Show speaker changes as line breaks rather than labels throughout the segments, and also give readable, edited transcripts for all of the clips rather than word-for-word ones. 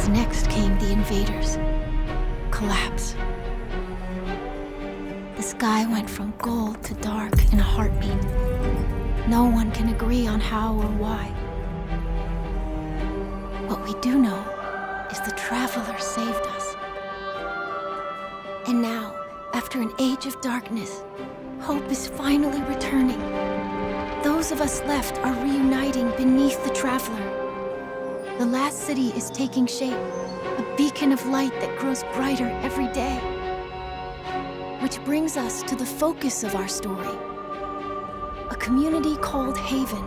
As next came the invaders. Collapse. The sky went from gold to dark in a heartbeat. No one can agree on how or why. What we do know is the Traveler saved us. And now, after an age of darkness, hope is finally returning. Those of us left are reuniting beneath the Traveler. The last city is taking shape, a beacon of light that grows brighter every day. Which brings us to the focus of our story. A community called Haven,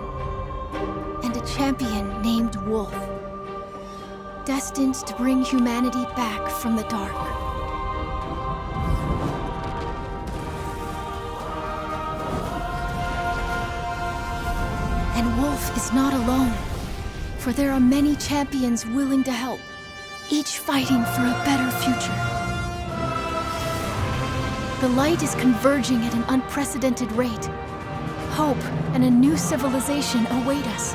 and a champion named Wolf, destined to bring humanity back from the dark. And Wolf is not alone, for there are many champions willing to help, each fighting for a better future. The light is converging at an unprecedented rate. Hope and a new civilization await us.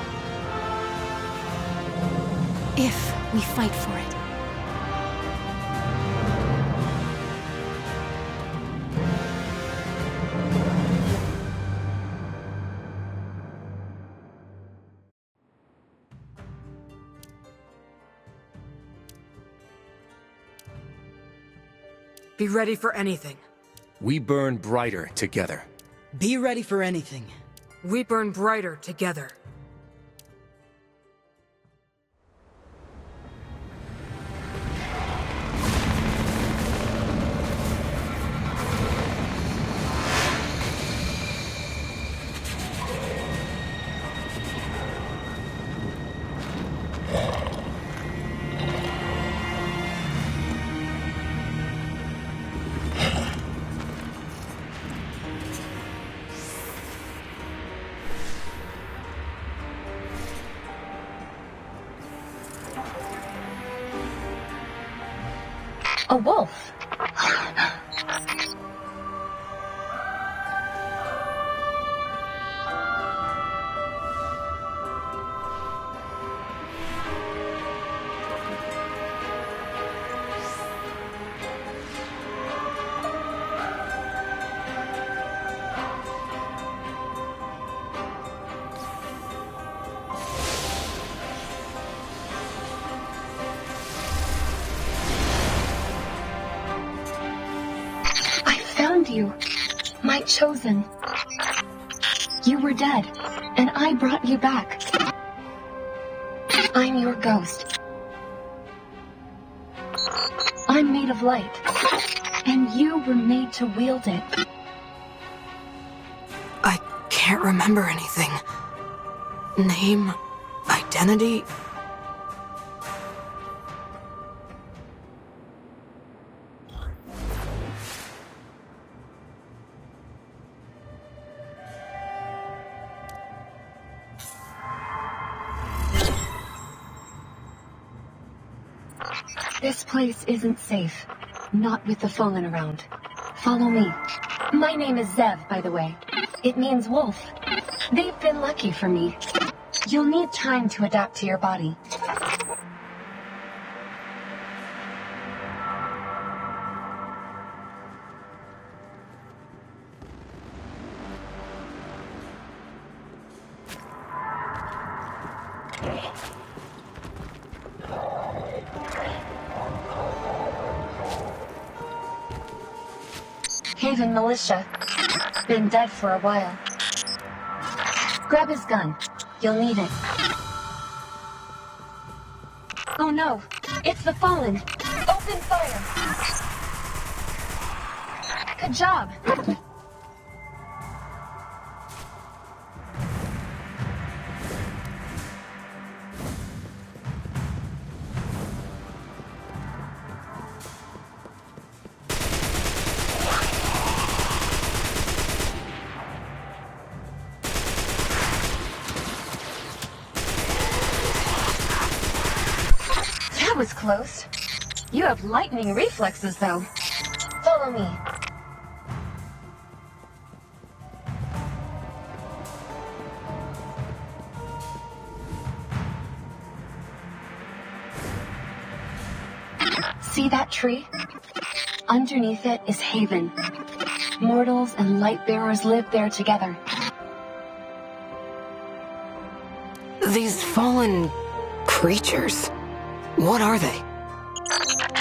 If we fight for it.
Be ready for anything.
We burn brighter together.
Be ready for anything.
We burn brighter together.
A wolf. You, my chosen. You were dead, and I brought you back. I'm your ghost. I'm made of light, and you were made to wield it.
I can't remember anything. Name, identity.
This place isn't safe. Not with the Fallen around. Follow me. My name is Zev, by the way. It means wolf. They've been lucky for me. You'll need time to adapt to your body. Haven militia. Been dead for a while. Grab his gun. You'll need it. Oh no! It's the Fallen! Open fire! Good job! That was close. You have lightning reflexes, though. Follow me. See that tree? Underneath it is Haven. Mortals and Lightbearers live there together.
These fallen creatures, what are they?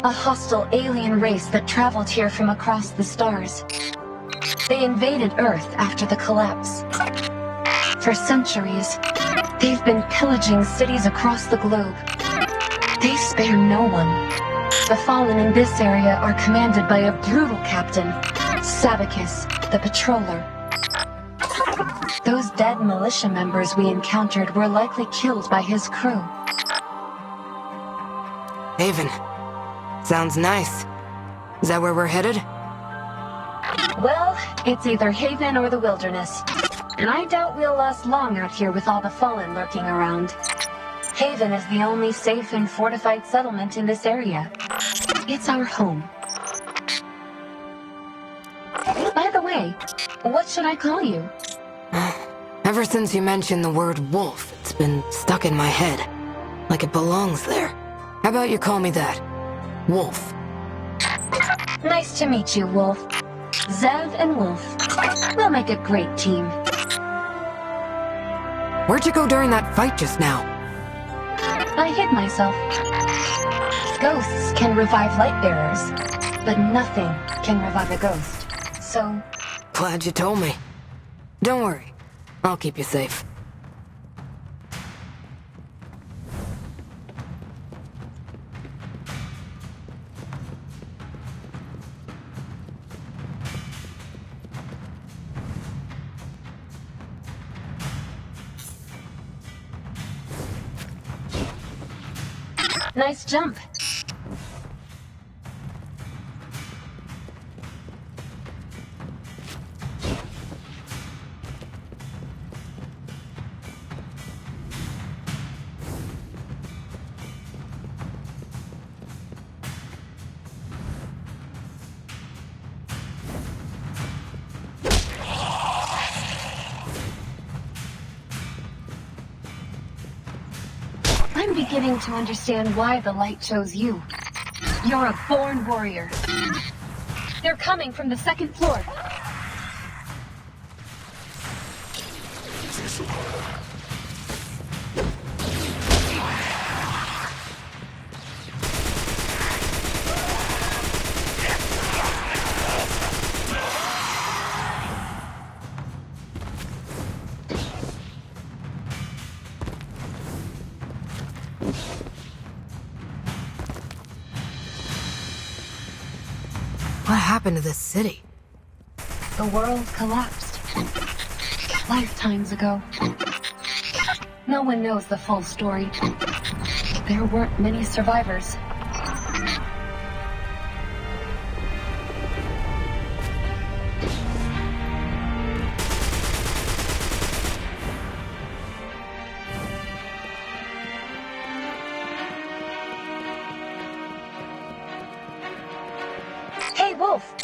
A hostile alien race that traveled here from across the stars. They invaded Earth after the collapse. For centuries, they've been pillaging cities across the globe. They spare no one. The Fallen in this area are commanded by a brutal captain, Sabicus, the Patroller. Those dead militia members we encountered were likely killed by his crew.
Haven. Sounds nice. Is that where we're headed?
Well, it's either Haven or the wilderness. And I doubt we'll last long out here with all the Fallen lurking around. Haven is the only safe and fortified settlement in this area. It's our home. By the way, what should I call you?
Ever since you mentioned the word wolf, it's been stuck in my head. Like it belongs there. How about you call me that? Wolf.
Nice to meet you, Wolf. Zev and Wolf. We'll make a great team.
Where'd you go during that fight just now?
I hid myself. Ghosts can revive Lightbearers, but nothing can revive a ghost. So,
Glad you told me. Don't worry. I'll keep you safe.
nice jump. I'm beginning to understand why the light chose you. You're a born warrior. They're coming from the second floor.
What happened to this city?
The world collapsed. Lifetimes ago. No one knows the full story. There weren't many survivors. Hey, Wolf!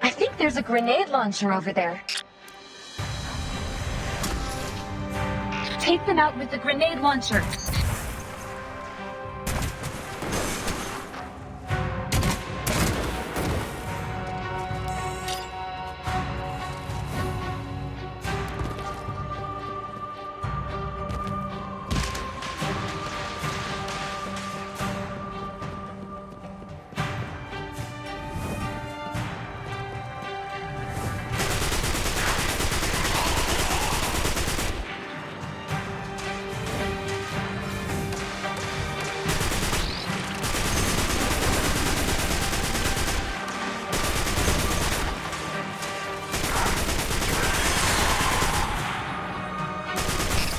I think there's a grenade launcher over there. Take them out with the grenade launcher.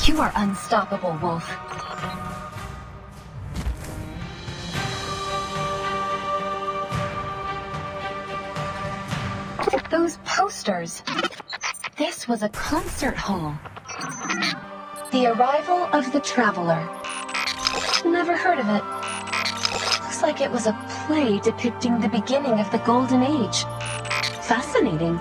You are unstoppable, Wolf. Those posters. This was a concert hall. The Arrival of the Traveler. Never heard of it. Looks like it was a play depicting the beginning of the Golden Age. Fascinating.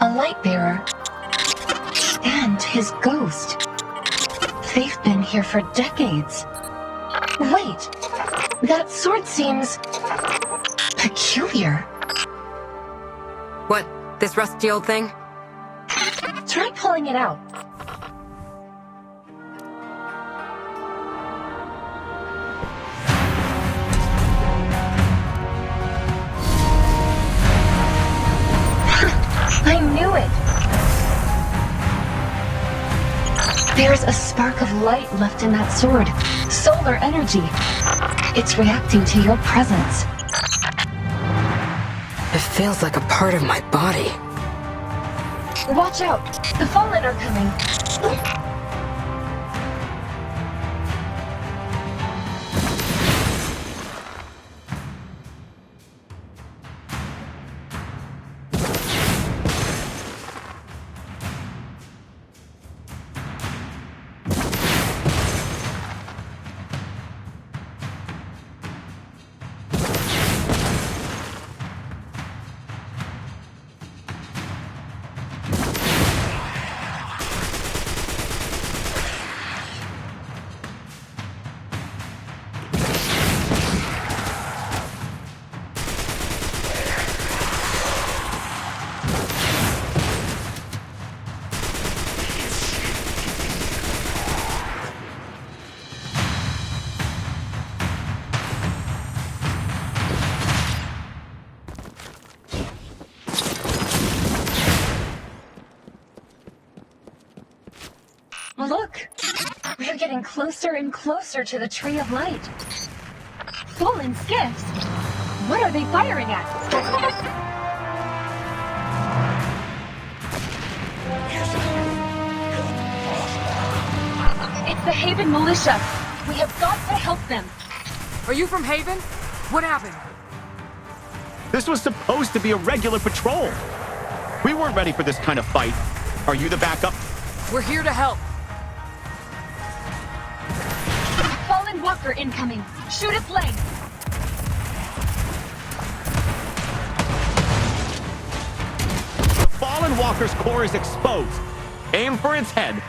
a light bearer, and his ghost. They've been here for decades. Wait, that sword seems peculiar.
What, this rusty old thing?
Try pulling it out. I knew it! There's a spark of light left in that sword. Solar energy. It's reacting to your presence.
It feels like a part of my body.
Watch out! The Fallen are coming. Look! We're getting closer and closer to the Tree of Light. Fallen skiffs! What are they firing at? It's the Haven militia. We have got to help them.
Are you from Haven? What happened?
This was supposed to be a regular patrol. We weren't ready for this kind of fight. Are you the backup?
We're here to help.
Fallen walker incoming. Shoot its leg.
The Fallen Walker's core is exposed. Aim for its head.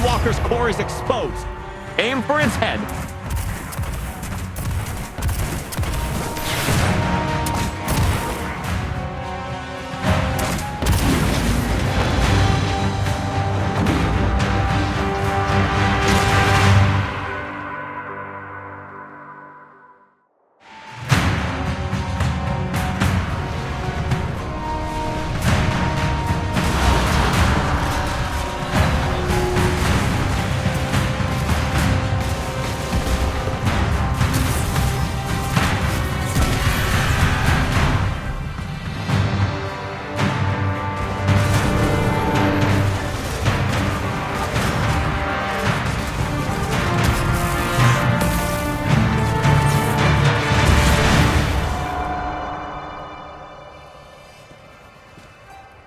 Walker's core is exposed. Aim for its head.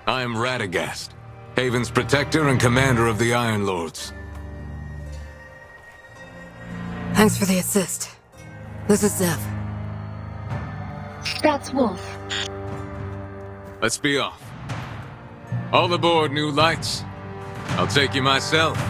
I am Radagast, Haven's protector and commander of the Iron Lords.
Thanks for the assist. This is Zev.
That's Wolf.
Let's be off. All aboard, New Lights. I'll take you myself.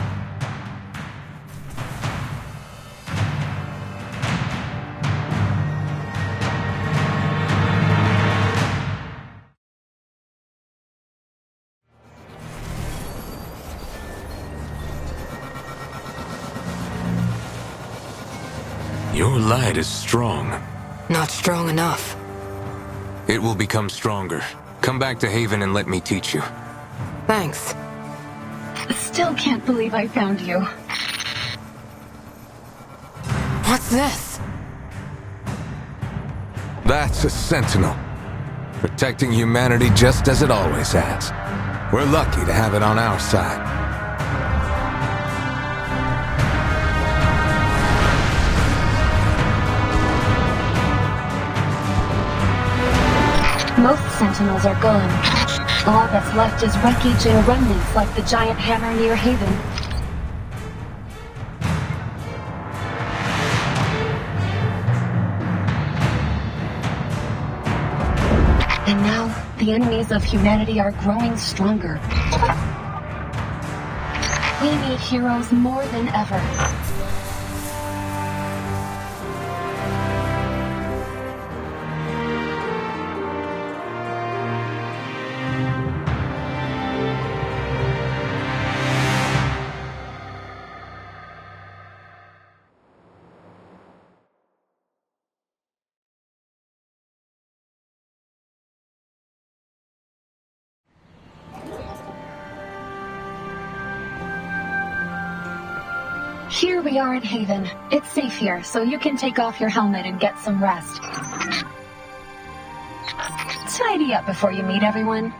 Your light is strong.
Not strong enough.
It will become stronger. Come back to Haven and let me teach you.
Thanks.
Still can't believe I found you.
What's this?
That's a Sentinel. Protecting humanity just as it always has. We're lucky to have it on our side.
Most Sentinels are gone. All that's left is wreckage and remnants like the giant hammer near Haven. And now, the enemies of humanity are growing stronger. We need heroes more than ever. Here we are at Haven. It's safe here, so you can take off your helmet and get some rest. Tidy up before you meet everyone.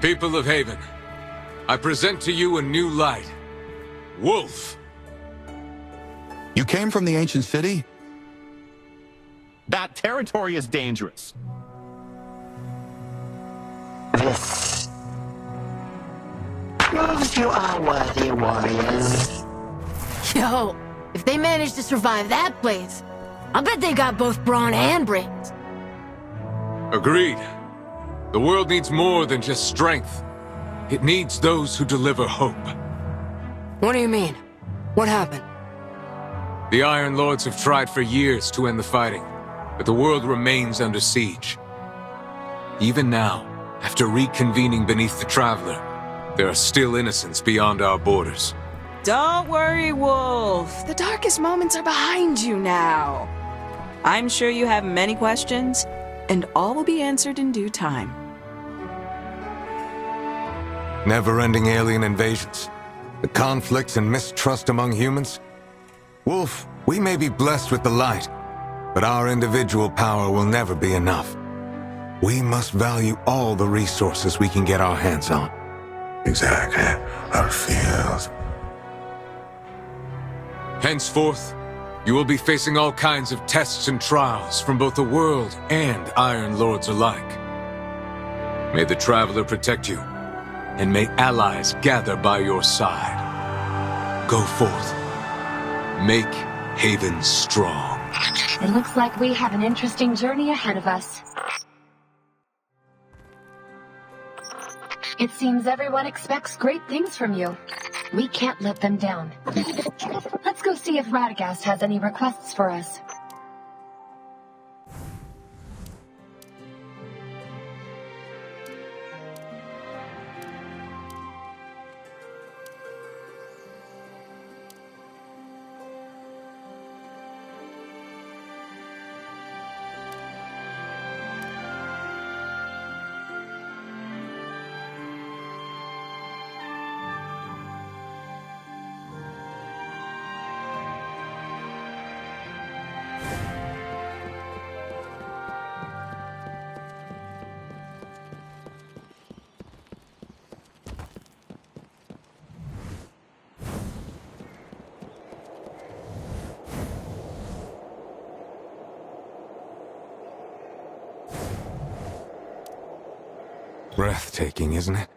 People of Haven, I present to you a new light. Wolf!
You came from the ancient city?
That territory is dangerous.
This proves you are worthy warriors.
Yo, if they managed to survive that place, I bet they got both brawn and brains.
Agreed. The world needs more than just strength. It needs those who deliver hope.
What do you mean? What happened?
The Iron Lords have tried for years to end the fighting, but the world remains under siege. Even now, after reconvening beneath the Traveler, there are still innocents beyond our borders.
Don't worry, Wolf. The darkest moments are behind you now. I'm sure you have many questions, and all will be answered in due time.
Never-ending alien invasions, the conflicts and mistrust among humans. Wolf, we may be blessed with the light, but our individual power will never be enough. We must value all the resources we can get our hands on.
Exactly. Our fields.
Henceforth, you will be facing all kinds of tests and trials from both the world and Iron Lords alike. May the Traveler protect you, and may allies gather by your side. Go forth. Make Haven strong.
It looks like we have an interesting journey ahead of us. It seems everyone expects great things from you. We can't let them down. Let's go see if Radagast has any requests for us.
Breathtaking, isn't it?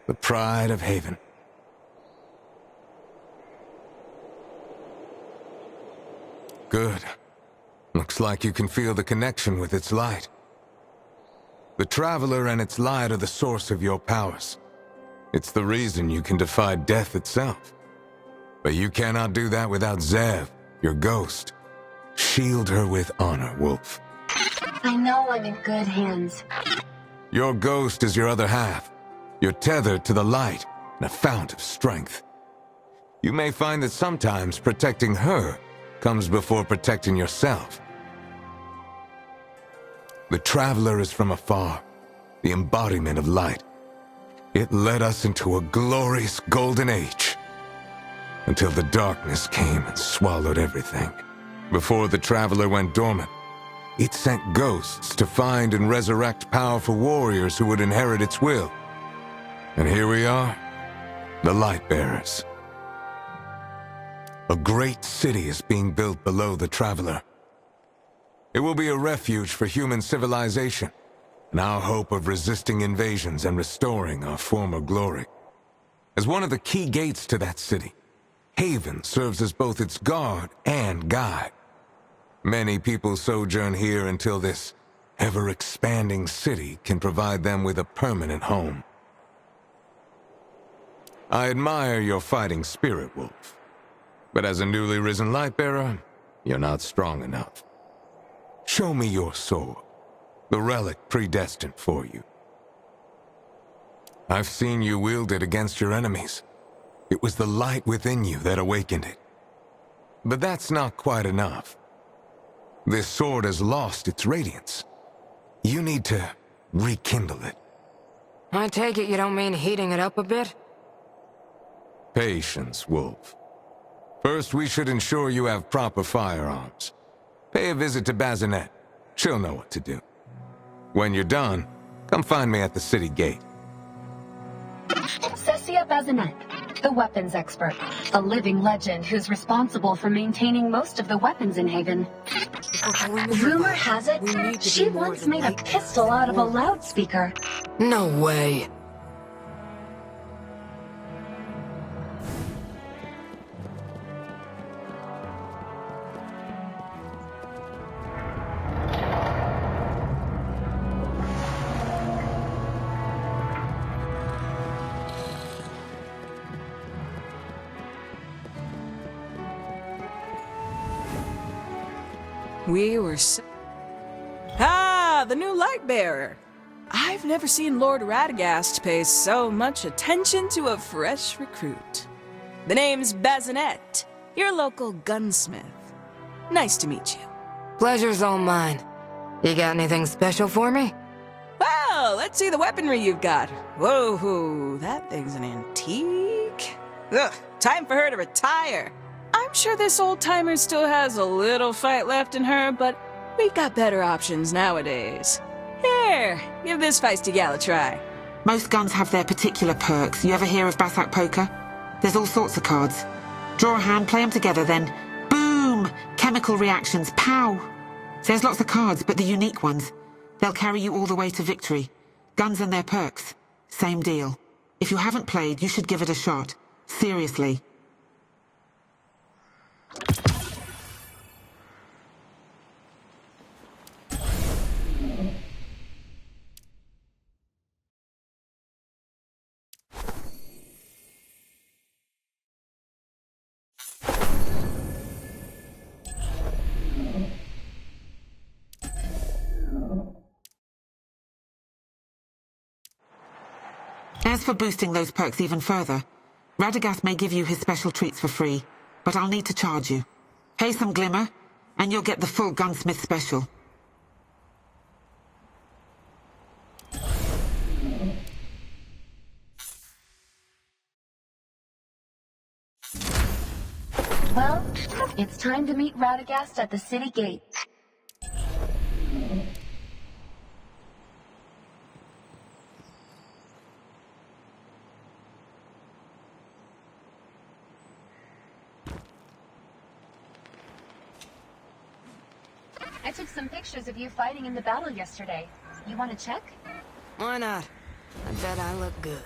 The pride of Haven. Good. Looks like you can feel the connection with its light. The Traveler and its light are the source of your powers. It's the reason you can defy death itself. But you cannot do that without Zev, your ghost. Shield her with honor, Wolf.
I know I'm in good hands.
Your ghost is your other half. You're tethered to the light and a fount of strength. You may find that sometimes protecting her comes before protecting yourself. The Traveler is from afar, the embodiment of light. It led us into a glorious golden age, until the darkness came and swallowed everything. Before the Traveler went dormant, it sent ghosts to find and resurrect powerful warriors who would inherit its will. And here we are, the Lightbearers. A great city is being built below the Traveler. It will be a refuge for human civilization, and our hope of resisting invasions and restoring our former glory. As one of the key gates to that city, Haven serves as both its guard and guide. Many people sojourn here until this ever-expanding city can provide them with a permanent home. I admire your fighting spirit, Wolf. But as a newly risen Lightbearer, you're not strong enough. Show me your sword, the relic predestined for you. I've seen you wield it against your enemies. It was the light within you that awakened it. But that's not quite enough. This sword has lost its radiance. You need to rekindle it.
I take it you don't mean heating it up a bit?
Patience, Wolf. First, we should ensure you have proper firearms. Pay a visit to Bazinet. She'll know what to do. When you're done, come find me at the city gate.
Cessia Bazinet, the weapons expert. A living legend who's responsible for maintaining most of the weapons in Haven. Rumor has it, she once made a pistol out of a loudspeaker.
No way.
We were so... Ah, the new Lightbearer! I've never seen Lord Radagast pay so much attention to a fresh recruit. The name's Bazinet, your local gunsmith. Nice to meet you.
Pleasure's all mine. You got anything special for me?
Well, let's see the weaponry you've got. Whoa, that thing's an antique. Ugh, time for her to retire. I'm sure this old-timer still has a little fight left in her, but we've got better options nowadays. Here, give this feisty gal a try.
Most guns have their particular perks. You ever hear of Basak Poker? There's all sorts of cards. Draw a hand, play them together, then boom! Chemical reactions, pow! There's lots of cards, but the unique ones, they'll carry you all the way to victory. Guns and their perks, same deal. If you haven't played, you should give it a shot. Seriously. As for boosting those perks even further, Radagast may give you his special treats for free, but I'll need to charge you. Pay some glimmer, and you'll get the full gunsmith special.
Well, it's time to meet Radagast at the city gate. I took some pictures of you fighting in the battle yesterday. You want to check?
Why not? I bet I look good.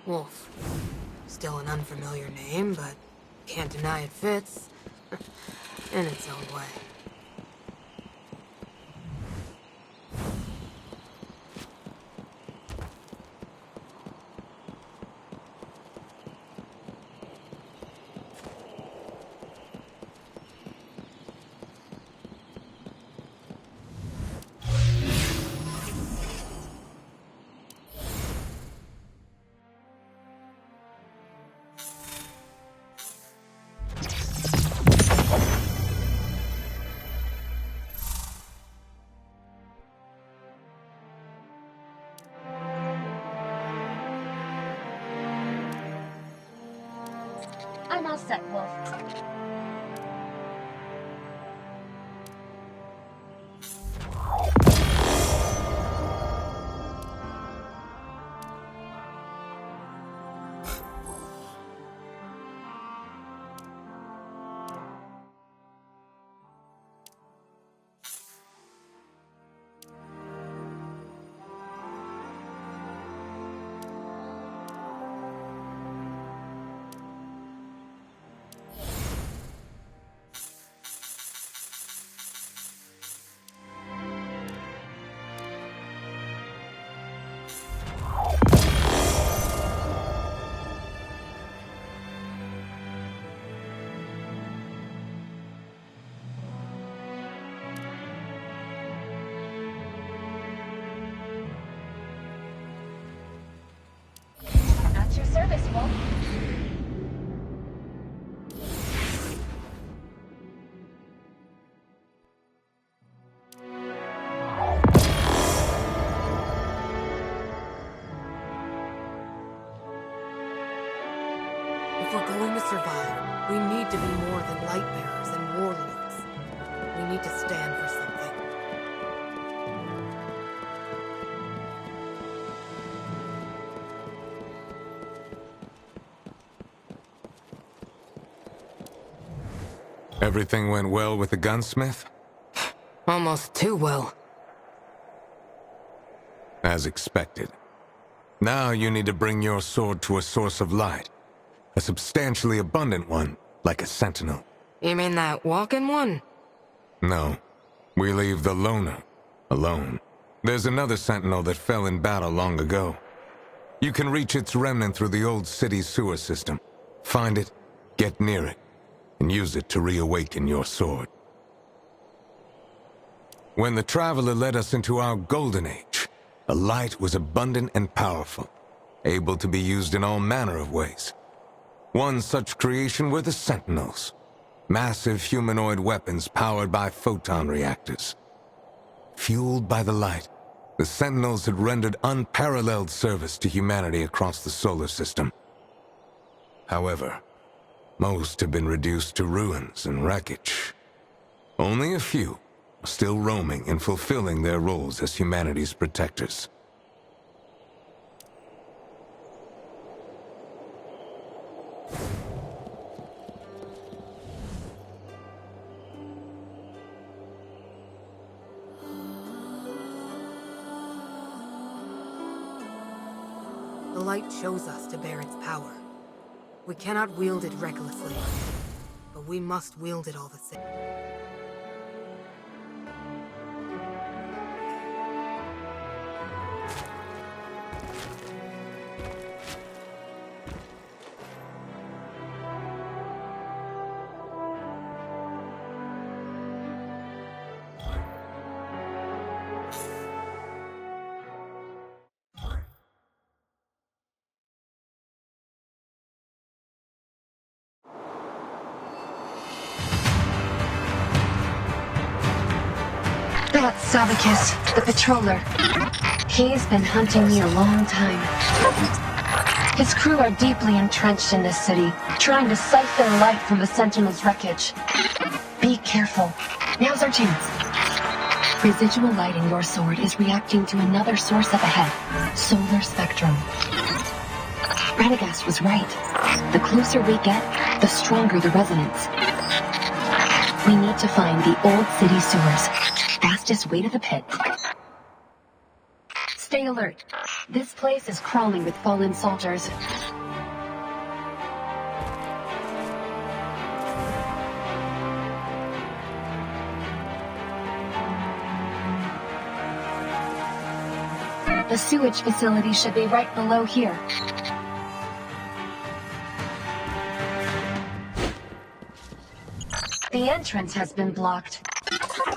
Wolf. Still an unfamiliar name, but can't deny it fits. In its own way.
I'm all set, Wolf. At your service, Wolf.
If we're going to survive, we need to be more than light bearers and warlords. We need to stand for something.
Everything went well with the gunsmith?
Almost too well.
As expected. Now you need to bring your sword to a source of light. A substantially abundant one, like a sentinel.
You mean that walking one?
No. We leave the loner alone. There's another sentinel that fell in battle long ago. You can reach its remnant through the old city's sewer system. Find it, get near it, and use it to reawaken your sword. When the Traveler led us into our golden age, the light was abundant and powerful, able to be used in all manner of ways. One such creation were the Sentinels, massive humanoid weapons powered by photon reactors. Fueled by the light, the Sentinels had rendered unparalleled service to humanity across the solar system. However, most have been reduced to ruins and wreckage. Only a few are still roaming and fulfilling their roles as humanity's protectors.
The light shows us to bear its power. We cannot wield it recklessly, but we must wield it all the same.
That's Savicus, the patroller. He's been hunting me a long time. His crew are deeply entrenched in this city, trying to siphon light from the Sentinel's wreckage. Be careful. Now's our chance. Residual light in your sword is reacting to another source up ahead. Solar spectrum. Radagast was right. The closer we get, the stronger the resonance. We need to find the old city sewers. Fastest way to the pit. Stay alert. This place is crawling with fallen soldiers. The sewage facility should be right below here. The entrance has been blocked.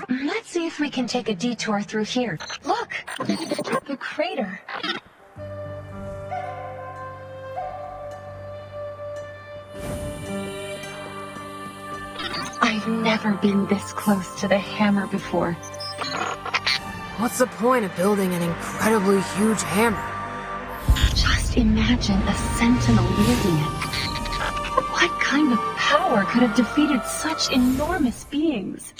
Let's see if we can take a detour through here. Look! The crater. I've never been this close to the hammer before.
What's the point of building an incredibly huge hammer?
Just imagine a sentinel wielding it. What kind of power could have defeated such enormous beings?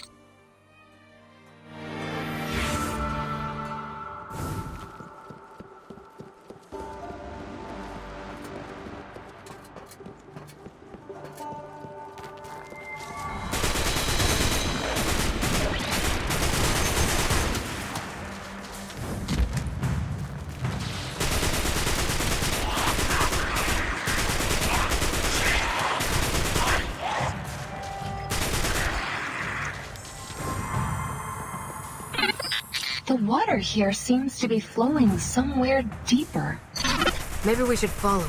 The water here seems to be flowing somewhere deeper.
Maybe we should follow it.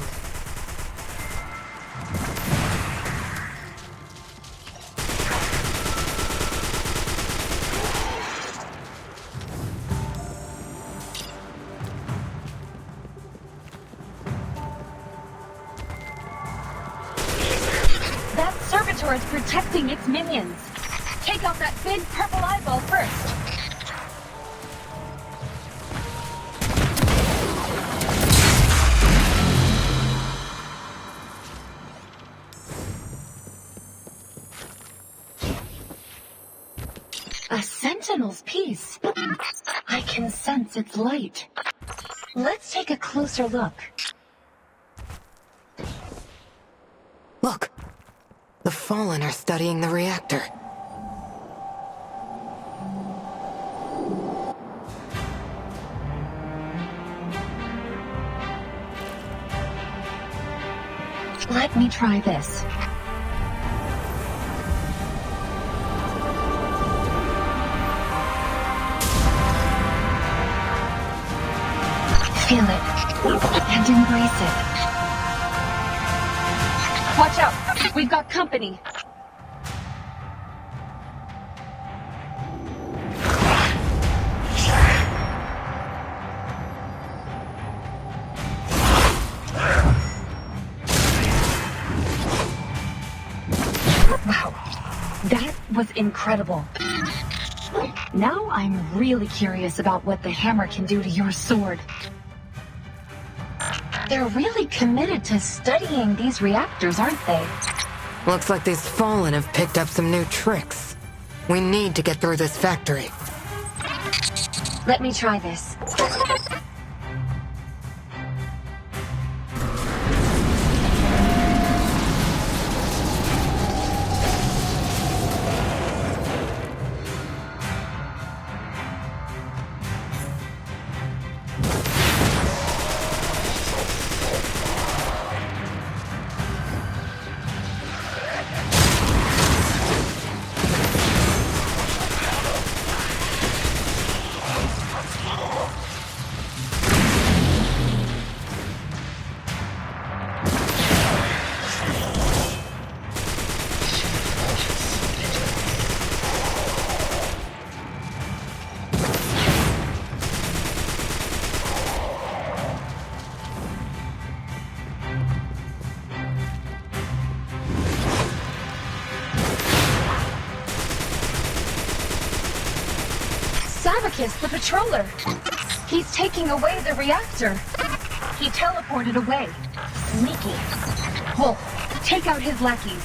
That servitor is protecting its minions. Take out that big purple eyeball first. A sentinel's piece. I can sense its light. Let's take a closer look.
Look! The Fallen are studying the reactor.
Let me try this. Feel it, and embrace it. Watch out! We've got company! Wow, that was incredible. Now I'm really curious about what the hammer can do to your sword. They're really committed to studying these reactors, aren't they?
Looks like these Fallen have picked up some new tricks. We need to get through this factory.
Let me try this. Savicus, the patroller. He's taking away the reactor. He teleported away. sneaky. Wolf, take out his lackeys.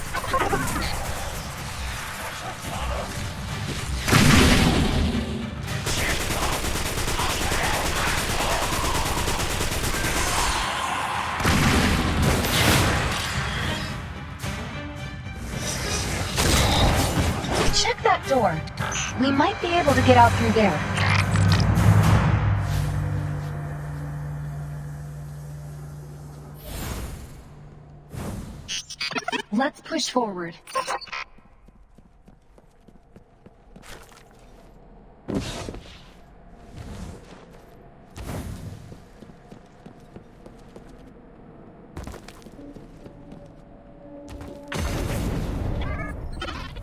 Check that door. We might be able to get out through there. Let's push forward.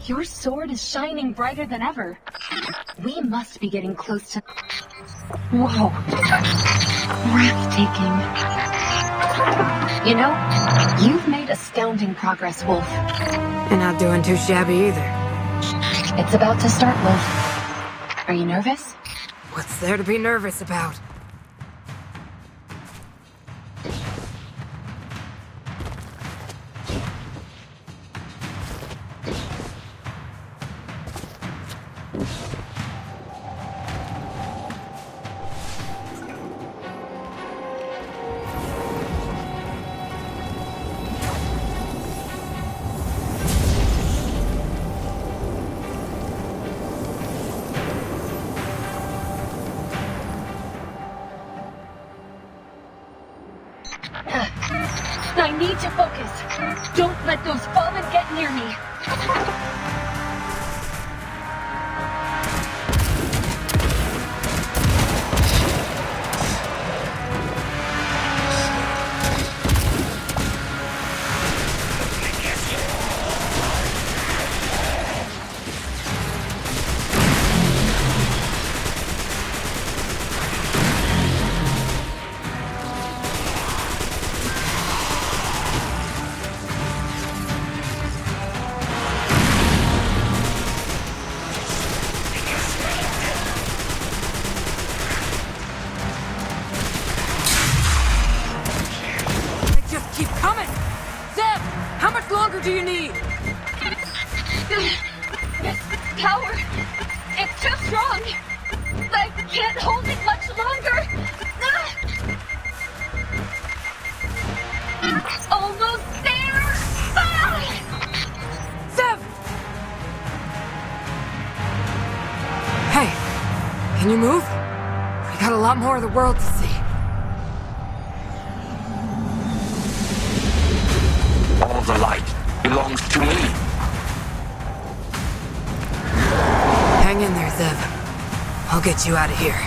Your sword is shining brighter than ever. We must be getting close to... Whoa. Breathtaking. You know, you've made astounding progress, Wolf.
You're not doing too shabby either.
It's about to start, Wolf. Are you nervous?
What's there to be nervous about?
I need to focus. Don't let those fallen get near me.
Do you need?
This power, it's too strong. I can't hold it much longer. Almost there.
Zev! Hey, can you move? We got a lot more of the world to see.
All the light belongs to me.
Hang in there, Zev. I'll get you out of here.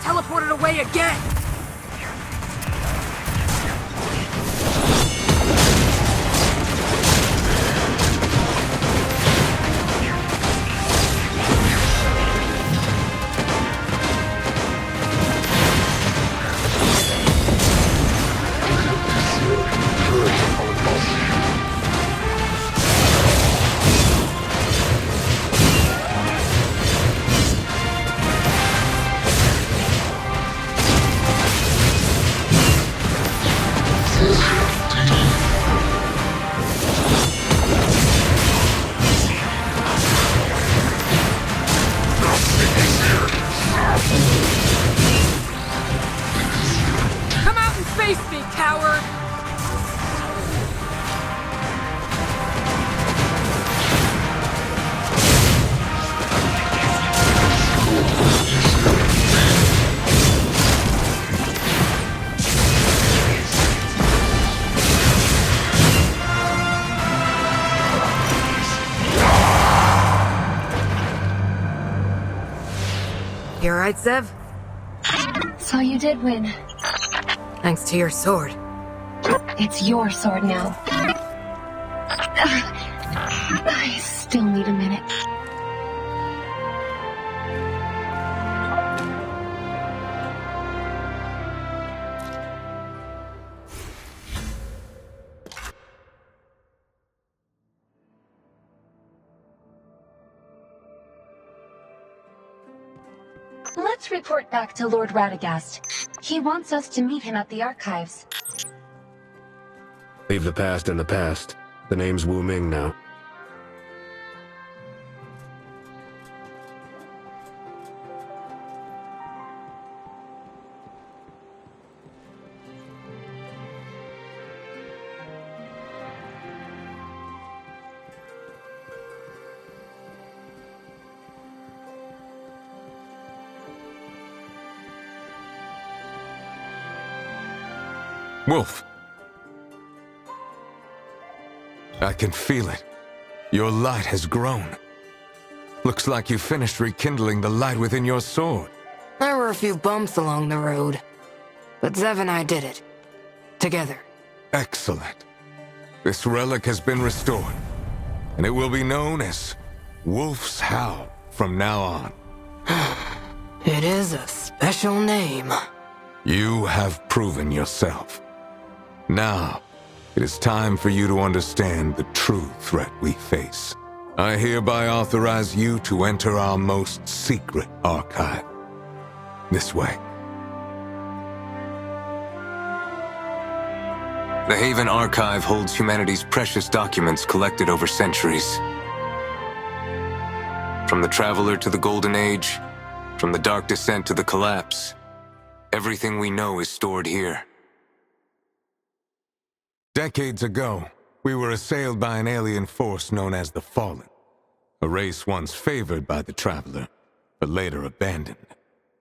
Teleported away again! Face me, coward! alright, Zev?
So you did win.
Thanks to your sword.
It's your sword now. I still need a minute. Let's report back to Lord Radagast. He wants us to meet him at the archives.
Leave the past in the past. The name's Wu Ming now.
Wolf. I can feel it. Your light has grown. Looks like you finished rekindling the light within your sword.
There were a few bumps along the road, but Zev and I did it. Together.
Excellent. This relic has been restored, and it will be known as Wolf's Howl from now on.
It is a special name.
You have proven yourself. Now, it is time for you to understand the true threat we face. I hereby authorize you to enter our most secret archive. This way. The Haven Archive holds humanity's precious documents collected over centuries. From the Traveler to the Golden Age, from the Dark Descent to the Collapse, everything we know is stored here. Decades ago, we were assailed by an alien force known as the Fallen, a race once favored by the Traveler, but later abandoned.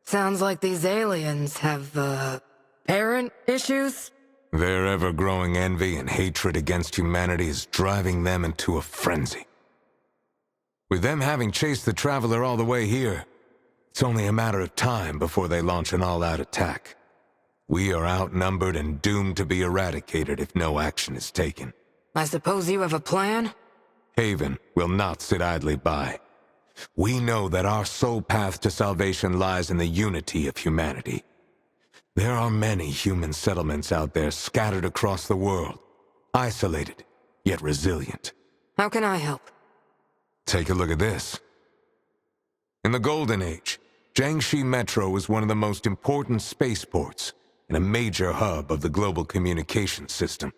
Sounds like these aliens have, parent issues?
Their ever-growing envy and hatred against humanity is driving them into a frenzy. With them having chased the Traveler all the way here, it's only a matter of time before they launch an all-out attack. We are outnumbered and doomed to be eradicated if no action is taken.
I suppose you have a plan?
Haven will not sit idly by. We know that our sole path to salvation lies in the unity of humanity. There are many human settlements out there scattered across the world, isolated, yet resilient.
How can I help?
Take a look at this. In the Golden Age, Jiangxi Metro was one of the most important spaceports and a major hub of the global communications system.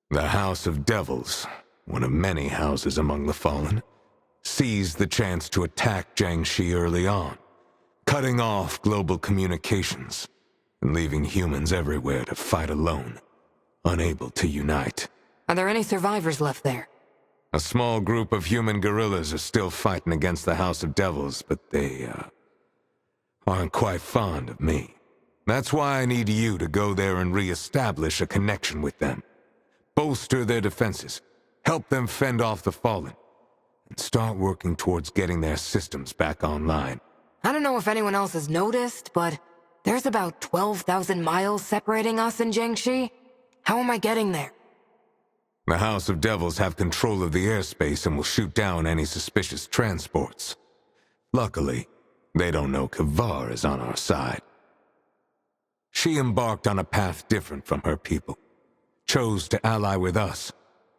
The House of Devils, one of many houses among the Fallen, seized the chance to attack Jiangxi early on, cutting off global communications and leaving humans everywhere to fight alone, unable to unite.
Are there any survivors left there?
A small group of human guerrillas are still fighting against the House of Devils, but they, aren't quite fond of me. That's why I need you to go there and re-establish a connection with them. Bolster their defenses, help them fend off the Fallen, and start working towards getting their systems back online.
I don't know if anyone else has noticed, but there's about 12,000 miles separating us and Jiangxi. How am I getting there?
The House of Devils have control of the airspace and will shoot down any suspicious transports. Luckily, they don't know Kavar is on our side. She embarked on a path different from her people, chose to ally with us,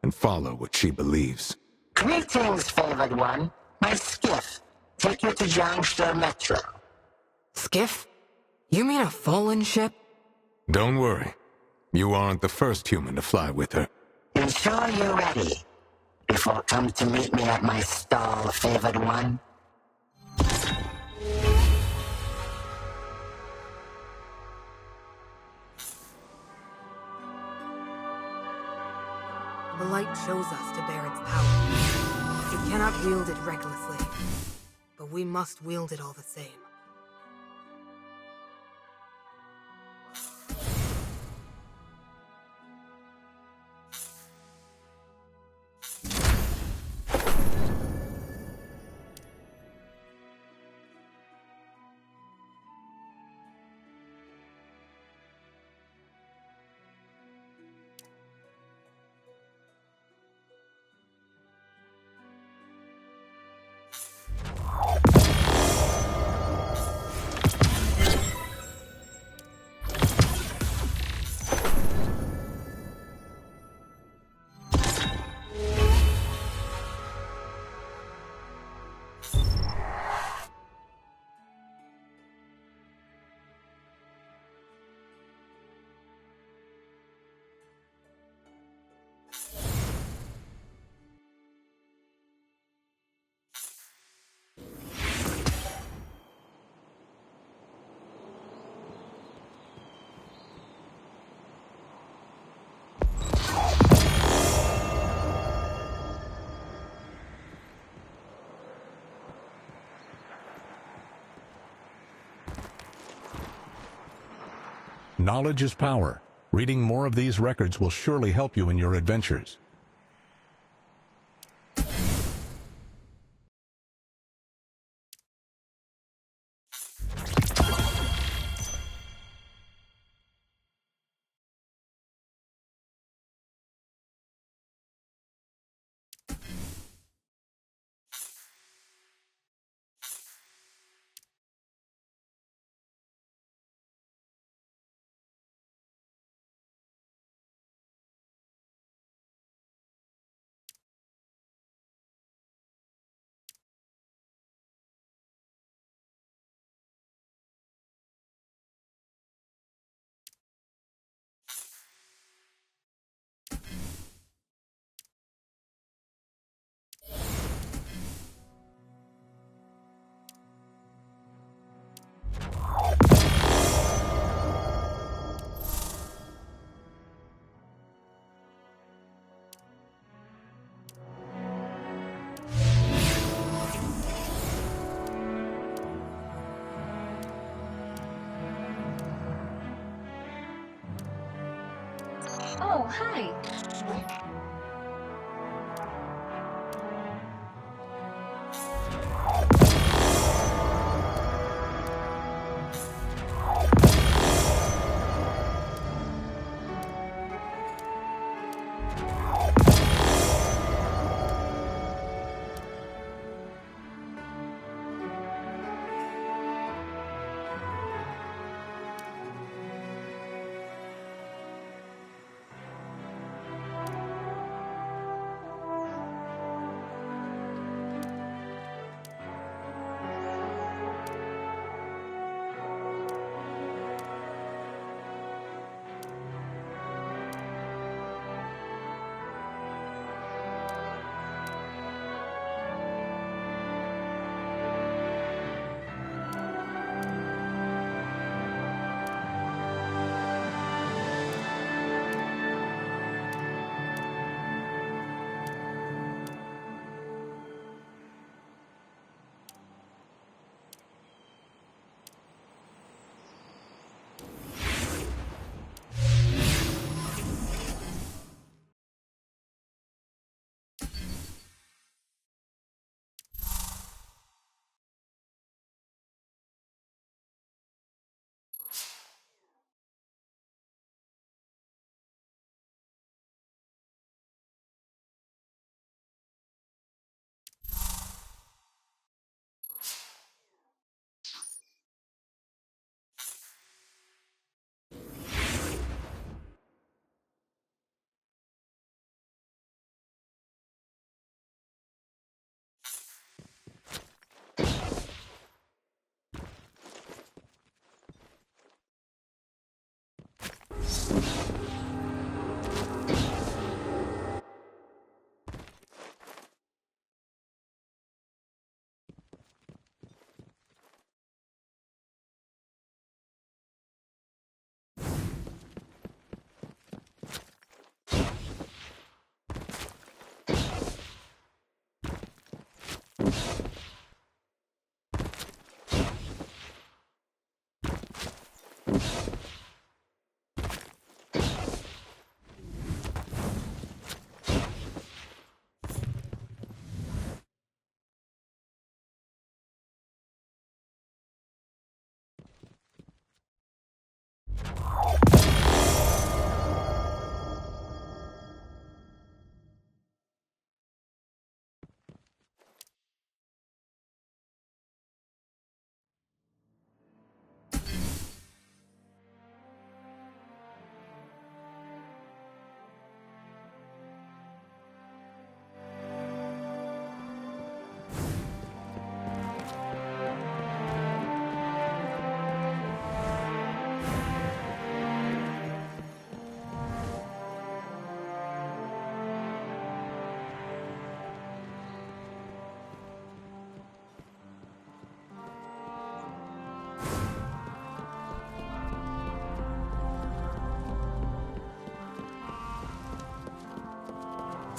and follow what she believes.
Greetings, favored one. My skiff. Take you to Jiangxi Metro.
Skiff? You mean a Fallen ship?
Don't worry. You aren't the first human to fly with her.
Ensure you're ready. Before come to meet me at my stall, favored one.
The light shows us to bear its power. We cannot wield it recklessly, but we must wield it all the same.
Knowledge is power. Reading more of these records will surely help you in your adventures.
Oh, hi.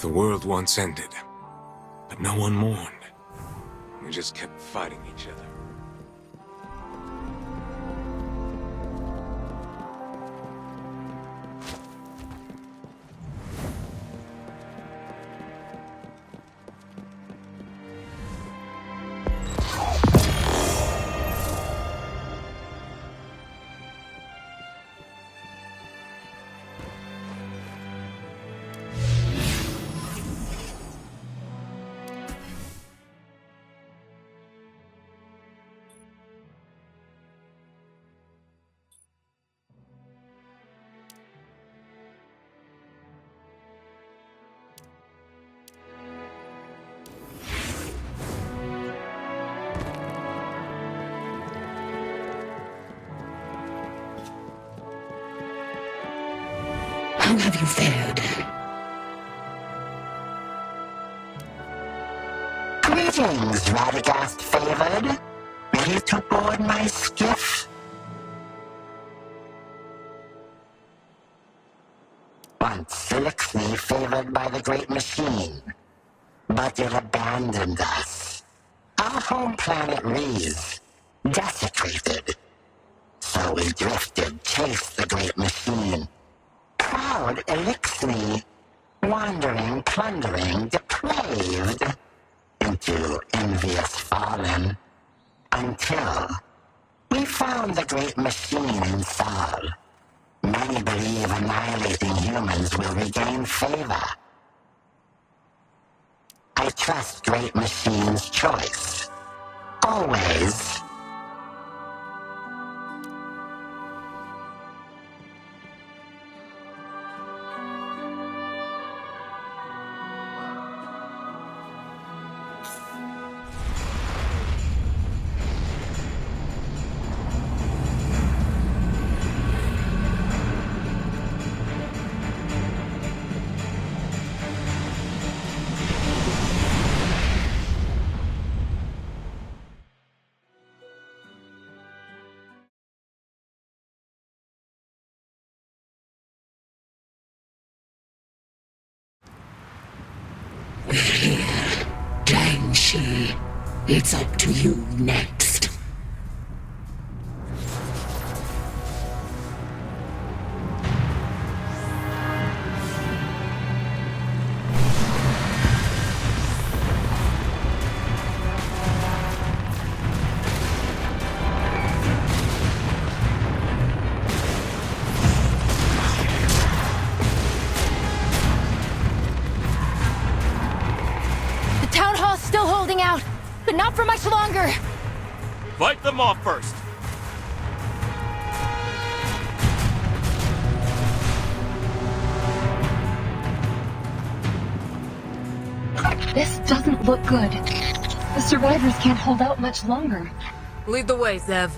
The world once ended, but no one mourned. We just kept fighting each other.
How have you fared? Greetings, Radagast favored. Ready to board my skiff? Once Elixir favored by the Great Machine, but it abandoned us. Our home planet Rees, desecrated. So we drifted, chased the Great Machine. Proud Elixir, wandering, plundering, depraved, into envious fallen, until we found the Great Machine in Sol. Many believe annihilating humans will regain favor. I trust Great Machine's choice. Always. Jiangshi, it's up to you next.
Out, but not for much longer.
Fight them off first.
This doesn't look good. The survivors can't hold out much longer.
Lead the way, Zev.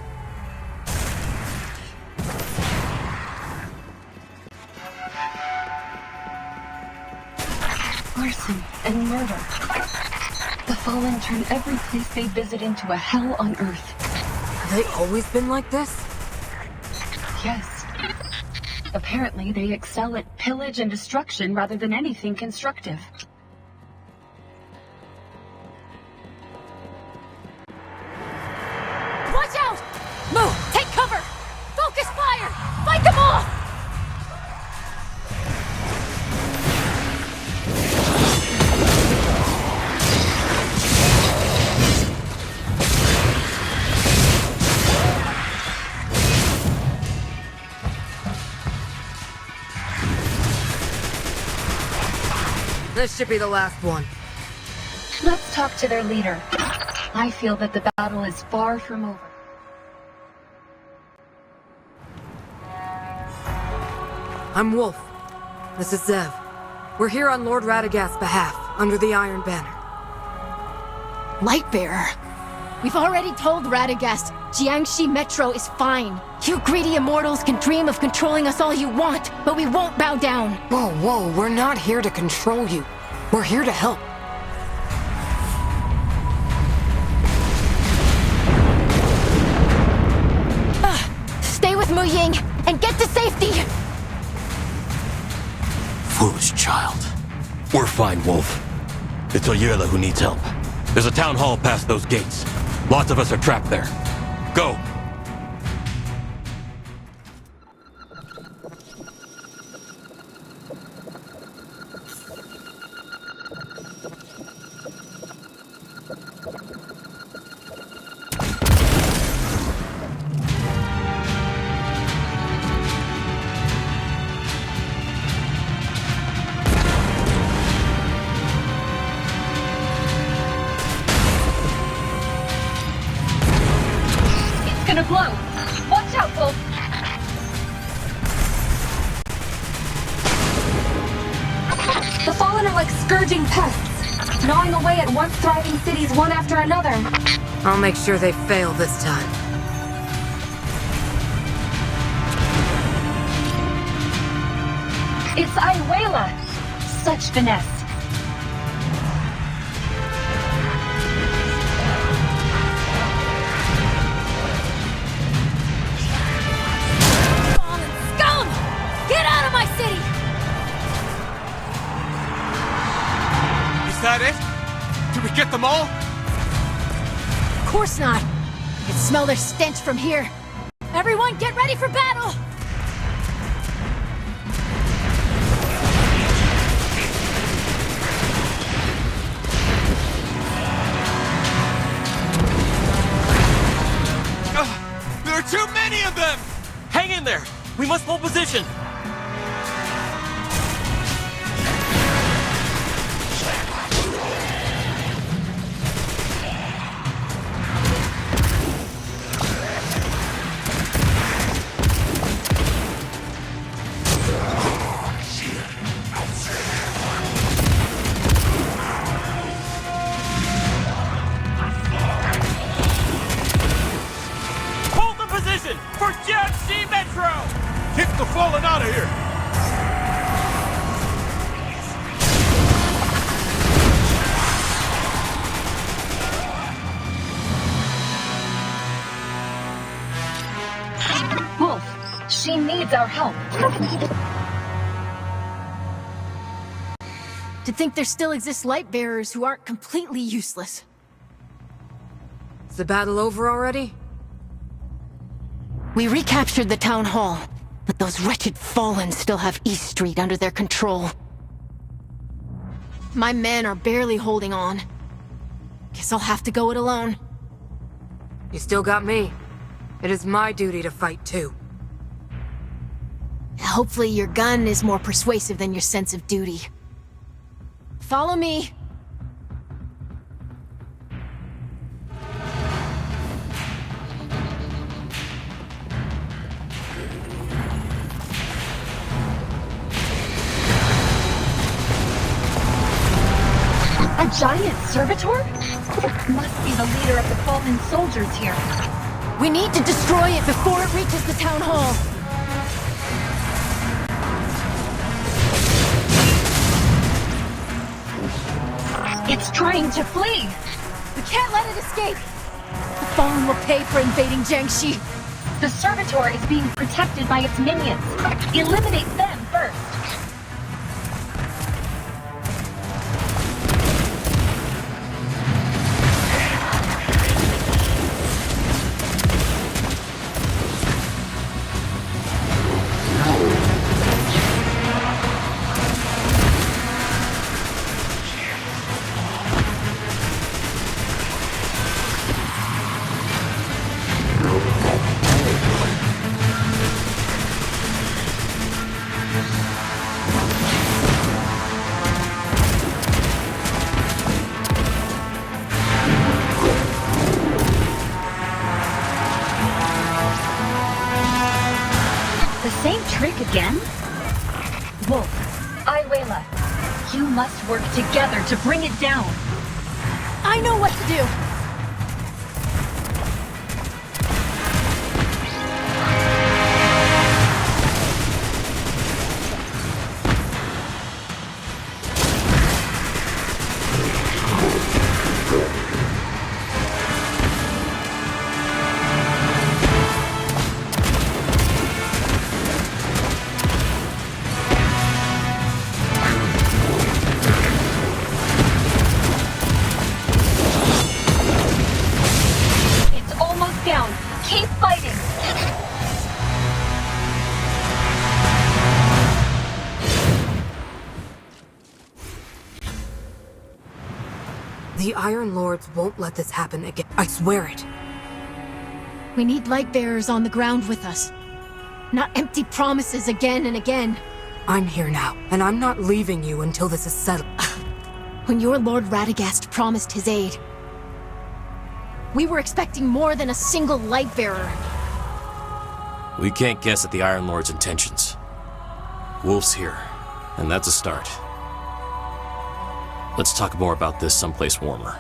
Arson and murder. The Fallen turn every place they visit into a hell on Earth.
Have they always been like this?
Yes. Apparently, they excel at pillage and destruction rather than anything constructive.
Watch out! Move! Take cover! Focus fire! Fight them off!
This should be the last one.
Let's talk to their leader. I feel that the battle is far from over.
I'm Wolf. This is Zev. We're here on Lord Radagast's behalf, under the Iron Banner.
Lightbearer. We've already told Radagast Jiangshi Metro is fine. You greedy immortals can dream of controlling us all you want, but we won't bow down.
Whoa, we're not here to control you. We're here to help.
Stay with Mu Ying and get to safety!
Foolish child. We're fine, Wolf. It's Oyerla who needs help. There's a town hall past those gates. Lots of us are trapped there. Go!
Gonna blow! Watch out, Wolf!
The Fallen are like scourging pests, gnawing away at once thriving cities one after another.
I'll make sure they fail this time.
It's Ayuela! Such finesse.
Fallen scum! Get out of my city!
Is that it? Did we get them all?
Of course not. I can smell their stench from here. Everyone, get ready for battle!
There are too many of them!
Hang in there! We must hold position! Hold the position for Jiangxi Metro!
Get the Fallen out of here!
Wolf, she needs our help.
To think there still exist light bearers who aren't completely useless.
Is the battle over already?
We recaptured the town hall, but those wretched Fallen still have East Street under their control. My men are barely holding on. Guess I'll have to go it alone.
You still got me. It is my duty to fight too.
Hopefully your gun is more persuasive than your sense of duty. Follow me.
A giant servitor? Must be the leader of the fallen soldiers here.
We need to destroy it before it reaches the town hall.
It's trying to flee!
We can't let it escape! The Fallen will pay for invading Jiangxi.
The servitor is being protected by its minions. Eliminate them first. Again? Wolf, Ayuela, you must work together to bring it down.
I know what to do!
The Iron Lords won't let this happen again. I swear it.
We need light bearers on the ground with us. Not empty promises again and again.
I'm here now, and I'm not leaving you until this is settled.
When your Lord Radagast promised his aid, we were expecting more than a single light bearer.
We can't guess at the Iron Lord's intentions. Wolf's here, and that's a start. Let's talk more about this someplace warmer.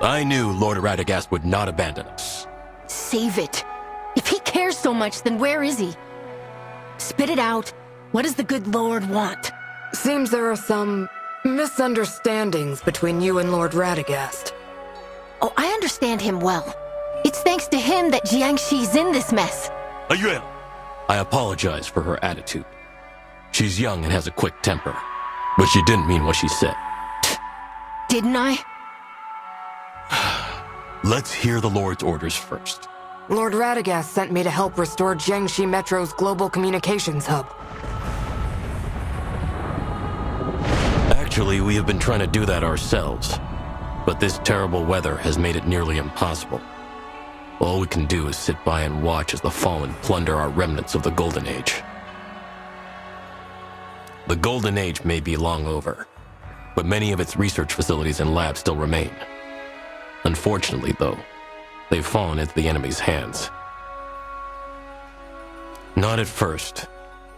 I knew Lord Radagast would not abandon us.
Save it. If he cares so much, then where is he? Spit it out. What does the good Lord want?
Seems there are some misunderstandings between you and Lord Radagast.
Oh, I understand him well. It's thanks to him that Jiangxi's in this mess.
Ayuela! I apologize for her attitude. She's young and has a quick temper, but she didn't mean what she said.
Didn't I?
Let's hear the Lord's orders first.
Lord Radagast sent me to help restore Jiangxi Metro's global communications hub.
Actually, we have been trying to do that ourselves, but this terrible weather has made it nearly impossible. All we can do is sit by and watch as the Fallen plunder our remnants of the Golden Age. The Golden Age may be long over, but many of its research facilities and labs still remain. Unfortunately, though, they've fallen into the enemy's hands. Not at first,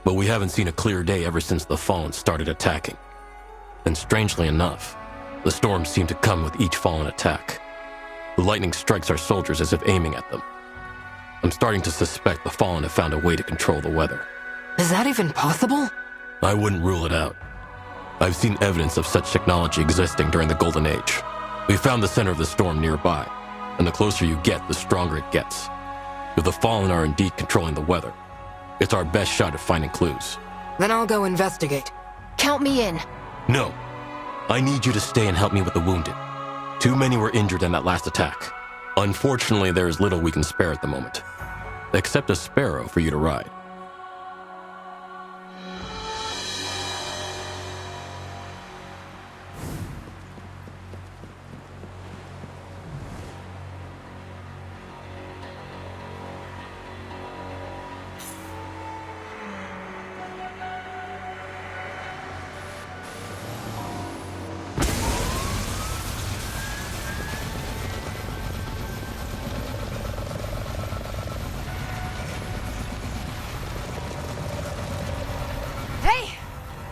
but we haven't seen a clear day ever since the Fallen started attacking. And strangely enough, the storms seem to come with each Fallen attack. The lightning strikes our soldiers as if aiming at them. I'm starting to suspect the Fallen have found a way to control the weather.
Is that even possible?
I wouldn't rule it out. I've seen evidence of such technology existing during the Golden Age. We found the center of the storm nearby, and the closer you get, the stronger it gets. If the Fallen are indeed controlling the weather, it's our best shot at finding clues.
Then I'll go investigate.
Count me in.
No. I need you to stay and help me with the wounded. Too many were injured in that last attack. Unfortunately, there is little we can spare at the moment, except a sparrow for you to ride.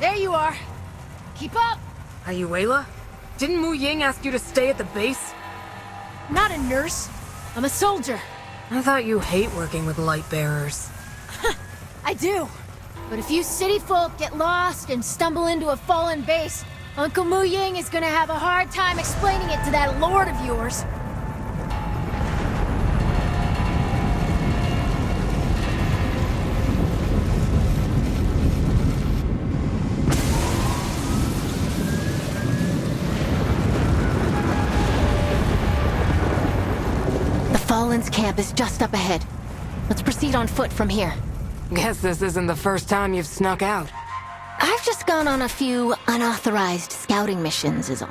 There you are. Keep up.
Ayuela? Didn't Mu Ying ask you to stay at the base?
I'm not a nurse. I'm a soldier.
I thought you hate working with light bearers.
I do. But if you city folk get lost and stumble into a fallen base, Uncle Mu Ying is gonna have a hard time explaining it to that lord of yours. Fallen's camp is just up ahead. Let's proceed on foot from here.
Guess this isn't the first time you've snuck out.
I've just gone on a few unauthorized scouting missions, is all.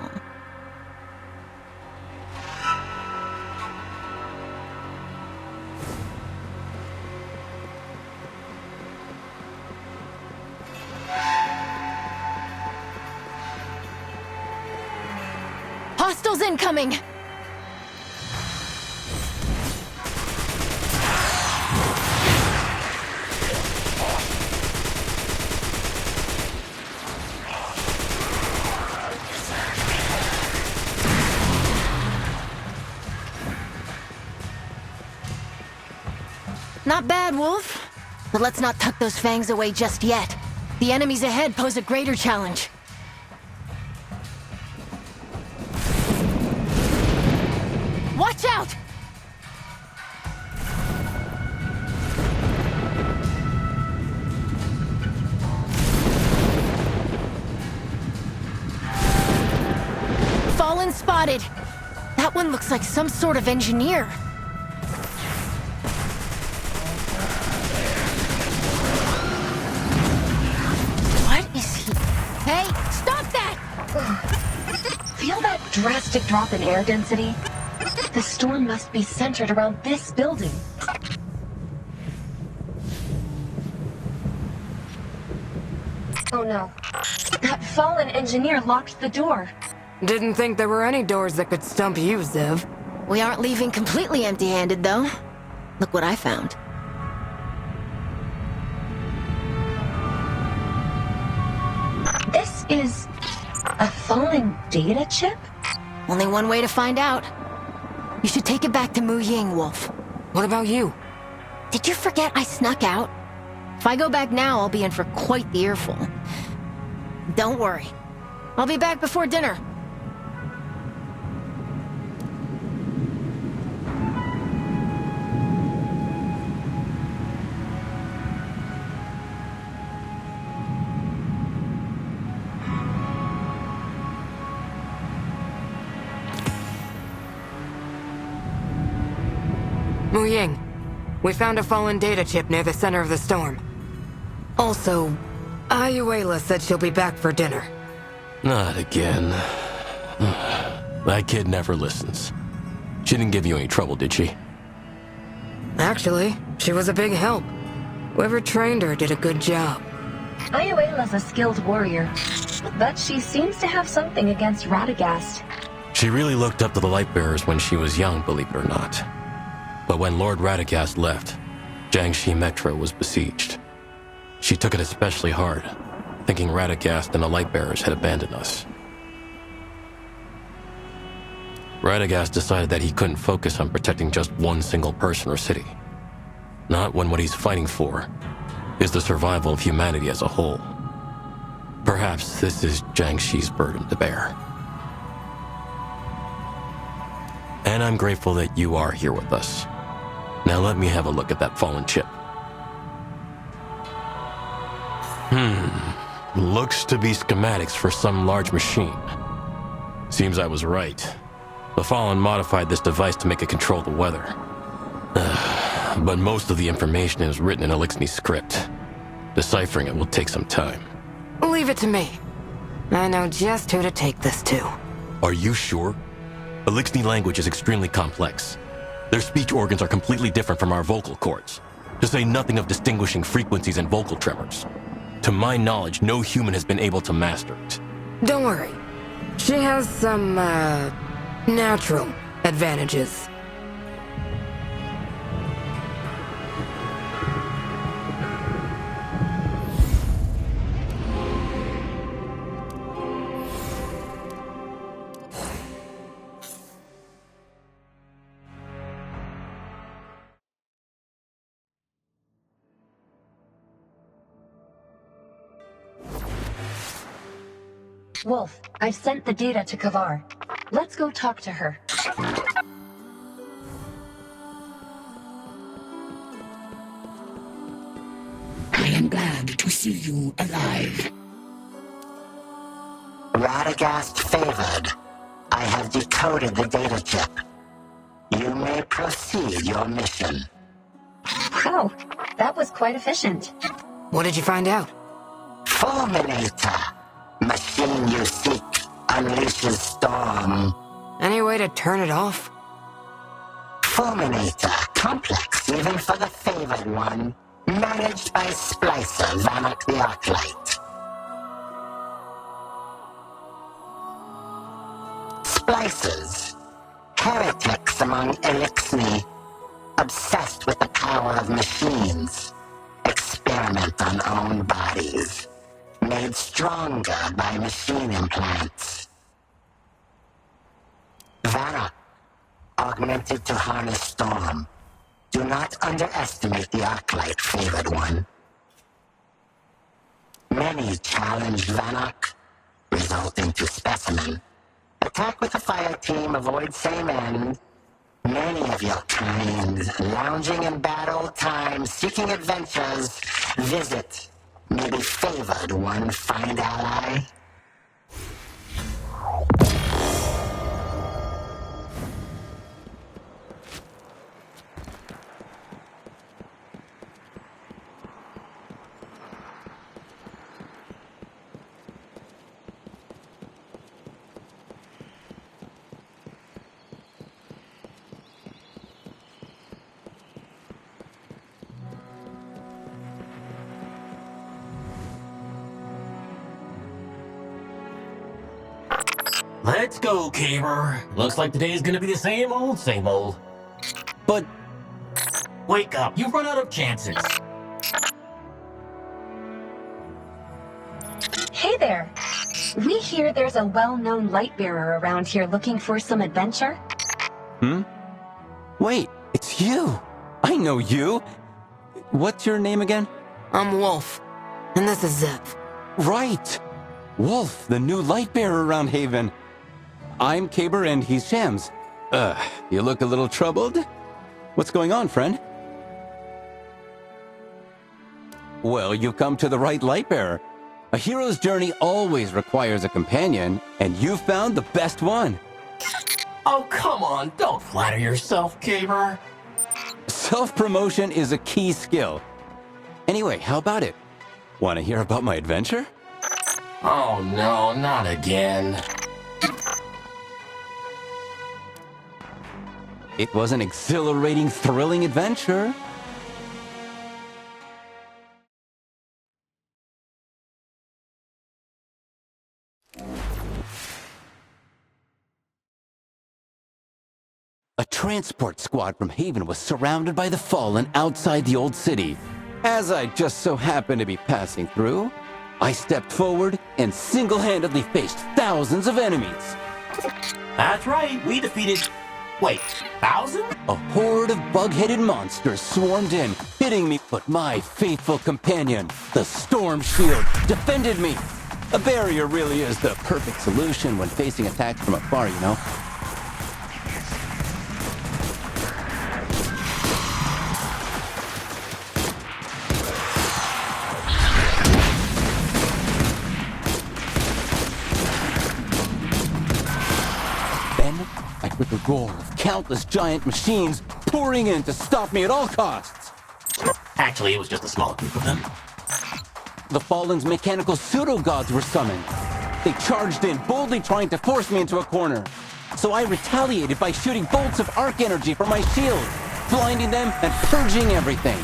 Hostiles incoming! Not bad, Wolf. But let's not tuck those fangs away just yet. The enemies ahead pose a greater challenge. Watch out! Fallen spotted. That one looks like some sort of engineer. Hey, stop that!
Feel that drastic drop in air density? The storm must be centered around this building. Oh no. That fallen engineer locked the door.
Didn't think there were any doors that could stump you, Zev.
We aren't leaving completely empty-handed, though. Look what I found.
This is a fallen data chip?
Only one way to find out. You should take it back to Mu Ying, Wolf.
What about you?
Did you forget I snuck out? If I go back now, I'll be in for quite the earful. Don't worry. I'll be back before dinner.
Mu Ying, we found a fallen data chip near the center of the storm. Also, Ayuela said she'll be back for dinner.
Not again. That kid never listens. She didn't give you any trouble, did she?
Actually, she was a big help. Whoever trained her did a good job.
Ayuela's a skilled warrior, but she seems to have something against Radagast.
She really looked up to the Lightbearers when she was young, believe it or not. But when Lord Radagast left, Jiangxi Metro was besieged. She took it especially hard, thinking Radagast and the Lightbearers had abandoned us. Radagast decided that he couldn't focus on protecting just one single person or city. Not when what he's fighting for is the survival of humanity as a whole. Perhaps this is Jiangxi's burden to bear. And I'm grateful that you are here with us. Now let me have a look at that fallen chip. Looks to be schematics for some large machine. Seems I was right. The Fallen modified this device to make it control the weather. But most of the information is written in Eliksni script. Deciphering it will take some time.
Leave it to me. I know just who to take this to.
Are you sure? Eliksni language is extremely complex. Their speech organs are completely different from our vocal cords, to say nothing of distinguishing frequencies and vocal tremors. To my knowledge, no human has been able to master it.
Don't worry. She has some, natural advantages.
Wolf, I've sent the data to Kavar. Let's go talk to her.
I am glad to see you alive. Radagast favored. I have decoded the data chip. You may proceed your mission.
Wow, that was quite efficient.
What did you find out?
Fulminator. Machine you seek unleashes storm.
Any way to turn it off?
Fulminator, complex even for the favored one. Managed by Splicer, Vanak the Arclight. Splicers, heretics among Eliksni, obsessed with the power of machines, experiment on own bodies. Made stronger by machine implants. Vanak, augmented to harness storm. Do not underestimate the Arclight, favored one. Many challenged Vanak, resulting to specimen. Attack with the fire team, avoid same end. Many of your kind, lounging in bad old times, seeking adventures, visit. Maybe favored one find ally.
Let's go, Kamer. Looks like today's gonna be the same old, same old. But wake up, you've run out of chances.
Hey there. We hear there's a well-known light bearer around here looking for some adventure.
Wait, it's you. I know you. What's your name again?
I'm Wolf, and this is Zev.
Right. Wolf, the new light bearer around Haven. I'm Kaber and he's Shams. You look a little troubled. What's going on, friend? Well, you've come to the right light bearer. A hero's journey always requires a companion, and you found the best one.
Oh, come on, don't flatter yourself, Kaber.
Self-promotion is a key skill. Anyway, how about it? Want to hear about my adventure?
Oh no, not again.
It was an exhilarating, thrilling adventure. A transport squad from Haven was surrounded by the Fallen outside the old city. As I just so happened to be passing through, I stepped forward and single-handedly faced thousands of enemies.
That's right, we defeated... Wait, 1,000?
A horde of bug-headed monsters swarmed in, hitting me, but my faithful companion, the Storm Shield, defended me. A barrier really is the perfect solution when facing attacks from afar, you know? With the roar of countless giant machines pouring in to stop me at all costs.
Actually, it was just a small group of them.
The Fallen's mechanical pseudo-gods were summoned. They charged in, boldly trying to force me into a corner. So I retaliated by shooting bolts of arc energy from my shield, blinding them and purging everything.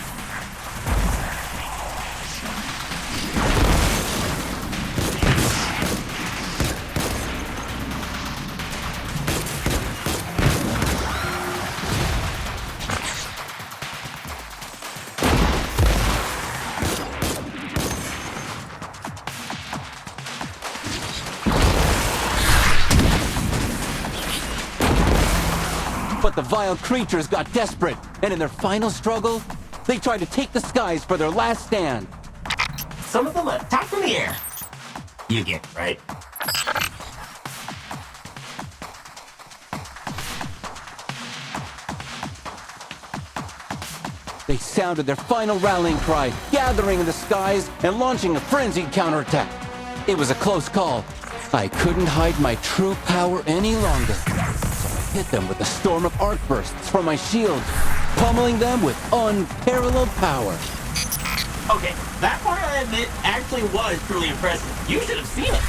But the vile creatures got desperate, and in their final struggle, they tried to take the skies for their last stand.
Some of them attack from the air. You get it, right?
They sounded their final rallying cry, gathering in the skies and launching a frenzied counterattack. It was a close call. I couldn't hide my true power any longer. Hit them with a storm of arc bursts from my shield, pummeling them with unparalleled power.
Okay, that part I admit actually was truly impressive. You should have seen it.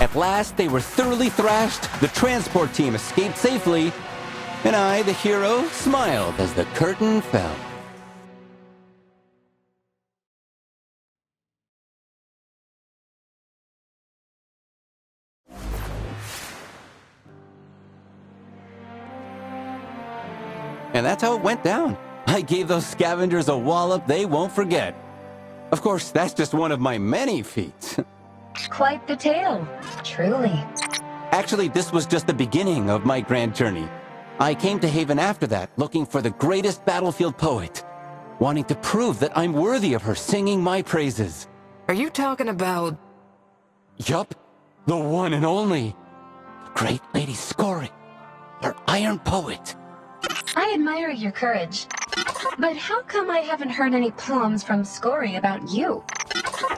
At last, they were thoroughly thrashed, the transport team escaped safely, and I, the hero, smiled as the curtain fell. And that's how it went down. I gave those scavengers a wallop they won't forget. Of course, that's just one of my many feats.
Quite the tale, truly.
Actually, this was just the beginning of my grand journey. I came to Haven after that, looking for the greatest battlefield poet, wanting to prove that I'm worthy of her singing my praises.
Are you talking about...
Yup, the one and only, the great Lady Scory, her iron poet.
I admire your courage, but how come I haven't heard any poems from Scory about you?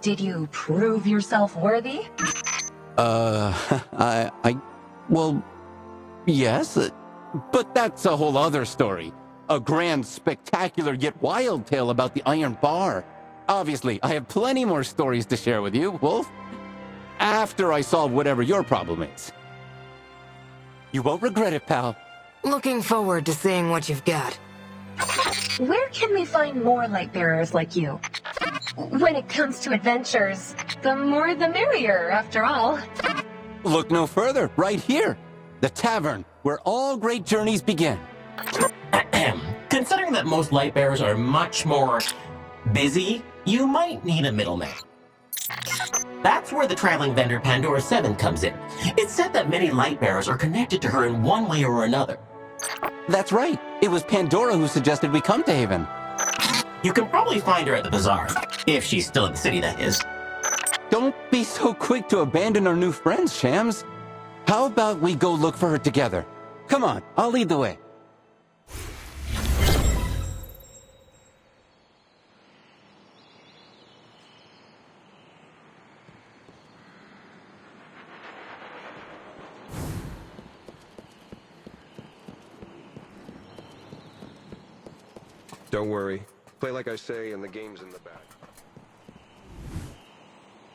Did you prove yourself worthy?
Well, yes, but that's a whole other story. A grand, spectacular, yet wild tale about the Iron Bar. Obviously, I have plenty more stories to share with you, Wolf. After I solve whatever your problem is. You won't regret it, pal.
Looking forward to seeing what you've got.
Where can we find more light bearers like you? When it comes to adventures, the more the merrier, after all.
Look no further, right here. The tavern, where all great journeys begin.
Considering that most light bearers are much more Busy? You might need a middleman. That's where the traveling vendor Pandora 7 comes in. It's said that many Lightbearers are connected to her in one way or another.
That's right. It was Pandora who suggested we come to Haven.
You can probably find her at the bazaar. If she's still in the city, that is.
Don't be so quick to abandon our new friends, Shams. How about we go look for her together? Come on, I'll lead the way.
Don't worry. Play like I say, and the game's in the back.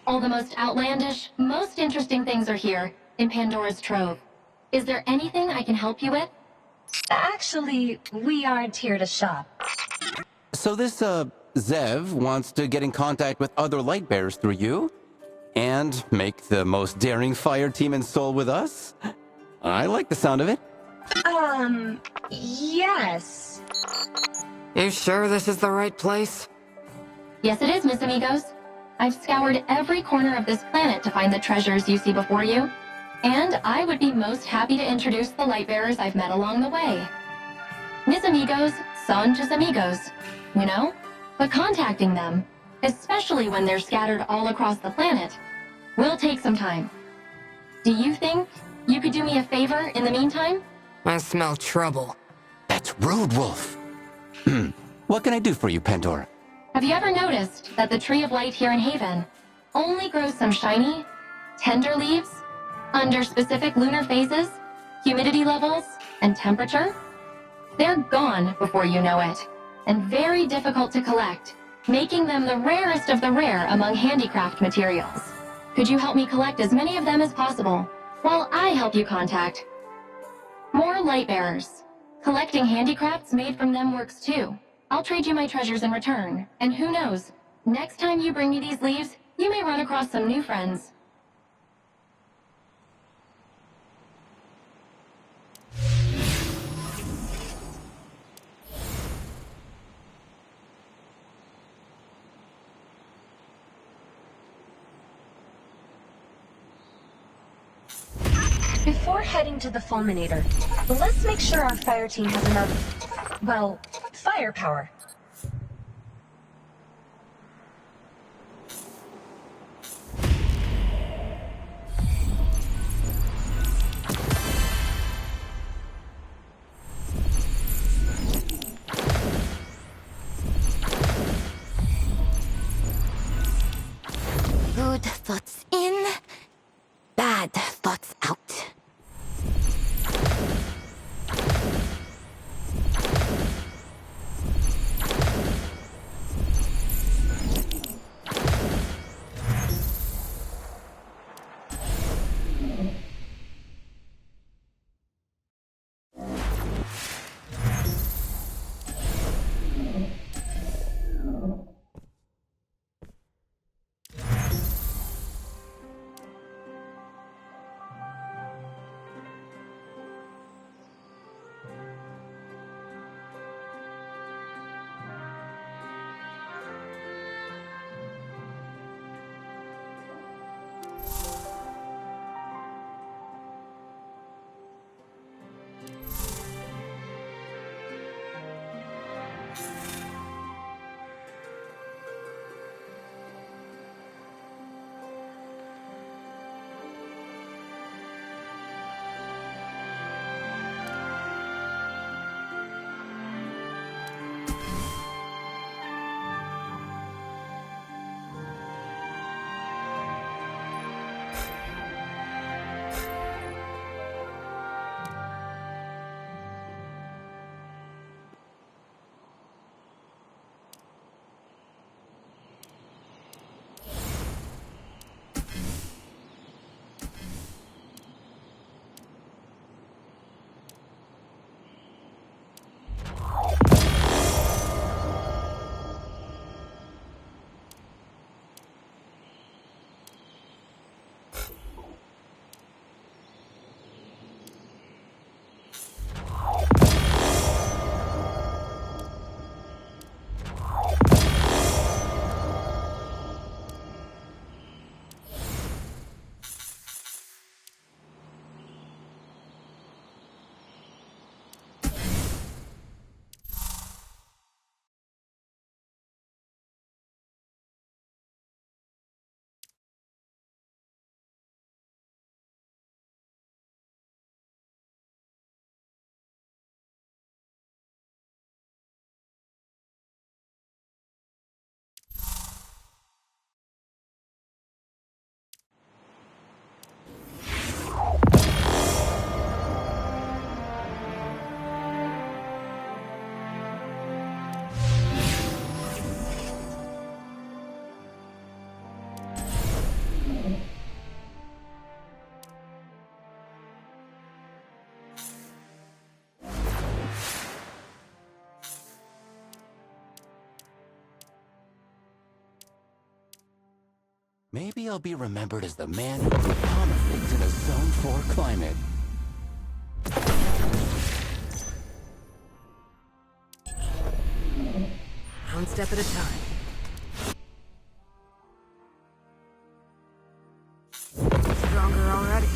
All the most outlandish, most interesting things are here, in Pandora's Trove. Is there anything I can help you with?
Actually, we aren't here to shop.
So this, Zev wants to get in contact with other Lightbearers through you? And make the most daring fire team in Seoul with us? I like the sound of it.
Yes.
You sure this is the right place?
Yes, it is, Miss Amigos. I've scoured every corner of this planet to find the treasures you see before you. And I would be most happy to introduce the Lightbearers I've met along the way. Mis amigos son tus amigos, you know? But contacting them, especially when they're scattered all across the planet, will take some time. Do you think you could do me a favor in the meantime?
I smell trouble.
That's rude, Wolf. What can I do for you, Pandora?
Have you ever noticed that the Tree of Light here in Haven only grows some shiny, tender leaves under specific lunar phases, humidity levels, and temperature? They're gone before you know it, and very difficult to collect, making them the rarest of the rare among handicraft materials. Could you help me collect as many of them as possible, while I help you contact more Lightbearers? Collecting handicrafts made from them works too. I'll trade you my treasures in return, and who knows, next time you bring me these leaves, you may run across some new friends.
Before heading to the Fulminator, let's make sure our fire team has enough, well, firepower.
Good thoughts in, bad thoughts out.
Maybe I'll be remembered as the man who grew palmer figs in a Zone 4 climate.
One step at a time. Stronger already.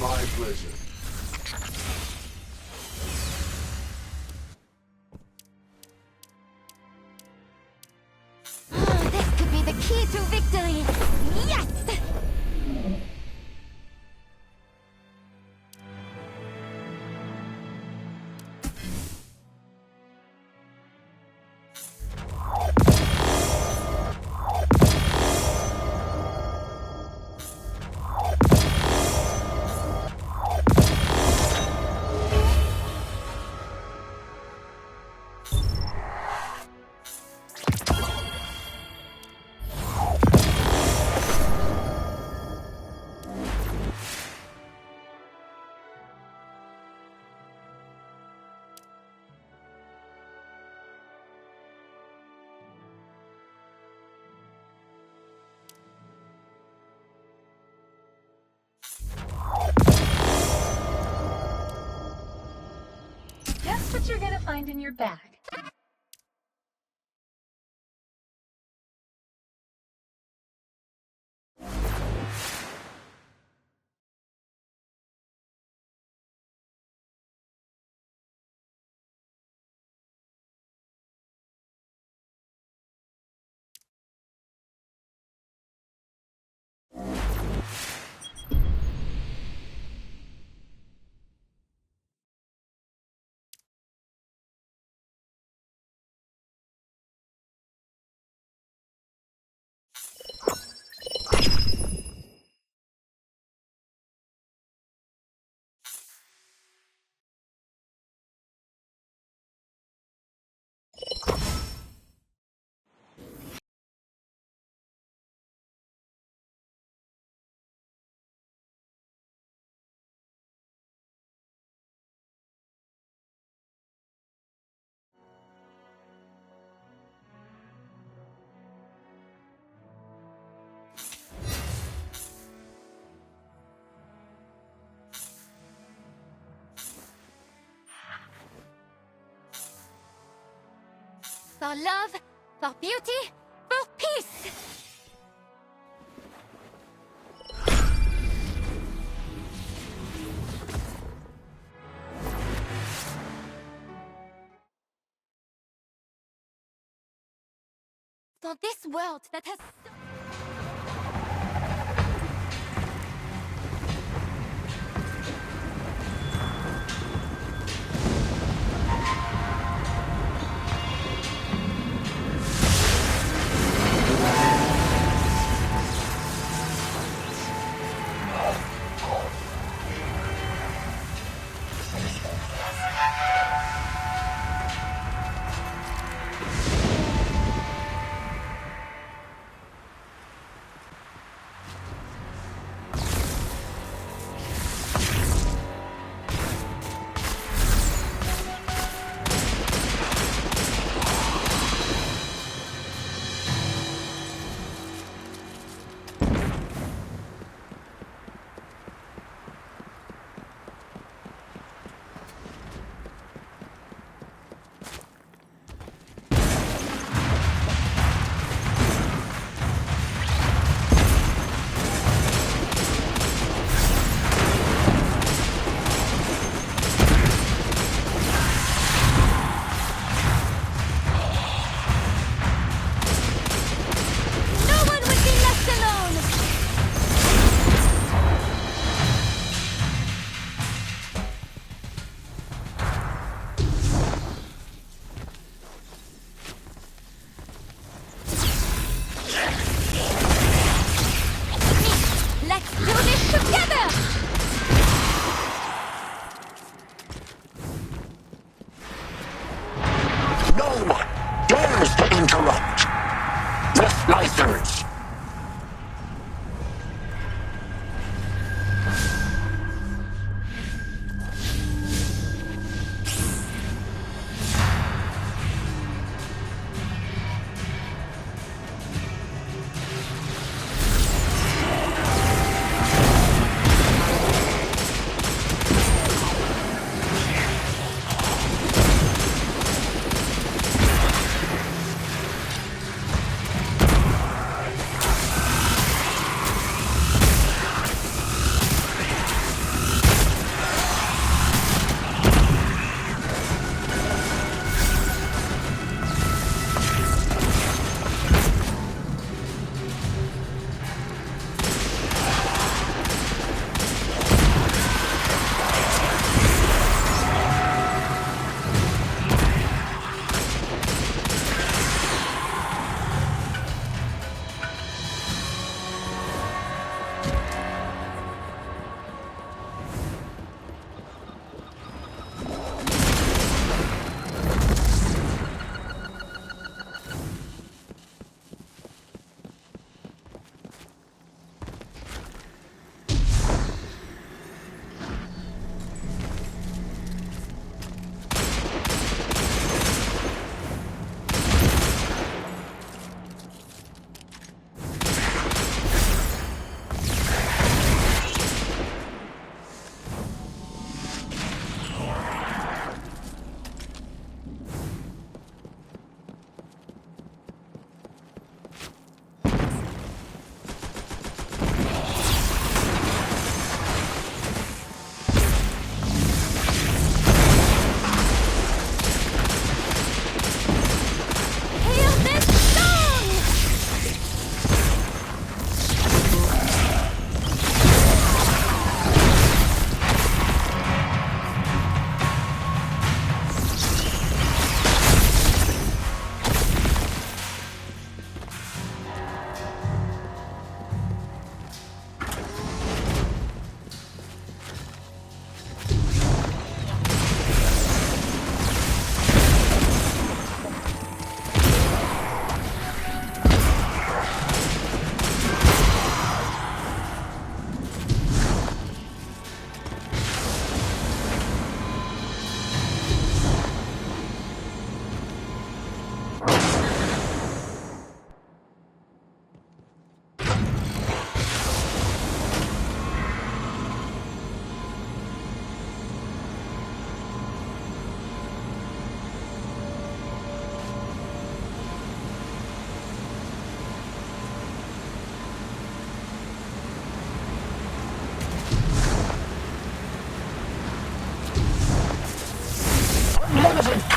My pleasure.
This could be the key to victory! Yes!
Guess what you're gonna find in your bag?
For love, for beauty, for peace! For this world that has so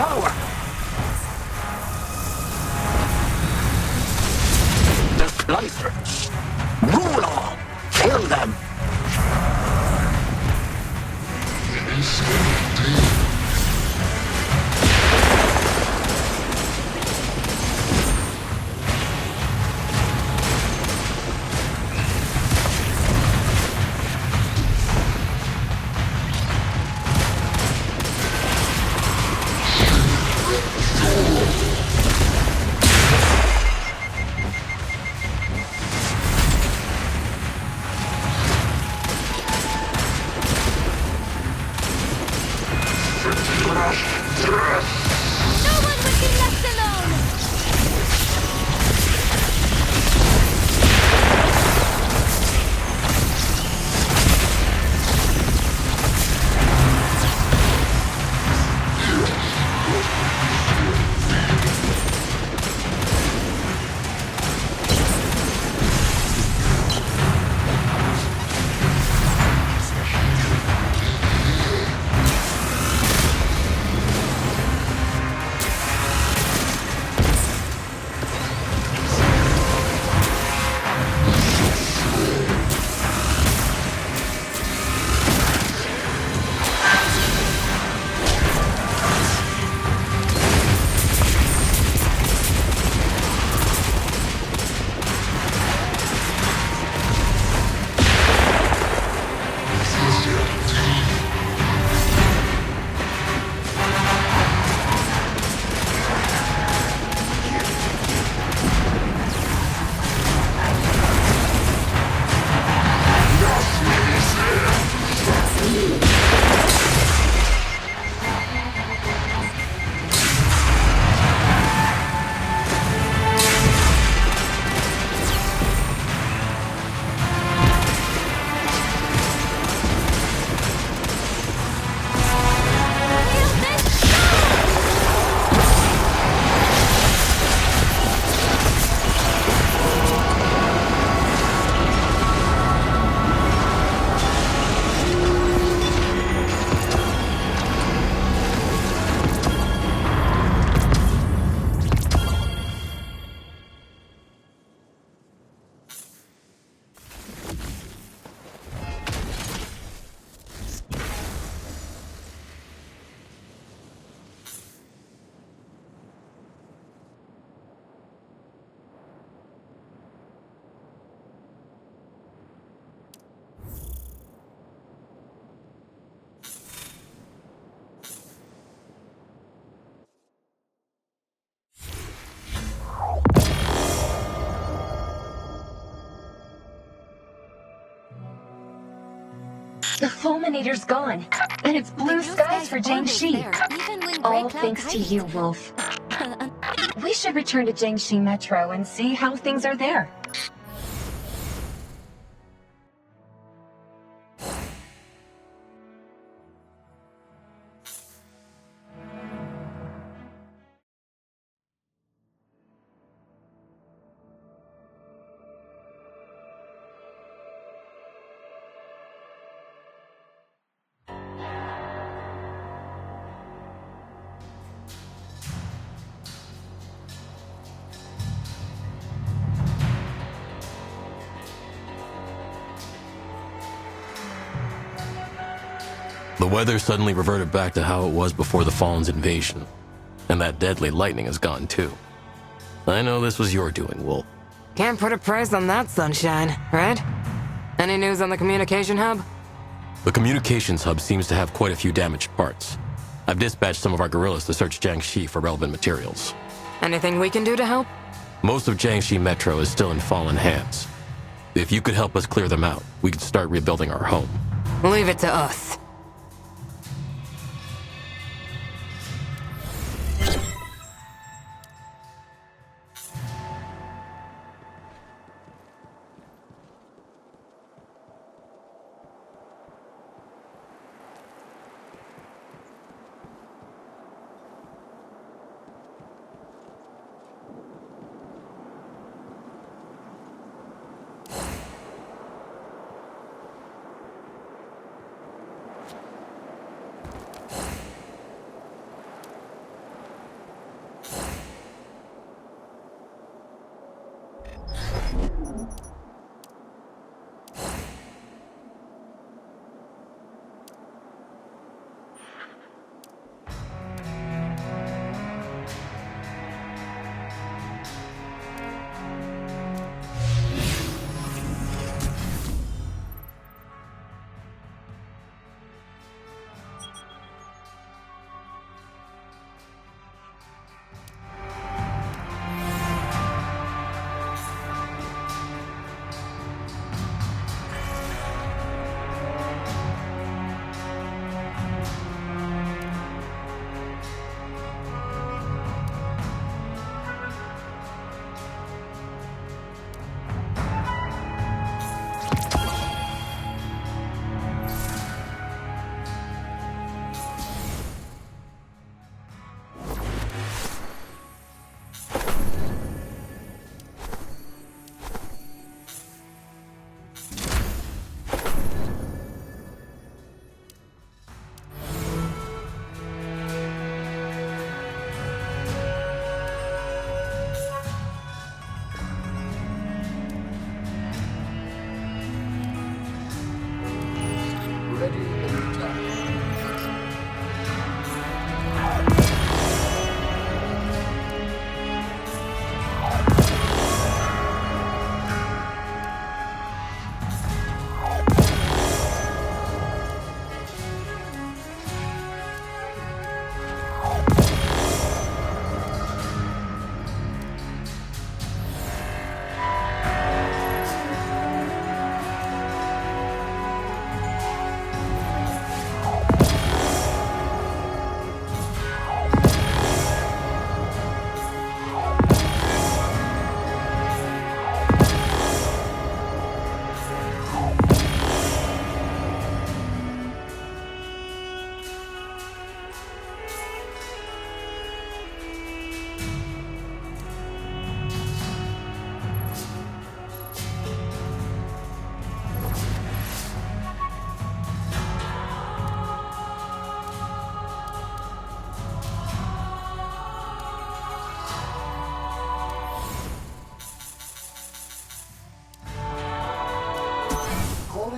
power! Displacer! Rule all! Kill them!
The Fulminator's gone, and it's blue skies for Jiangxi. All thanks to you, Wolf. We should return to Jiangxi Metro and see how things are there.
The weather suddenly reverted back to how it was before the Fallen's invasion, and that deadly lightning is gone too. I know this was your doing, Wolf.
Can't put a price on that sunshine, right? Any news on the communication hub?
The communications hub seems to have quite a few damaged parts. I've dispatched some of our guerrillas to search Jiangxi for relevant materials.
Anything we can do to help?
Most of Jiangxi Metro is still in Fallen hands. If you could help us clear them out, we could start rebuilding our home.
Leave it to us.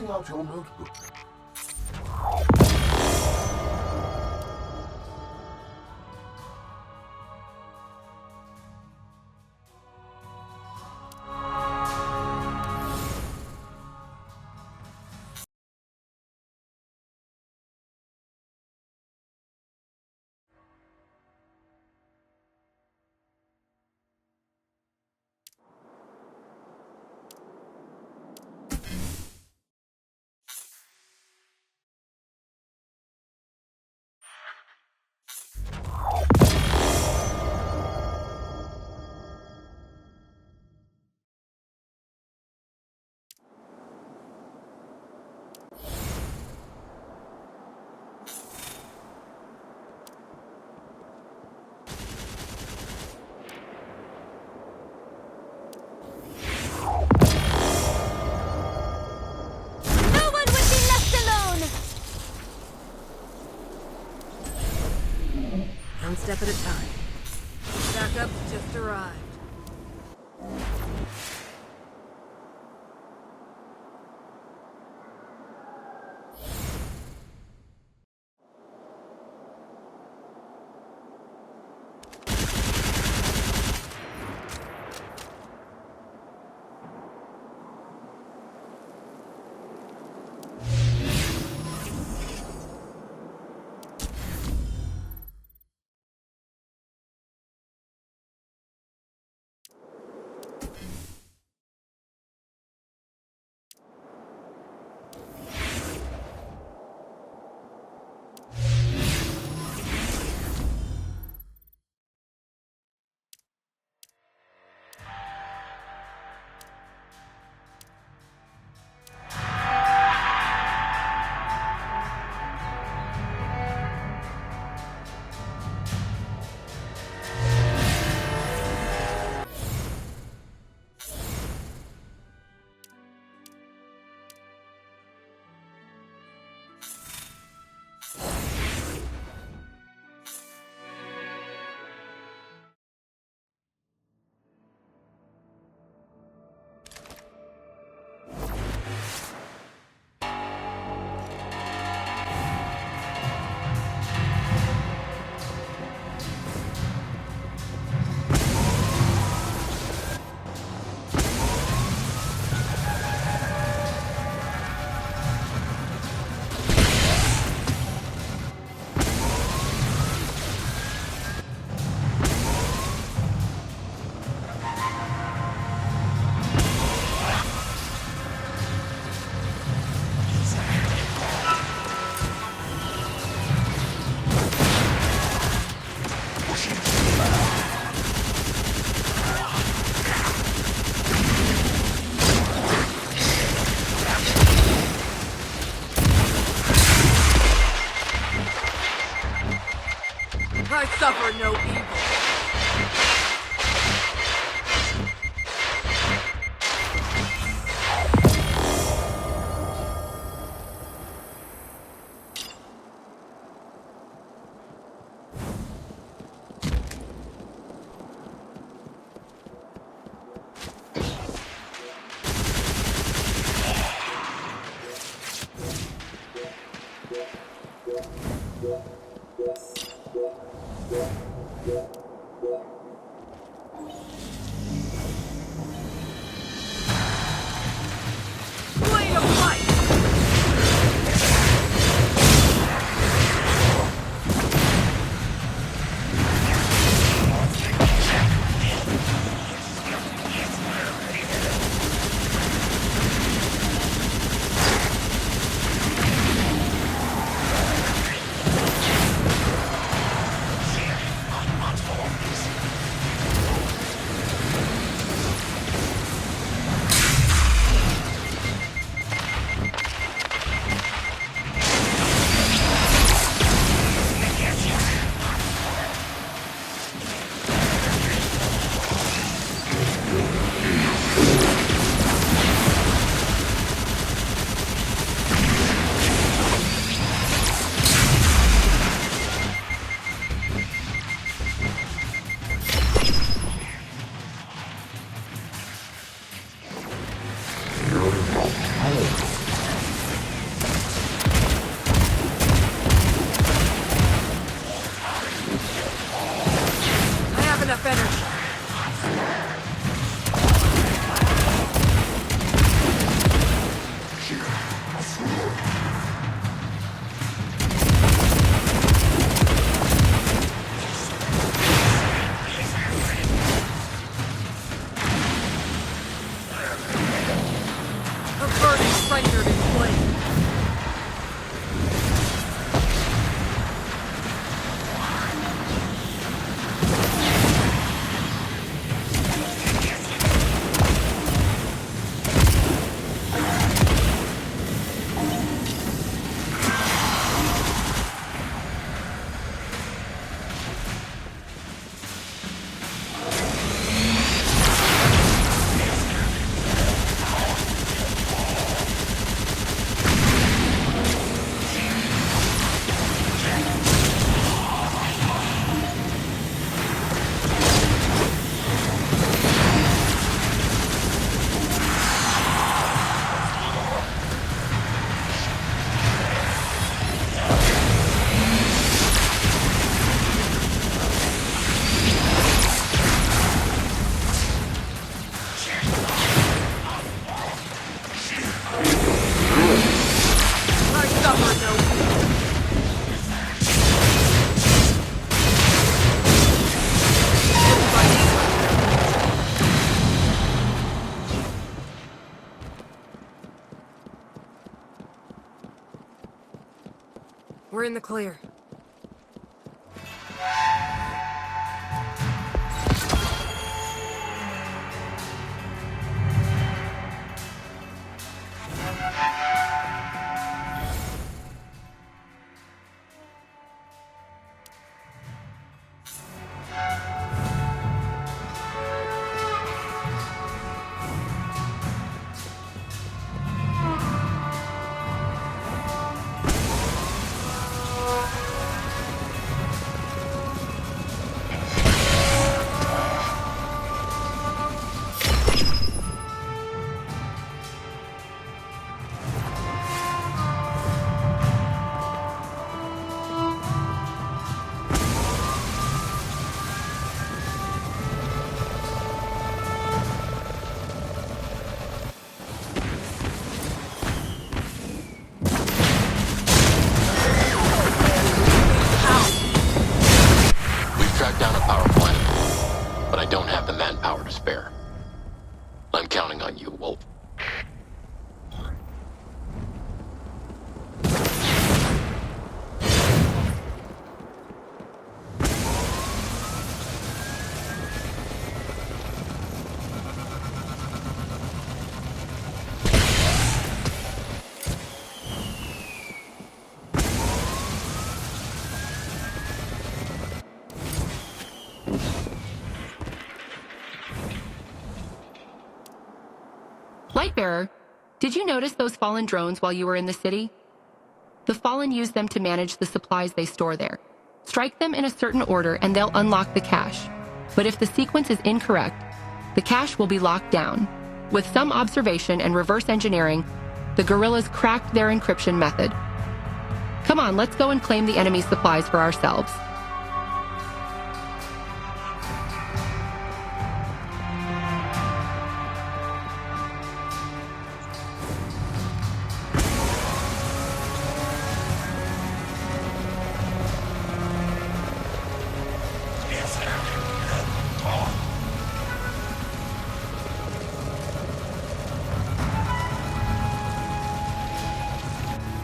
bring out your notebook.
One step at a time. Backup just arrived. I suffer no evil. Blade of light!
Not
We're in the clear.
Track down a power plant, but I don't have the manpower to spare. I'm counting on you, Wolf.
Lightbearer, did you notice those fallen drones while you were in the city? The Fallen use them to manage the supplies they store there. Strike them in a certain order and they'll unlock the cache. But if the sequence is incorrect, the cache will be locked down. With some observation and reverse engineering, the guerrillas cracked their encryption method. Come on, let's go and claim the enemy's supplies for ourselves.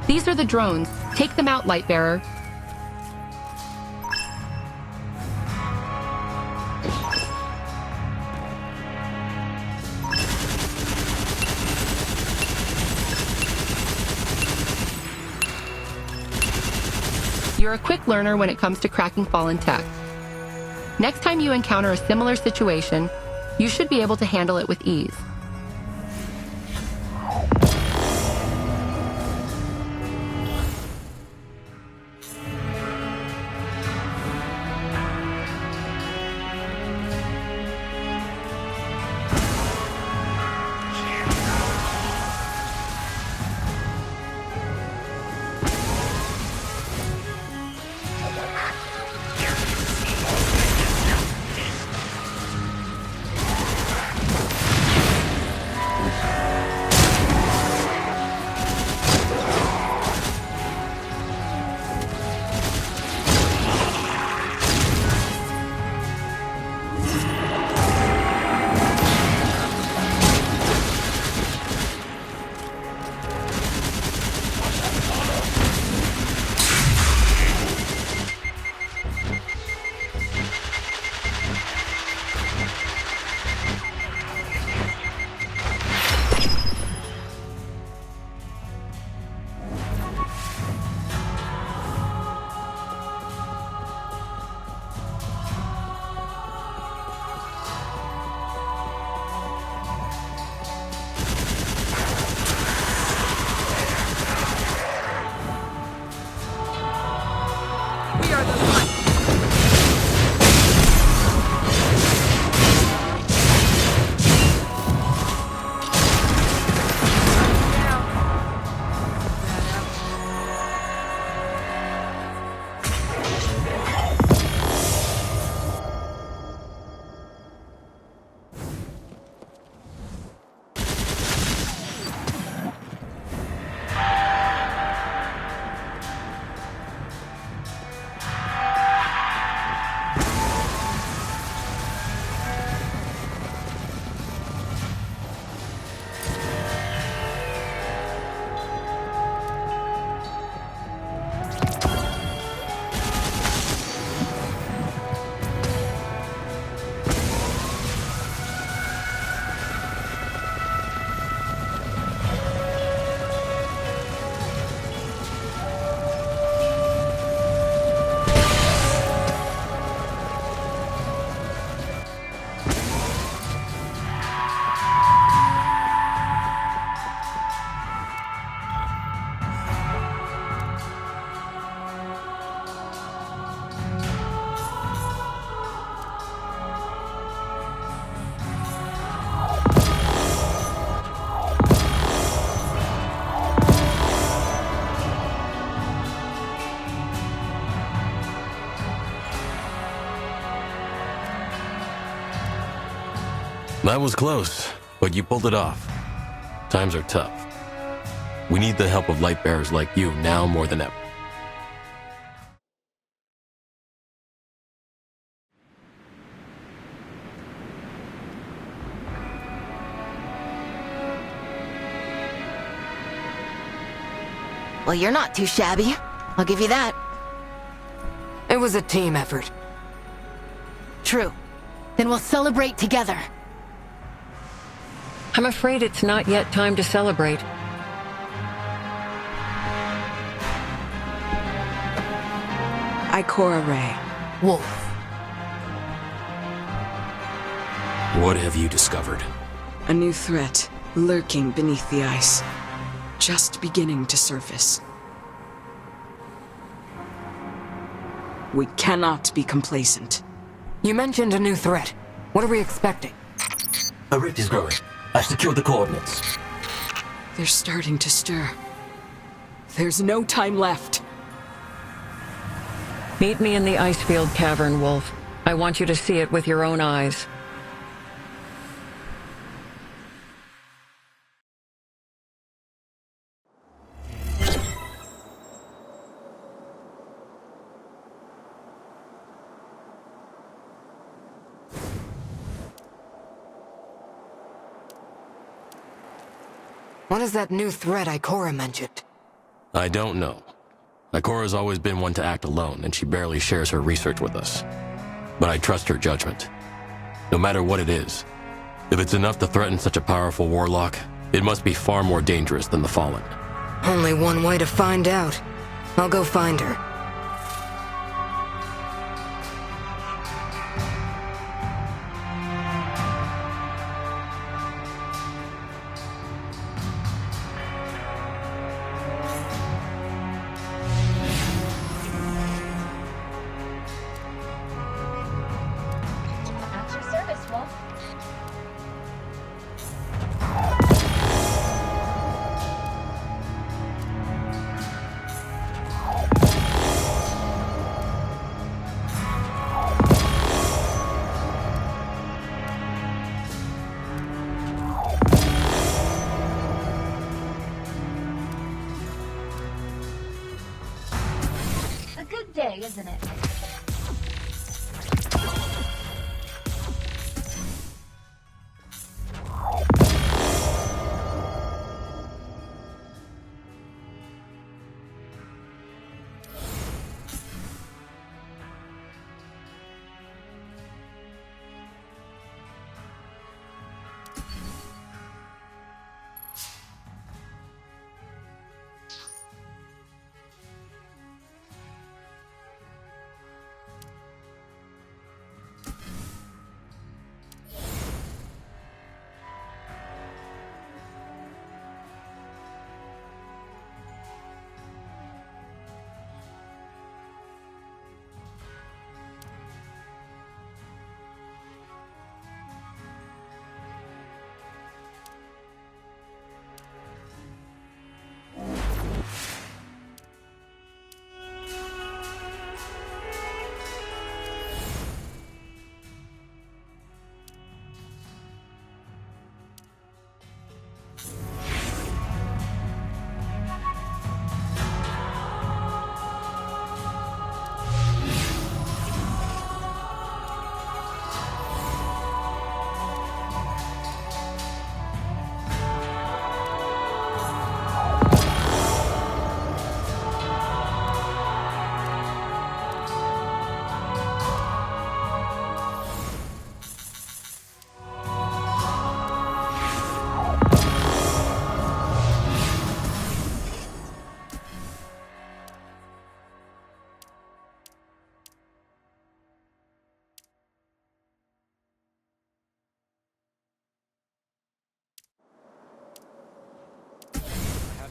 These are the drones. Take them out, Lightbearer. You're a quick learner when it comes to cracking Fallen tech. Next time you encounter a similar situation, you should be able to handle it with ease.
That was close, but you pulled it off. Times are tough. We need the help of light bearers like you now more than ever.
Well, you're not too shabby. I'll give you that. It was a team effort.
True. Then we'll celebrate together.
I'm afraid it's not yet time to celebrate.
Ikora Ray.
Wolf.
What have you discovered?
A new threat, lurking beneath the ice. Just beginning to surface. We cannot be complacent.
You mentioned a new threat. What are we expecting?
A rift is growing. I've secured the coordinates.
They're starting to stir. There's no time left.
Meet me in the Icefield Cavern, Wolf. I want you to see it with your own eyes.
What is that new threat Ikora mentioned?
I don't know. Ikora's always been one to act alone, and she barely shares her research with us. But I trust her judgment. No matter what it is, if it's enough to threaten such a powerful warlock, it must be far more dangerous than the Fallen.
Only one way to find out. I'll go find her.
At your service, Wolf.
A good day, isn't it?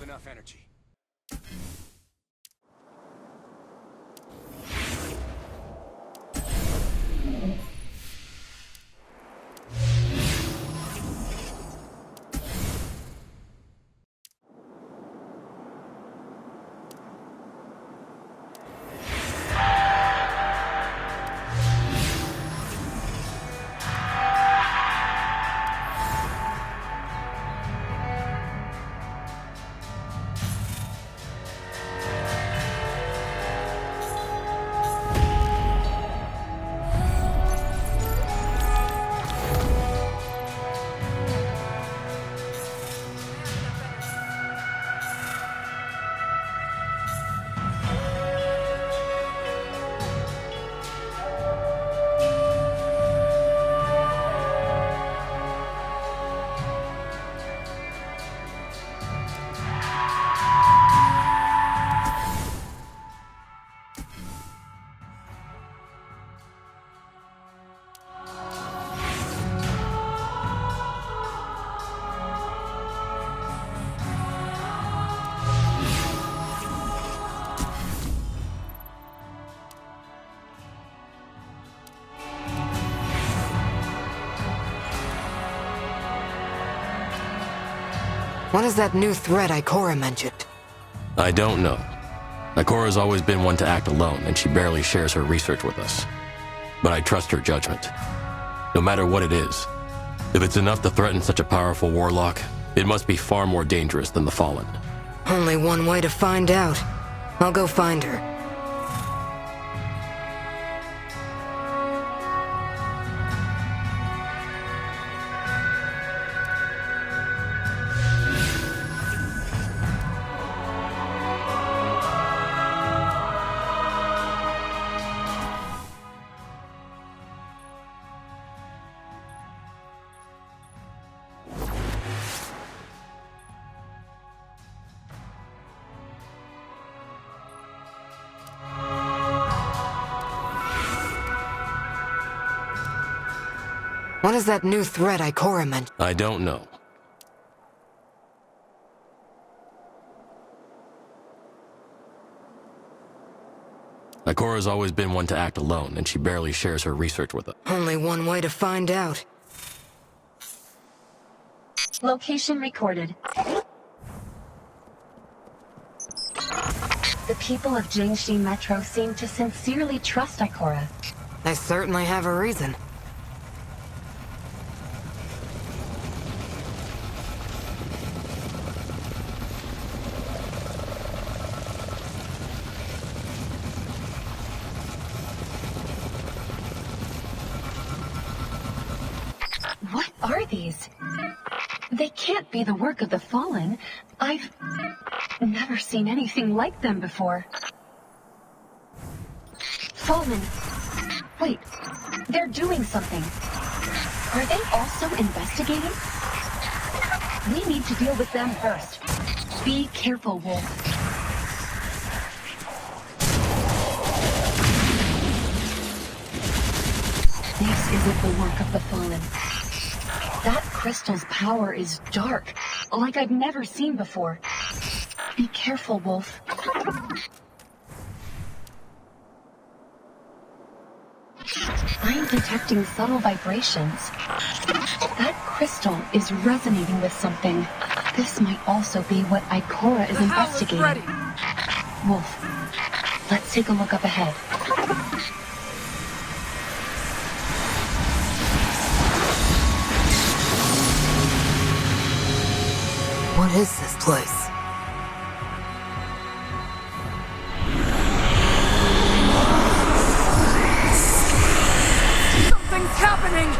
Enough energy.
What is that new threat Ikora mentioned?
I don't know. Ikora's always been one to act alone, and she barely shares her research with us. But I trust her judgment. No matter what it is, if it's enough to threaten such a powerful warlock, it must be far more dangerous than the Fallen.
Only one way to find out. I'll go find her. What is that new threat Ikora mentioned?
I don't know. Ikora's always been one to act alone, and she barely shares her research with us.
Only one way to find out.
Location recorded. The people of Jingxi Metro seem to sincerely trust Ikora.
They certainly have a reason.
What are these? They can't be the work of the Fallen. I've never seen anything like them before. Fallen. Wait, they're doing something. Are they also investigating? We need to deal with them first. Be careful, Wolf. This isn't the work of the Fallen. That crystal's power is dark, like I've never seen before. Be careful, Wolf. I'm detecting subtle vibrations. That crystal is resonating with something. This might also be what Ikora is investigating. Wolf, let's take a look up ahead.
What is this place?
Something's happening!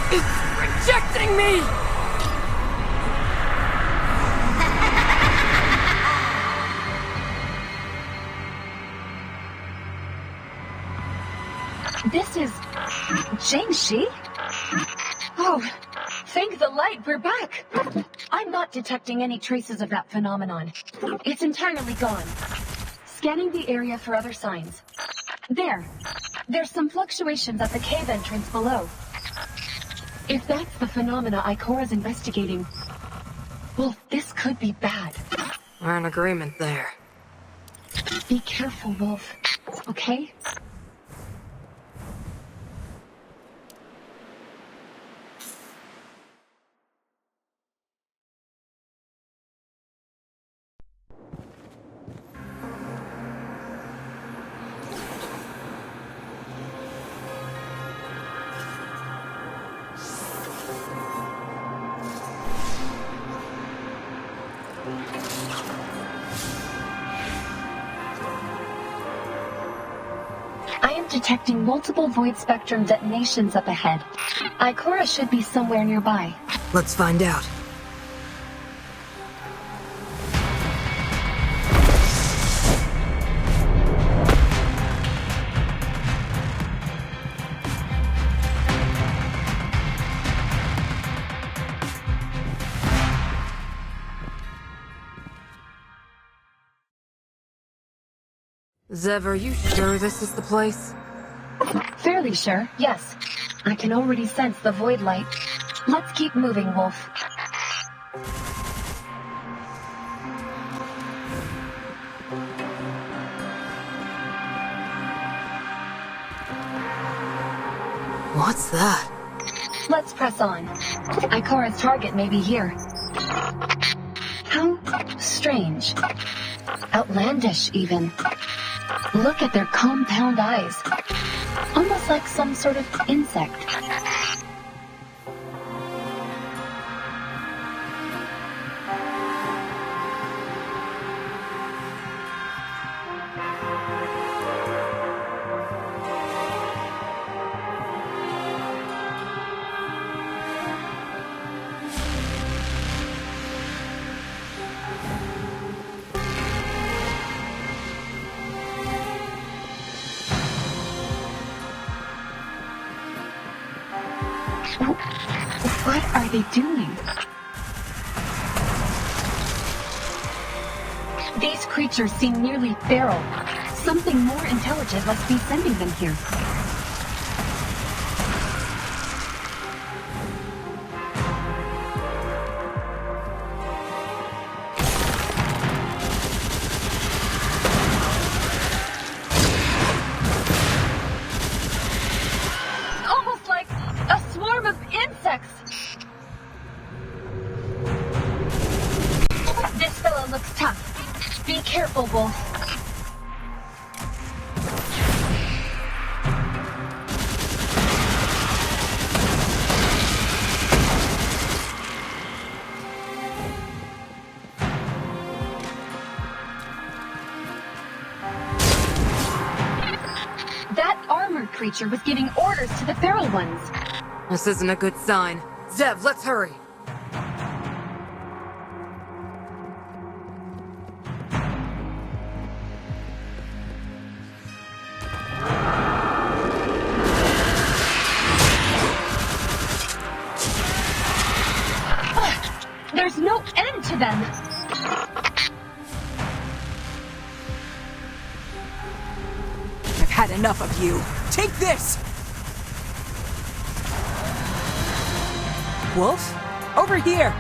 It's rejecting me!
This is Jingxi? Oh, thank the light, we're back! I'm not detecting any traces of that phenomenon. It's entirely gone. Scanning the area for other signs. There's some fluctuations at the cave entrance below. If that's the phenomena Ikora's investigating, well, this could be bad.
We're in agreement there.
Be careful, Wolf. Okay? I am detecting multiple void spectrum detonations up ahead. Ikora should be somewhere nearby.
Let's find out. Zev, are you sure this is the place?
Fairly sure, yes. I can already sense the void light. Let's keep moving, Wolf.
What's that?
Let's press on. Ikora's target may be here. How strange. Outlandish, even. Look at their compound eyes. Almost like some sort of insect. What are they doing? These creatures seem nearly feral. Something more intelligent must be sending them here. Almost like a swarm of insects. This fellow looks tough. Be careful, Wolf. That armored creature was giving orders to the feral ones.
This isn't a good sign. Zev, let's hurry.
There's no end to them.
I've had enough of you. Take this! Wolf? Over here!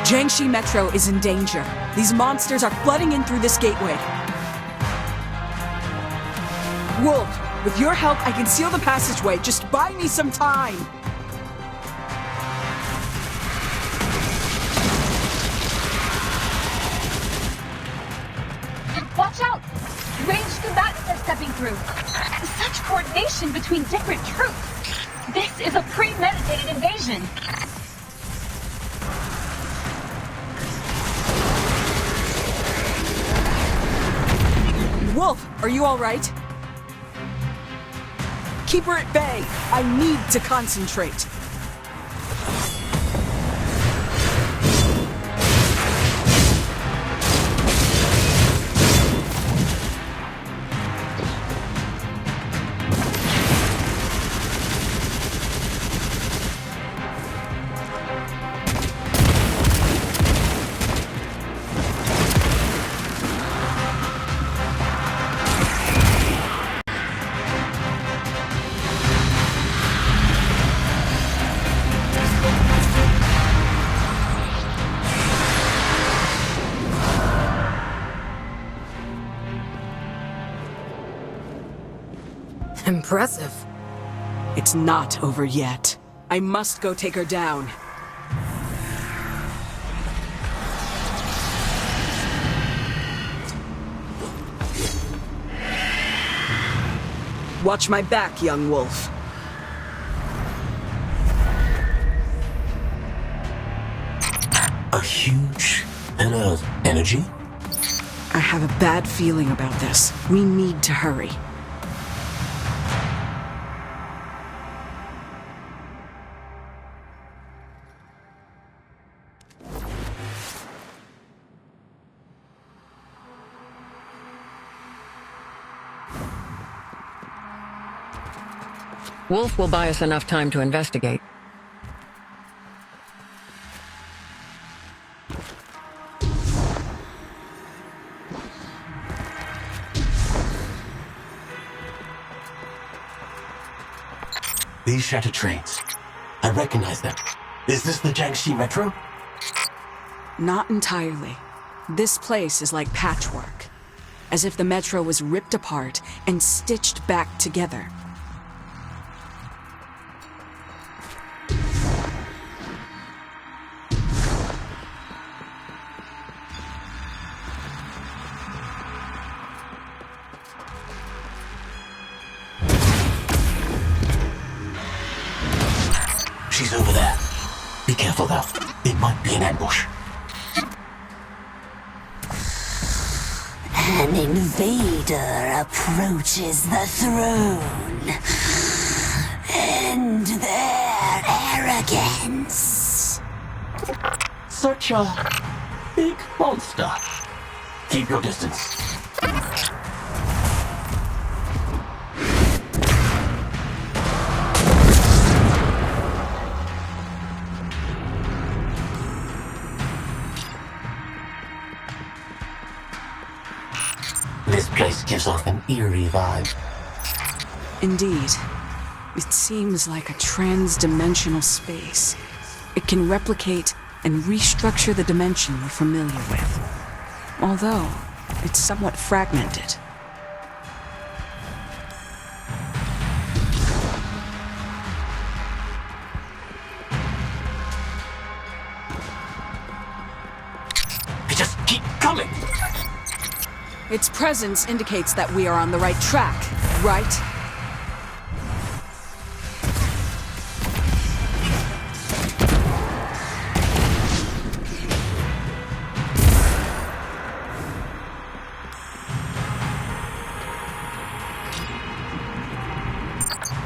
Jiangxi Metro is in danger. These monsters are flooding in through this gateway. Wolf, with your help, I can seal the passageway. Just buy me some time!
Watch out! Ranged combatants are stepping through. Such coordination between different troops. This is a premeditated invasion.
Wolf, are you all right? Keep her at bay. I need to concentrate.
Impressive.
It's not over yet. I must go take her down. Watch my back, young wolf.
A huge and of energy?
I have a bad feeling about this. We need to hurry.
Wolf will buy us enough time to investigate.
These shattered trains. I recognize them. Is this the Jiangxi Metro?
Not entirely. This place is like patchwork. As if the metro was ripped apart and stitched back together.
She's over there. Be careful, though. It might be an ambush.
An invader approaches the throne. End their arrogance.
Such a big monster. Keep your distance. This place gives off an eerie vibe.
Indeed. It seems like a trans-dimensional space. It can replicate and restructure the dimension we're familiar with. Although, it's somewhat fragmented.
They just keep coming!
Its presence indicates that we are on the right track, right?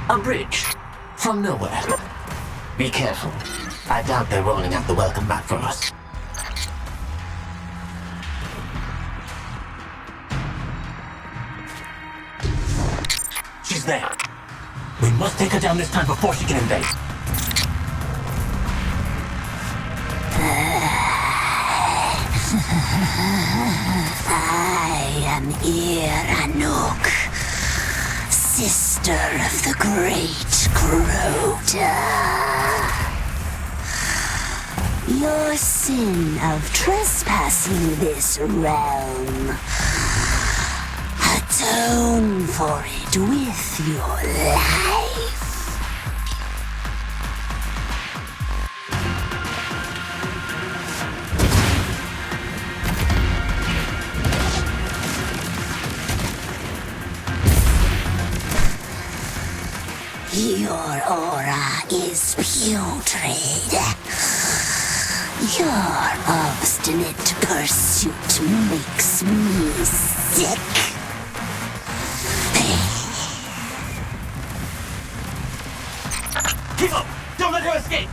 A bridge. From nowhere. Be careful. I doubt they're rolling out the welcome mat for us. She's there. We must take her down this time before she can invade.
I am Iranuk, sister of the great Crota. Your sin of trespassing this realm. Atone for it with your life. Your aura is putrid. Your obstinate pursuit makes me sick.
Keep up! Don't let her escape!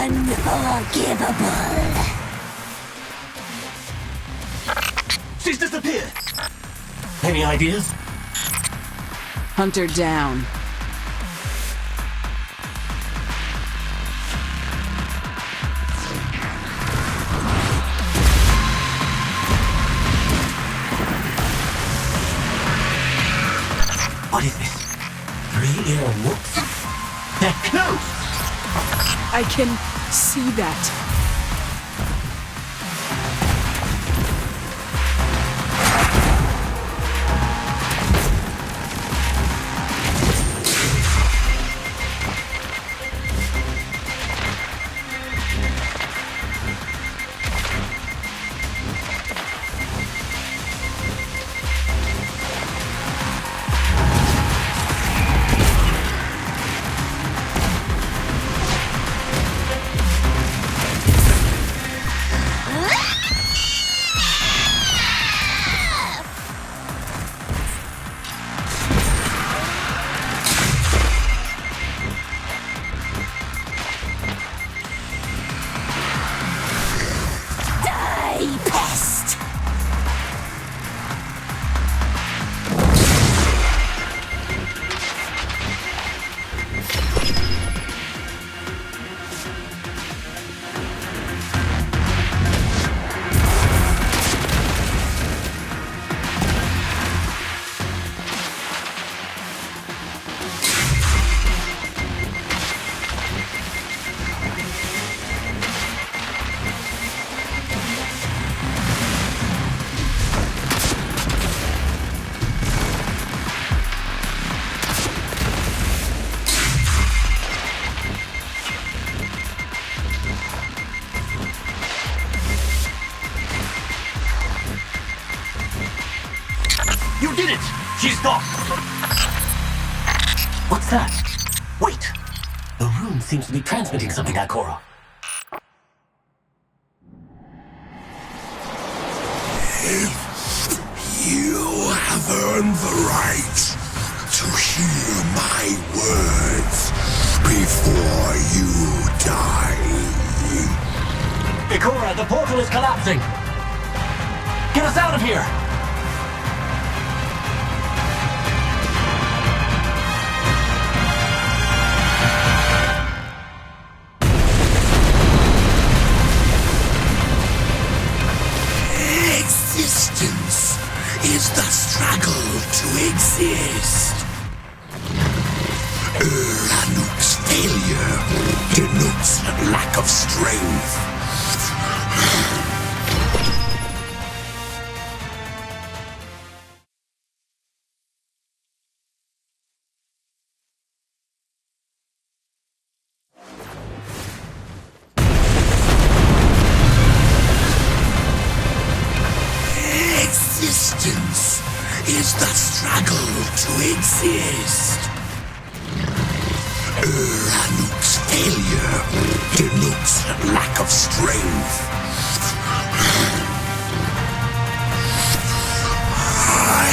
Unforgivable.
She's disappeared! Any ideas?
Hunt her down.
What is this? 3 ear whoops? They're close!
I can see that.
a pest!
You did it! She's gone! What's that? Wait! The room seems to be transmitting something, Ikora.
You have earned the right to hear my words before you die.
Ikora, the portal is collapsing! Get us out of here!
Existence is the struggle to exist. Ranuk's failure denotes lack of strength. Existence is the struggle to exist. Ranuk's failure denotes lack of strength. I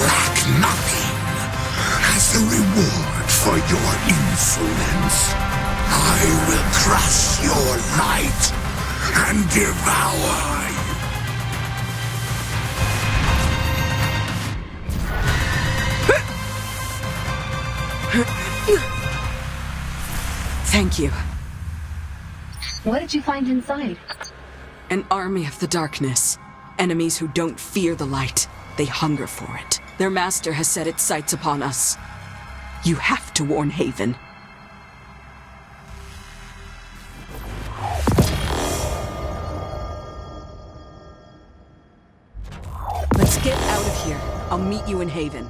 lack nothing. As a reward for your insolence, I will crush your light and devour you.
Thank you.
What did you find inside?
An army of the darkness. Enemies who don't fear the light. They hunger for it. Their master has set its sights upon us. You have to warn Haven. Let's get out of here. I'll meet you in Haven.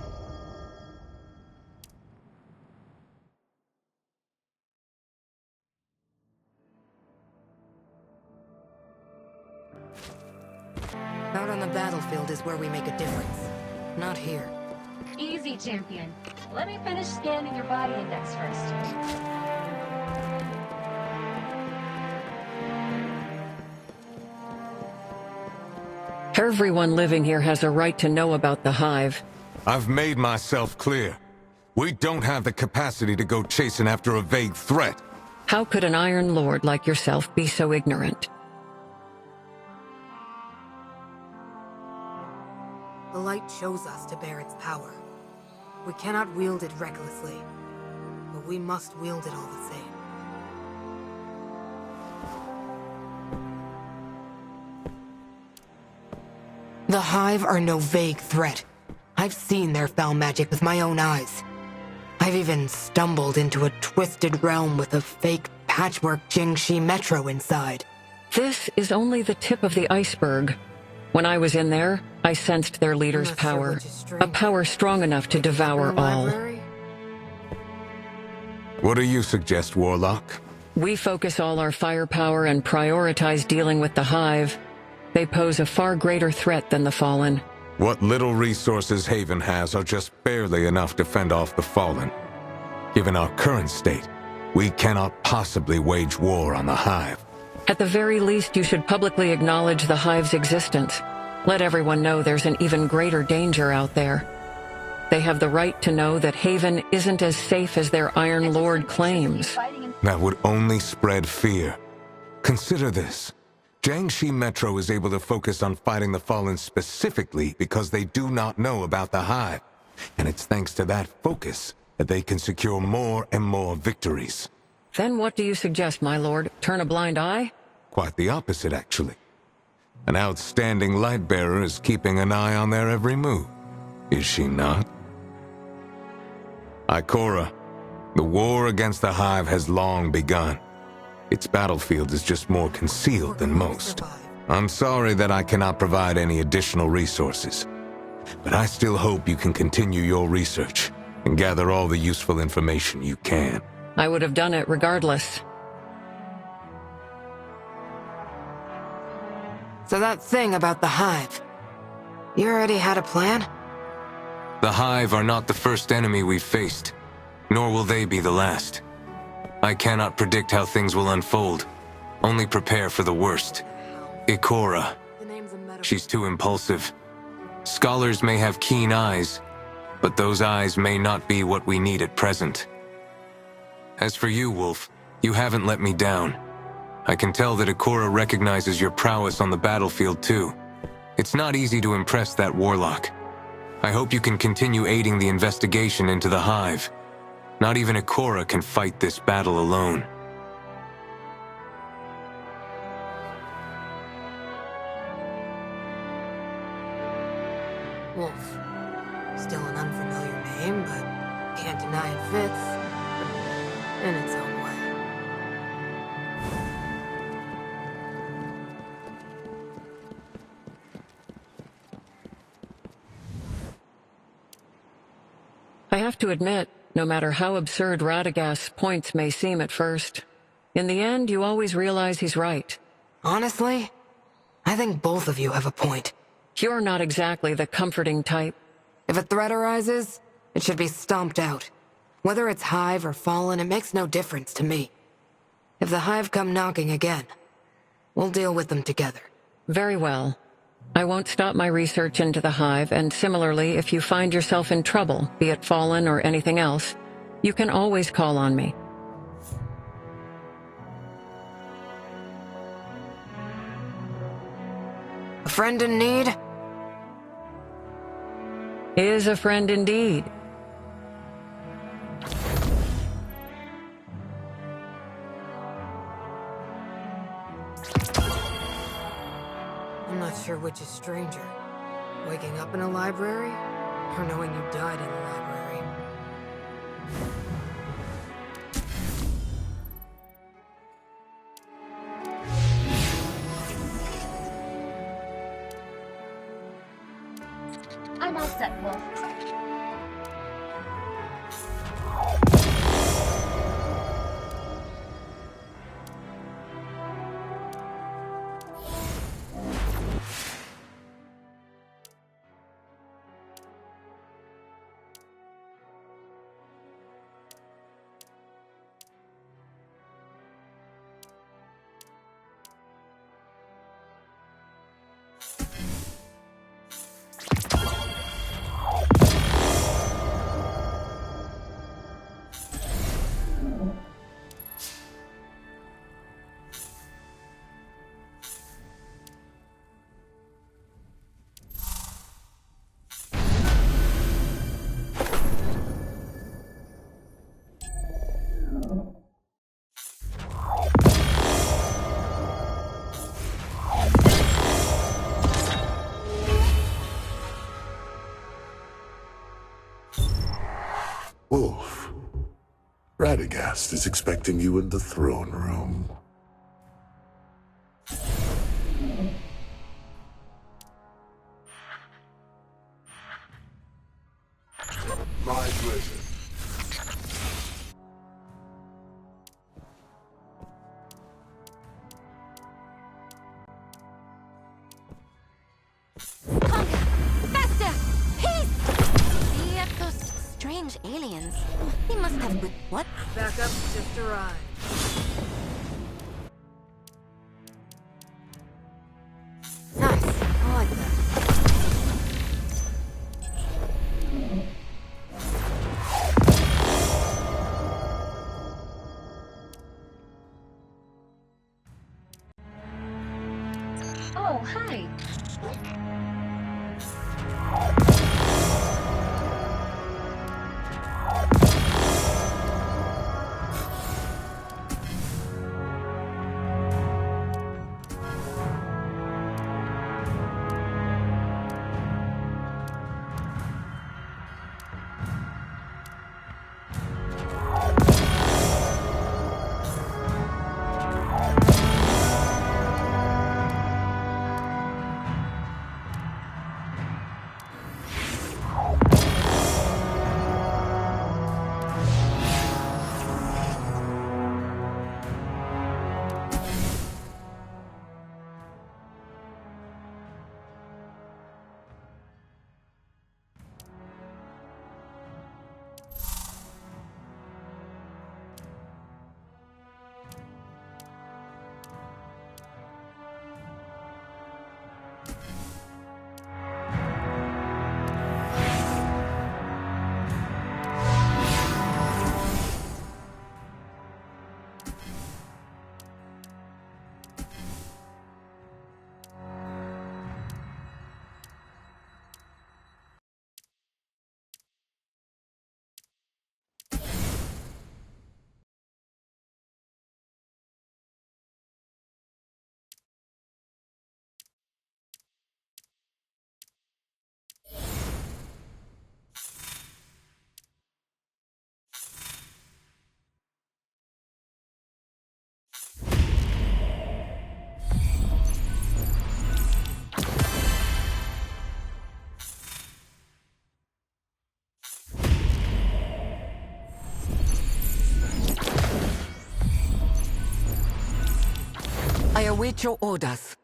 Out on the battlefield is where we make a difference. Not here.
Easy, champion. Let me finish scanning your body index first.
Everyone living here has a right to know about the Hive.
I've made myself clear. We don't have the capacity to go chasing after a vague threat.
How could an Iron Lord like yourself be so ignorant?
The light chose us to bear its power. We cannot wield it recklessly, but we must wield it all the same. The Hive are no vague threat. I've seen their foul magic with my own eyes. I've even stumbled into a twisted realm with a fake patchwork Jingxi metro inside.
This is only the tip of the iceberg. When I was in there, I sensed their leader's power. A power strong enough to devour all.
What do you suggest, Warlock?
We focus all our firepower and prioritize dealing with the Hive. They pose a far greater threat than the Fallen.
What little resources Haven has are just barely enough to fend off the Fallen. Given our current state, we cannot possibly wage war on the Hive.
At the very least, you should publicly acknowledge the Hive's existence. Let everyone know there's an even greater danger out there. They have the right to know that Haven isn't as safe as their Iron Lord claims.
That would only spread fear. Consider this. Jiangxi Metro is able to focus on fighting the Fallen specifically because they do not know about the Hive. And it's thanks to that focus that they can secure more and more victories.
Then what do you suggest, my lord? Turn a blind eye?
Quite the opposite, actually. An outstanding Lightbearer is keeping an eye on their every move. Is she not? Ikora, the war against the Hive has long begun. Its battlefield is just more concealed than most. I'm sorry that I cannot provide any additional resources, but I still hope you can continue your research and gather all the useful information you can.
I would have done it regardless.
So that thing about the Hive, you already had a plan?
The Hive are not the first enemy we've faced, nor will they be the last. I cannot predict how things will unfold, only prepare for the worst. Ikora. She's too impulsive. Scholars may have keen eyes, but those eyes may not be what we need at present. As for you, Wolf, you haven't let me down. I can tell that Ikora recognizes your prowess on the battlefield too. It's not easy to impress that warlock. I hope you can continue aiding the investigation into the Hive. Not even Ikora can fight this battle alone.
Wolf. Still an unfamiliar name, but can't deny it fits. In its own way.
I have to admit, no matter how absurd Radagast's points may seem at first, in the end, you always realize he's right.
Honestly, I think both of you have a point.
You're not exactly the comforting type.
If a threat arises, it should be stomped out. Whether it's Hive or Fallen, it makes no difference to me. If the Hive come knocking again, we'll deal with them together.
Very well. I won't stop my research into the Hive, and similarly, if you find yourself in trouble, be it Fallen or anything else, you can always call on me.
A friend in need?
Is a friend indeed.
I'm not sure which is stranger. Waking up in a library, or knowing you died in a library.
I'm all set, Wolf.
Wolf, Radagast is expecting you in the throne room. My pleasure.
Strange aliens. They must have been... What?
Backup just arrived.
Nice. I like that.
Oh, hi.
I await your orders.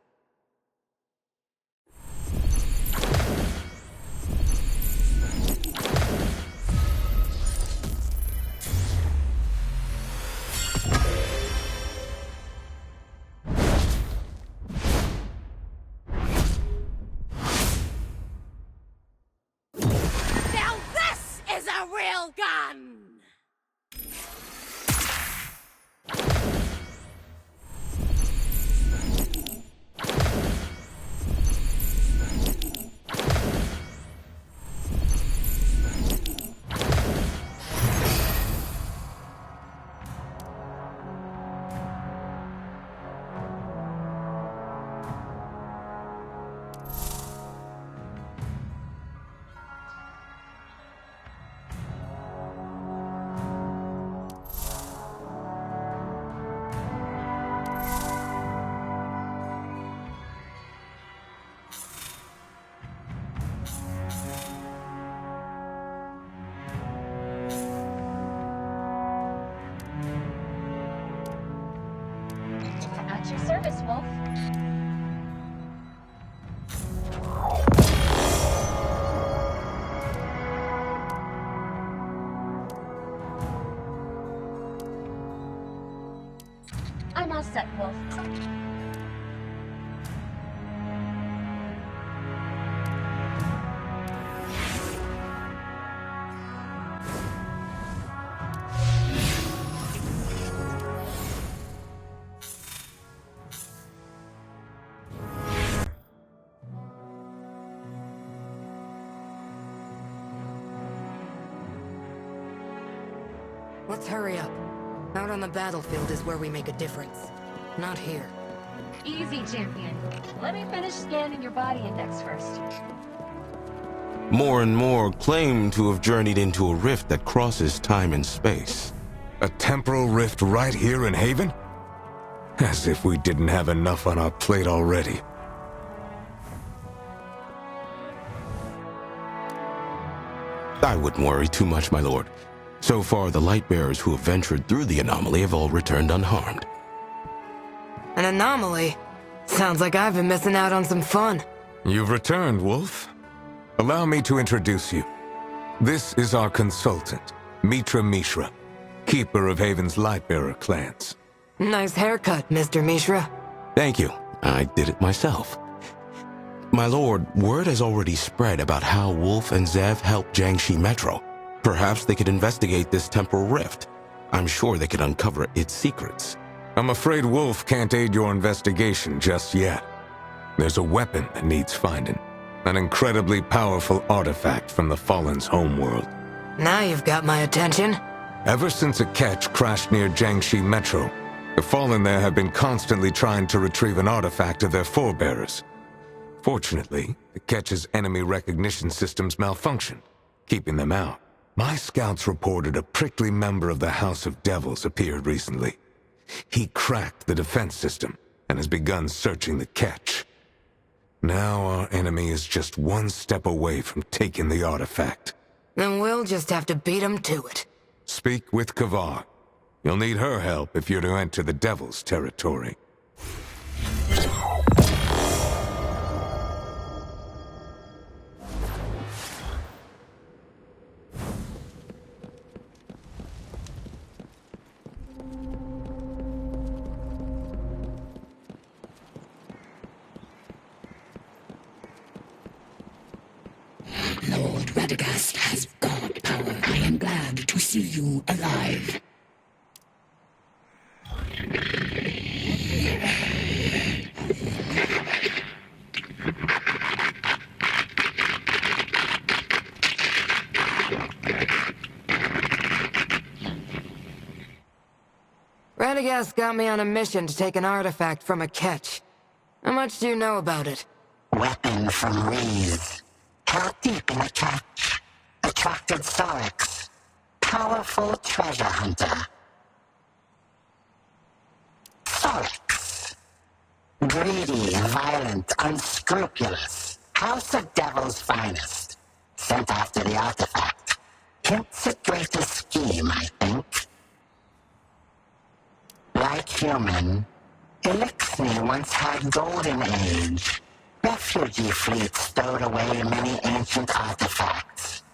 Now this is a real gun!
At your service, Wolf. I'm all set, Wolf.
Let's hurry up. Out on the battlefield is where we make a difference. Not here.
Easy, champion. Let me finish scanning your body index first.
More and more claim to have journeyed into a rift that crosses time and space.
A temporal rift right here in Haven? As if we didn't have enough on our plate already.
I wouldn't worry too much, my lord. So far, the Lightbearers who have ventured through the anomaly have all returned unharmed.
An anomaly? Sounds like I've been missing out on some fun.
You've returned, Wolf. Allow me to introduce you. This is our consultant, Mitra Mishra, keeper of Haven's Lightbearer clans.
Nice haircut, Mr. Mishra.
Thank you. I did it myself. My lord, word has already spread about how Wolf and Zev helped Jiangxi Metro. Perhaps they could investigate this temporal rift. I'm sure they could uncover its secrets.
I'm afraid Wolf can't aid your investigation just yet. There's a weapon that needs finding. An incredibly powerful artifact from the Fallen's homeworld.
Now you've got my attention.
Ever since a catch crashed near Jiangxi Metro, the Fallen there have been constantly trying to retrieve an artifact of their forebearers. Fortunately, the catch's enemy recognition systems malfunctioned, keeping them out. My scouts reported a prickly member of the House of Devils appeared recently. He cracked the defense system and has begun searching the catch. Now our enemy is just one step away from taking the artifact.
Then we'll just have to beat him to it.
Speak with Kavar. You'll need her help if you're to enter the Devil's territory.
Lord Radagast has God power. I am glad to see you alive.
Radagast got me on a mission to take an artifact from a catch. How much do you know about it?
Weapon from Reese. Held deep in a catch. Attracted Sorix. Powerful treasure hunter. Sorix. Greedy, violent, unscrupulous. House of Devil's finest. Sent after the artifact. Hints at greater scheme, I think. Like human, Elixir once had golden age. Refugee fleets stowed away many ancient artifacts.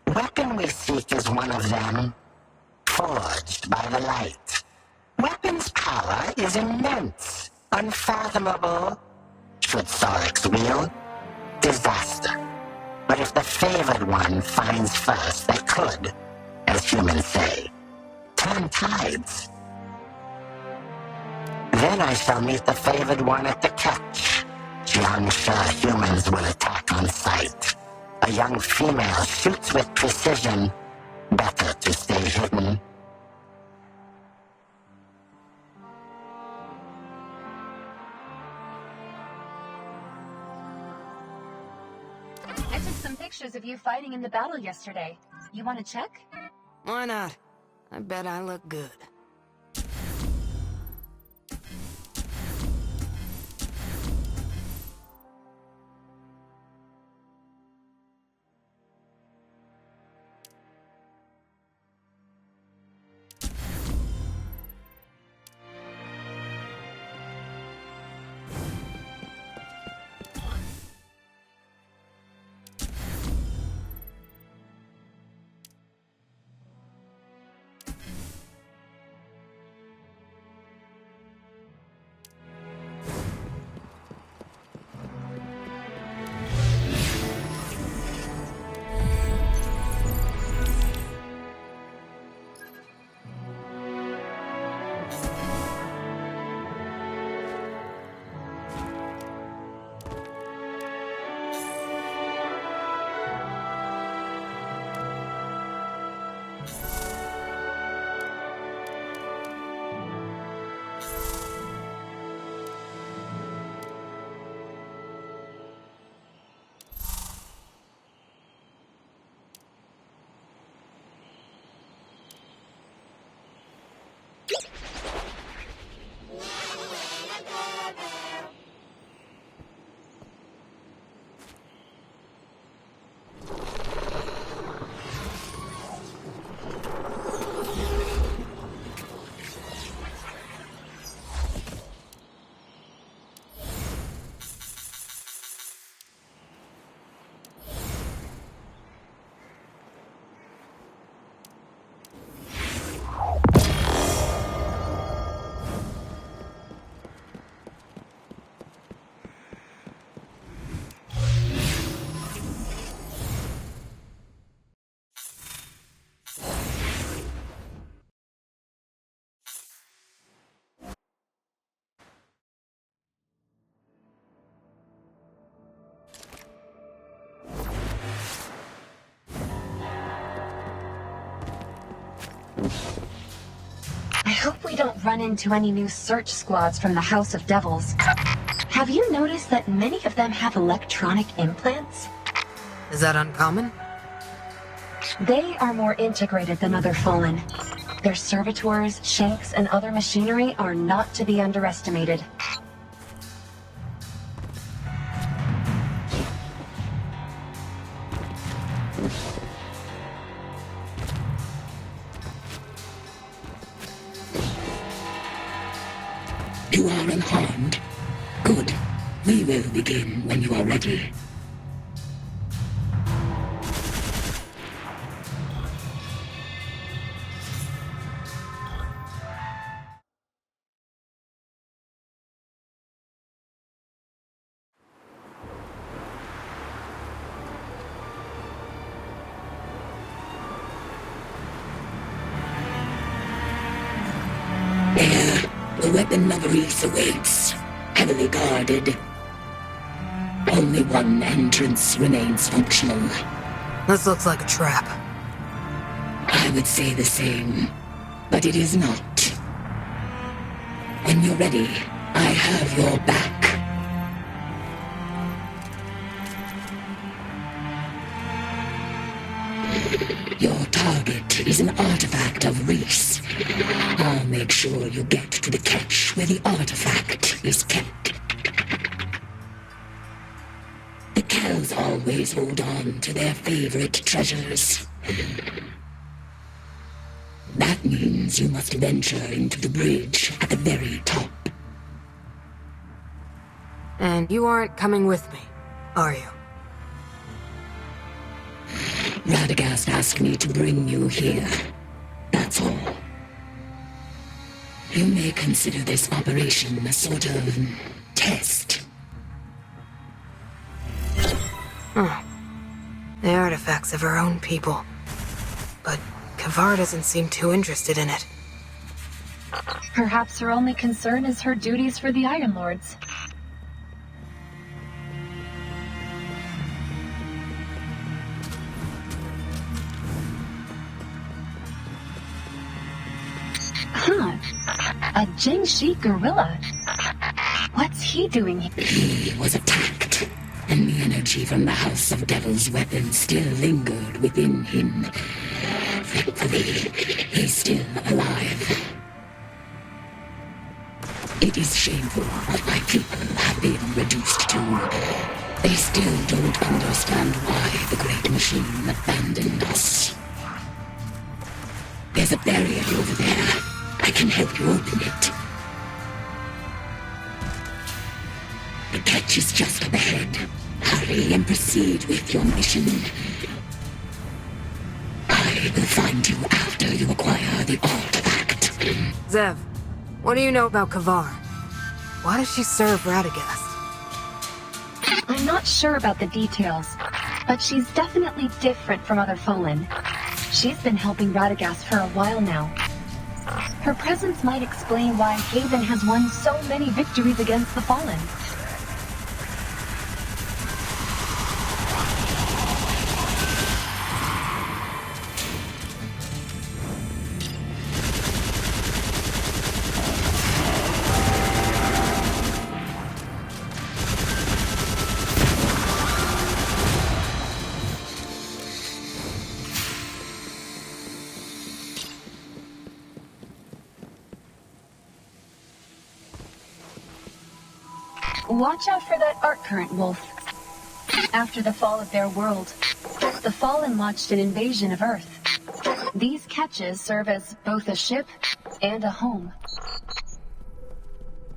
Weapon we seek is one of them, forged by the light. Weapon's power is immense, unfathomable. Should Sorix wield, disaster. But if the favored one finds first, they could, as humans say, turn tides. Then I shall meet the favored one at the catch. I'm sure humans will attack on sight. A young female shoots with precision. Better to stay hidden.
I took some pictures of you fighting in the battle yesterday. You want to check?
Why not? I bet I look good.
I hope we don't run into any new search squads from the House of Devils. Have you noticed that many of them have electronic implants?
Is that uncommon?
They are more integrated than other Fallen. Their servitors, shanks, and other machinery are not to be underestimated.
You are unharmed. Good. We will begin when you are ready. The weapon of Reese awaits, heavily guarded. Only one entrance remains functional.
This looks like a trap.
I would say the same, but it is not. When you're ready, I have your back. Your target is an artifact of Reese. I'll make sure you get to the cache where the artifact is kept. The Kells always hold on to their favorite treasures. That means you must venture into the bridge at the very top.
And you aren't coming with me, are you?
Radagast asked me to bring you here. That's all. You may consider this operation a sort of test.
Huh. The artifacts of our own people. But Kavar doesn't seem too interested in it.
Perhaps her only concern is her duties for the Iron Lords. Huh. A Jingshi gorilla. What's he doing here?
He was attacked, and the energy from the House of Devil's weapon still lingered within him. Thankfully, he's still alive. It is shameful what my people have been reduced to. They still don't understand why the Great Machine abandoned us. There's a barrier over there. I can help you open it. The catch is just up ahead. Hurry and proceed with your mission. I will find you after you acquire the artifact.
Zev, what do you know about Kavar? Why does she serve Radagast?
I'm not sure about the details, but she's definitely different from other Fallen. She's been helping Radagast for a while now. Her presence might explain why Haven has won so many victories against the Fallen. Watch out for that arc current, Wolf. After the fall of their world, the Fallen launched an invasion of Earth. These catches serve as both a ship and a home.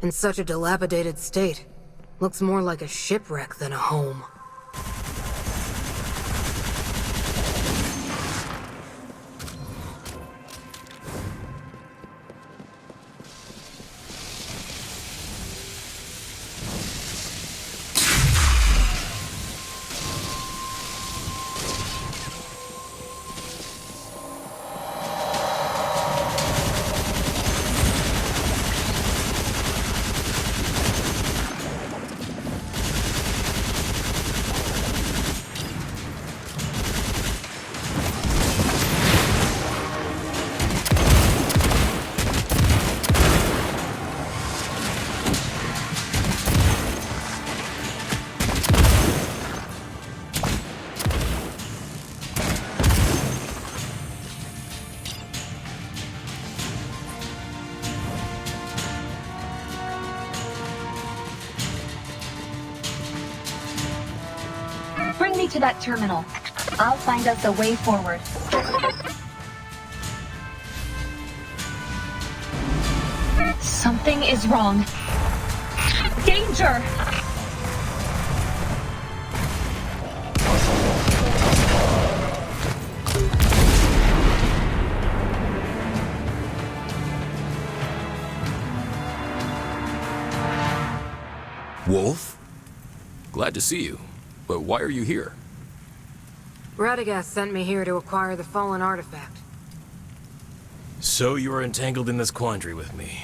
In such a dilapidated state, looks more like a shipwreck than a home.
Bring me to that terminal. I'll find us a way forward. Something is wrong. Danger!
Wolf? Glad to see you. But why are you here?
Radagast sent me here to acquire the fallen artifact.
So you are entangled in this quandary with me.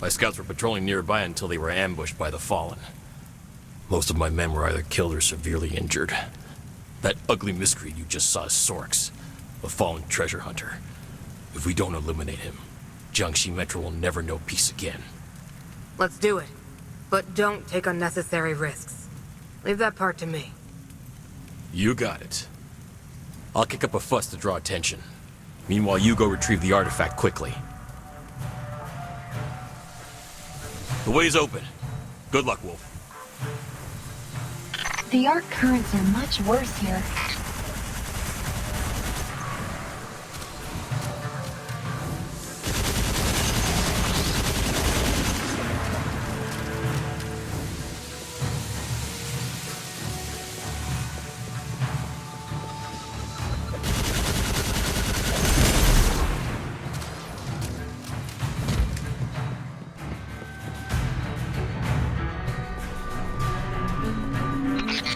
My scouts were patrolling nearby until they were ambushed by the Fallen. Most of my men were either killed or severely injured. That ugly miscreant you just saw is Sorks, a Fallen treasure hunter. If we don't eliminate him, Jiangxi Metro will never know peace again.
Let's do it. But don't take unnecessary risks. Leave that part to me.
You got it. I'll kick up a fuss to draw attention. Meanwhile, you go retrieve the artifact quickly. The way's open. Good luck, Wolf.
The arc currents are much worse here.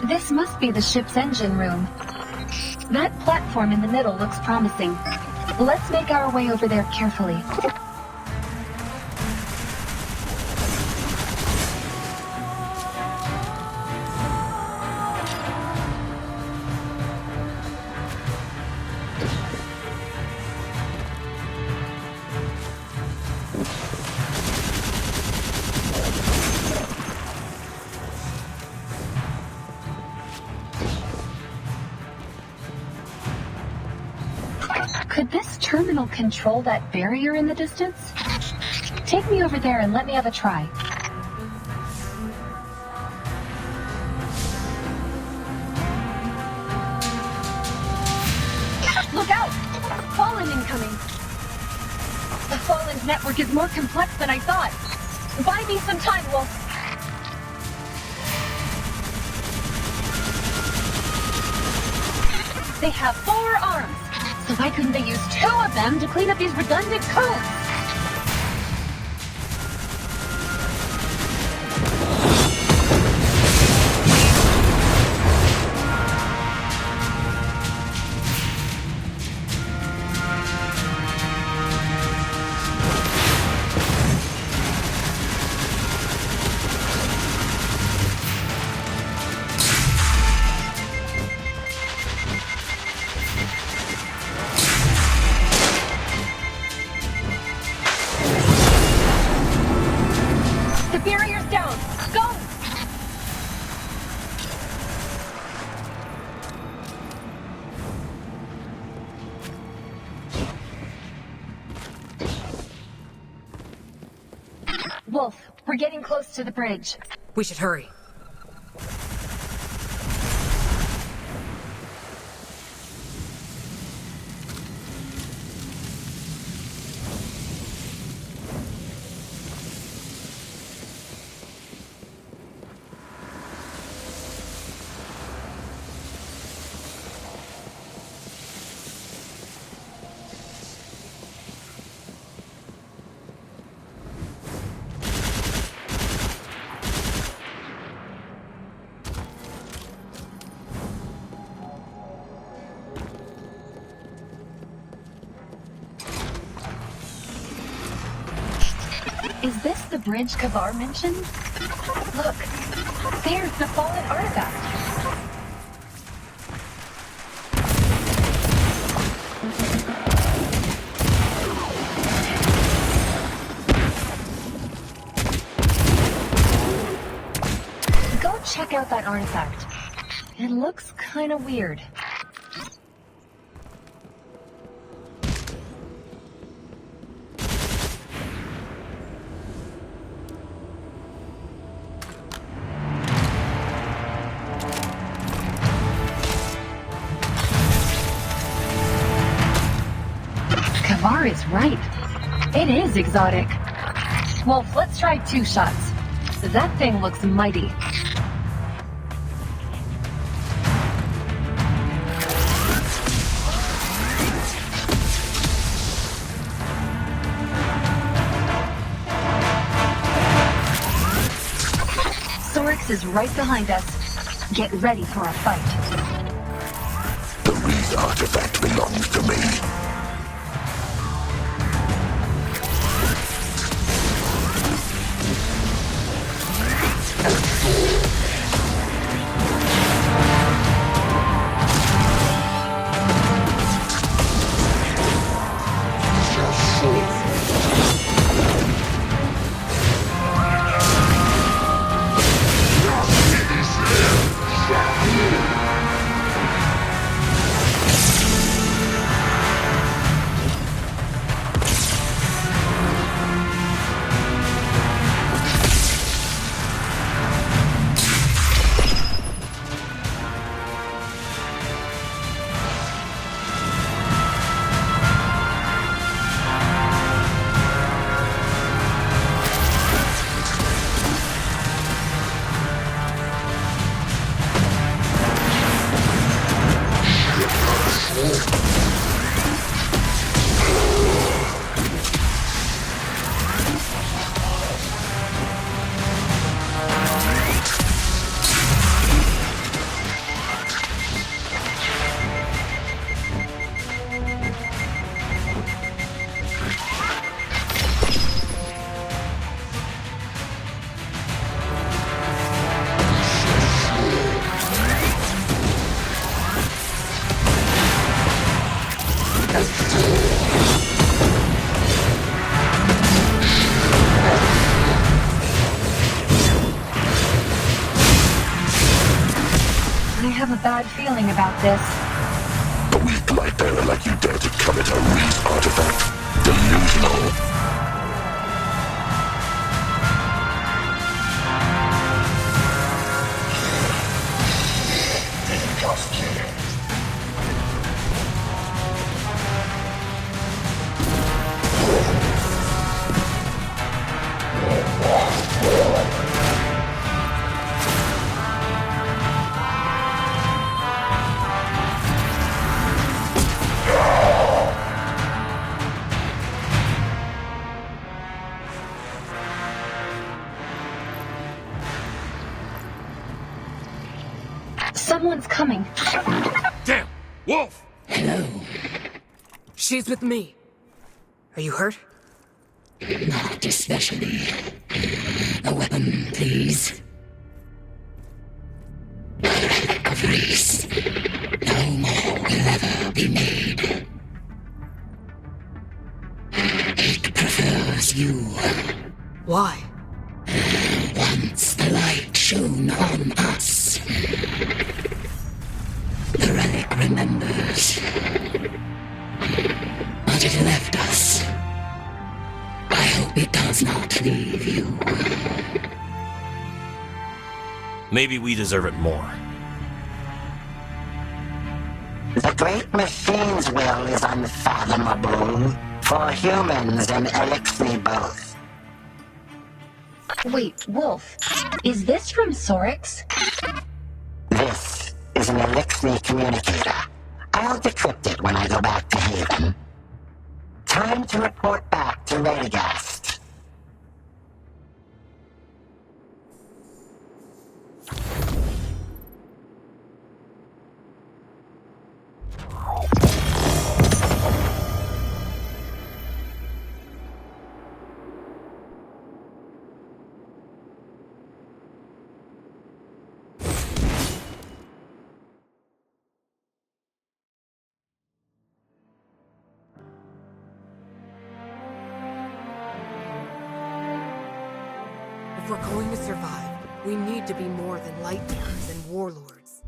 This must be the ship's engine room. That platform in the middle looks promising. Let's make our way over there carefully. Could this terminal control that barrier in the distance? Take me over there and let me have a try. Look out! Fallen incoming! The Fallen's network is more complex than I thought. Buy me some time, Wolf. They have 4 arms. So why couldn't they use 2 of them to clean up these redundant codes? Wolf, we're getting close to the bridge.
We should hurry.
Is this the bridge Kavar mentioned? Look, there's the fallen artifact. Go check out that artifact. It looks kind of weird. Star is right. It is exotic. Wolf, let's try 2 shots. That thing looks mighty. Soryx is right behind us. Get ready for a fight.
The Reed artifact belongs to me.
I have a bad feeling about this.
A weak light bearer like you dare to covet a Reed artifact? Delusional.
Someone's coming.
Damn! Wolf!
Hello. She's with me. Are you hurt?
Not especially. A weapon, please. Of Reese. No more will ever be made. It prefers you.
Why?
Once the light shone on us. The relic remembers. But it left us. I hope it does not leave you.
Maybe we deserve it more.
The great machine's will is unfathomable. For humans and Elixir both.
Wait, Wolf. Is this from Soryx?
This is an Elixir communicator. I'll decrypt it when I go back to Haven. Time to report back to Radagast.
If we're going to survive, we need to be more than light bearers and warlords.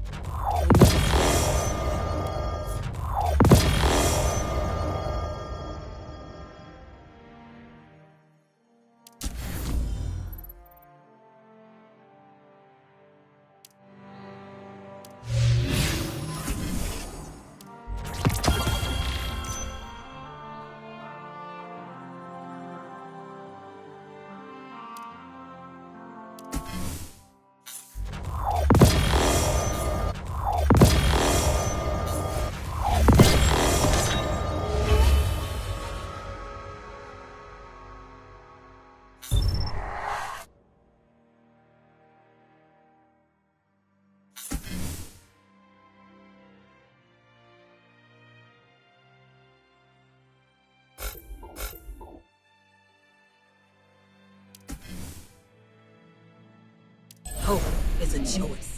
Hope is a choice.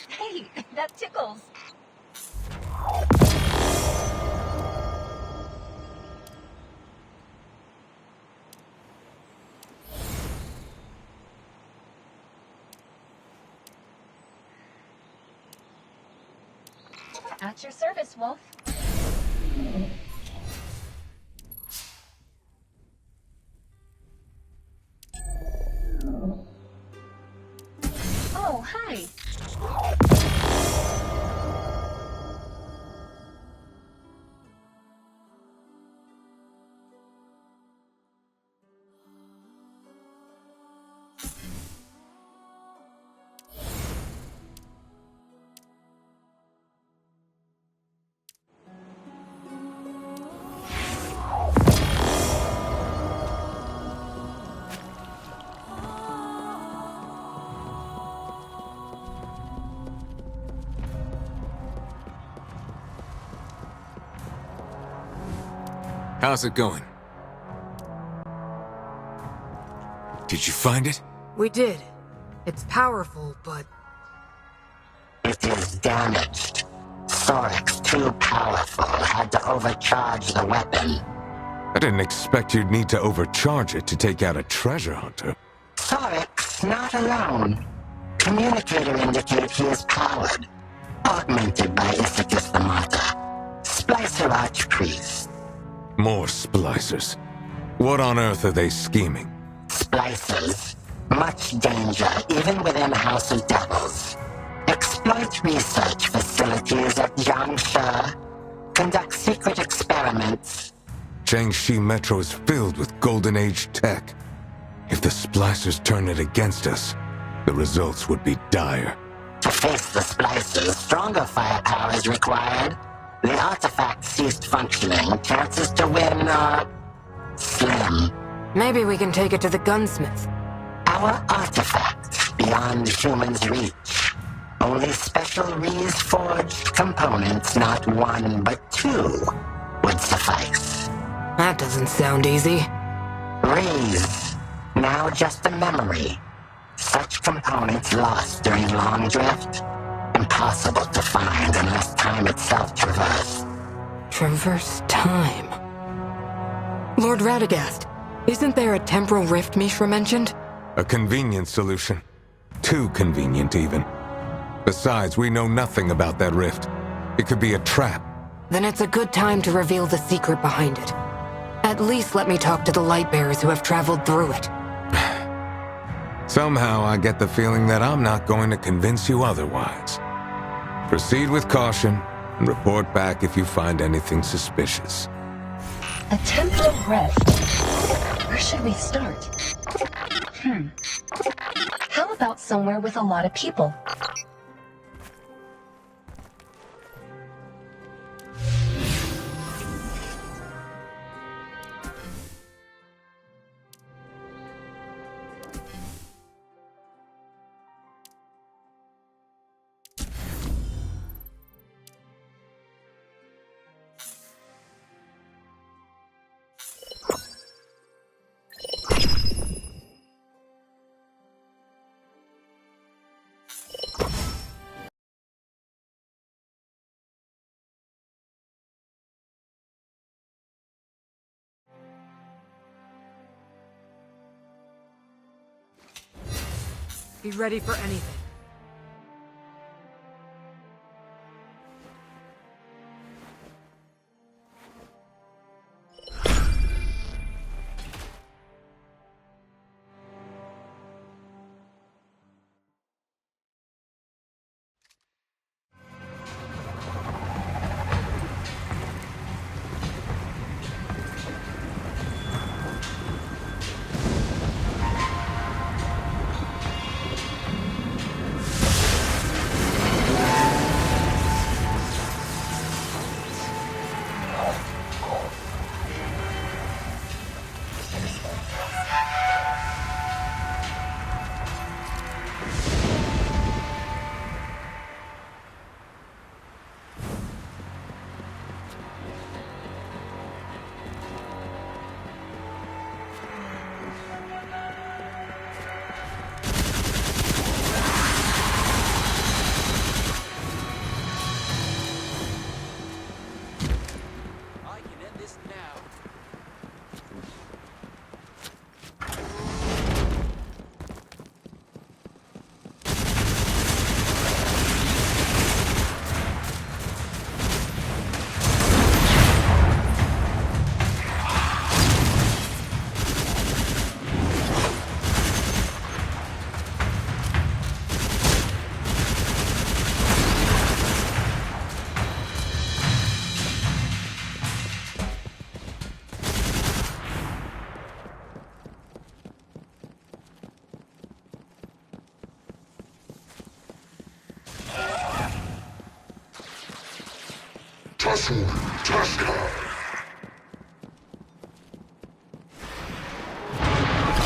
Hey, that tickles. At your service, Wolf. Oh, hi.
How's it going? Did you find it?
We did. It's powerful, but...
It is damaged. Sorix, too powerful, had to overcharge the weapon.
I didn't expect you'd need to overcharge it to take out a treasure hunter.
Sorix, not alone. Communicator indicate he is powered. Augmented by Ithacus the Martyr. Splicer Archpriest.
More splicers. What on earth are they scheming?
Splicers. Much danger, even within House of Devils. Exploit research facilities at Jiangshi. Conduct secret experiments.
Jiangxi Metro is filled with Golden Age tech. If the splicers turn it against us, the results would be dire.
To face the splicers, stronger firepower is required. The artifact ceased functioning. Chances to win are... slim.
Maybe we can take it to the gunsmith.
Our artifact, beyond humans' reach. Only special Reese-forged components, not one but two, would suffice.
That doesn't sound easy.
Reese, now just a memory. Such components lost during Long Drift. Impossible to find unless time itself traversed.
Traverse time. Lord Radagast, isn't there a temporal rift Mishra mentioned?
A convenient solution. Too convenient, even. Besides, we know nothing about that rift. It could be a trap.
Then it's a good time to reveal the secret behind it. At least let me talk to the Lightbearers who have traveled through it.
Somehow I get the feeling that I'm not going to convince you otherwise. Proceed with caution, and report back if you find anything suspicious.
A temporal rift. Where should we start? How about somewhere with a lot of people?
Be ready for anything.
Tussle, Tusker.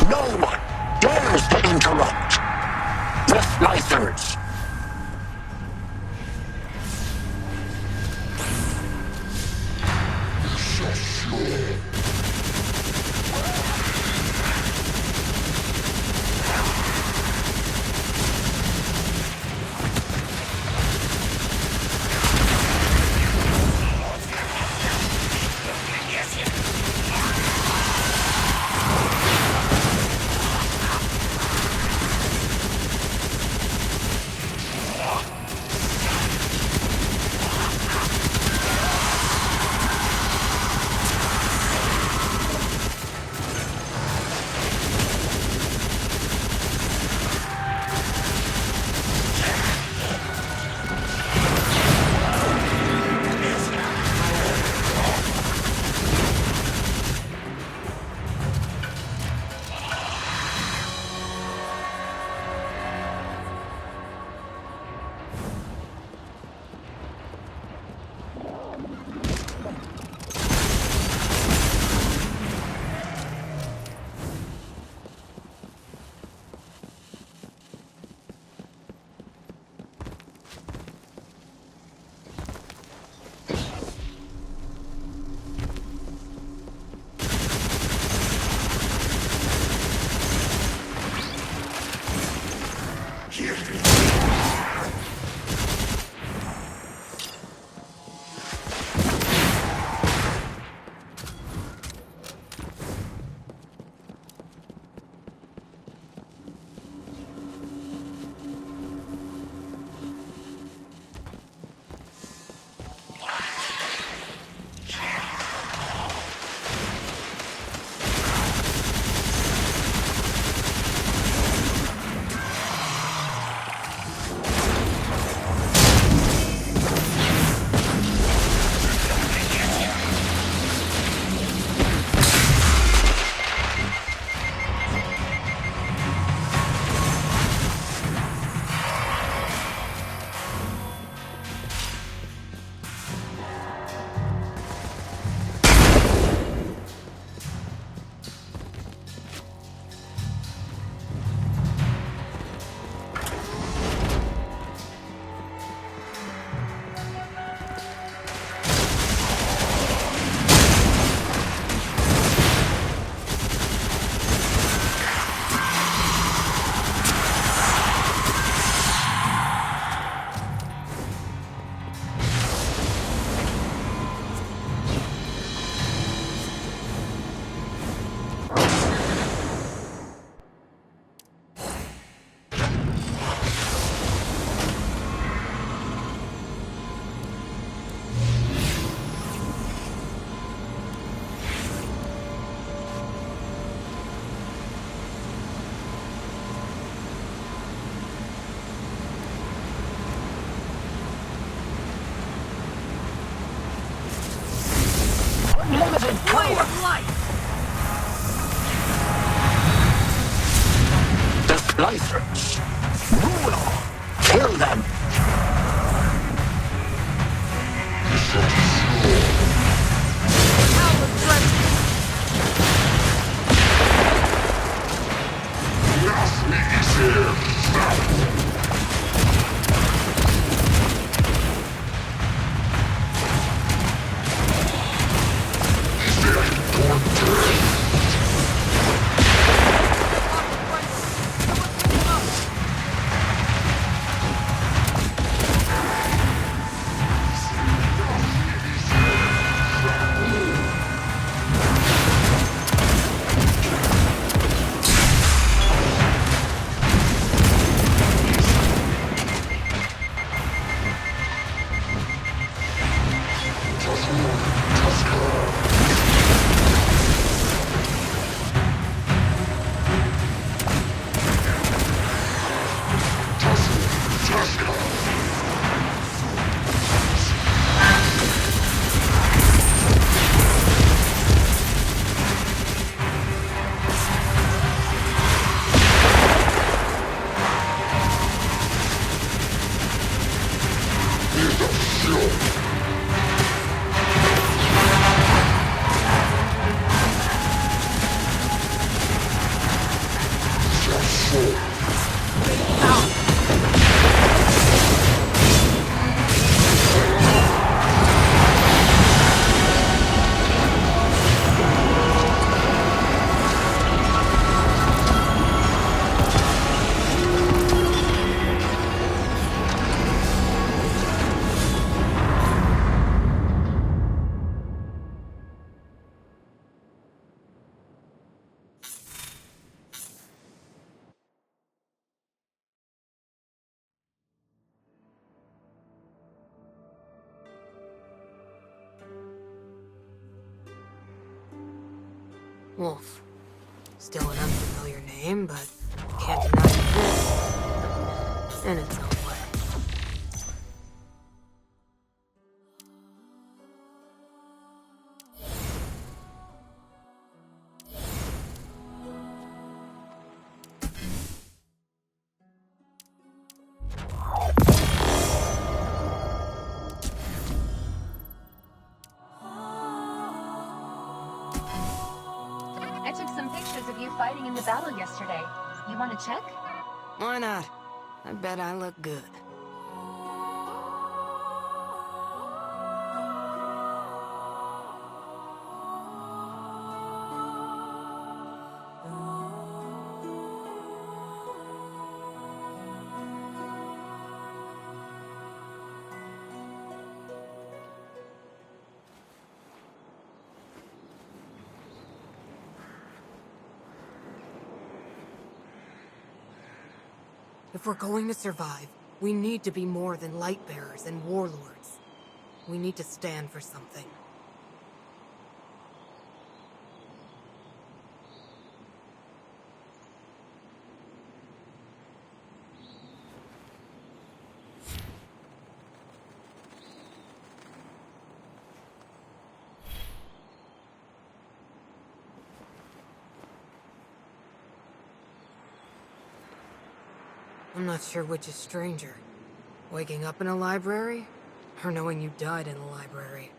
No one dares to interrupt the Slicers. Ruler! Kill them!
Wolf. Still an unfamiliar name, but can't deny it exists. In its own way.
I took some pictures of you fighting in the battle yesterday. You want to check?
Why not? I bet I look good. If we're going to survive, we need to be more than light bearers and warlords. We need to stand for something. I'm not sure which is stranger. Waking up in a library, or knowing you died in a library.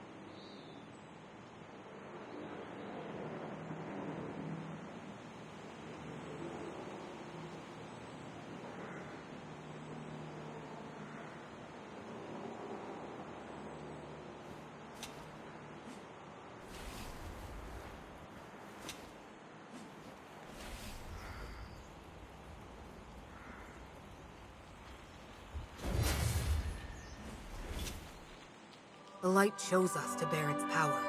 The light chose us to bear its power.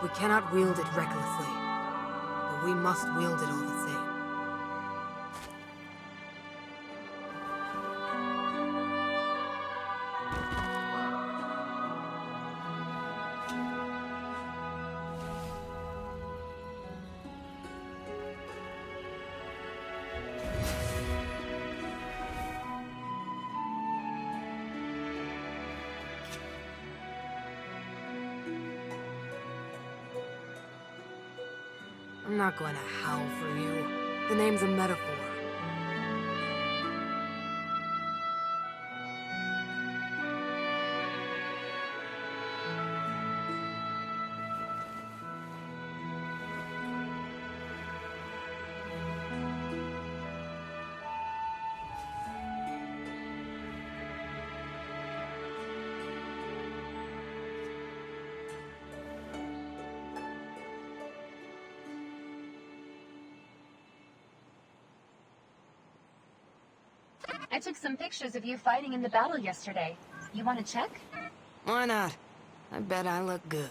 We cannot wield it recklessly, but we must wield it all the same. I'm not going to howl for you. The name's a metaphor.
I took some pictures of you fighting in the battle yesterday. You want to check?
Why not? I bet I look good.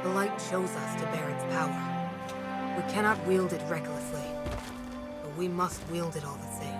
The light shows us to bear its power. We cannot wield it recklessly, but we must wield it all the same.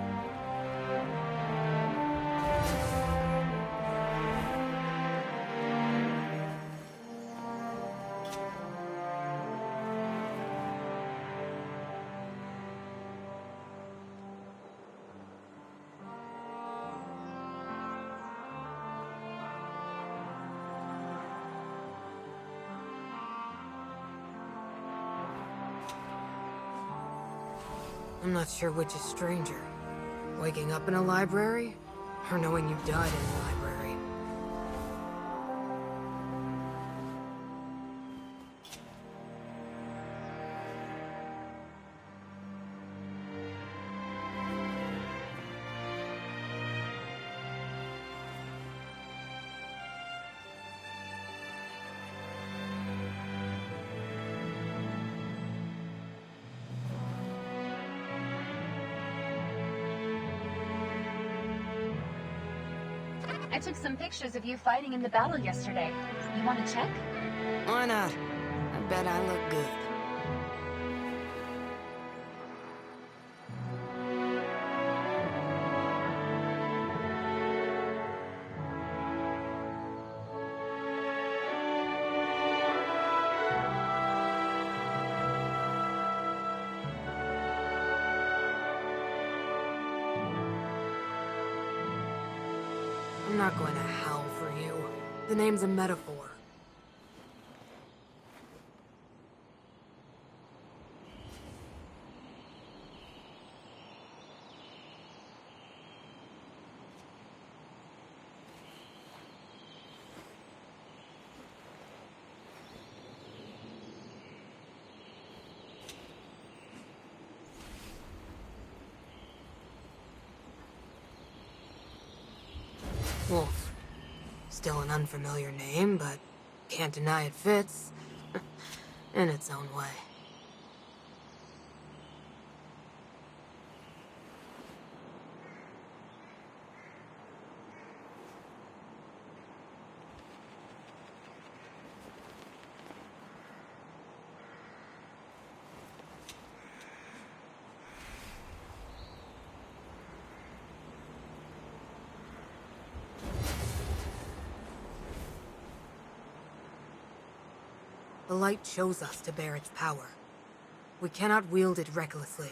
I'm not sure which is stranger. Waking up in a library, or knowing you died in a library.
I took some pictures of you fighting in the battle yesterday. You want to check?
Why not? I bet I look good. I'm not going to howl for you. The name's a metaphor. Wolf. Still an unfamiliar name, but can't deny it fits. In its own way. The light shows us to bear its power. We cannot wield it recklessly,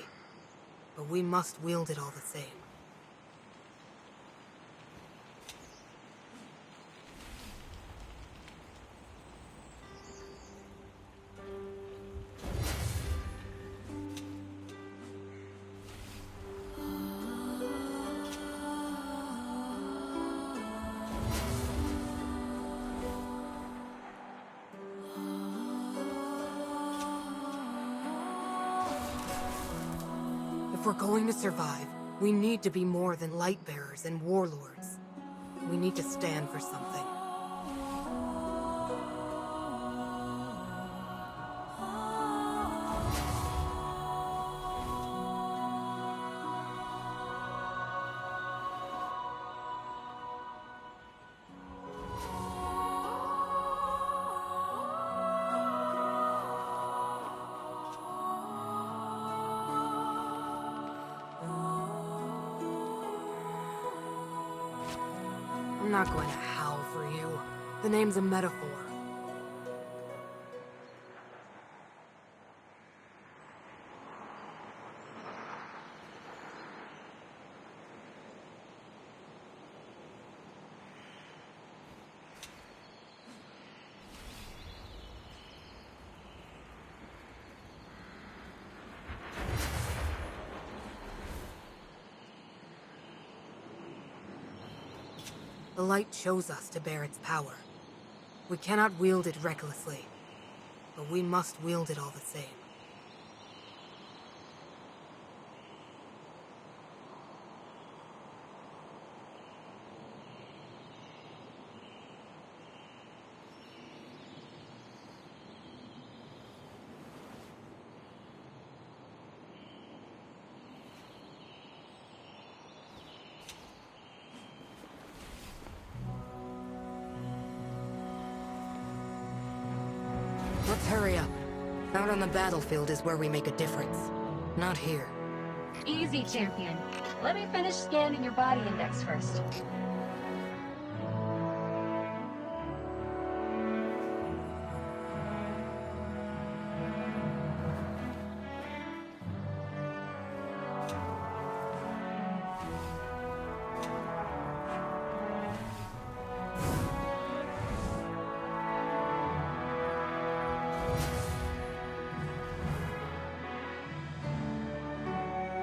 but we must wield it all the same. If we're going to survive, we need to be more than light bearers and warlords. We need to stand for something. I'm not going to howl for you. The name's a metaphor.
The light chose us to bear its power. We cannot wield it recklessly, but we must wield it all the same.
Let's hurry up. Out on the battlefield is where we make a difference. Not here.
Easy, champion. Let me finish scanning your body index first.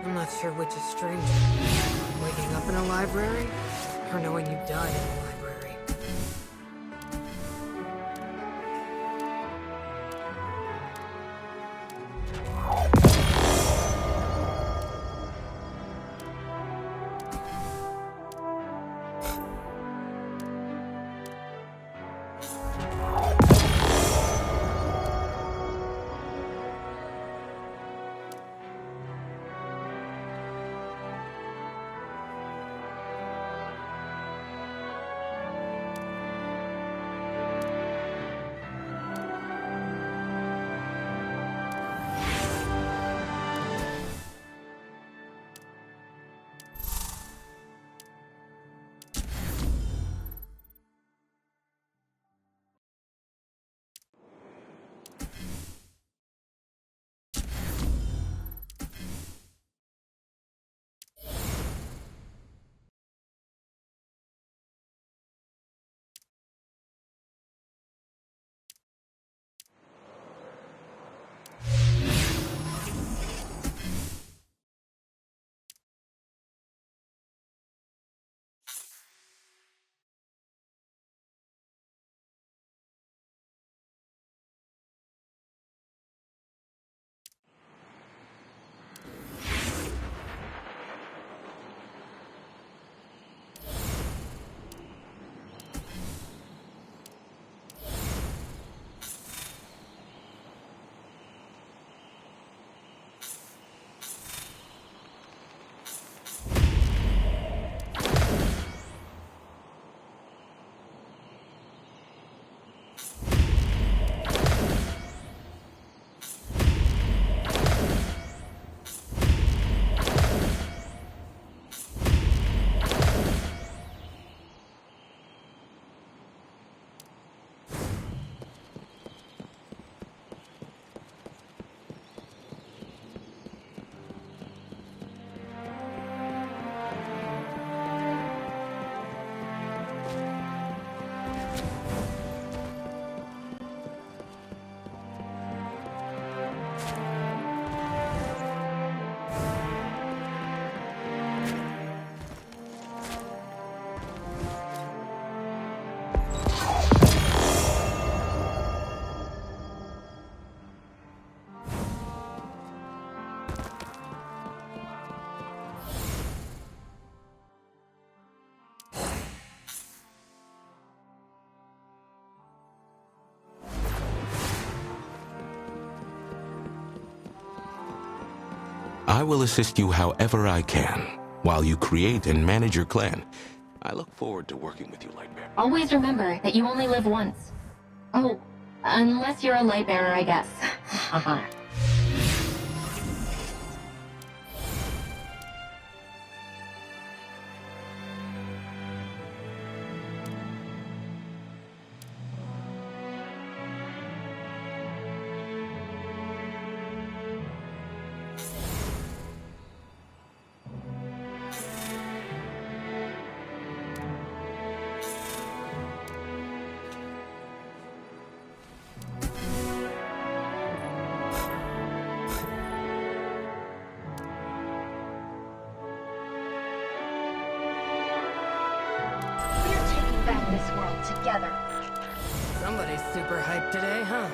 I'm not sure which is stranger. Waking up in a library, or knowing you died in a library.
I will assist you however I can, while you create and manage your clan. I look forward to working with you, Lightbearer.
Always remember that you only live once. Oh, unless you're a light bearer, I guess.
end this world together.
Somebody's super hyped today, huh?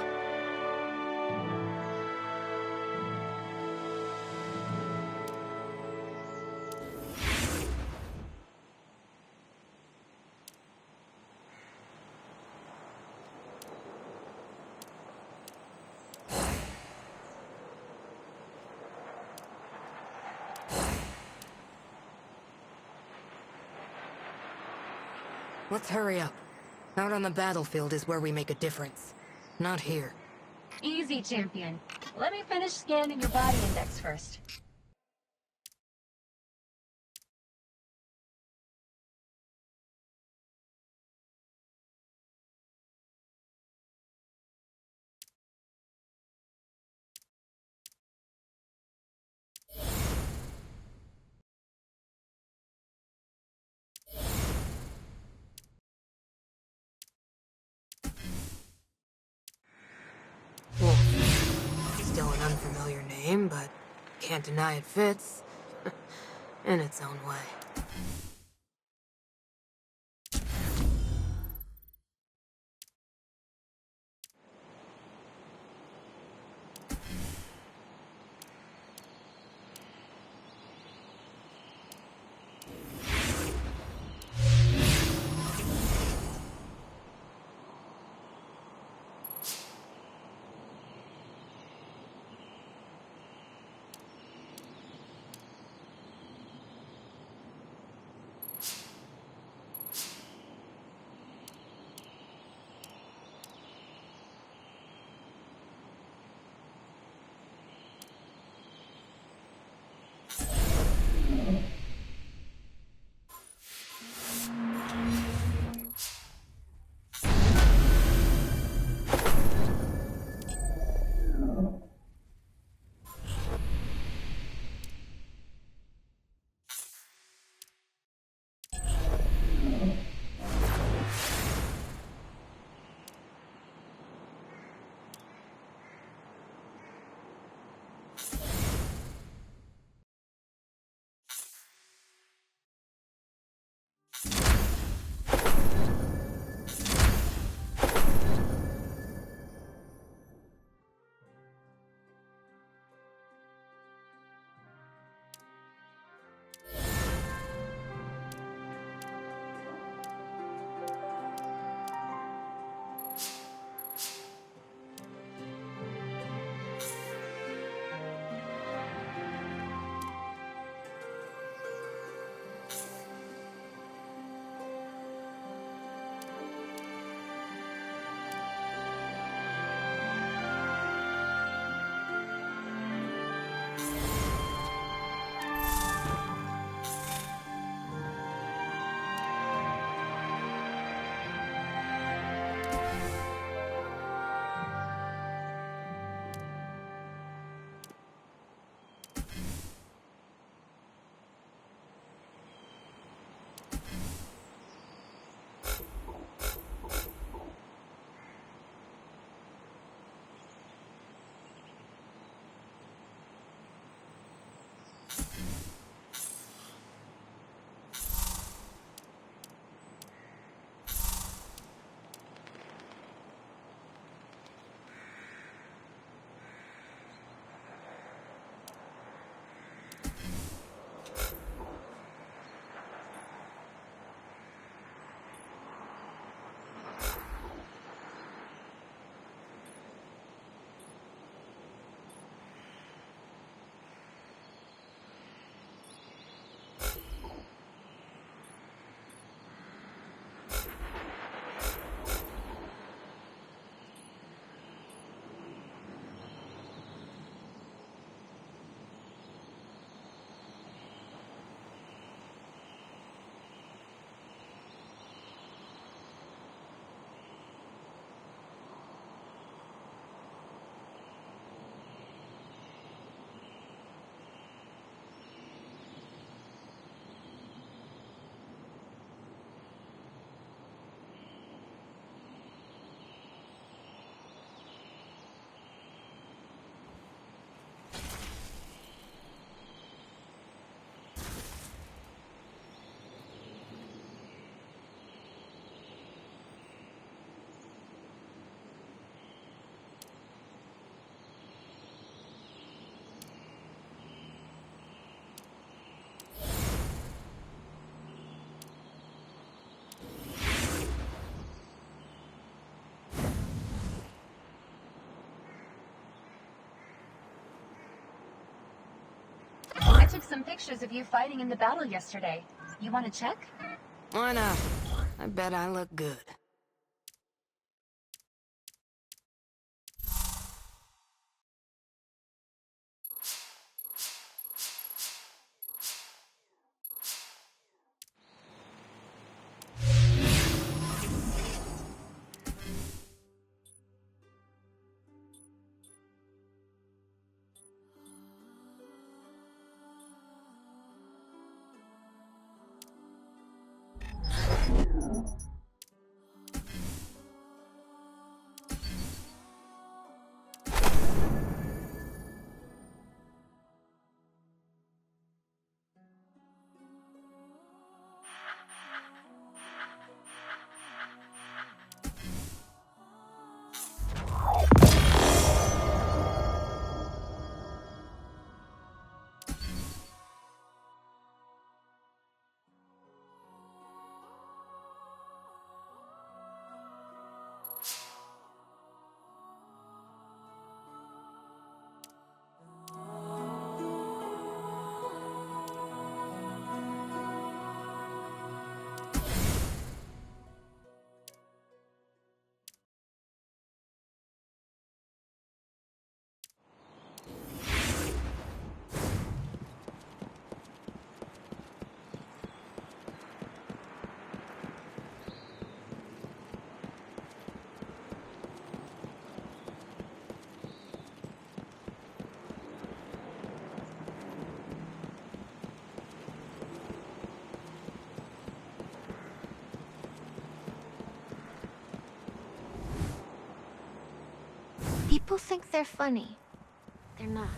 Let's hurry up. Out on the battlefield is where we make a difference. Not here.
Easy, champion. Let me finish scanning your body index first.
Still an unfamiliar name, but can't deny it fits. In its own way.
took some pictures of you fighting in the battle yesterday. You want to check?
Why not? I bet I look good.
People think they're funny. They're not.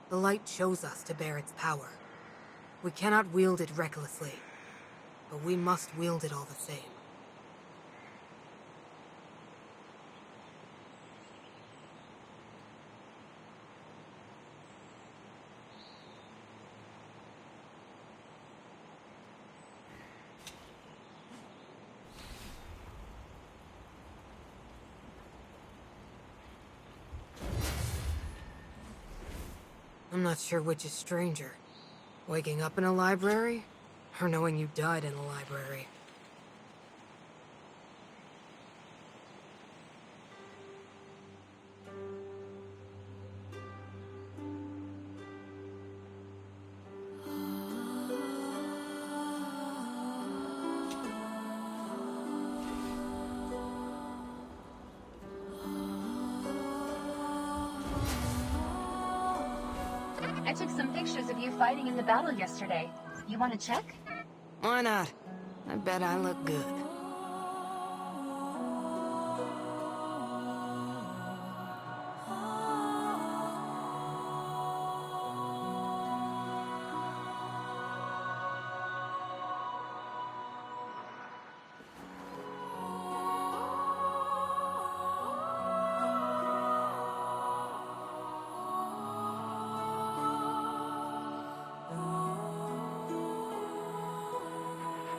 The light chose us to bear its power. We cannot wield it recklessly, but we must wield it all the same. I'm not sure which is stranger. Waking up in a library, or knowing you died in a library.
I took some pictures of you fighting in the battle yesterday. You want to check?
Why not? I bet I look good.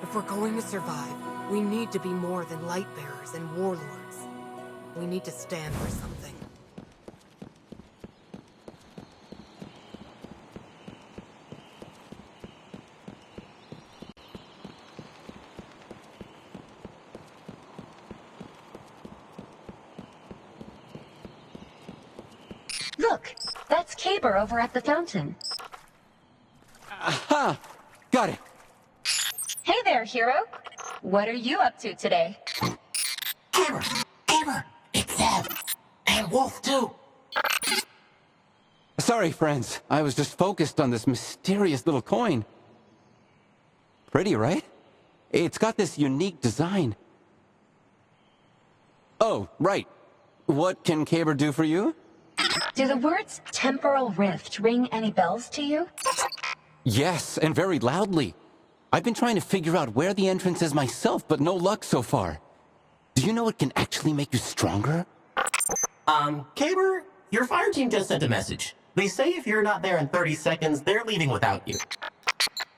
If we're going to survive, we need to be more than light bearers and warlords. We need to stand for something.
Look, that's Caber over at the fountain.
Aha! Got it!
Hey there, hero. What are you up to today?
Caber! It's Zev!
Wolf, too.
Sorry, friends. I was just focused on this mysterious little coin. Pretty, right? It's got this unique design. Oh, right. What can Caber do for you?
Do the words temporal rift ring any bells to you?
Yes, and very loudly. I've been trying to figure out where the entrance is myself, but no luck so far. Do you know it can actually make you stronger?
Caber, your fire team just sent a message. They say if you're not there in 30 seconds, they're leaving without you.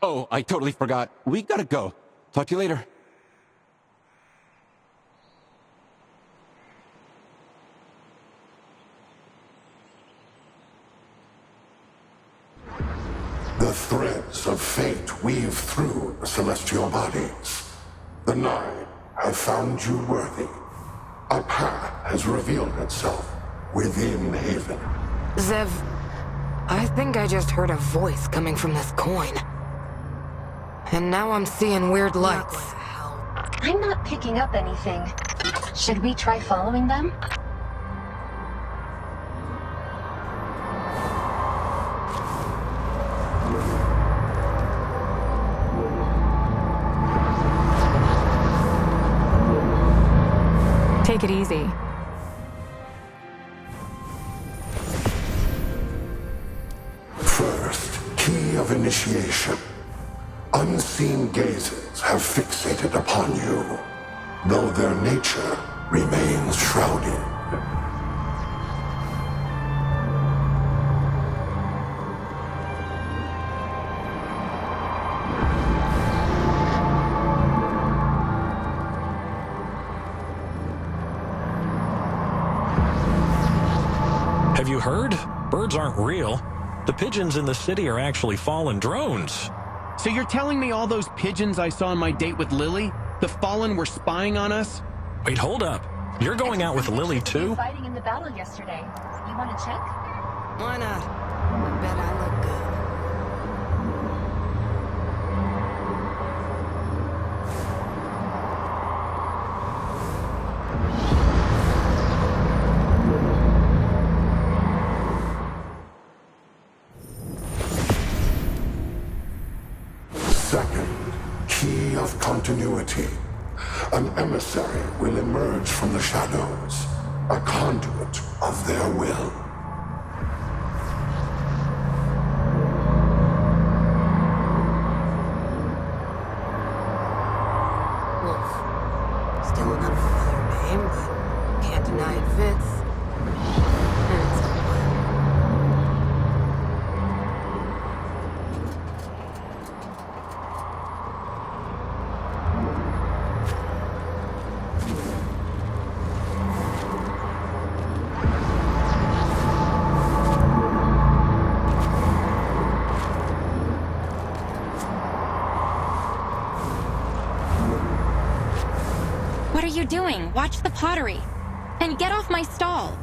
Oh, I totally forgot. We gotta go. Talk to you later.
The threads of fate weave through the celestial bodies. The Nine have found you worthy. A path has revealed itself within Haven.
Zev, I think I just heard a voice coming from this coin. And now I'm seeing weird lights.
I'm not picking up anything. Should we try following them?
Take it easy.
First, key of initiation. Unseen gazes have fixated upon you, though their nature remains shrouded.
Have you heard? Birds aren't real. The pigeons in the city are actually fallen drones.
So you're telling me all those pigeons I saw on my date with Lily, the Fallen were spying on us?
Wait, hold up. You're going out with Lily too?
Fighting in the battle yesterday. You want to check?
Why not? I bet I look good.
Second, key of continuity. An emissary will emerge from the shadows, a conduit of their will.
Wolf. Still an unfamiliar name, but can't deny it fits. And it's all
What are you doing? Watch the pottery. And get off my stall.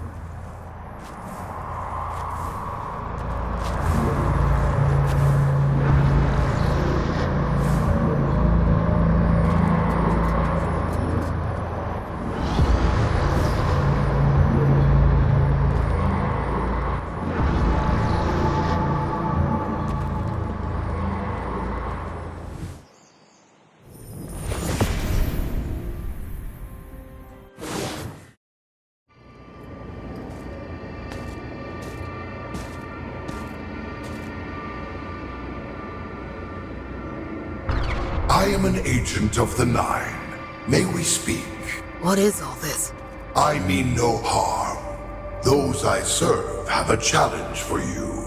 I am an agent of the Nine. May we speak?
What is all this?
I mean no harm. Those I serve have a challenge for you.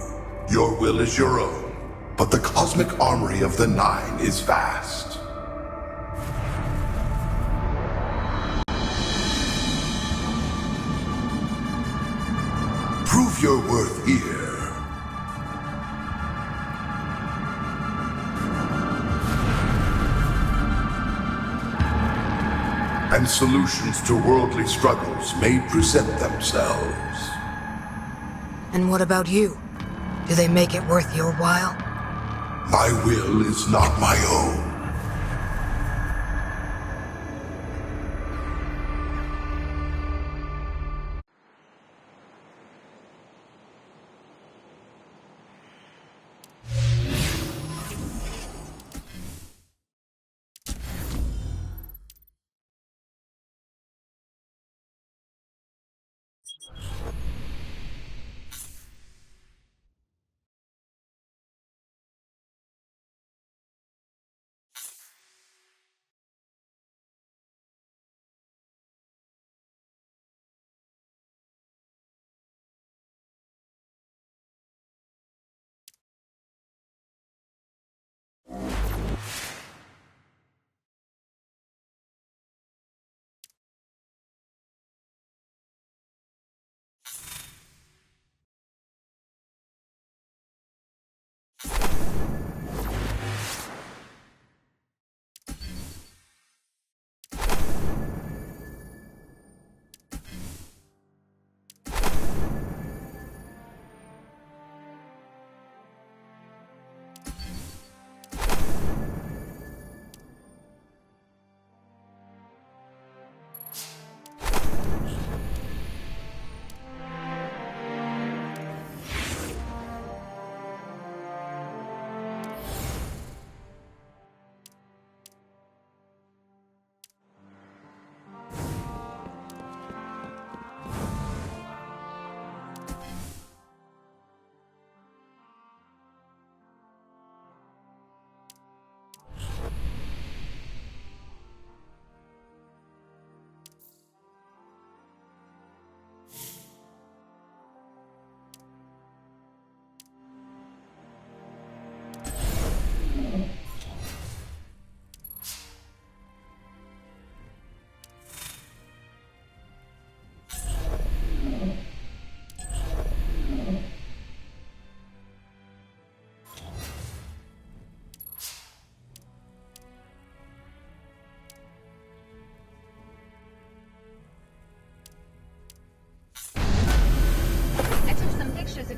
Your will is your own, but the cosmic armory of the Nine is vast. Prove your worth here. And solutions to worldly struggles may present themselves.
And what about you? Do they make it worth your while?
My will is not my own.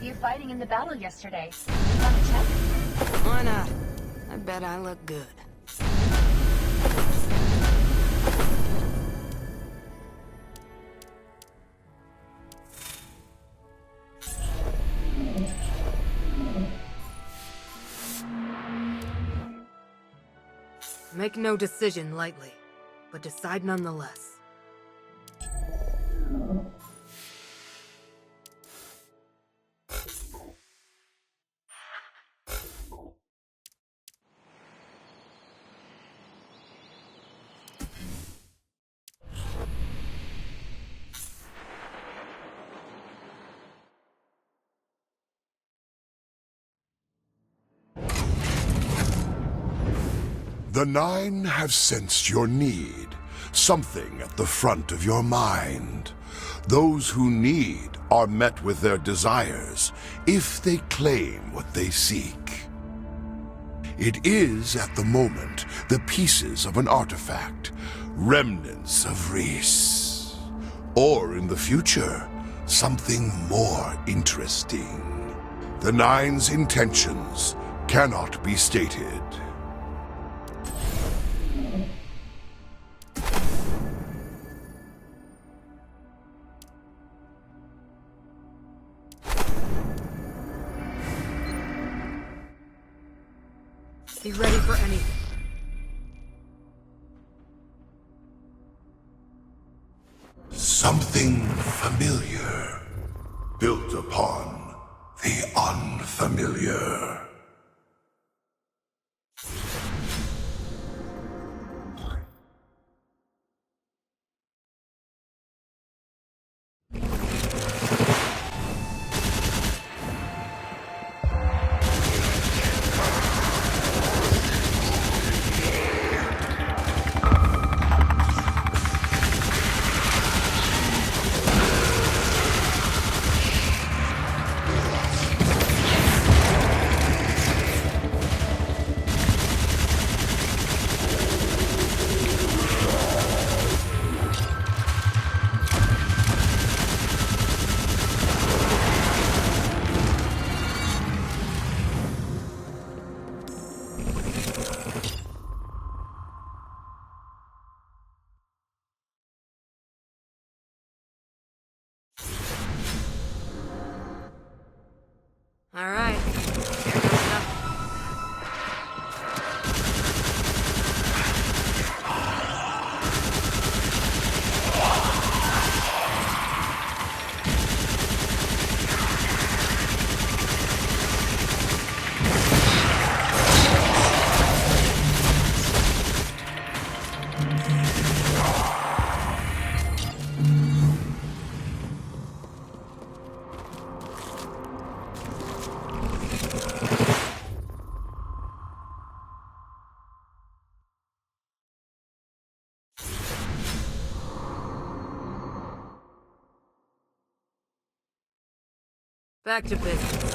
you fighting in the battle yesterday? Want to check?
Why not? I bet I look good. Make no decision lightly, but decide nonetheless.
The Nine have sensed your need, something at the front of your mind. Those who need are met with their desires if they claim what they seek. It is, at the moment, the pieces of an artifact, remnants of Reese. Or, in the future, something more interesting. The Nine's intentions cannot be stated.
Be ready for anything.
Something familiar, built upon the unfamiliar.
All right. Back to business.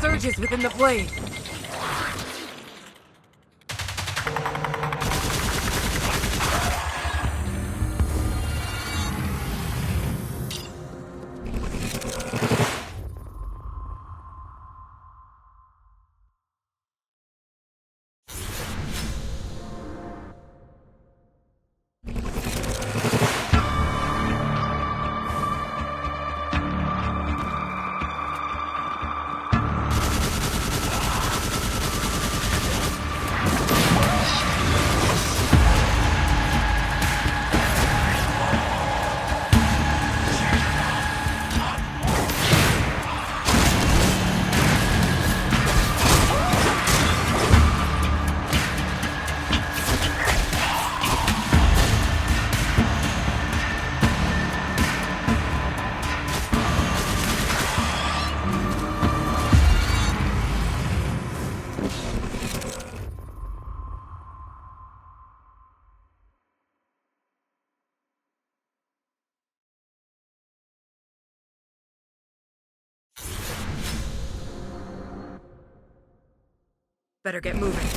Surges within the blade.
Better get moving.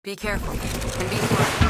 Be careful, and be smart.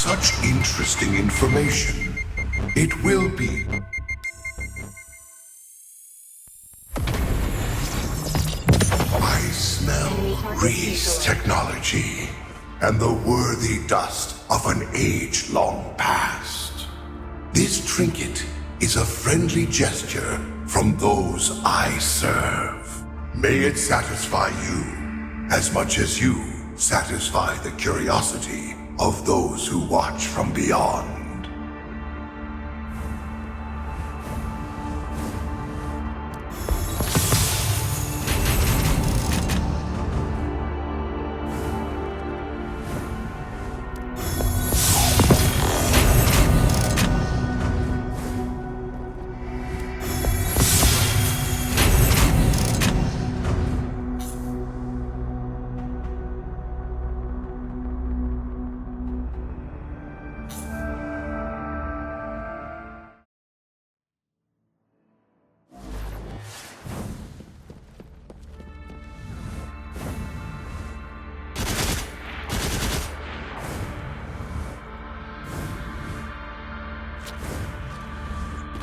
Such interesting information. It will be. I smell Reese technology and the worthy dust of an age long past. This trinket is a friendly gesture from those I serve. May it satisfy you as much as you satisfy the curiosity of those who watch from beyond.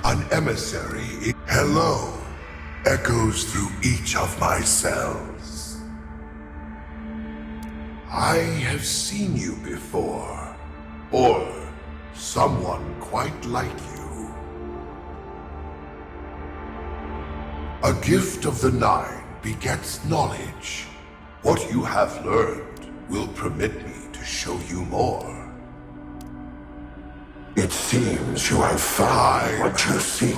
An emissary, hello, echoes through each of my cells. I have seen you before, or someone quite like you. A gift of the Nine begets knowledge. What you have learned will permit me to show you more. It seems you have found what you seek.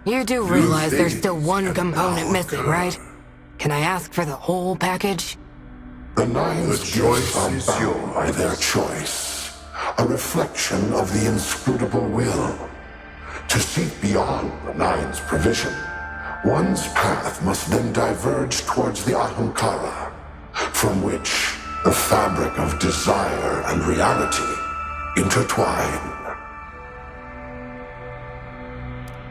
You do realize there's still one component missing, right? Can I ask for the whole package?
The Nine's gifts are bound by their choice, a reflection of the inscrutable will. To seek beyond the Nine's provision, one's path must then diverge towards the Ahamkara, from which the fabric of desire and reality intertwine.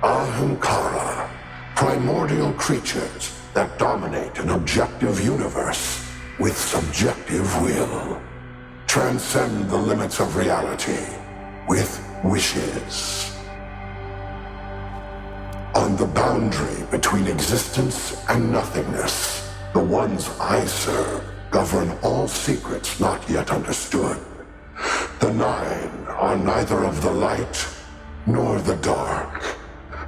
Ahamkara, primordial creatures that dominate an objective universe with subjective will, transcend the limits of reality with wishes. On the boundary between existence and nothingness, the ones I serve govern all secrets not yet understood. The Nine are neither of the light nor the dark.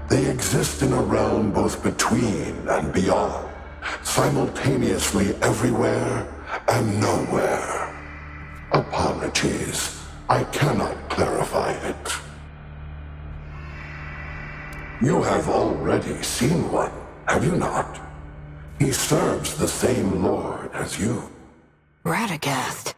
They exist in a realm both between and beyond, simultaneously everywhere and nowhere. Apologies, I cannot clarify it. You have already seen one, have you not? He serves the same lord as you.
Radagast.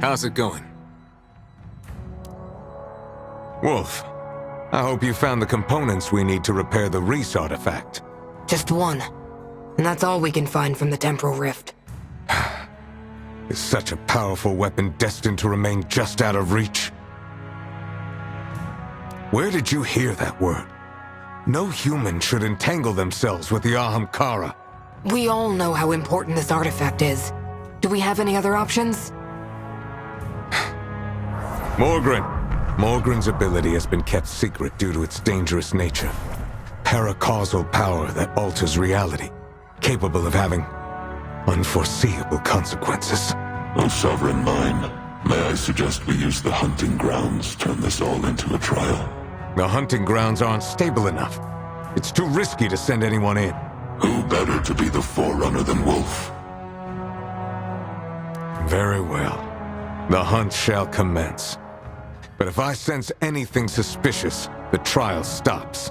How's it going? Wolf, I hope you found the components we need to repair the Reese artifact.
Just one. And that's all we can find from the Temporal Rift.
Is such a powerful weapon destined to remain just out of reach? Where did you hear that word? No human should entangle themselves with the Ahamkara.
We all know how important this artifact is. Do we have any other options?
Morgren's ability has been kept secret due to its dangerous nature. Paracausal power that alters reality, capable of having unforeseeable consequences.
O Sovereign Mine, may I suggest we use the hunting grounds, turn this all into a trial?
The hunting grounds aren't stable enough. It's too risky to send anyone in.
Who better to be the forerunner than Wolf?
Very well. The hunt shall commence. But if I sense anything suspicious, the trial stops.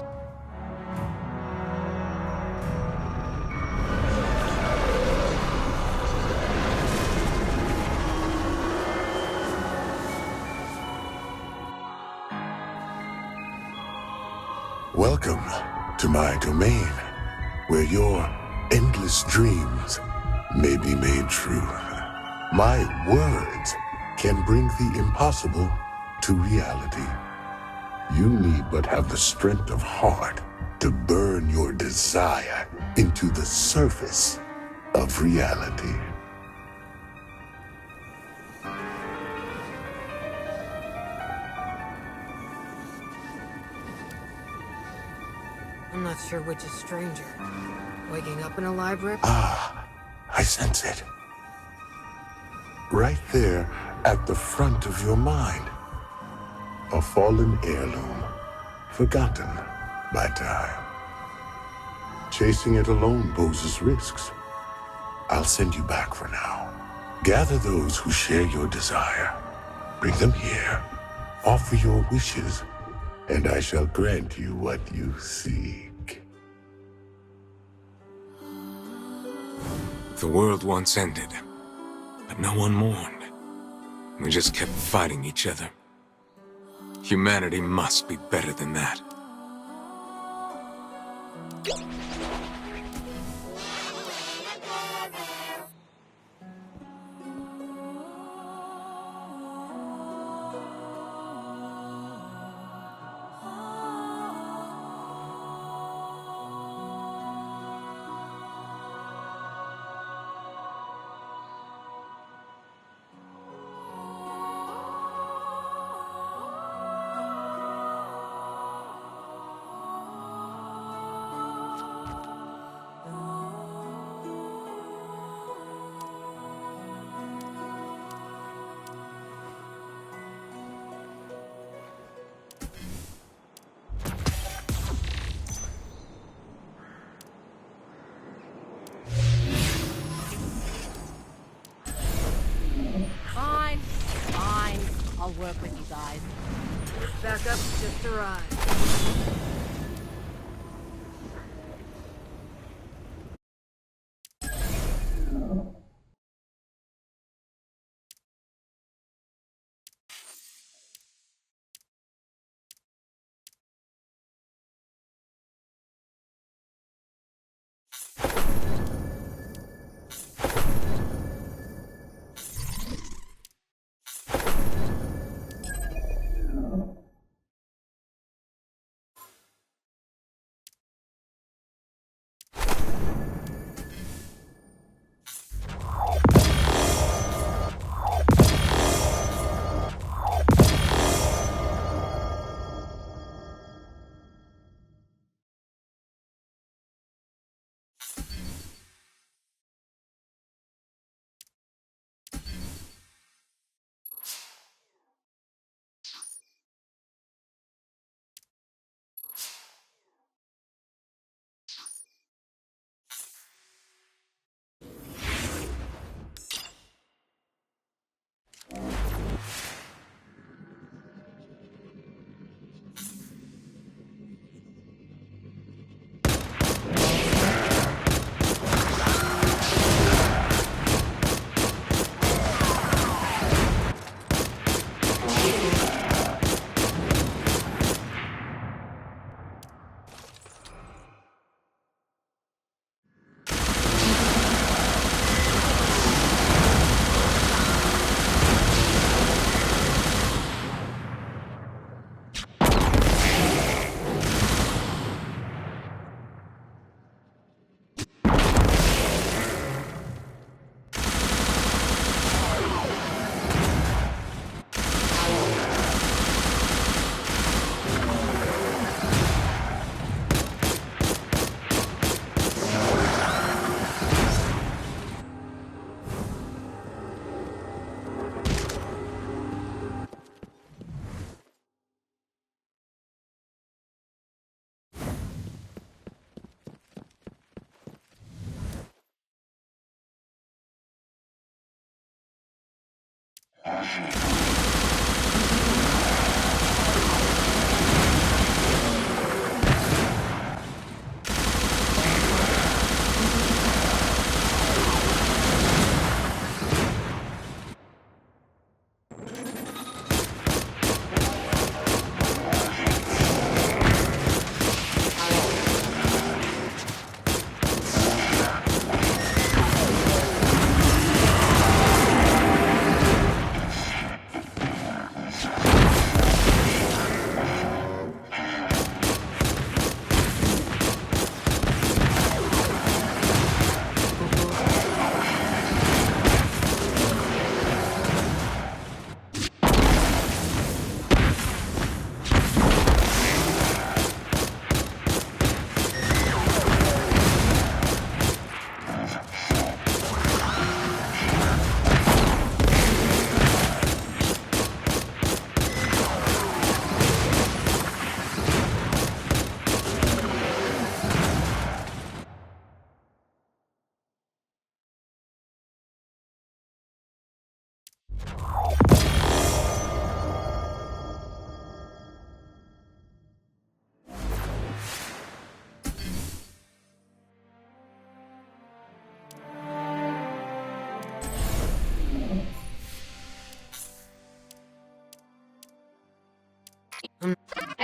Welcome to my domain, where your endless dreams may be made true. My words can bring the impossible to reality. You need but have the strength of heart to burn your desire into the surface of reality.
I'm not sure which is stranger. Waking up in a library?
Ah, I sense it. Right there at the front of your mind. A fallen heirloom, forgotten by time. Chasing it alone poses risks. I'll send you back for now. Gather those who share your desire. Bring them here. Offer your wishes, and I shall grant you what you seek.
The world once ended, but no one mourned. We just kept fighting each other. Humanity must be better than that.
Fine. I'll work with you guys.
Backup just arrived.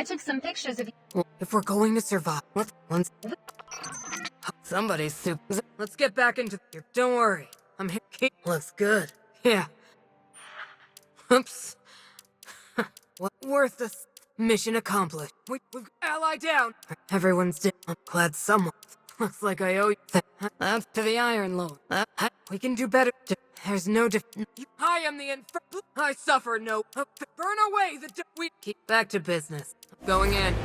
I took some pictures of you.
Well, if we're going to survive, let's somebody's soup. Let's get back into here. Don't worry, I'm here. Looks good. Yeah. Oops. What worth this? Mission accomplished. We've ally down. Everyone's dead. I'm glad someone. Looks like I owe you. That's to the Iron Lord. We can do better. There's no I am the I suffer no. Burn away the we keep back to business. Going in.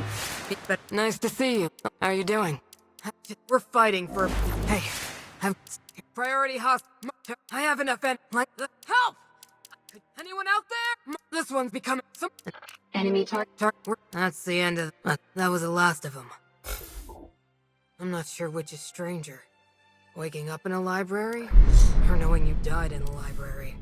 Nice to see you. How are you doing?
We're fighting for. Hey, have priority hostile. I have enough like help. Anyone out there? This one's becoming some
enemy target.
That's the end of. That was the last of them. I'm not sure which is stranger. Waking up in a library, or knowing you died in a library.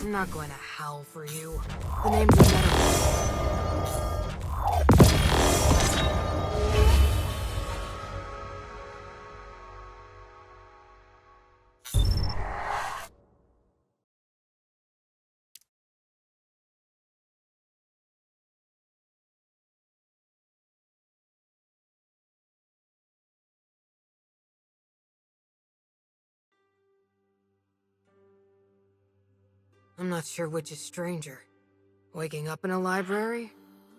I'm not going to howl for you. The name's a metaphor. I'm not sure which is stranger. Waking up in a library,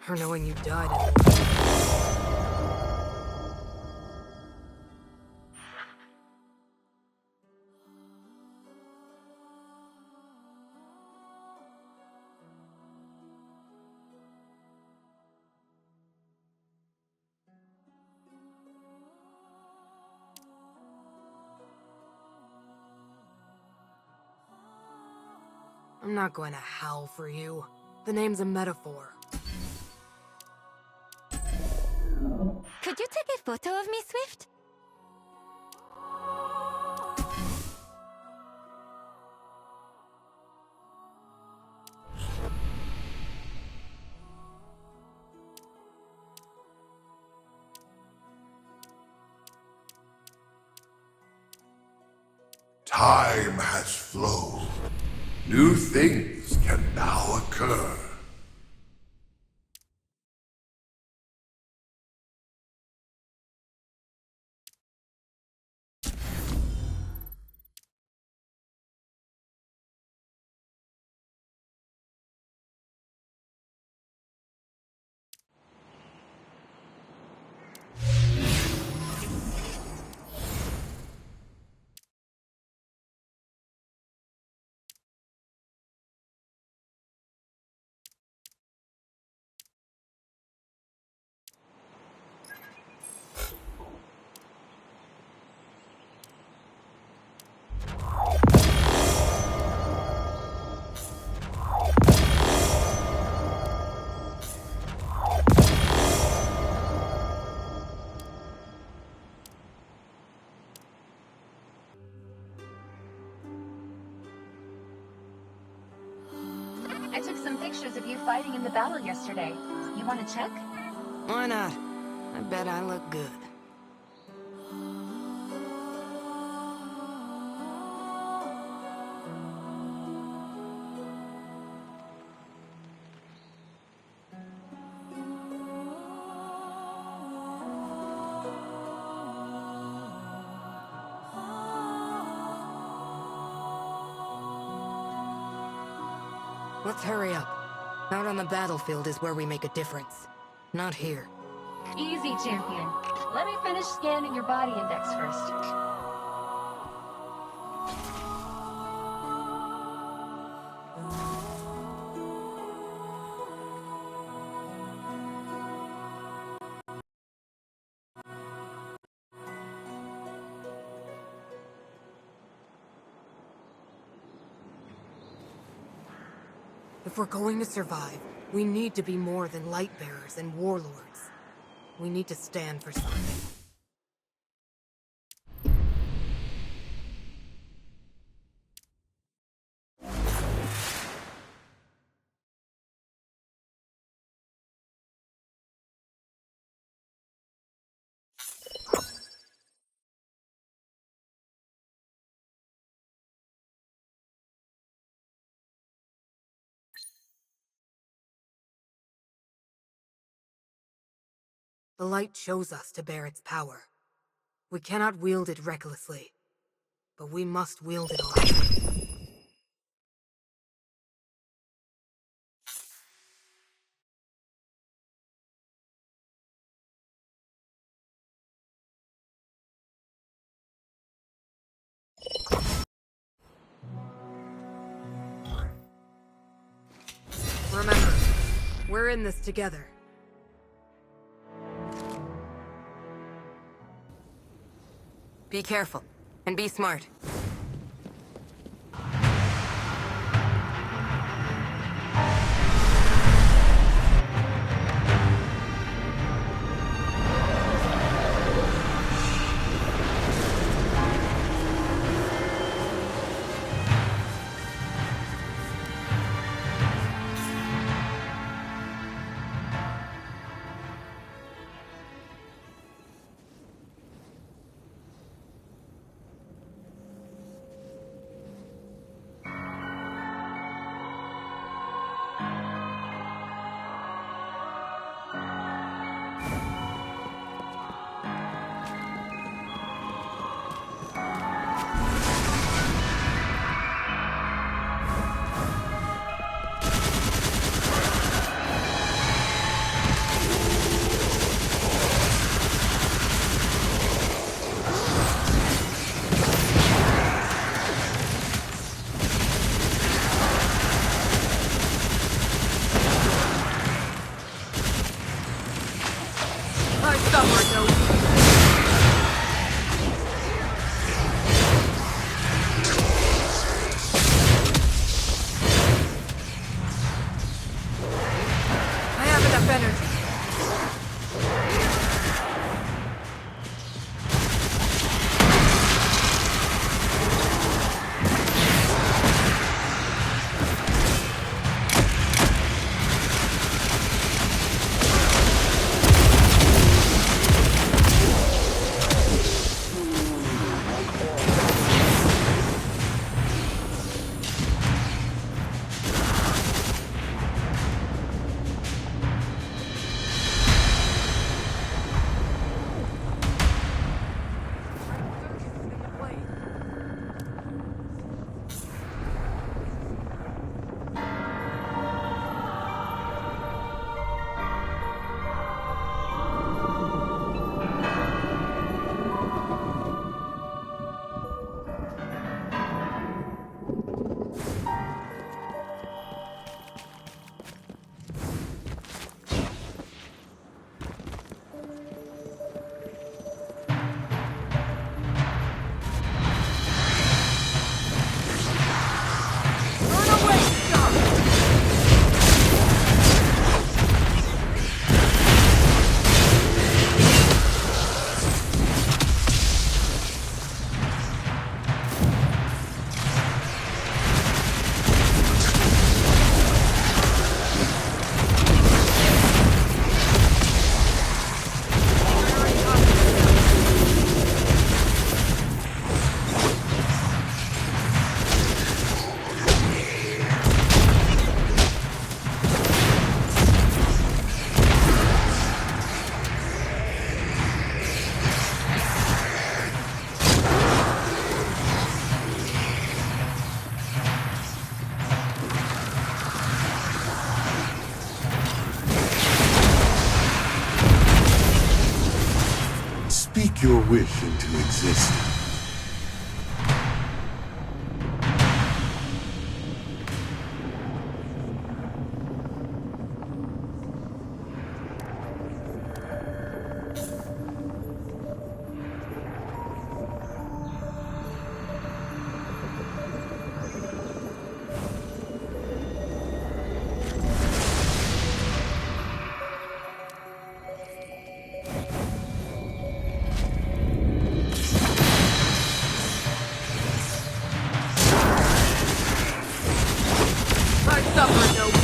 or knowing you died in a library. I'm not going to howl for you. The name's a metaphor.
Could you take a photo of me, Swift?
Time has flown. New things can now occur.
I took some pictures of you fighting in the battle yesterday. You want to check?
Why not? I bet I look good. Let's hurry up. Out on the battlefield is where we make a difference. Not here.
Easy, champion. Let me finish scanning your body index first.
If we're going to survive, we need to be more than light bearers and warlords. We need to stand for something. The light chose us to bear its power. We cannot wield it recklessly, but we must wield it honestly. Remember, we're in this together.
Be careful, and be smart.
Speak your wish into existence.
Suffer no evil.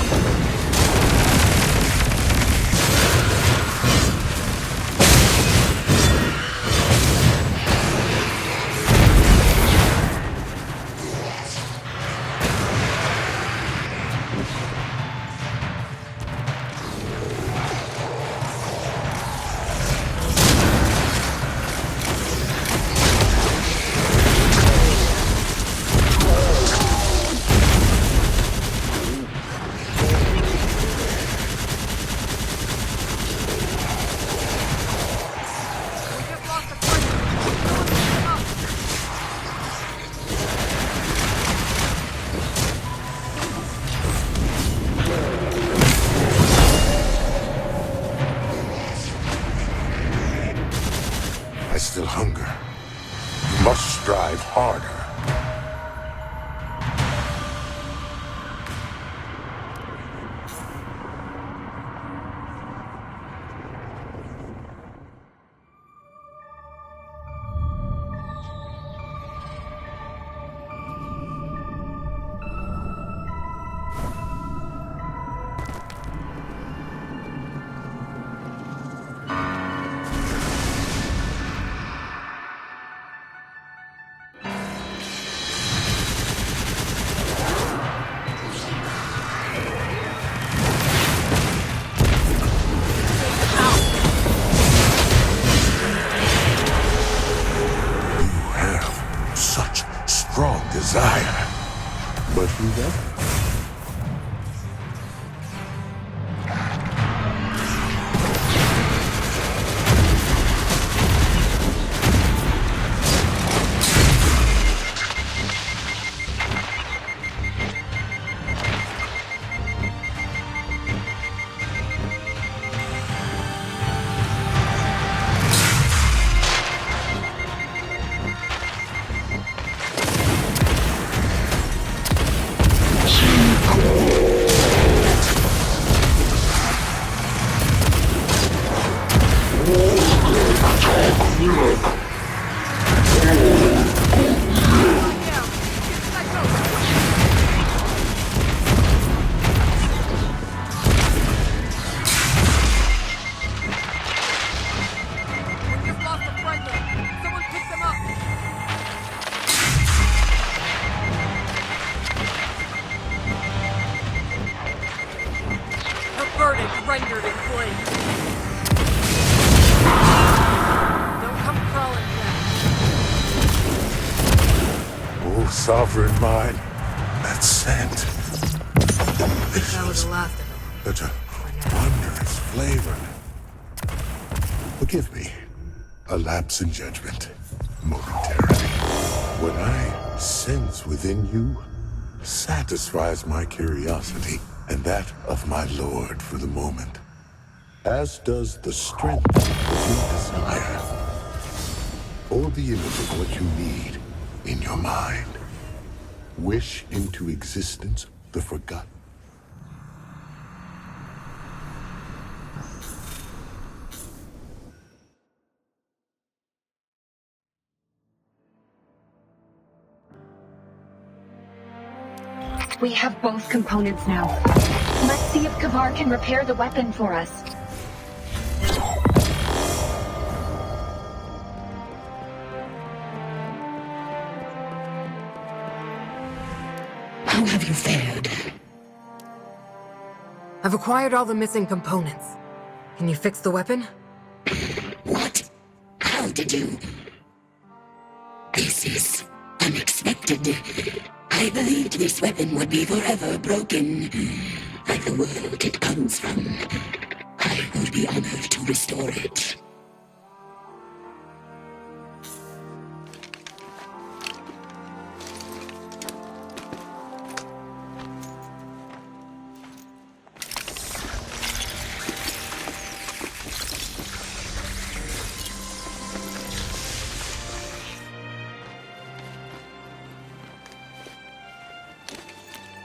I still hunger. You must strive harder. Strong desire. But who that?
Rendered in flame. Don't come crawling back.
Oh, sovereign mind, that scent.
Delicious.
Such a wondrous flavor. Forgive me. A lapse in judgment. Momentarily. What I sense within you satisfies my curiosity and that of my lord for the moment, as does the strength of your desire. Hold the image of what you need in your mind. Wish into existence the forgotten.
We have both components now. Let's see if Kavar can repair the weapon for us.
How have you fared?
I've acquired all the missing components. Can you fix the weapon?
What? How did you? This is unexpected. I believed this weapon would be forever broken. Like the world it comes from. I would be honored to restore it.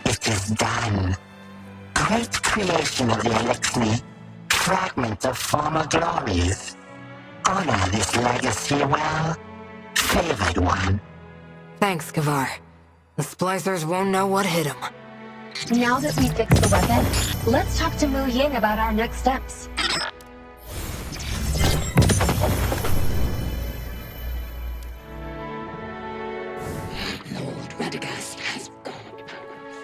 It is done. Great creation of the Elixir. Fragment of former glories. Honor this legacy well. Favored one.
Thanks, Kavar. The splicers won't know what hit them.
Now that we fixed the weapon, let's talk to Mu Ying about our next steps.
Lord Radagast has God powers.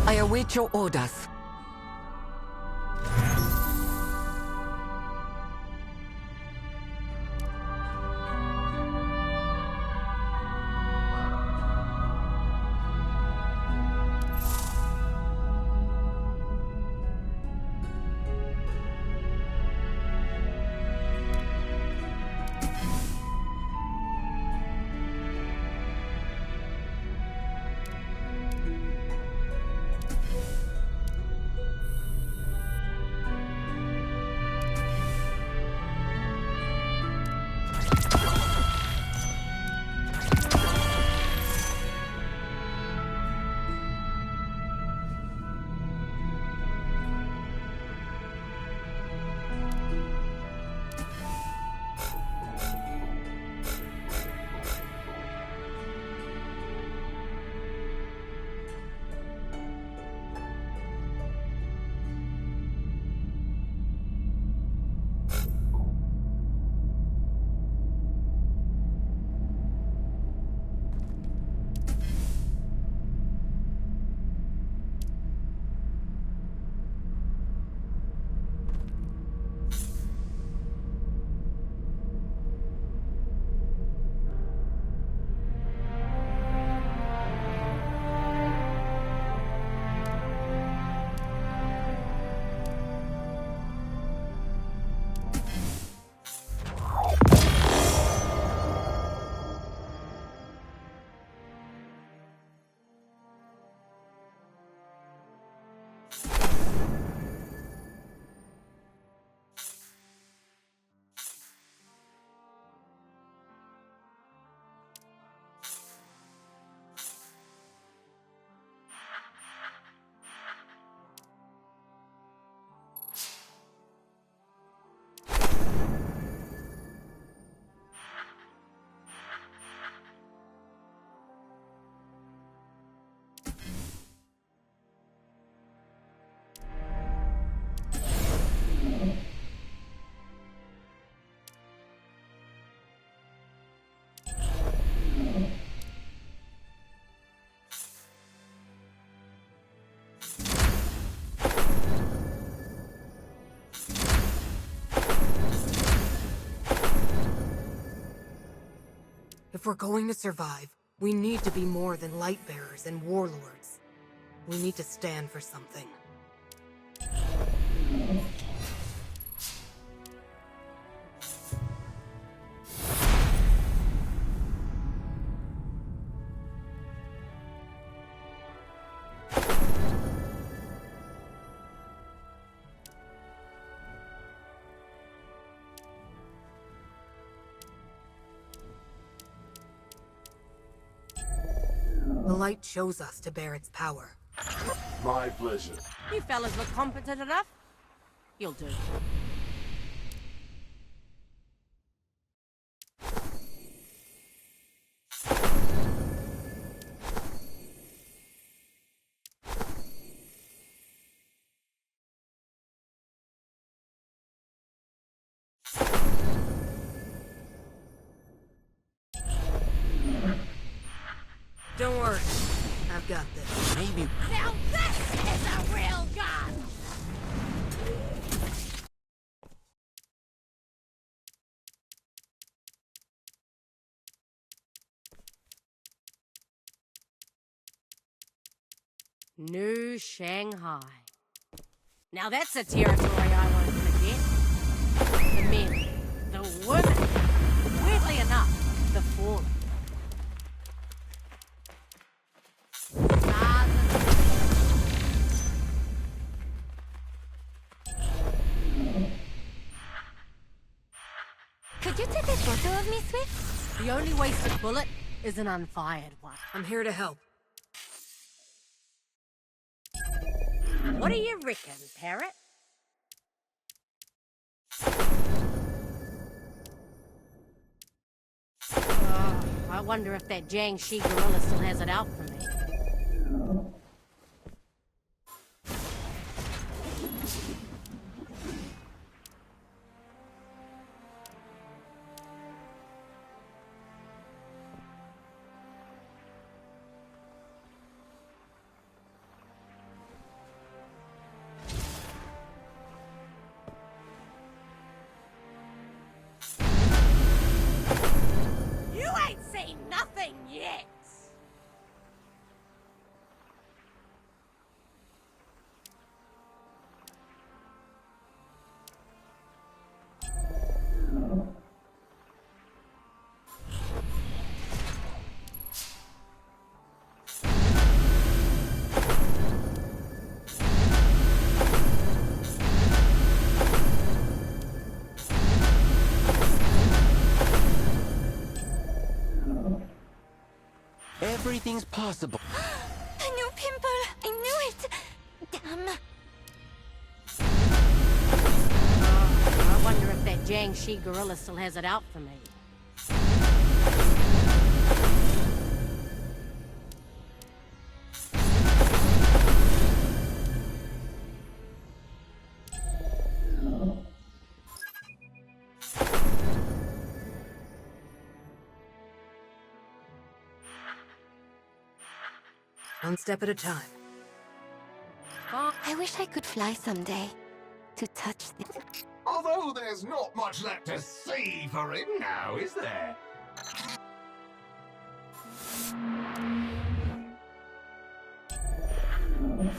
I await your orders.
we're going to survive, we need to be more than light bearers and warlords. We need to stand for something. The light shows us to bear its power.
My pleasure.
You fellas look competent enough. You'll do.
Don't worry, I've got this.
Maybe.
Now this is a real gun! New Shanghai. Now that's a territory I won't forget. The men, the women, weirdly enough, the fallen.
Could you take a photo of me, Swift?
The only wasted bullet is an unfired one.
I'm here to help.
What do you reckon, Parrot? I wonder if that Jiangxi gorilla still has it out for me. You ain't seen nothing yet!
Everything's possible.
A new pimple! I knew it! Damn.
I wonder if that Jiangxi gorilla still has it out for me.
One step at a time.
I wish I could fly someday. To touch the...
Although there's not much left to see for him now, is there?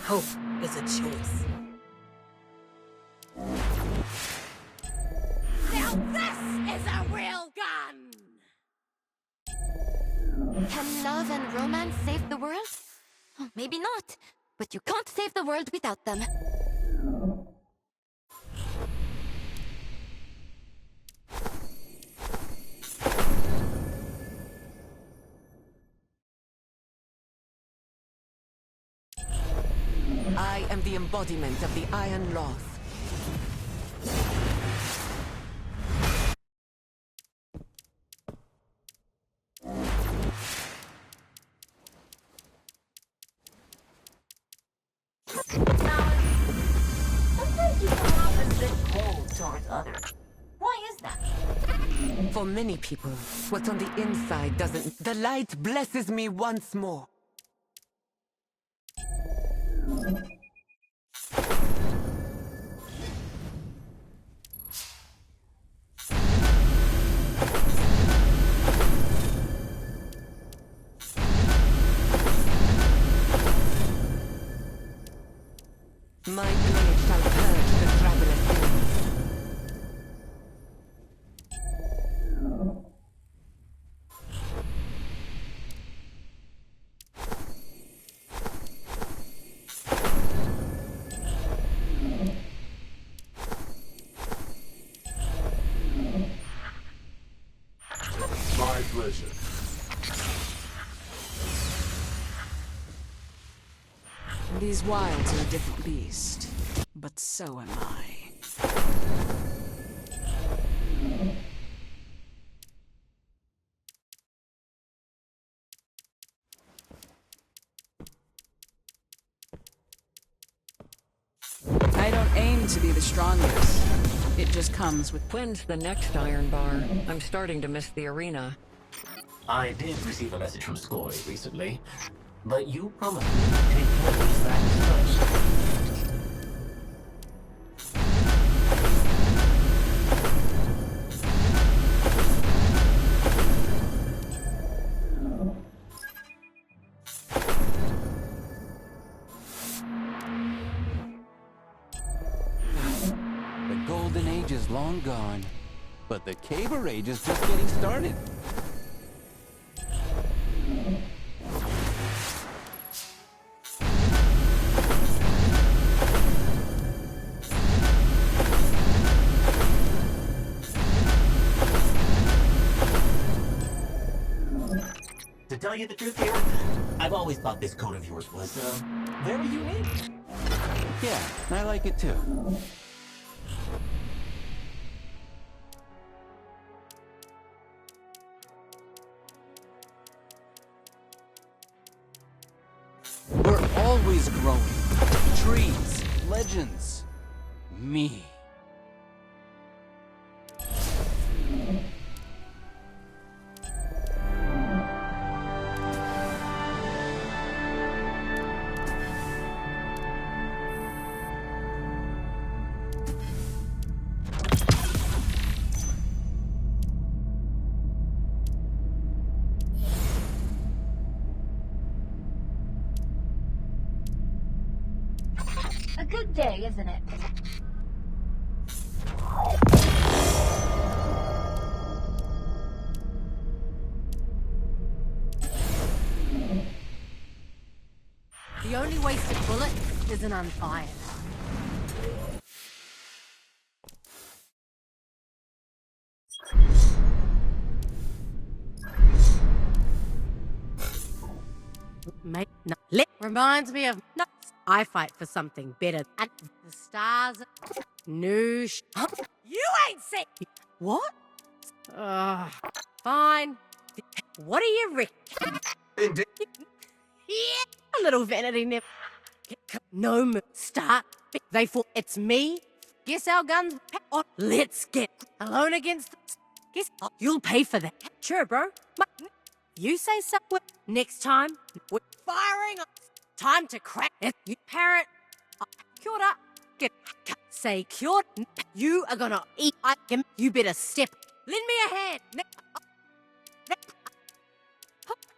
Hope is a choice.
Now this is a real gun!
Can love and romance save the world? Oh, maybe not, but you can't save the world without them.
I am the embodiment of the Iron Loth.
Sometimes you come off a bit cold towards others. Why is that?
For many people, what's on the inside doesn't... The light blesses me once more. My blade shall purge the traveler's sins.
My pleasure.
These wilds are a different beast, but so am I. I don't aim to be the strongest. It just comes with...
When's the next Iron Bar? I'm starting to miss the arena.
I did receive a message from Skoy recently, but you promised me to take care of these things first.
The Golden Age is long gone, but the Caber Age is just getting started.
To tell you the truth here, I've always thought this coat of yours was, very unique.
Yeah, I like it too. We're always growing. Trees, legends, me.
A good day, isn't it?
The only wasted bullet is an unfired. Mate, no. Reminds me of no. I fight for something better. And the stars. New You ain't sick. What? Fine. What do you reckon?
Indeed.
Yeah, a little vanity nip. No move. Start. They thought it's me. Guess our guns. Oh, let's get alone against. Guess you'll pay for that. Sure, bro. You say so. Next time, we're firing. Time to crack it. You parrot. Kia ora. Get. Say kia ora. You are gonna eat. You better step. Lend me a hand.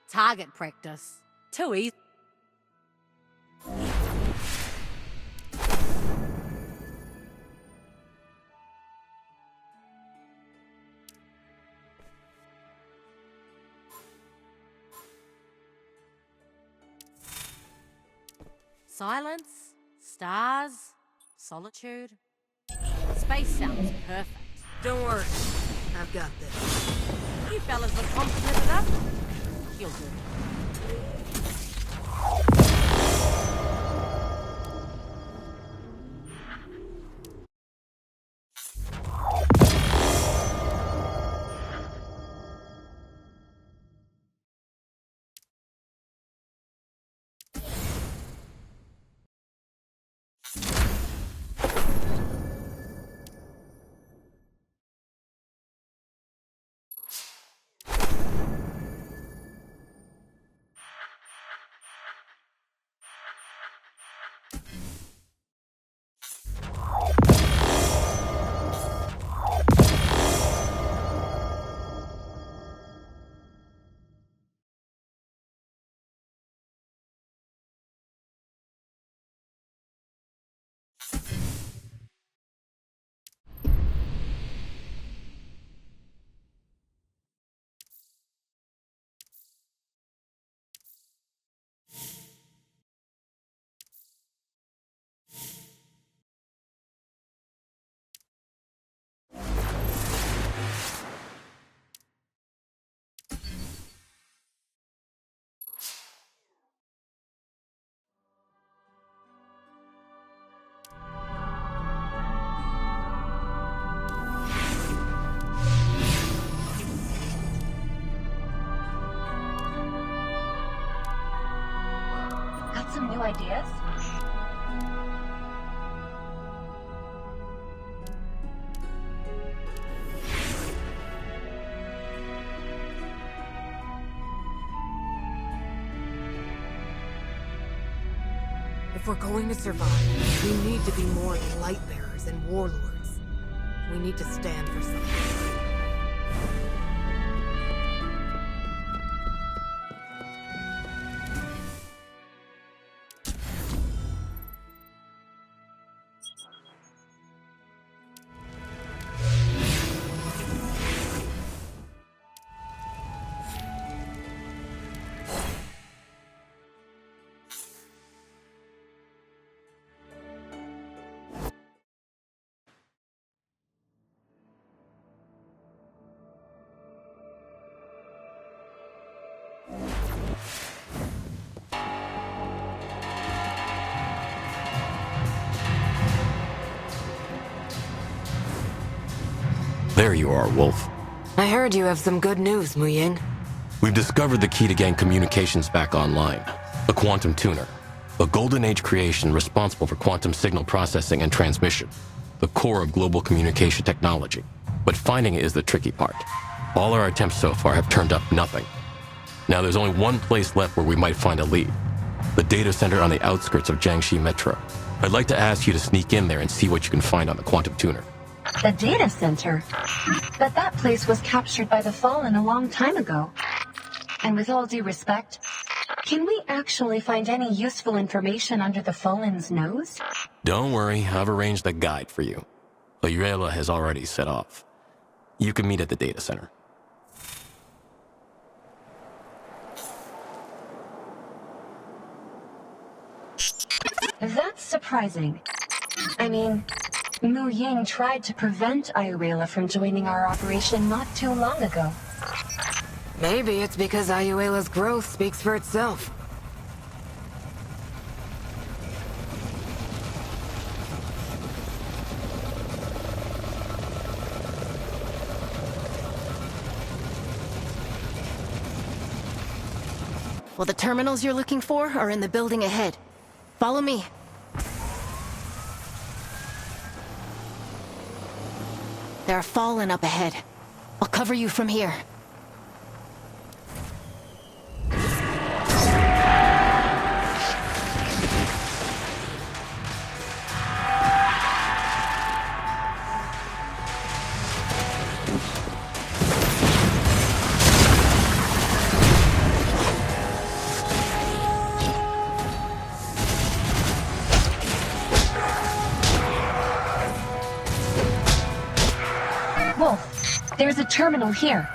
Target practice. Too easy. Silence, stars, solitude. Space sounds perfect.
Don't worry. I've got this.
You fellas look confident enough. You'll do.
If we're going to survive, we need to be more than light bearers and warlords. We need to stand for something.
There you are, Wolf.
I heard you have some good news, Muying.
We've discovered the key to getting communications back online. The Quantum Tuner. A Golden Age creation responsible for quantum signal processing and transmission. The core of global communication technology. But finding it is the tricky part. All our attempts so far have turned up nothing. Now there's only one place left where we might find a lead. The data center on the outskirts of Jiangxi Metro. I'd like to ask you to sneak in there and see what you can find on the Quantum Tuner.
The data center? But that place was captured by the Fallen a long time ago. And with all due respect, can we actually find any useful information under the Fallen's nose?
Don't worry, I've arranged a guide for you. Ayuela has already set off. You can meet at the data center.
That's surprising. I mean, Muying tried to prevent Ayuela from joining our operation not too long ago.
Maybe it's because Ayuela's growth speaks for itself.
Well, the terminals you're looking for are in the building ahead. Follow me. There are Fallen up ahead. I'll cover you from here.
Wolf, there's a terminal here.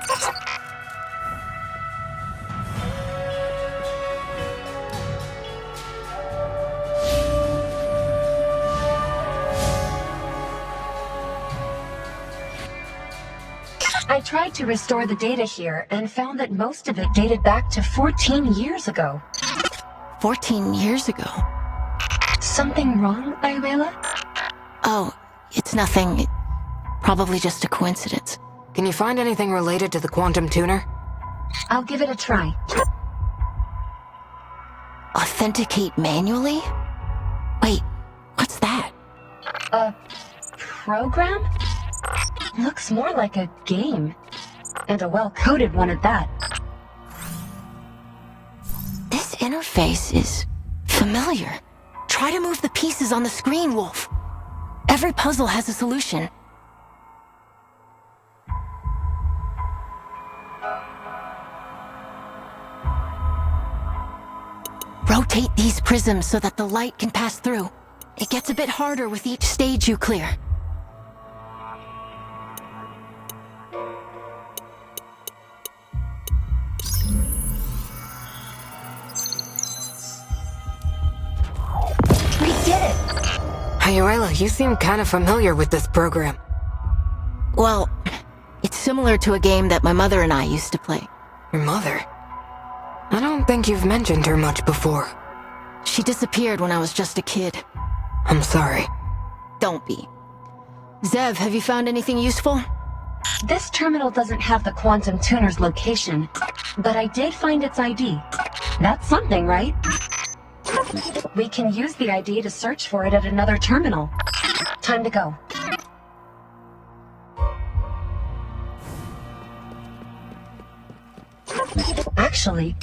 I tried to restore the data here and found that most of it dated back to 14 years ago.
14 years ago?
Something wrong, Ayuela?
Oh, it's nothing. Probably just a coincidence.
Can you find anything related to the Quantum Tuner?
I'll give it a try.
Authenticate manually? Wait, what's that?
A program? Looks more like a game. And a well-coded one at that.
This interface is familiar. Try to move the pieces on the screen, Wolf. Every puzzle has a solution. Rotate these prisms so that the light can pass through. It gets a bit harder with each stage you clear.
We did it!
Ayuela, you seem kind of familiar with this program.
Well, it's similar to a game that my mother and I used to play.
Your mother? I don't think you've mentioned her much before.
She disappeared when I was just a kid.
I'm sorry.
Don't be. Zev, have you found anything useful?
This terminal doesn't have the Quantum Tuner's location, but I did find its ID. That's something, right? We can use the ID to search for it at another terminal. Time to go. Actually,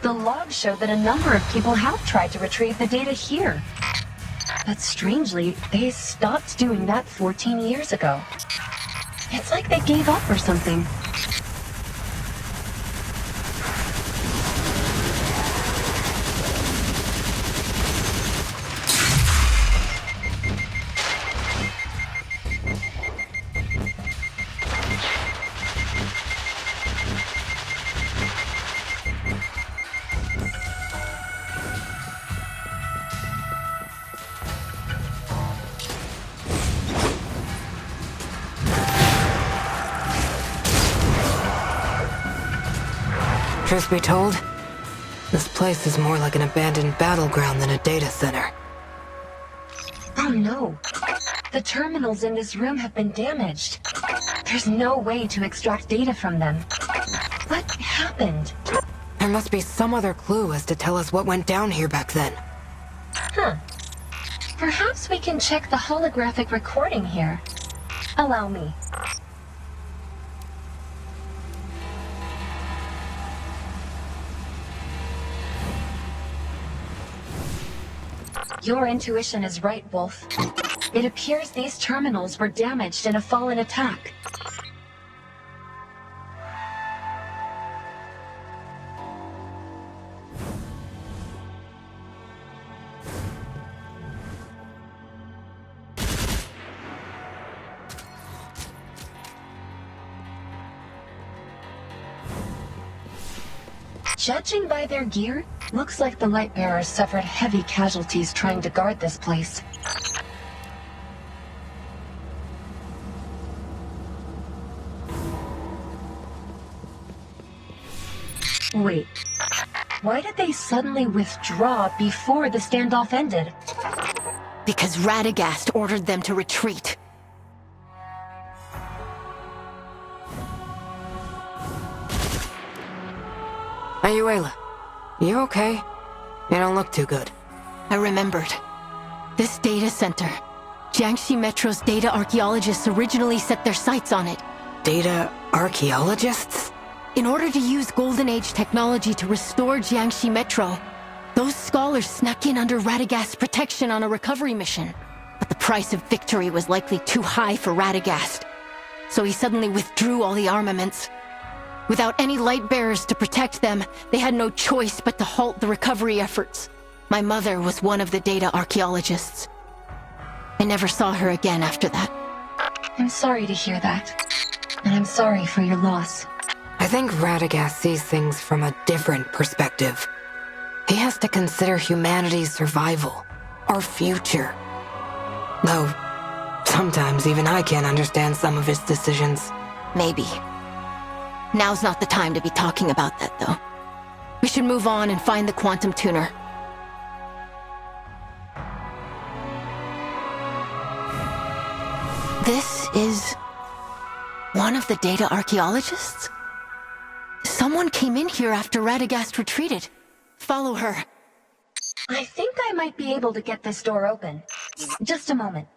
the logs show that a number of people have tried to retrieve the data here. But strangely, they stopped doing that 14 years ago. It's like they gave up or something.
Truth be told, this place is more like an abandoned battleground than a data center.
Oh no. The terminals in this room have been damaged. There's no way to extract data from them. What happened?
There must be some other clue as to tell us what went down here back then.
Huh. Perhaps we can check the holographic recording here. Allow me. Your intuition is right, Wolf. It appears these terminals were damaged in a Fallen attack. Judging by their gear, looks like the Lightbearers suffered heavy casualties trying to guard this place. Wait, why did they suddenly withdraw before the standoff ended?
Because Radagast ordered them to retreat.
Ayuela, you okay? You don't look too good.
I remembered. This data center. Jiangxi Metro's data archaeologists originally set their sights on it.
Data archaeologists?
In order to use Golden Age technology to restore Jiangxi Metro, those scholars snuck in under Radagast's protection on a recovery mission. But the price of victory was likely too high for Radagast, so he suddenly withdrew all the armaments. Without any Lightbearers to protect them, they had no choice but to halt the recovery efforts. My mother was one of the data archaeologists. I never saw her again after that.
I'm sorry to hear that, and I'm sorry for your loss.
I think Radagast sees things from a different perspective. He has to consider humanity's survival, our future. Though, sometimes even I can't understand some of his decisions.
Maybe. Now's not the time to be talking about that, though. We should move on and find the quantum tuner. This is one of the data archaeologists? Someone came in here after Radagast retreated. Follow her.
I think I might be able to get this door open. Just a moment.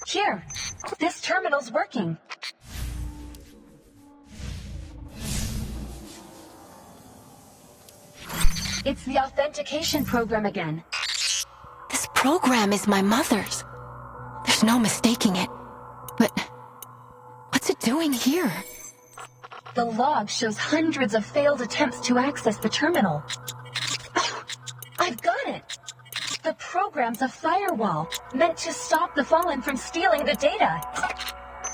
Here, this terminal's working. It's the authentication program again.
This program is my mother's. There's no mistaking it. But what's it doing here?
The log shows hundreds of failed attempts to access the terminal. Oh, I've got it! The program's a firewall, meant to stop the Fallen from stealing the data.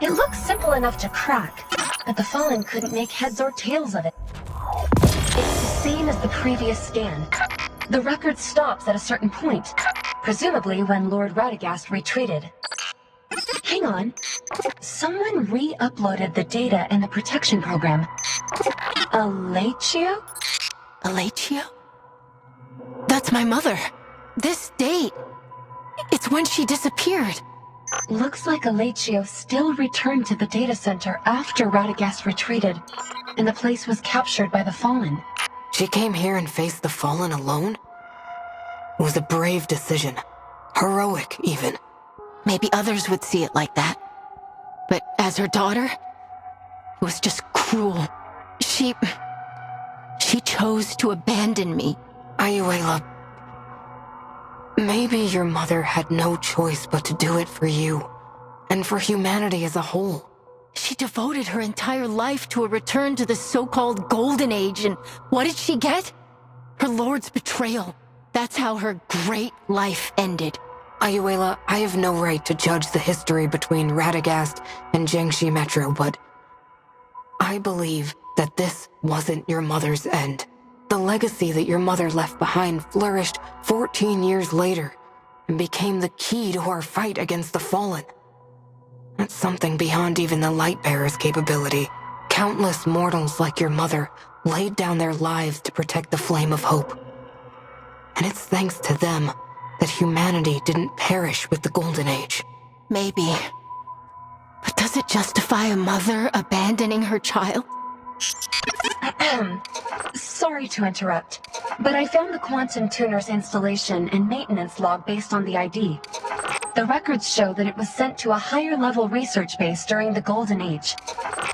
It looks simple enough to crack, but the Fallen couldn't make heads or tails of it. It's the same as the previous scan. The record stops at a certain point, presumably when Lord Radagast retreated. Hang on. Someone re-uploaded the data in the protection program. Alachio?
Alachio? That's my mother. This date. It's when she disappeared.
Looks like Alachio still returned to the data center after Radagast retreated, and the place was captured by the Fallen.
She came here and faced the Fallen alone? It was a brave decision. Heroic, even.
Maybe others would see it like that. But as her daughter, it was just cruel. She chose to abandon me.
Ayuela, maybe your mother had no choice but to do it for you, and for humanity as a whole.
She devoted her entire life to a return to the so-called Golden Age, and what did she get? Her lord's betrayal. That's how her great life ended.
Ayuela, I have no right to judge the history between Radagast and Jiangxi Metro, but I believe that this wasn't your mother's end. The legacy that your mother left behind flourished 14 years later and became the key to our fight against the Fallen. That's something beyond even the Lightbearer's capability. Countless mortals like your mother laid down their lives to protect the Flame of Hope. And it's thanks to them that humanity didn't perish with the Golden Age.
Maybe. But does it justify a mother abandoning her child?
Sorry to interrupt, but I found the Quantum Tuner's installation and maintenance log based on the ID. The records show that it was sent to a higher-level research base during the Golden Age.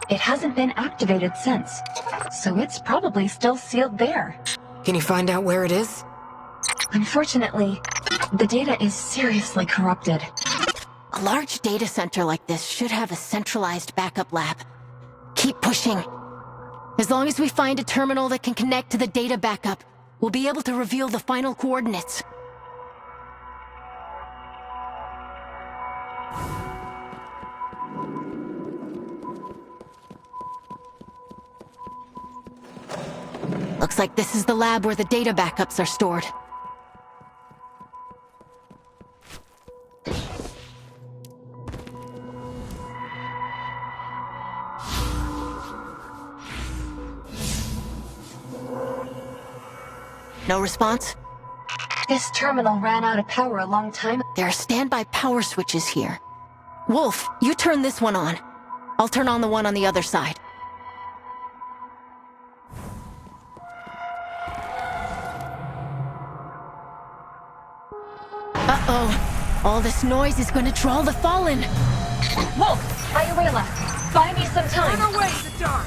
It hasn't been activated since, so it's probably still sealed there.
Can you find out where it is?
Unfortunately, the data is seriously corrupted.
A large data center like this should have a centralized backup lab. Keep pushing. As long as we find a terminal that can connect to the data backup, we'll be able to reveal the final coordinates. Looks like this is the lab where the data backups are stored. No response?
This terminal ran out of power a long time ago.
There are standby power switches here. Wolf, you turn this one on. I'll turn on the one on the other side. Uh-oh. All this noise is going to draw the Fallen.
Wolf! Ayuela! Buy me some time!
Run away, the dark!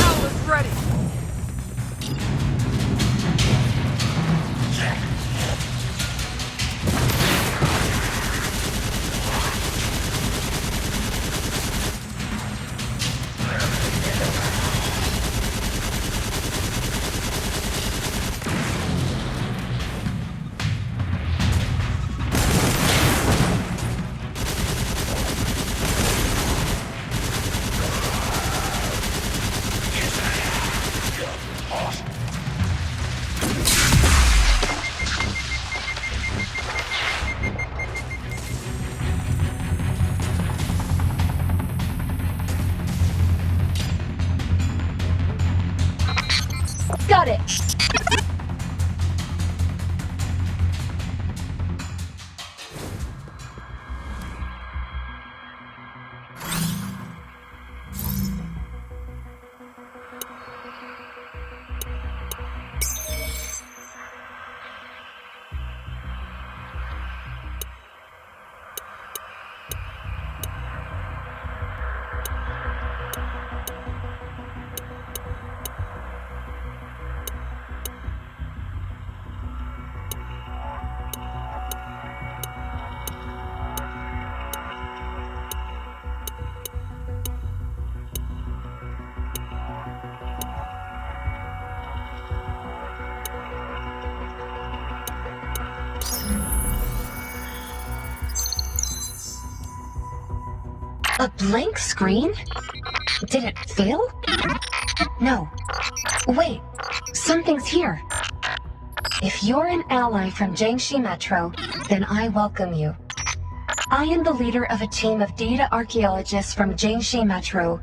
Owl is ready!
Got it! A blank screen? Did it fail? No. Wait, something's here. If you're an ally from Jiangxi Metro, then I welcome you. I am the leader of a team of data archaeologists from Jiangxi Metro,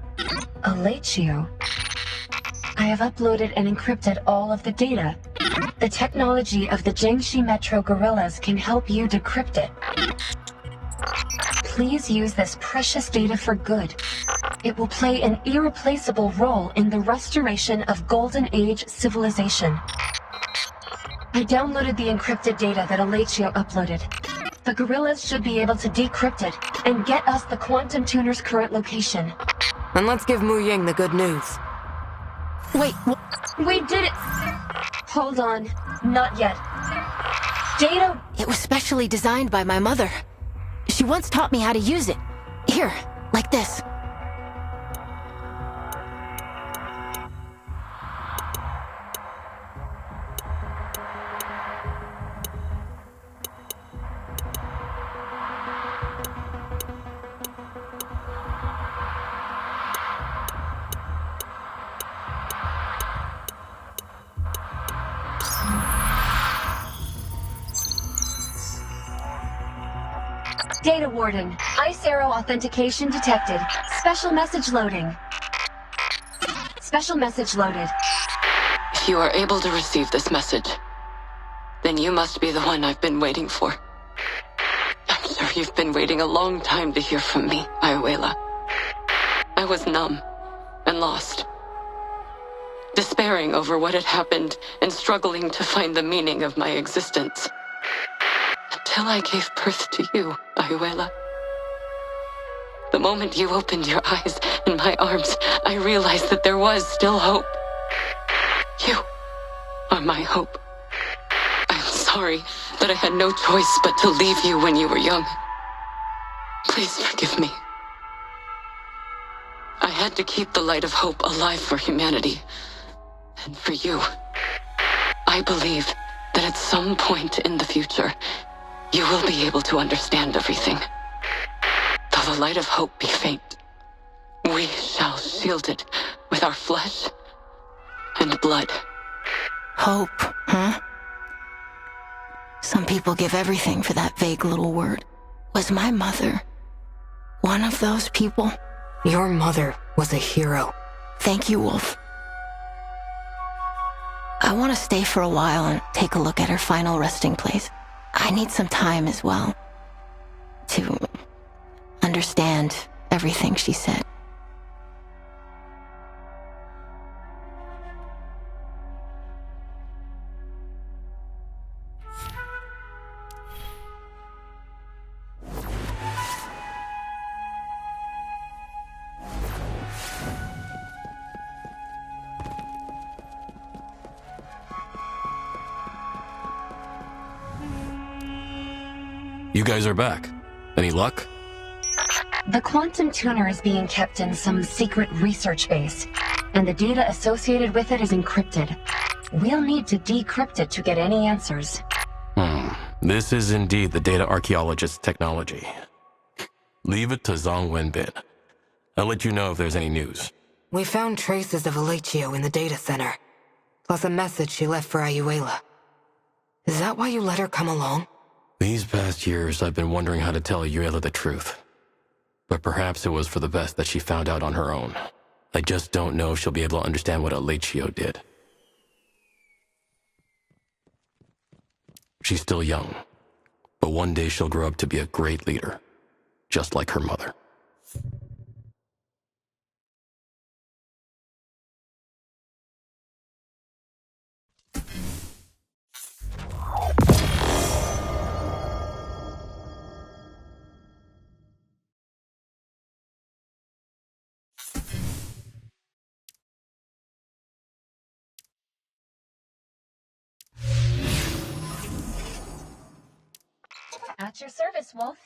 Alachio. I have uploaded and encrypted all of the data. The technology of the Jiangxi Metro guerrillas can help you decrypt it. Please use this precious data for good. It will play an irreplaceable role in the restoration of Golden Age civilization. I downloaded the encrypted data that Alatio uploaded. The guerrillas should be able to decrypt it and get us the Quantum Tuner's current location.
And let's give Mu Ying the good news.
Wait,
we did it! Hold on. Not yet. Data...
It was specially designed by my mother. She once taught me how to use it. Here, like this.
Data Warden. Ice Arrow authentication detected. Special message loading. Special message loaded.
If you are able to receive this message, then you must be the one I've been waiting for. I'm sure you've been waiting a long time to hear from me, Ayuela. I was numb and lost, despairing over what had happened and struggling to find the meaning of my existence. Until I gave birth to you, Ayuela. The moment you opened your eyes in my arms, I realized that there was still hope. You are my hope. I'm sorry that I had no choice but to leave you when you were young. Please forgive me. I had to keep the light of hope alive for humanity. And for you. I believe that at some point in the future, you will be able to understand everything. Though the light of hope be faint, we shall shield it with our flesh and blood.
Hope, huh? Some people give everything for that vague little word. Was my mother one of those people?
Your mother was a hero.
Thank you, Wolf. I want to stay for a while and take a look at her final resting place. I need some time as well to understand everything she said.
You guys are back. Any luck?
The Quantum Tuner is being kept in some secret research base, and the data associated with it is encrypted. We'll need to decrypt it to get any answers.
This is indeed the data archaeologist's technology. Leave it to Zhang Wenbin. I'll let you know if there's any news.
We found traces of Alatio in the data center, plus a message she left for Ayuela. Is that why you let her come along?
These past years, I've been wondering how to tell Ayuela the truth. But perhaps it was for the best that she found out on her own. I just don't know if she'll be able to understand what Alatio did. She's still young, but one day she'll grow up to be a great leader, just like her mother.
At your service, Wolf.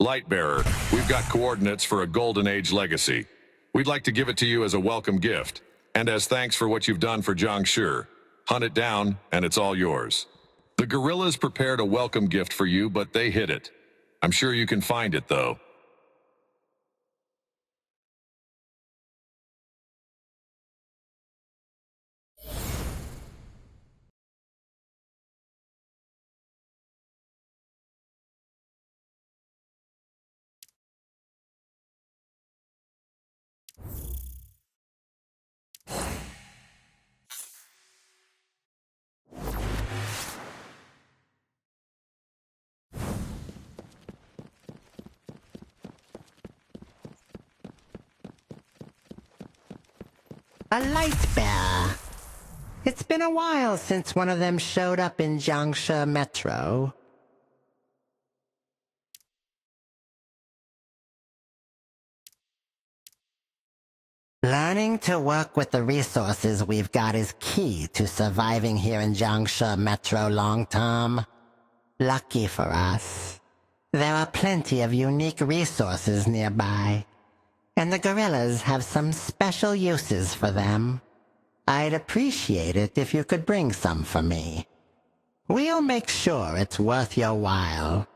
Lightbearer, we've got coordinates for a Golden Age legacy. We'd like to give it to you as a welcome gift, and as thanks for what you've done for Jiangshi. Hunt it down, and it's all yours. The guerrillas prepared a welcome gift for you, but they hid it. I'm sure you can find it, though.
A light bearer. It's been a while since one of them showed up in Jiangshi Metro. Learning to work with the resources we've got is key to surviving here in Jiangshi Metro long term. Lucky for us, there are plenty of unique resources nearby, and the gorillas have some special uses for them. I'd appreciate it if you could bring some for me. We'll make sure it's worth your while.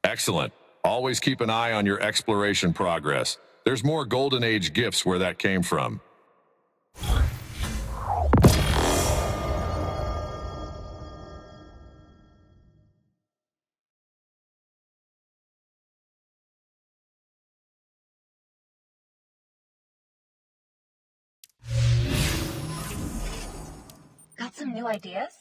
Excellent. Always keep an eye on your exploration progress. There's more Golden Age gifts where that came from.
Got some new ideas?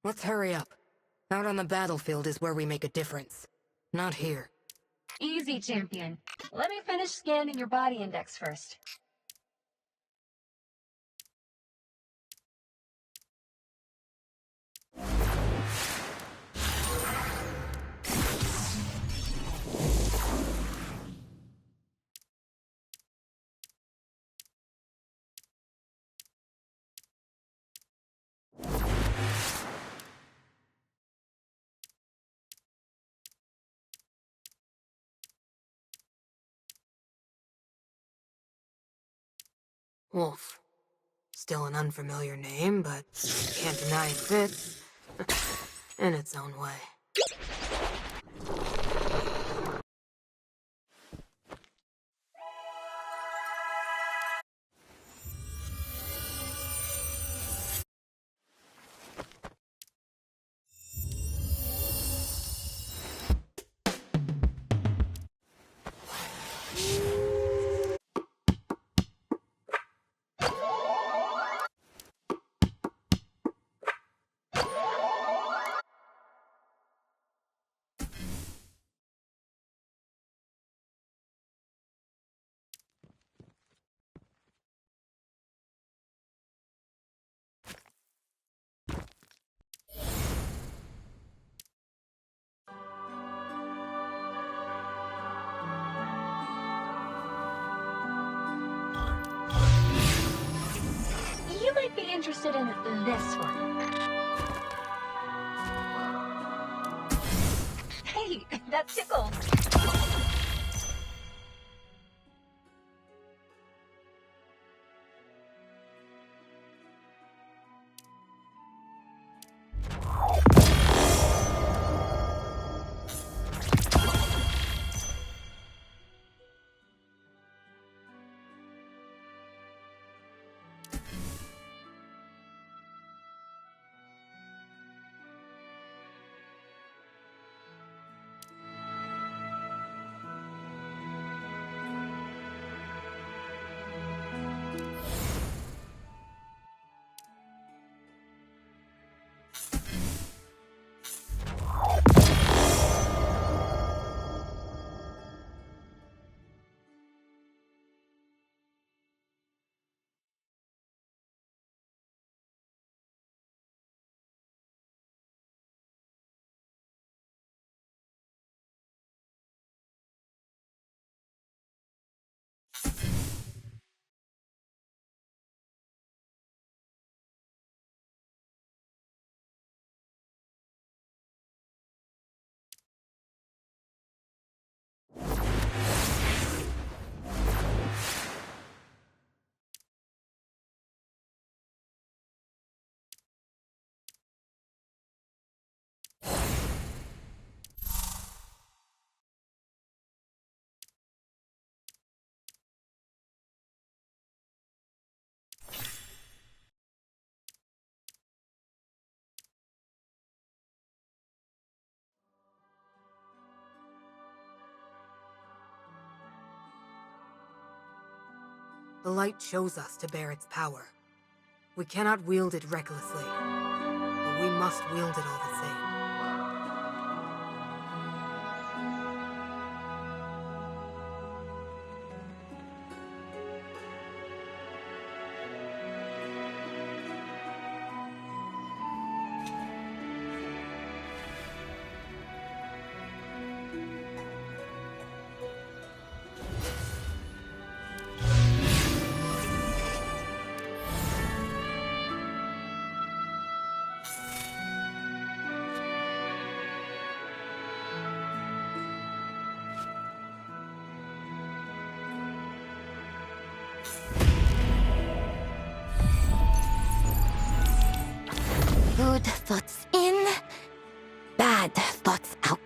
Let's hurry up. Out on the battlefield is where we make a difference. Not here.
Easy, champion. Let me finish scanning your body index first.
Wolf. Still an unfamiliar name, but can't deny it fits. In its own way. You might be interested in this one. Hey, that tickled.
The light chose us to bear its power. We cannot wield it recklessly, but we must wield it all the same.
Good thoughts in, bad thoughts out.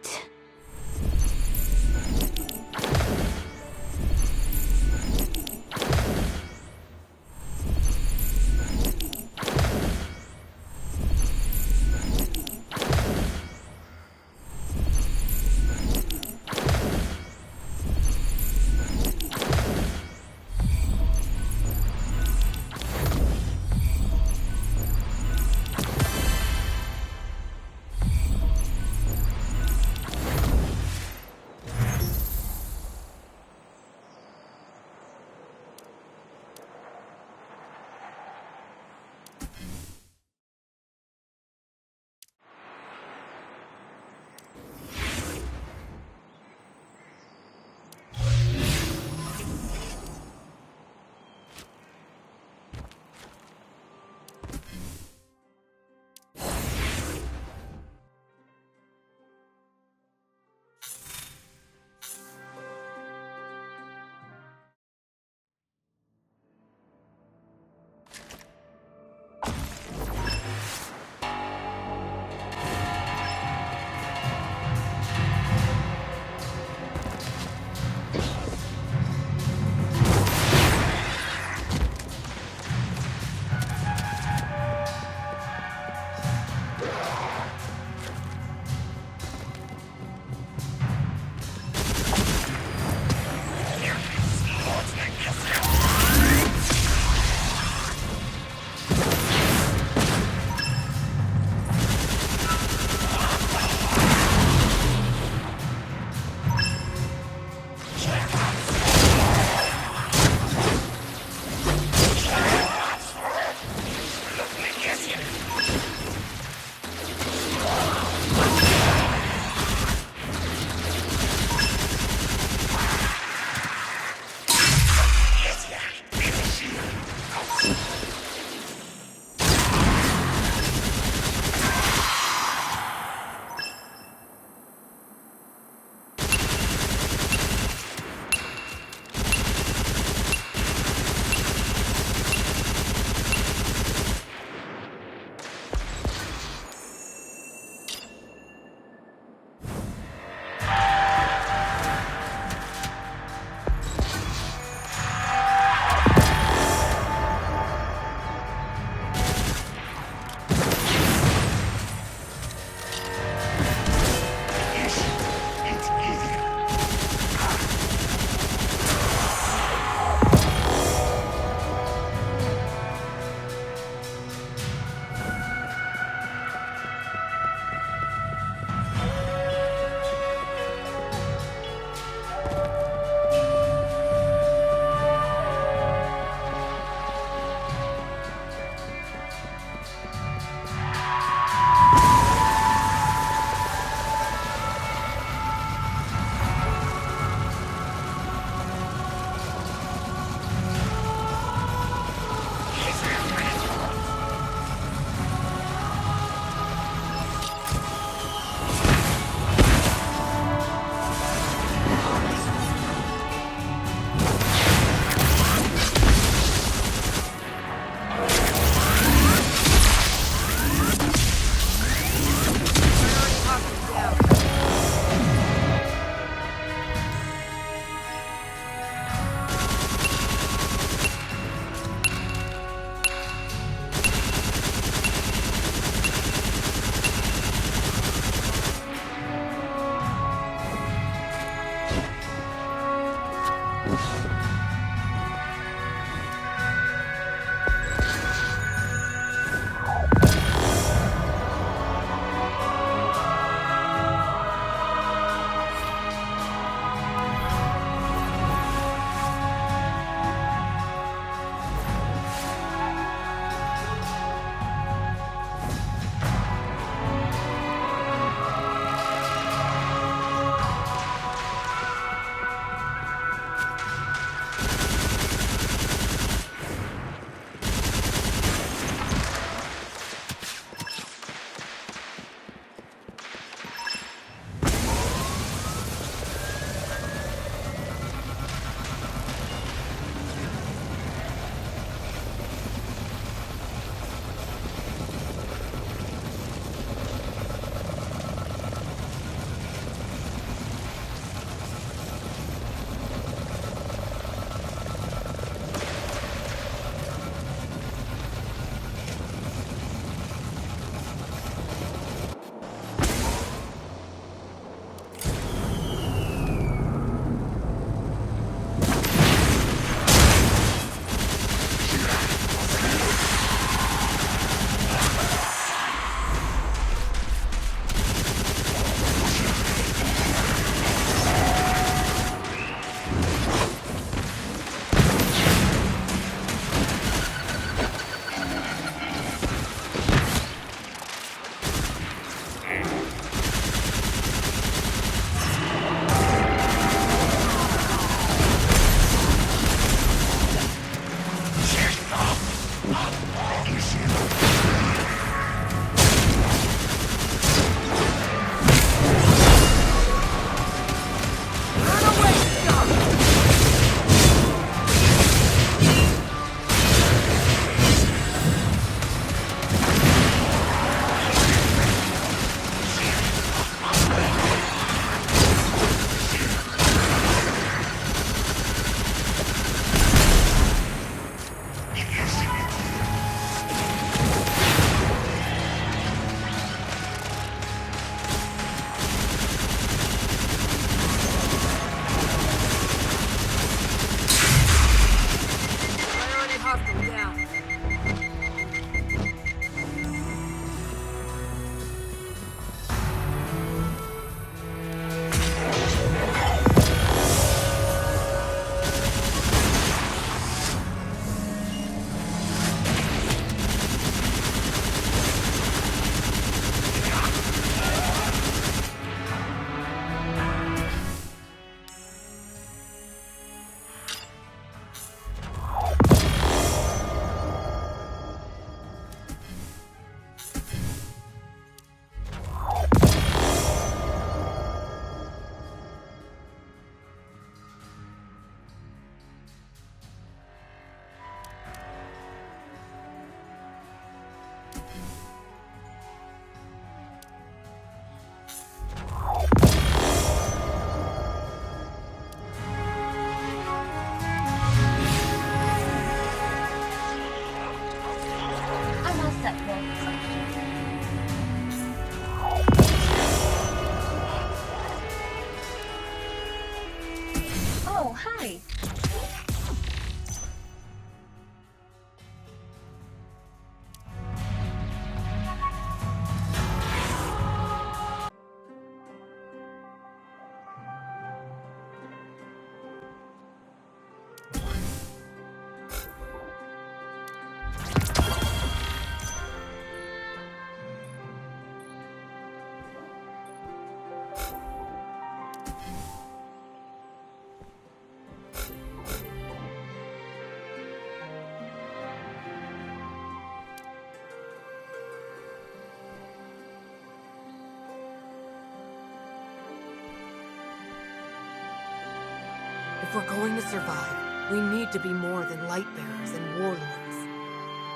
If we're going to survive, we need to be more than light bearers and warlords.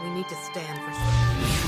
We need to stand for something.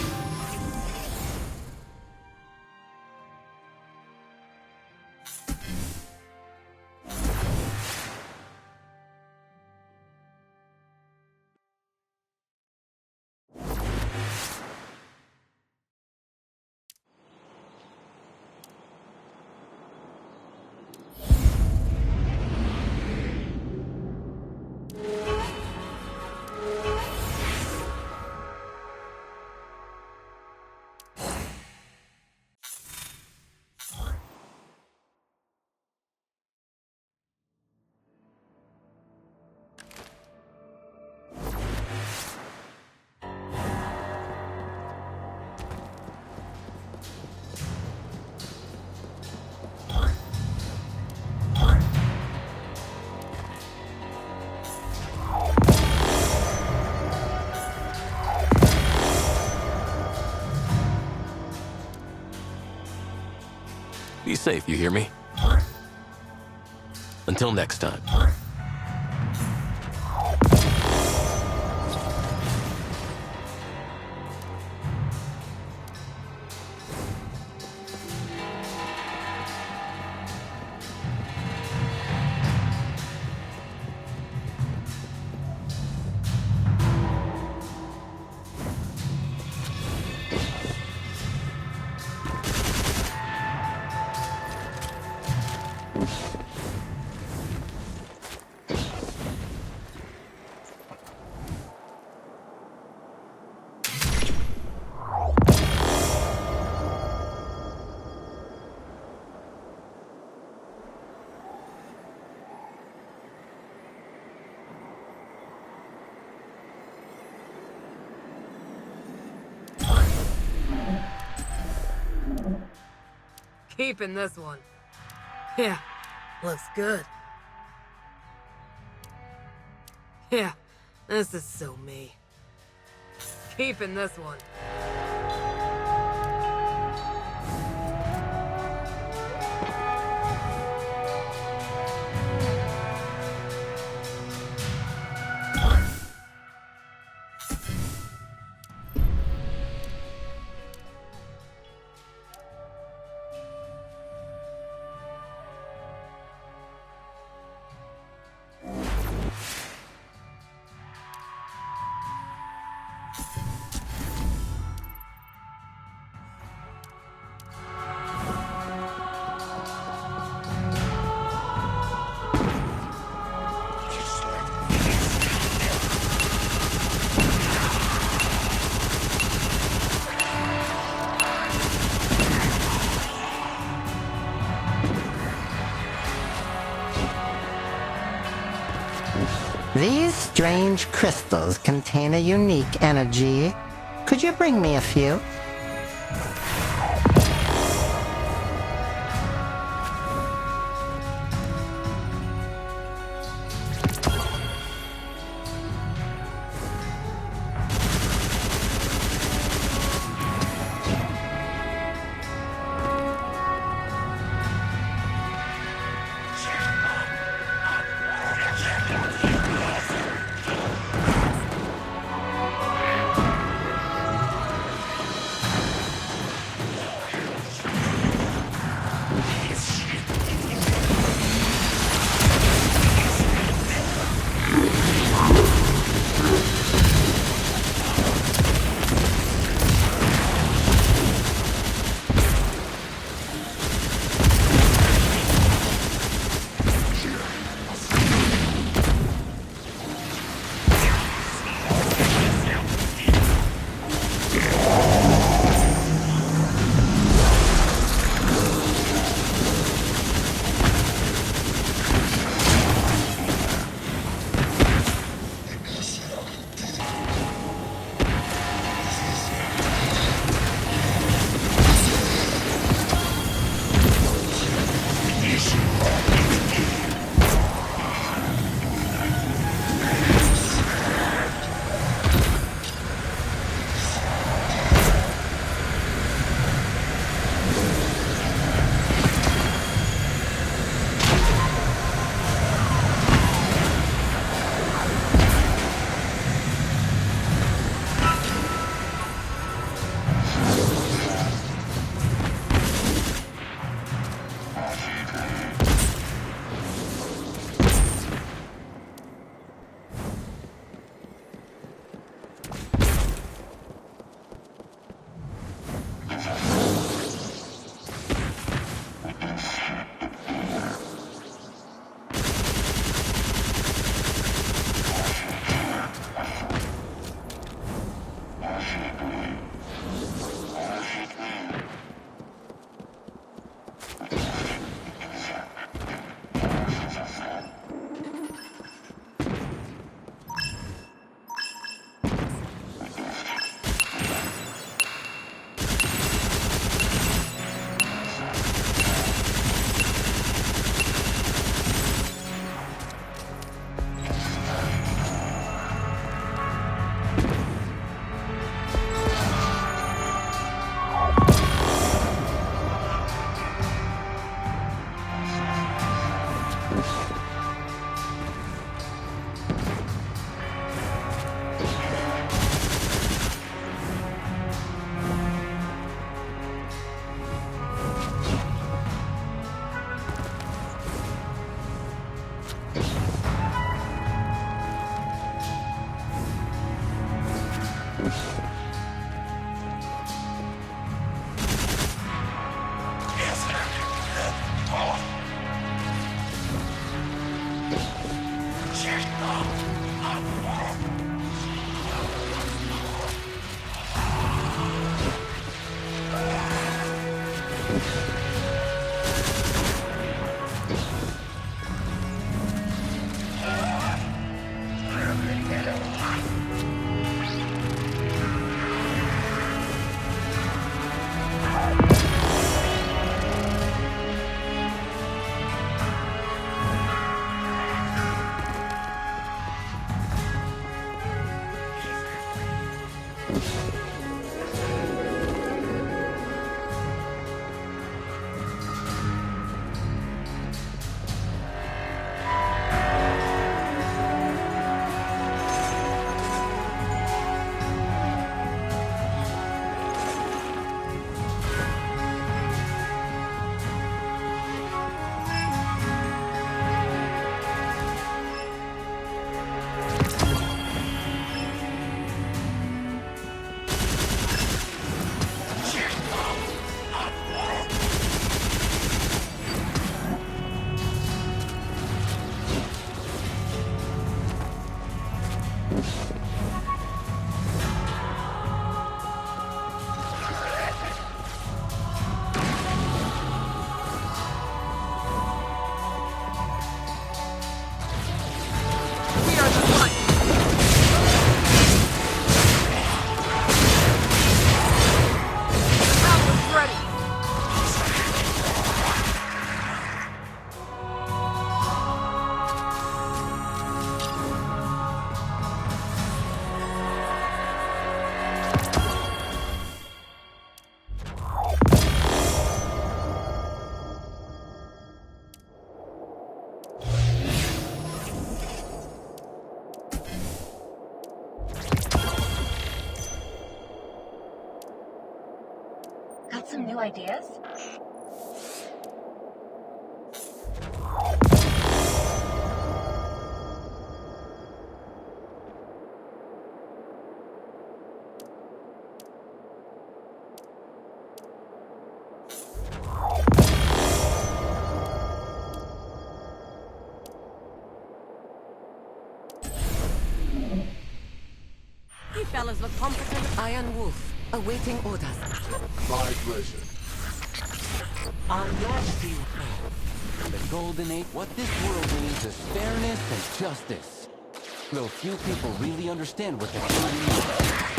Be safe, you hear me? Until next time.
Keeping this one. Yeah, looks good. Yeah, this is so me. Keeping this one.
These strange crystals contain a unique energy. Could you bring me a few?
Got some new ideas?
You fellas look competent.
Iron Wolf, awaiting orders.
My pleasure.
On Majesty.
The Golden Age, what this world needs is fairness and justice. Though few people really understand what that really means.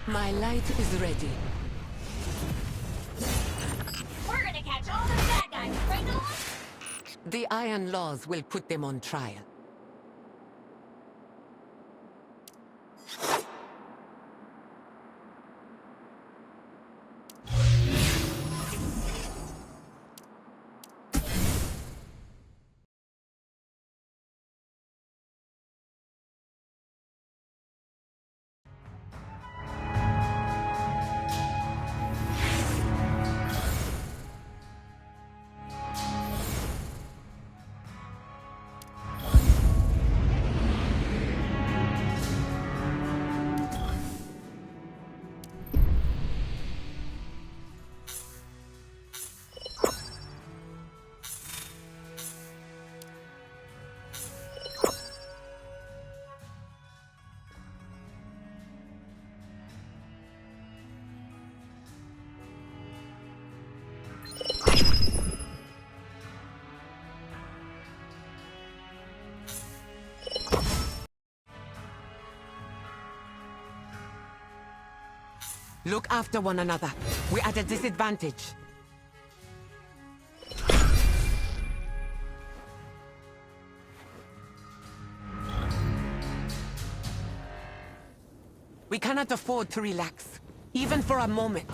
My light is ready.
We're gonna catch all the bad guys, right, Nolan?
The Iron Laws will put them on trial. Look after one another. We're at a disadvantage. We cannot afford to relax, even for a moment.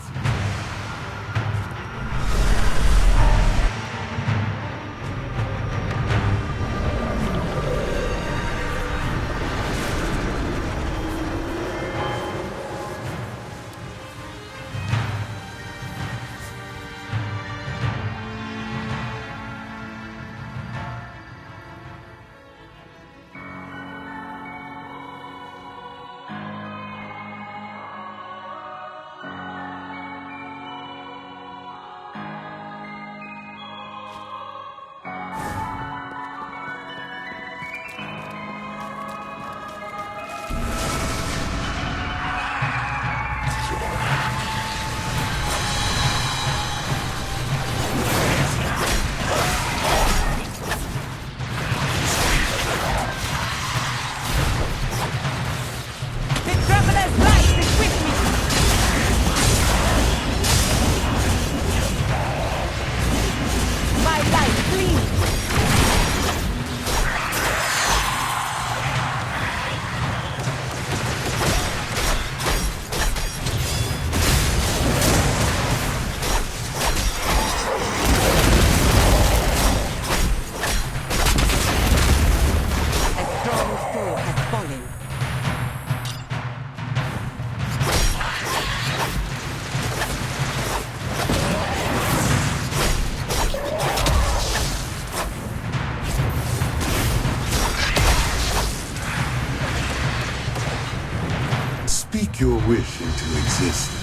Speak your wish into existence.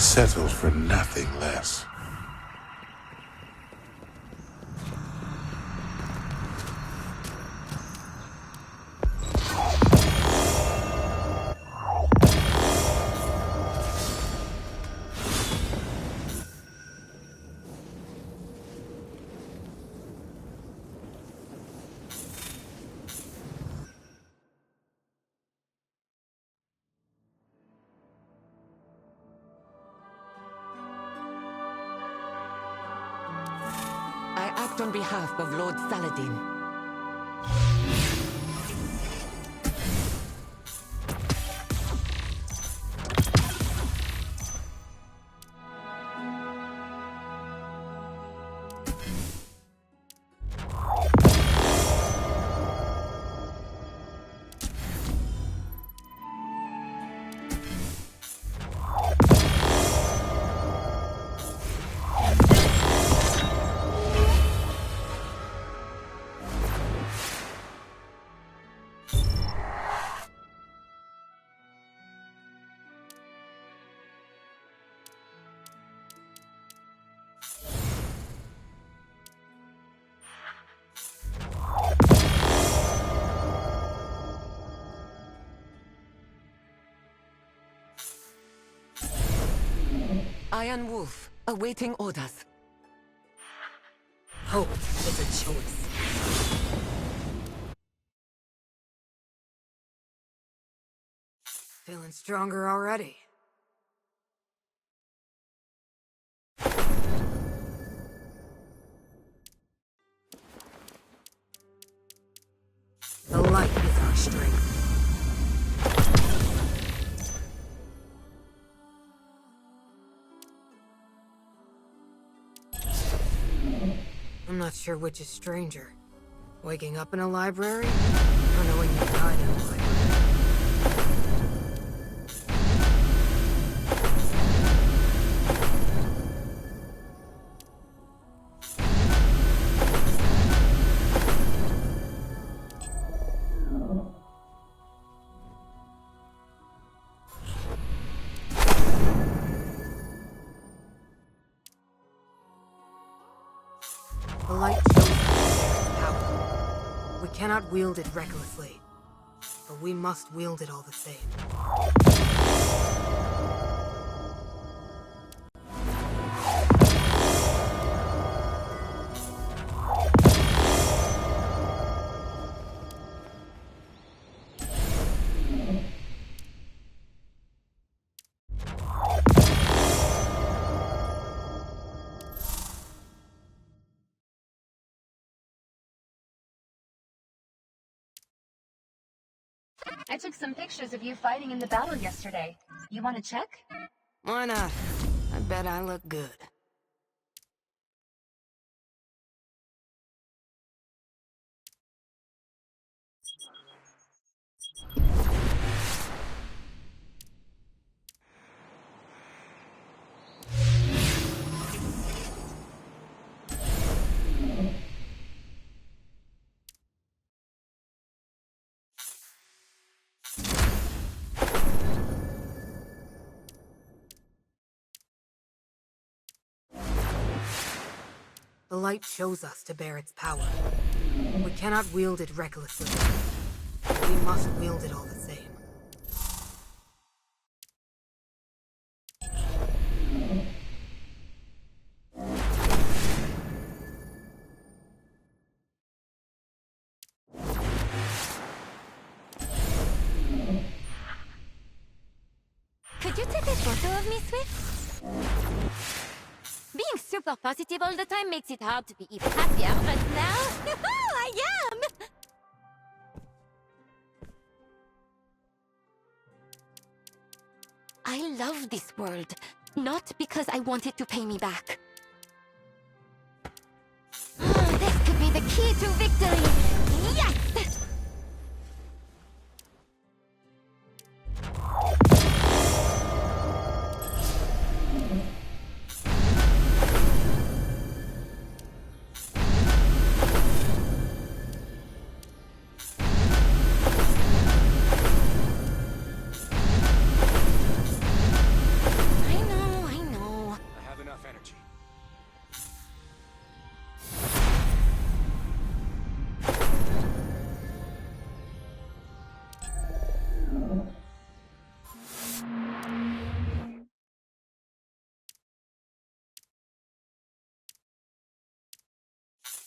settled for nothing less.
I act on behalf of Lord Saladin. Iron Wolf, awaiting orders.
Hope is a choice. Feeling stronger already. The light is our strength. I'm not sure which is stranger. Waking up in a library, or knowing you died in a library. The light shows us its power. We cannot wield it recklessly, but we must wield it all the same.
I took some pictures of you fighting in the battle yesterday. You want to check?
Why not? I bet I look good. The light shows us to bear its power. We cannot wield it recklessly. We must wield it all the same.
Could you take a photo of me, Swift? Being super positive all the time makes it hard to be even happier, but now, I am! I love this world, not because I want it to pay me back. This could be the key to victory! Yes!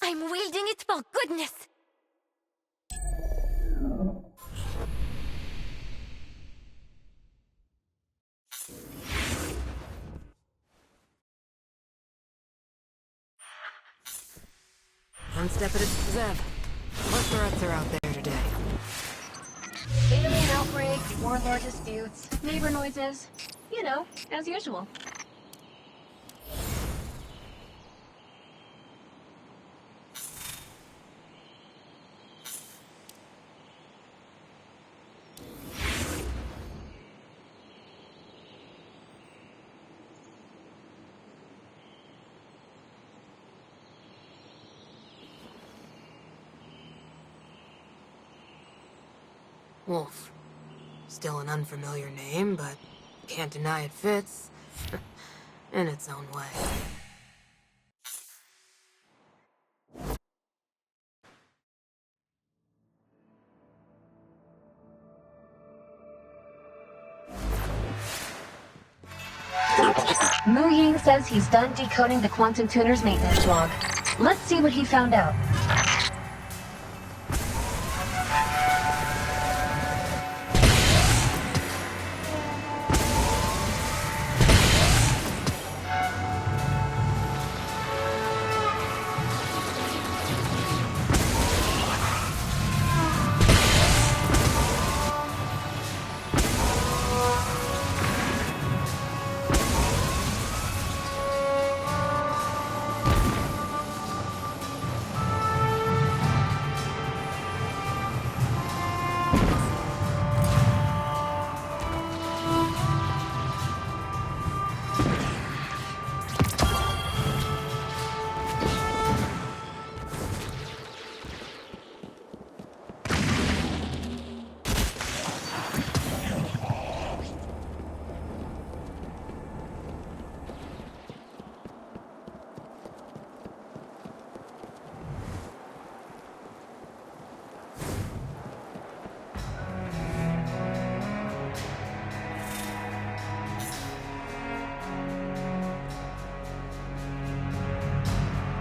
I'm wielding it for goodness.
One step at a Zev. What threats are out there today?
Alien outbreaks, warlord disputes, neighbor noises. You know, as usual.
Wolf. Still an unfamiliar name, but can't deny it fits. In its own way.
Mu Ying says he's done decoding the Quantum Tuner's maintenance log. Let's see what he found out.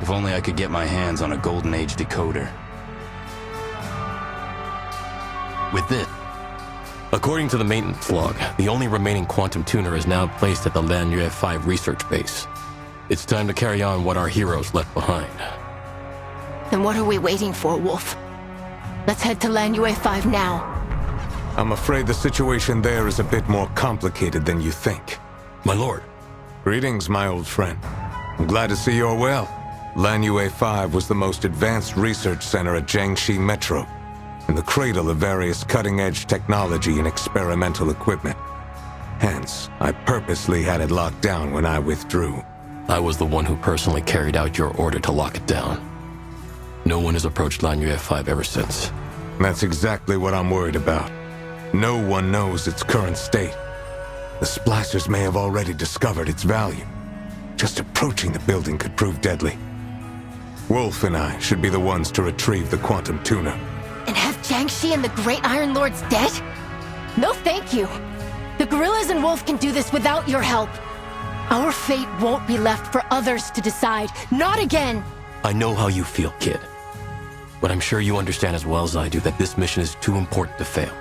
If only I could get my hands on a Golden Age decoder.
With this, according to the maintenance log, the only remaining quantum tuner is now placed at the Lanyue 5 research base. It's time to carry on what our heroes left behind.
Then what are we waiting for, Wolf? Let's head to Lanyue 5 now.
I'm afraid the situation there is a bit more complicated than you think.
My lord.
Greetings, my old friend. I'm glad to see you're well. Lanyue 5 was the most advanced research center at Jiangxi Metro, and the cradle of various cutting-edge technology and experimental equipment. Hence, I purposely had it locked down when I withdrew.
I was the one who personally carried out your order to lock it down. No one has approached Lanyue 5 ever since.
That's exactly what I'm worried about. No one knows its current state. The splashers may have already discovered its value. Just approaching the building could prove deadly. Wolf and I should be the ones to retrieve the Quantum Tuner.
And have Jiangxi and the Great Iron Lords dead? No thank you. The gorillas and Wolf can do this without your help. Our fate won't be left for others to decide. Not again!
I know how you feel, kid. But I'm sure you understand as well as I do that this mission is too important to fail.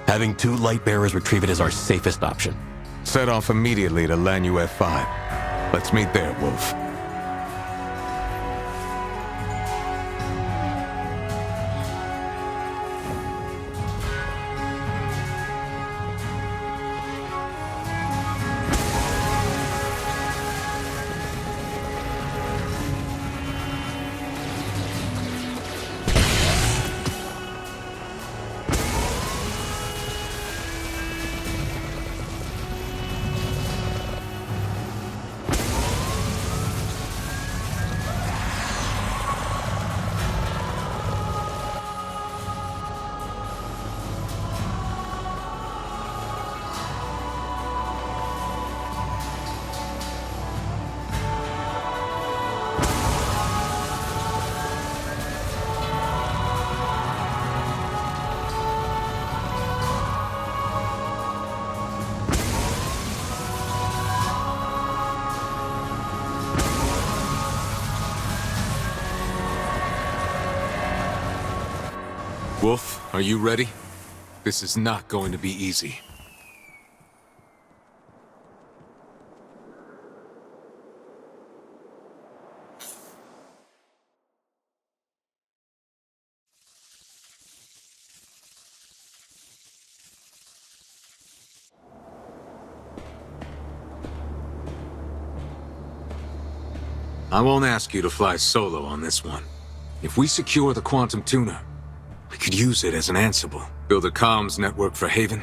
Having 2 light bearers retrieve it is our safest option.
Set off immediately to Lanyue 5. Let's meet there, Wolf. Wolf, are you ready? This is not going to be easy. I won't ask you to fly solo on this one. If we secure the Quantum Tuner, we could use it as an Ansible, build a comms network for Haven.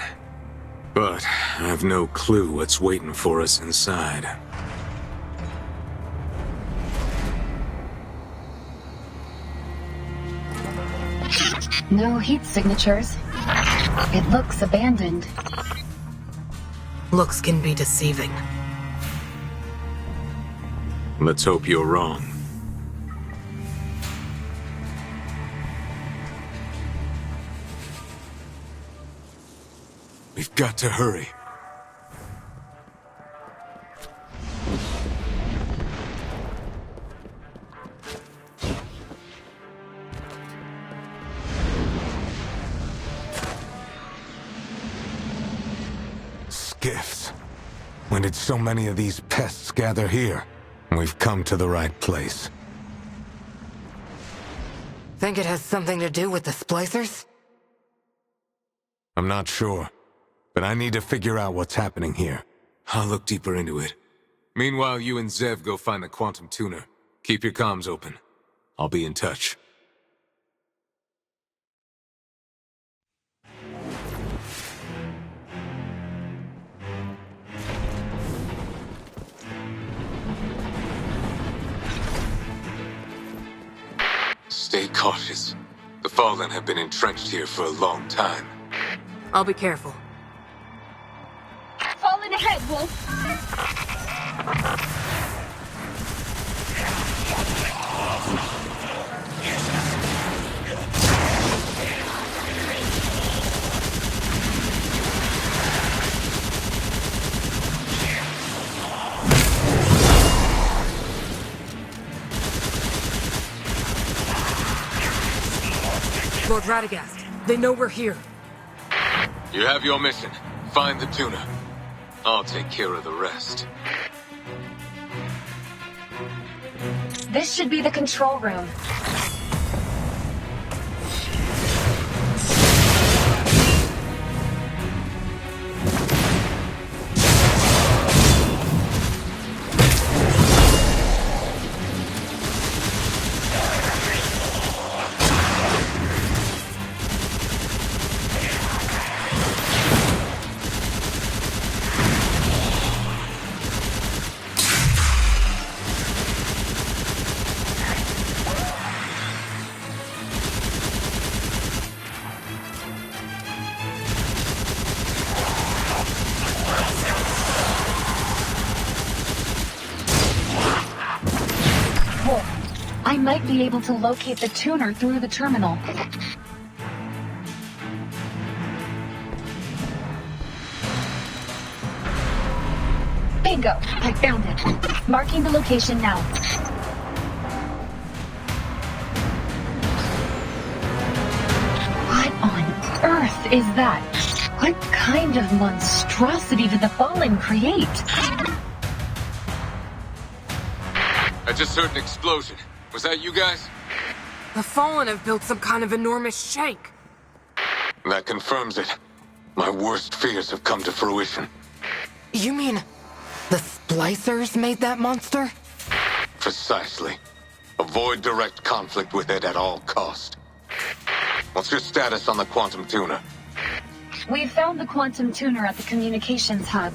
But I have no clue what's waiting for us inside.
No heat signatures. It looks abandoned.
Looks can be deceiving.
Let's hope you're wrong. We've got to hurry.
Skiffs. When did so many of these pests gather here? We've come to the right place.
Think it has something to do with the splicers?
I'm not sure, but I need to figure out what's happening here.
I'll look deeper into it. Meanwhile, you and Zev go find the Quantum Tuner. Keep your comms open. I'll be in touch. Stay cautious. The Fallen have been entrenched here for a long time.
I'll be careful.
Fallen ahead, Wolf!
Lord Radagast, they know we're here.
You have your mission. Find the tuner. I'll take care of the rest.
This should be the control room. I might be able to locate the tuner through the terminal. Bingo! I found it. Marking the location now. What on earth is that? What kind of monstrosity did the Fallen create?
I just heard an explosion. Was that you guys?
The Fallen have built some kind of enormous shank.
That confirms it. My worst fears have come to fruition.
You mean the splicers made that monster?
Precisely. Avoid direct conflict with it at all cost. What's your status on the Quantum Tuner?
We found the Quantum Tuner at the communications hub,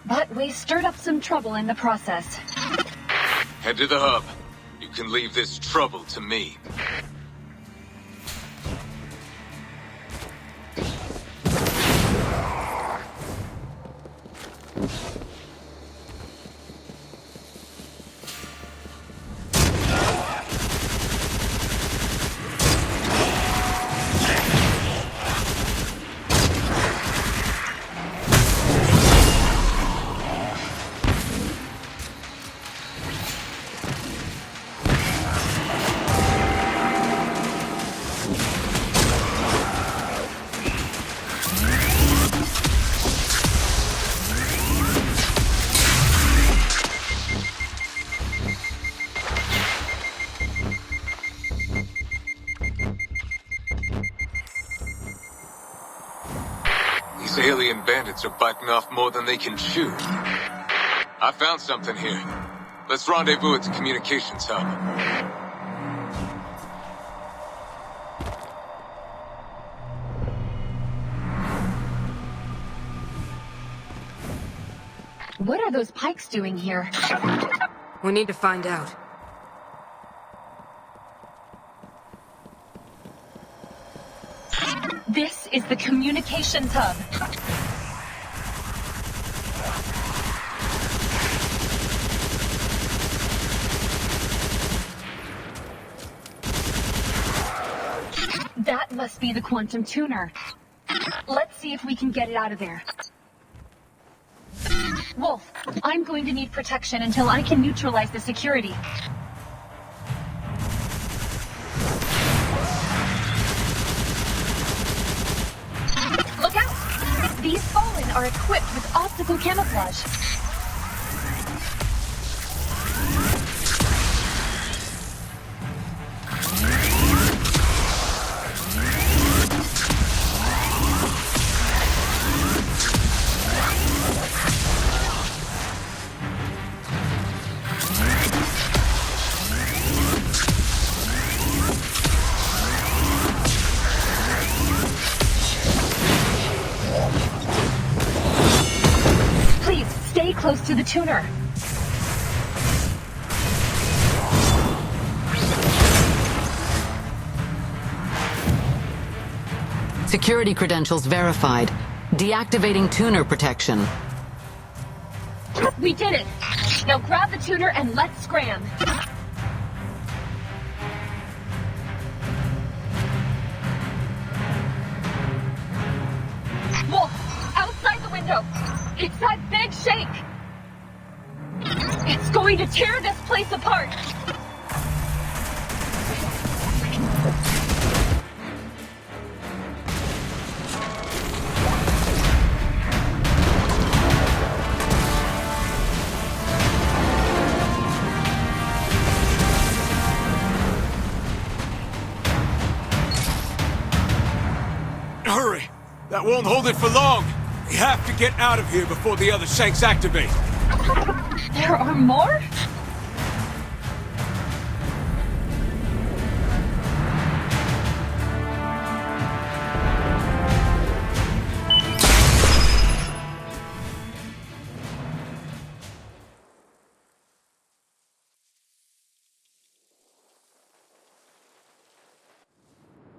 but we stirred up some trouble in the process.
Head to the hub. You can leave this trouble to me. bandits are biting off more than they can chew. I found something here. Let's rendezvous at the communications hub.
What are those pikes doing here?
We need to find out.
This is the communications hub. That must be the quantum tuner. Let's see if we can get it out of there. Wolf, I'm going to need protection until I can neutralize the security. Look out! These Fallen are equipped with optical camouflage. Stay close to the tuner.
Security credentials verified. Deactivating tuner protection.
We did it! Now grab the tuner and let's scram. Wolf, outside the window! It's that big shake! It's going to tear this place apart!
Hurry! That won't hold it for long! We have to get out of here before the other shanks activate.
There are more?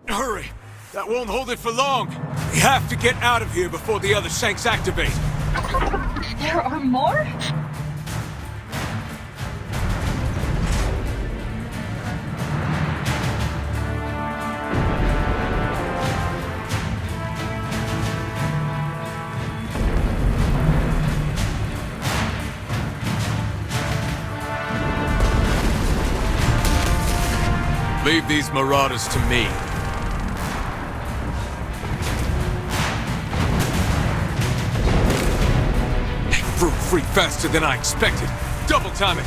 Hurry! That won't hold it for long! We have to get out of here before the other shanks activate.
There are more?
Leave these marauders to me. Fruit free faster than I expected. Double time it.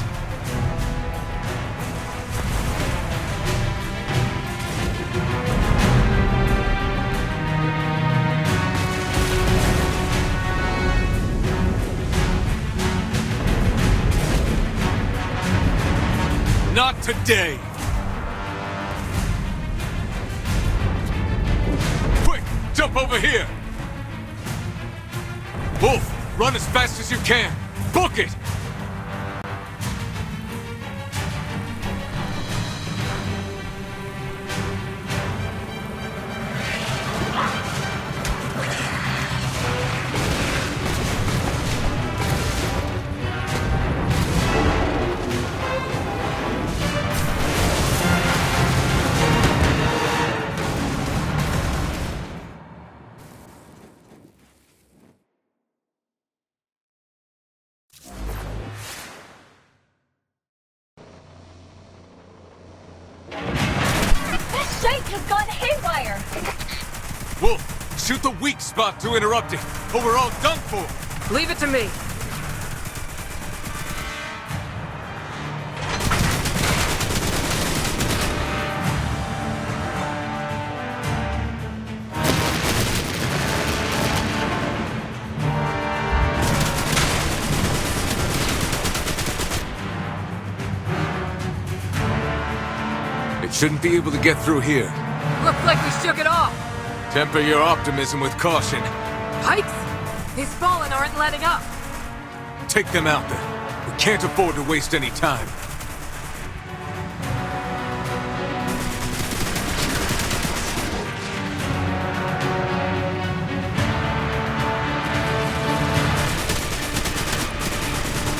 Not today. Quick, jump over here. Wolf, run as fast as you can. Book it!
Has gone haywire!
Wolf, shoot the weak spot to interrupt it, or we're all done for!
Leave it to me!
Shouldn't be able to get through here.
Looks like we shook it off.
Temper your optimism with caution.
Pikes? These fallen aren't letting up.
Take them out then. We can't afford to waste any time.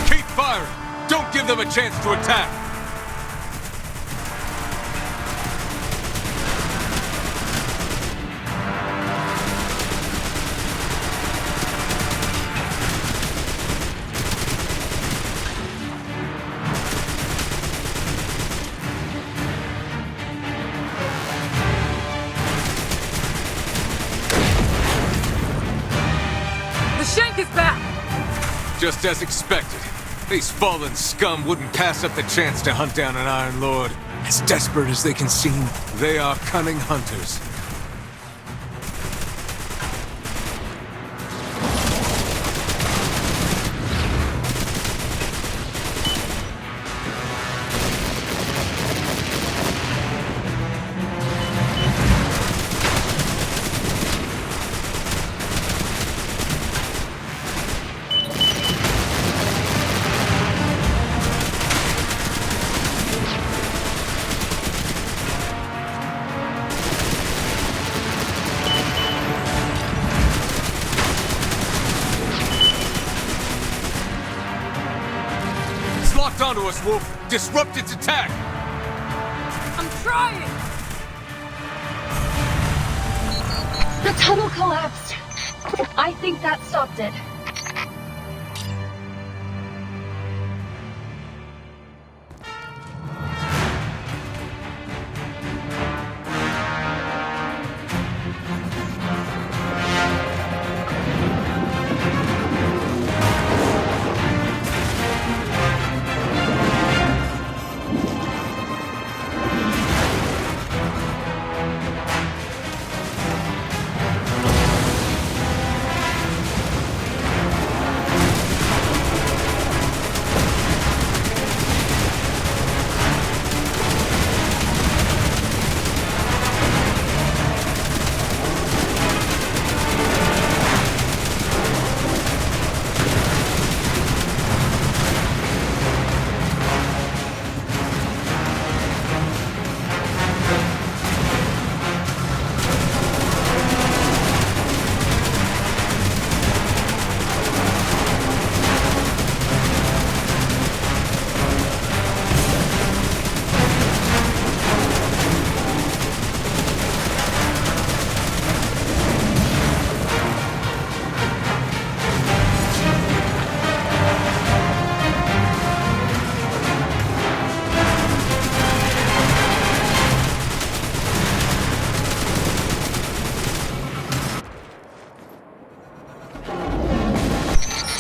Keep firing! Don't give them a chance to attack! Just as expected. These fallen scum wouldn't pass up the chance to hunt down an Iron Lord. As desperate as they can seem, they are cunning hunters. Onto us, Wolf! Disrupt its attack!
I'm trying!
The tunnel collapsed. I think that stopped it.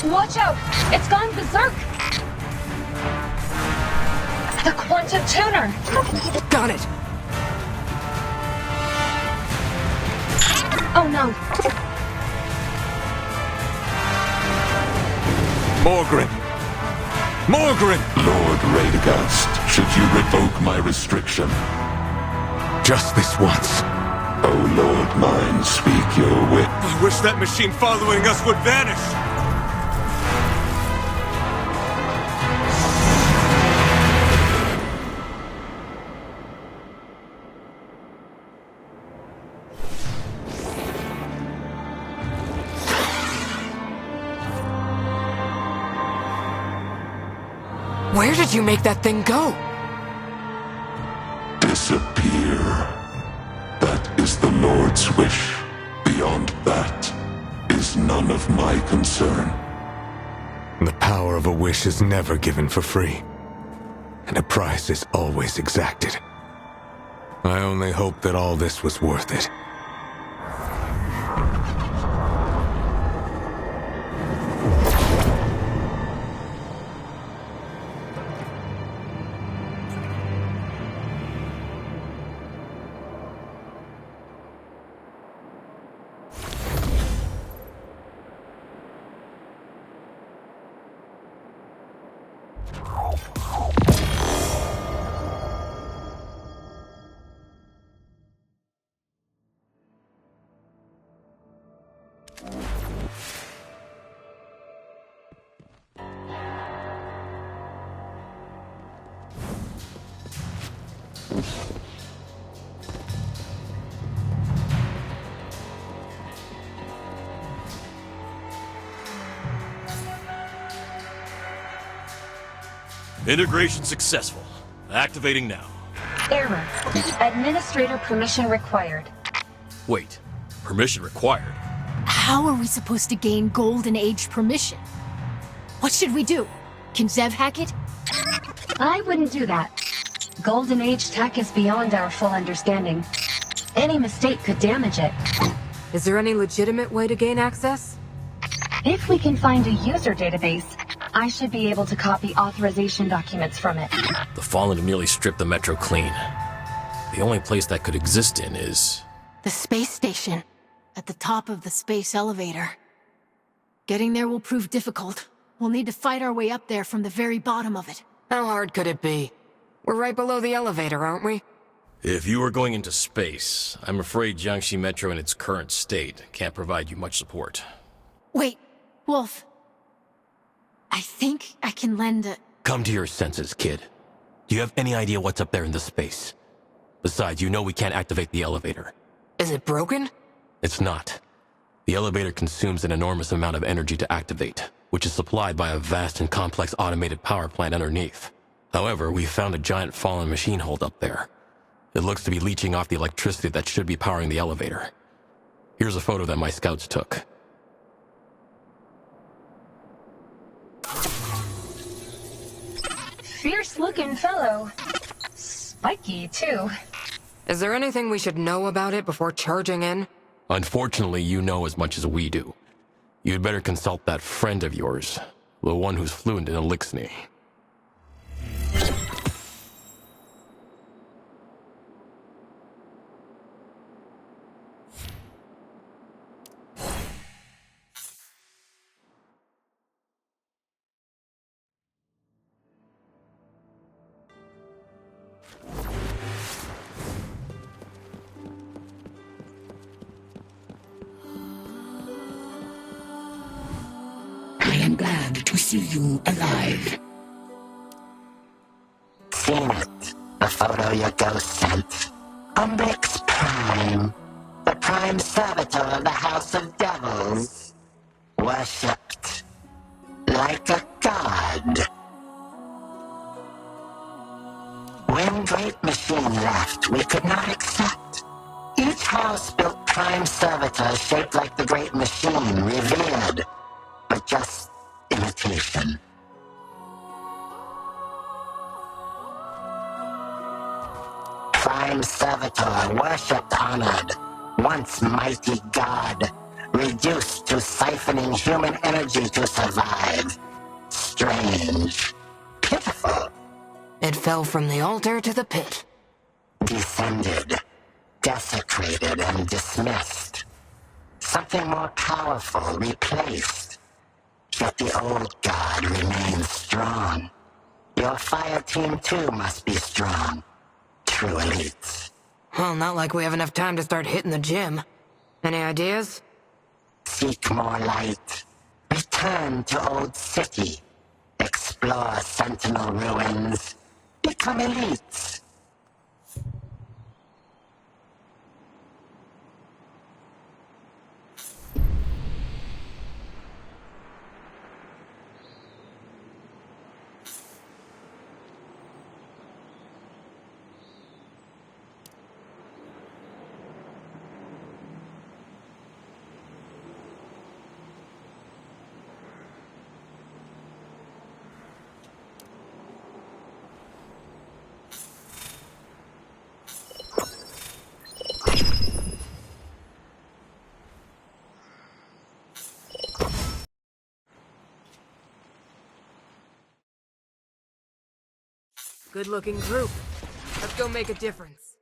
Watch out! It's gone berserk! The Quantum Tuner!
Got it!
Oh no!
Morgren! Morgren!
Lord Radagast, should you revoke my restriction?
Just this once.
Oh Lord mine, speak your wit.
I wish that machine following us would vanish!
Where did you make that thing go?
Disappear. That is the Lord's wish. Beyond that is none of my concern.
The power of a wish is never given for free, and a price is always exacted. I only hope that all this was worth it.
Integration successful. Activating now.
Error. Administrator permission required.
Wait. Permission required?
How are we supposed to gain Golden Age permission? What should we do? Can Zev hack it?
I wouldn't do that. Golden Age tech is beyond our full understanding. Any mistake could damage it.
Is there any legitimate way to gain access?
If we can find a user database, I should be able to copy authorization documents from it.
The Fallen have nearly stripped the Metro clean. The only place that could exist in is...
The space station. At the top of the space elevator. Getting there will prove difficult. We'll need to fight our way up there from the very bottom of it.
How hard could it be? We're right below the elevator, aren't we?
If you are going into space, I'm afraid Jiangxi Metro in its current state can't provide you much support.
Wait, Wolf. I think I can lend a...
Come to your senses, kid. Do you have any idea what's up there in the space? Besides, you know we can't activate the elevator.
Is it broken?
It's not. The elevator consumes an enormous amount of energy to activate, which is supplied by a vast and complex automated power plant underneath. However, we found a giant fallen machine hold up there. It looks to be leeching off the electricity that should be powering the elevator. Here's a photo that my scouts took.
Fierce-looking fellow. Spiky, too.
Is there anything we should know about it before charging in?
Unfortunately, you know as much as we do. You'd better consult that friend of yours, the one who's fluent in Elixir.
I am glad to see you alive. Seen it. The photo your ghost sent. Umbrix Prime. The Prime Servitor of the House of Devils. Worshipped like a god. When Great Machine left, we could not accept. Each house built Prime Servitors shaped like the Great Machine, revered. But just imitation. Prime Servitor, worshipped, honored, once mighty god, reduced to siphoning human energy to survive. Strange. Pitiful.
It fell from the altar to the pit.
Descended, desecrated, and dismissed. Something more powerful replaced. Yet the old god remains strong. Your fire team too must be strong. True elites.
Well, not like we have enough time to start hitting the gym. Any ideas?
Seek more light. Return to Old City. Explore Sentinel ruins. Become elites.
Good-looking group. Let's go make a difference.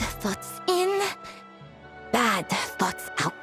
thoughts in, bad thoughts out.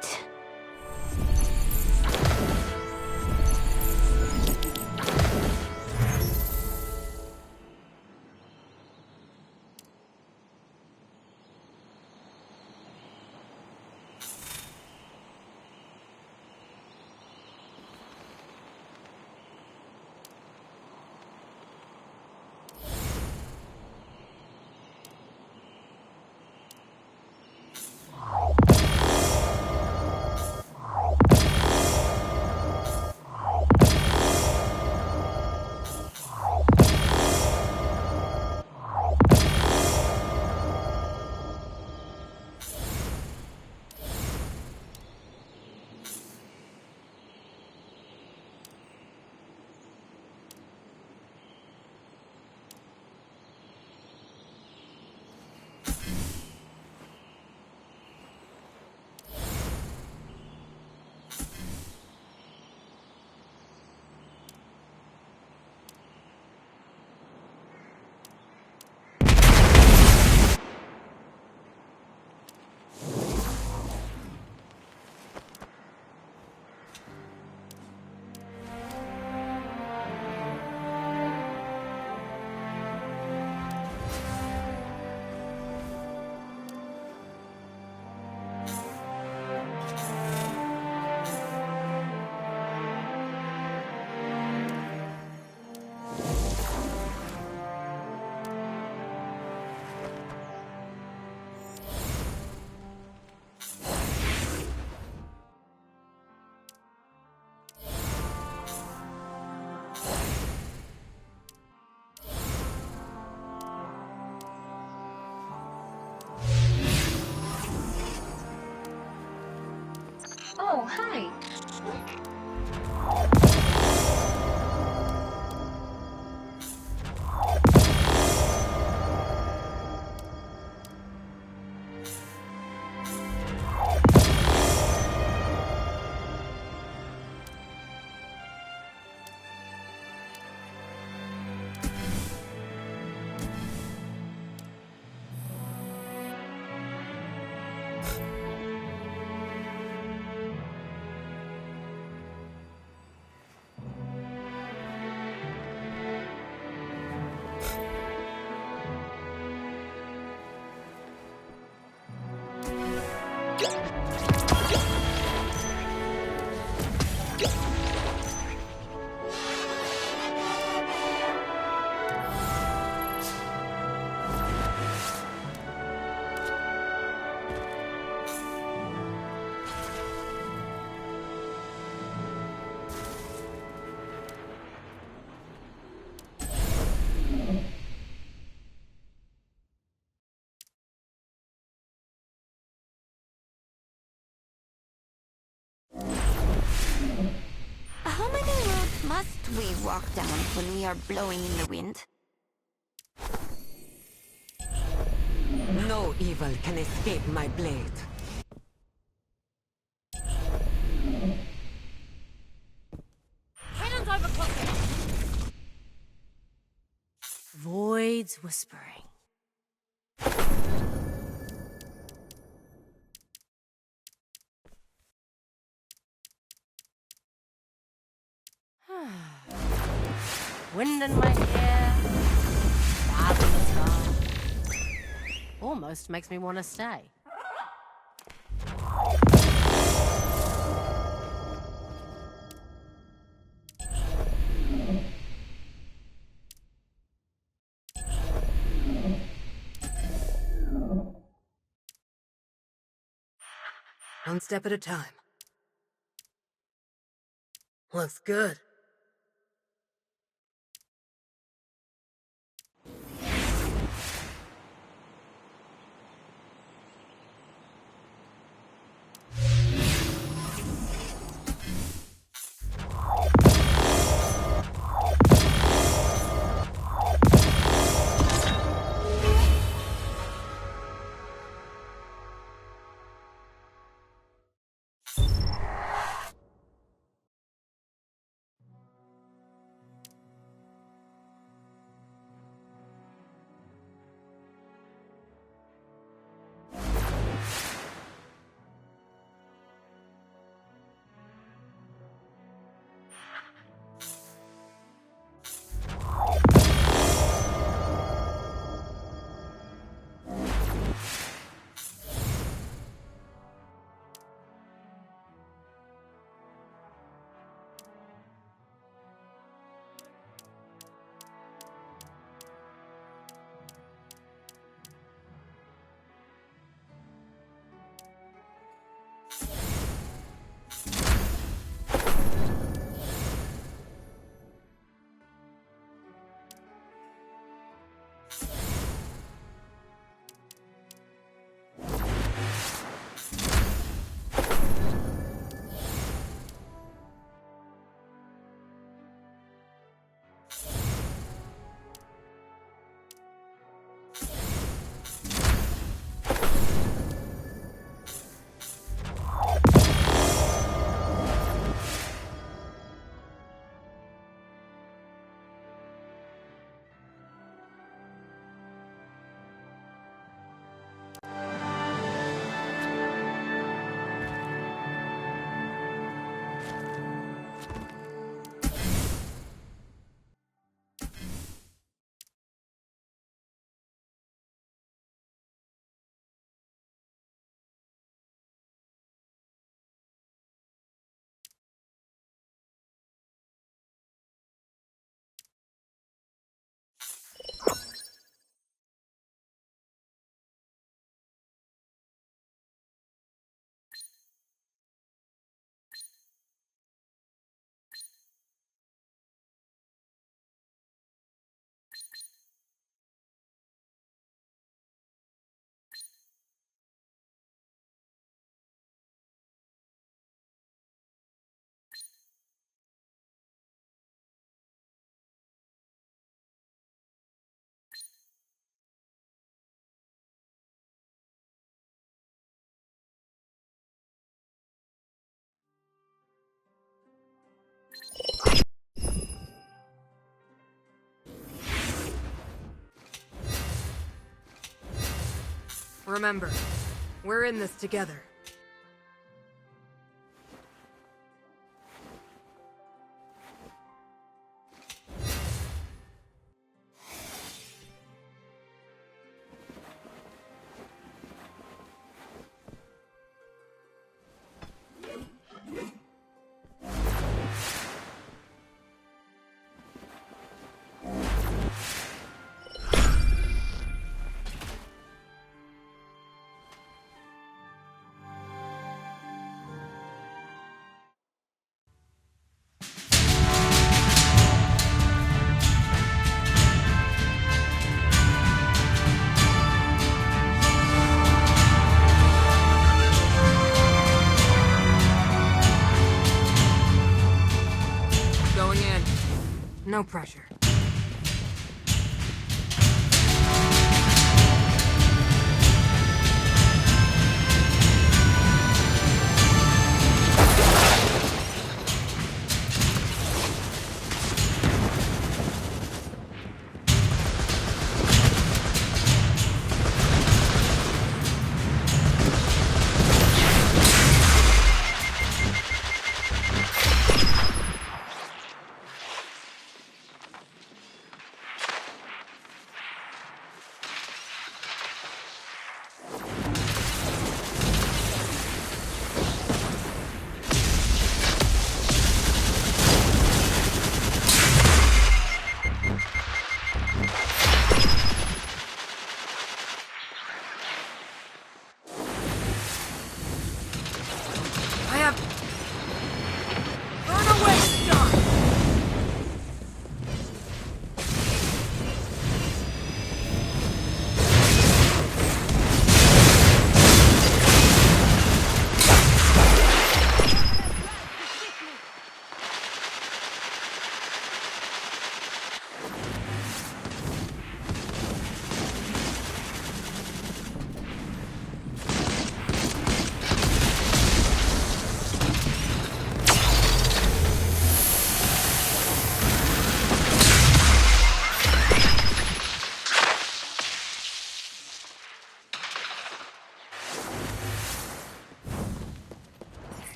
Oh, hi.
How many roads must we walk down when we are blowing in the wind?
No evil can escape my blade.
Cannons over closer. Void's whispering. Wind in my hair, stars in the sky. Almost makes me want to stay.
One step at a time. Looks good. Remember, we're in this together. No pressure.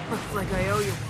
Looks like I owe you one.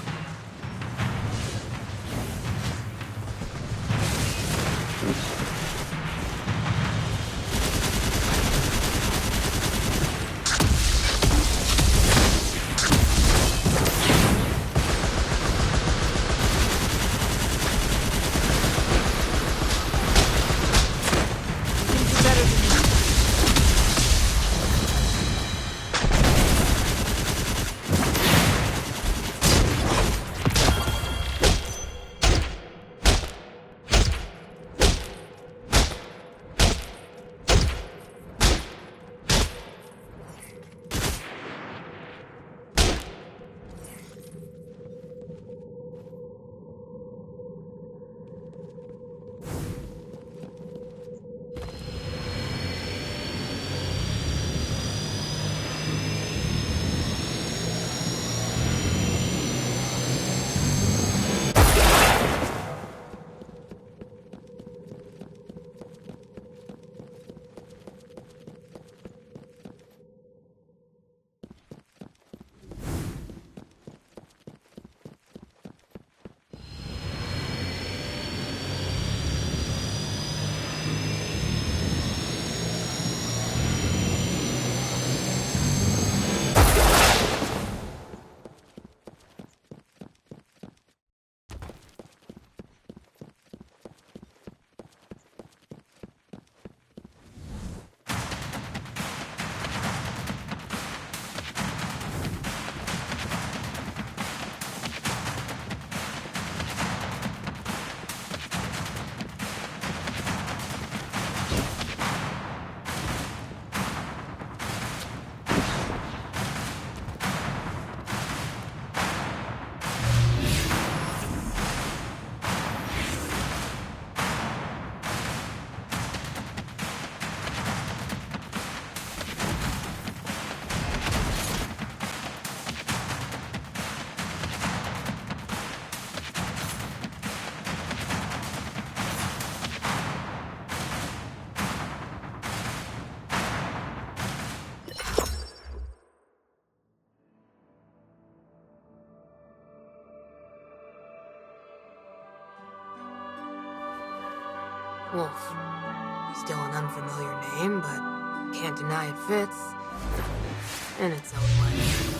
Wolf. Still an unfamiliar name, but can't deny it fits. In its own way.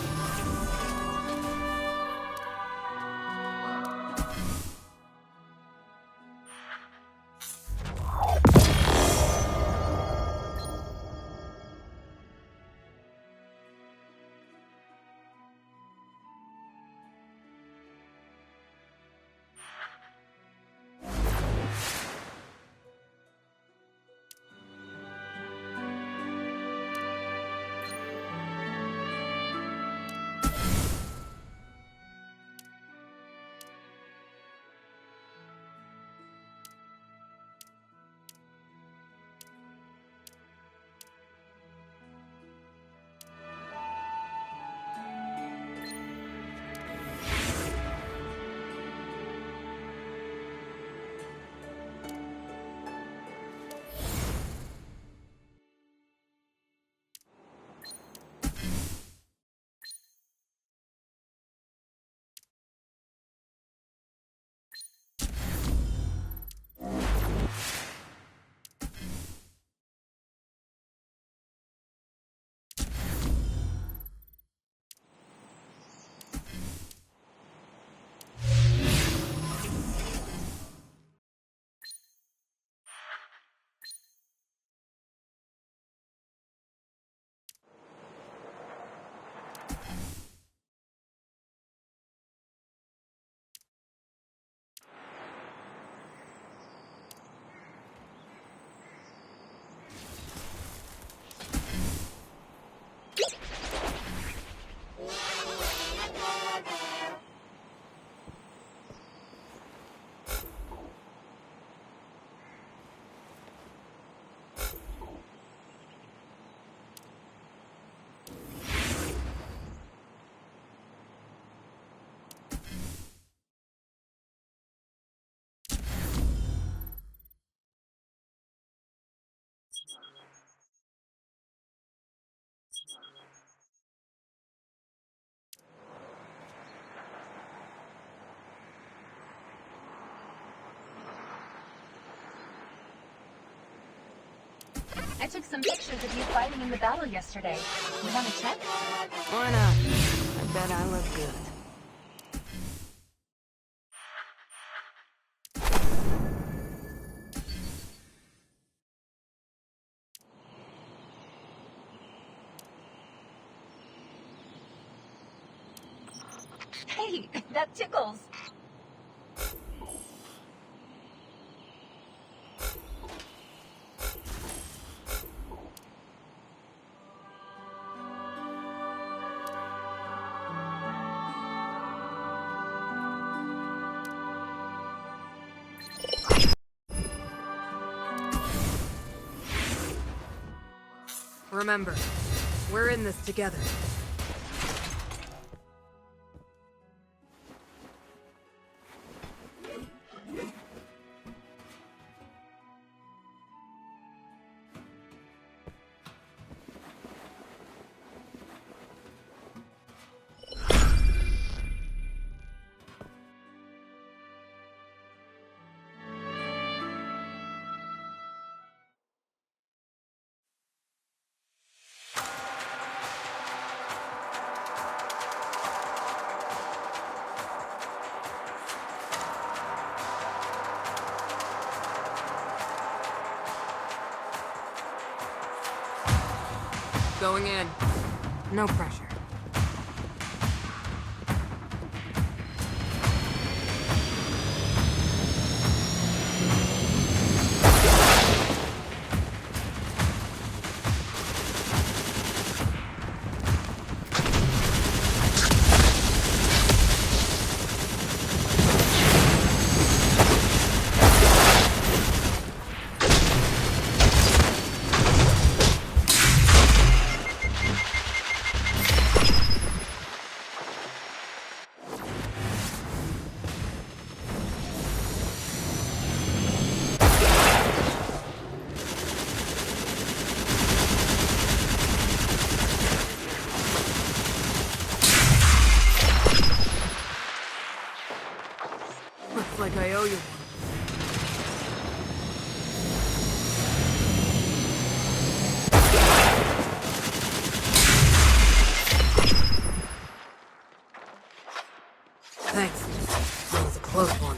I took some pictures of you fighting in the battle yesterday. You want to check?
Why not? I bet I look good.
Hey, that tickles.
Remember, we're in this together. Going in. No pressure. Looks like I owe you one. close one.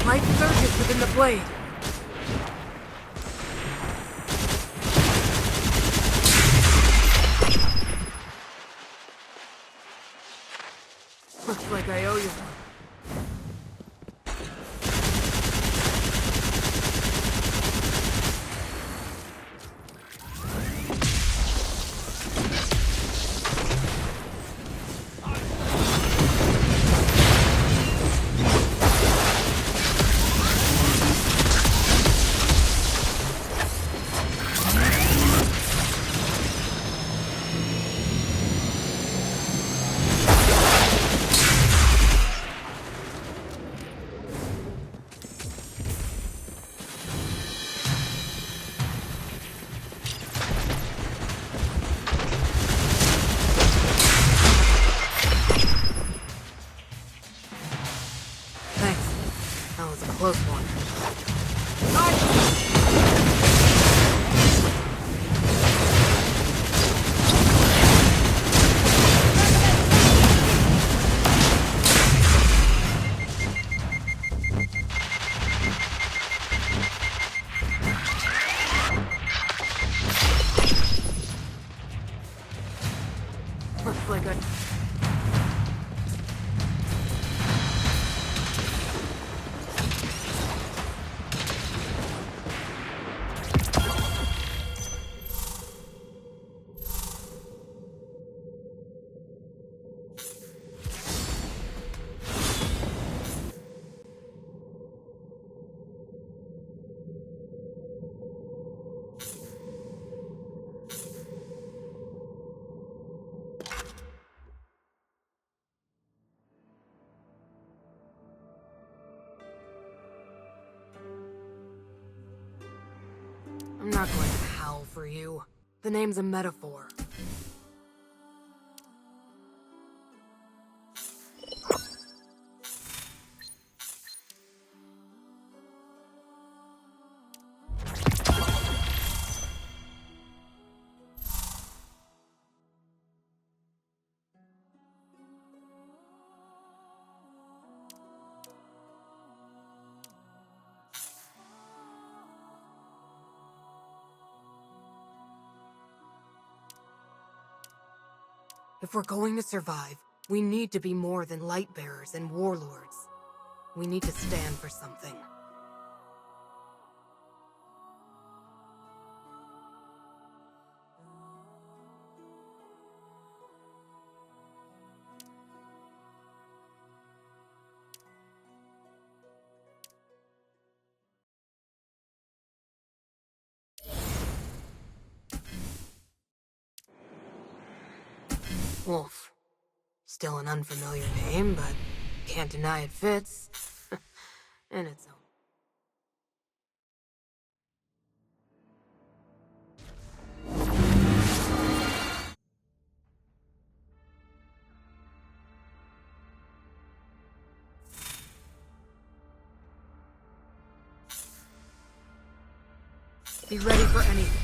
Light surges within the blade. Looks like I owe you one. That was a close one. Looks like a... I'm not going to howl for you. The name's a metaphor. If we're going to survive, we need to be more than light bearers and warlords. We need to stand for something. Wolf. Still an unfamiliar name, but can't deny it fits. In its own. Be ready for anything.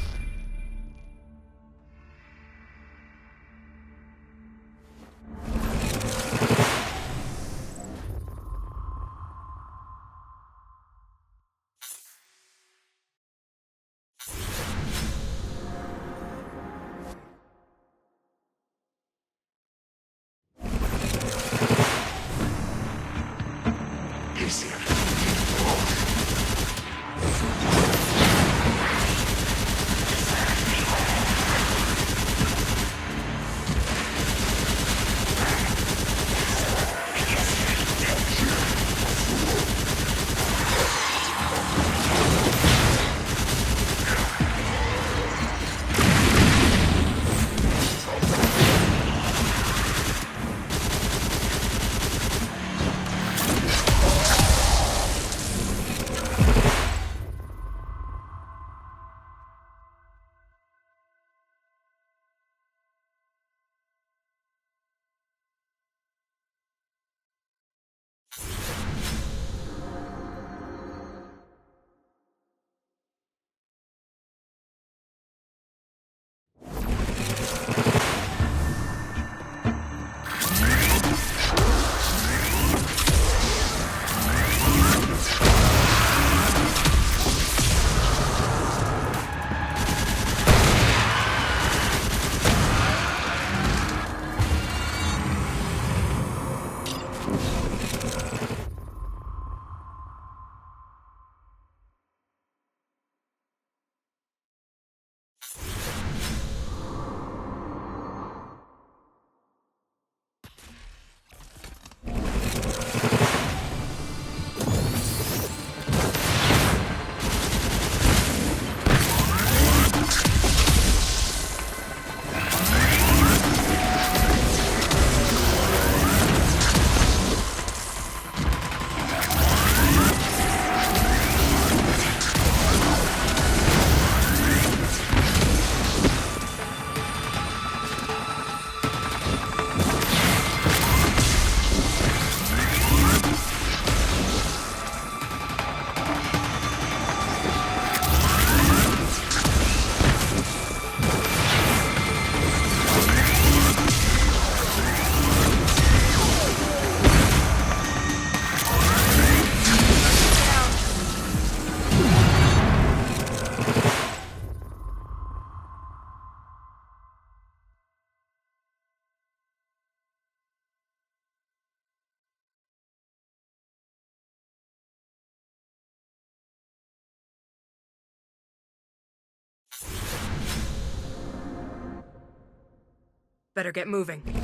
Better get moving. Burn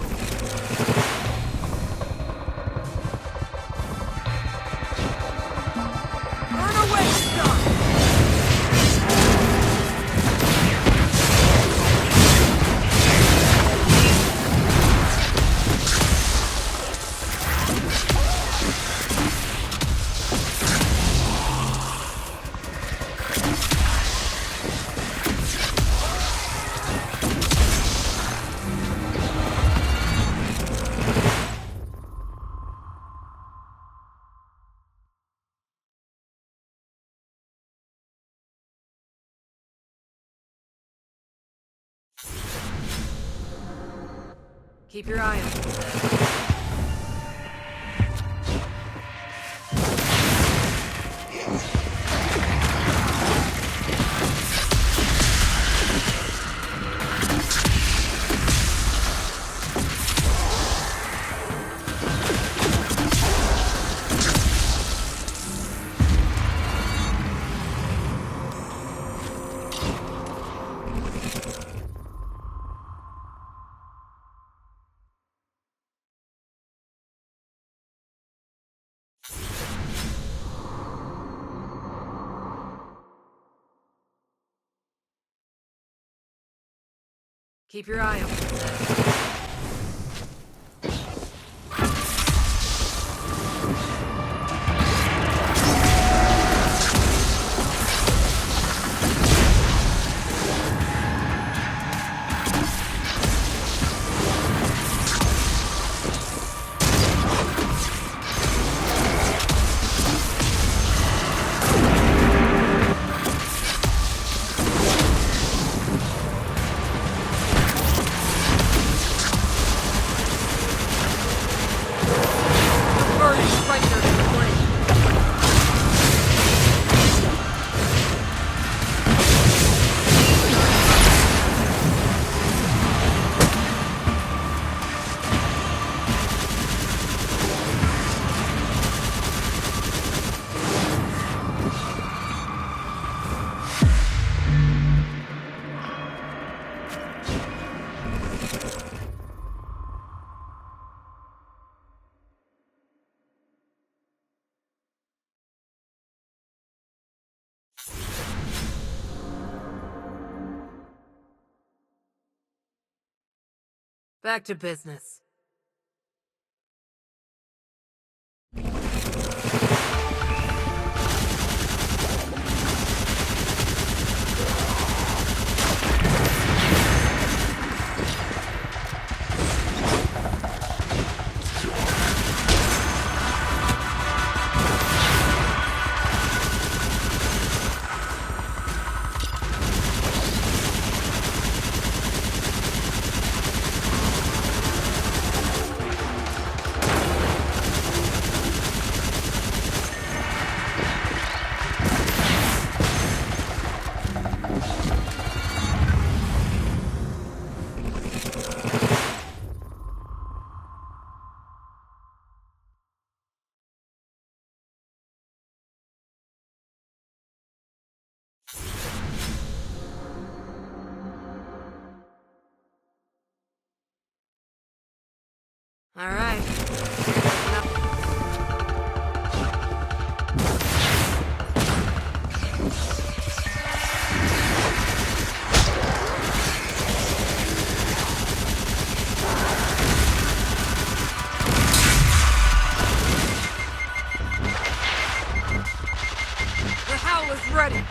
away, stuff! Keep your eye on. Keep your eye open. Back to business. All right. The Howl is ready.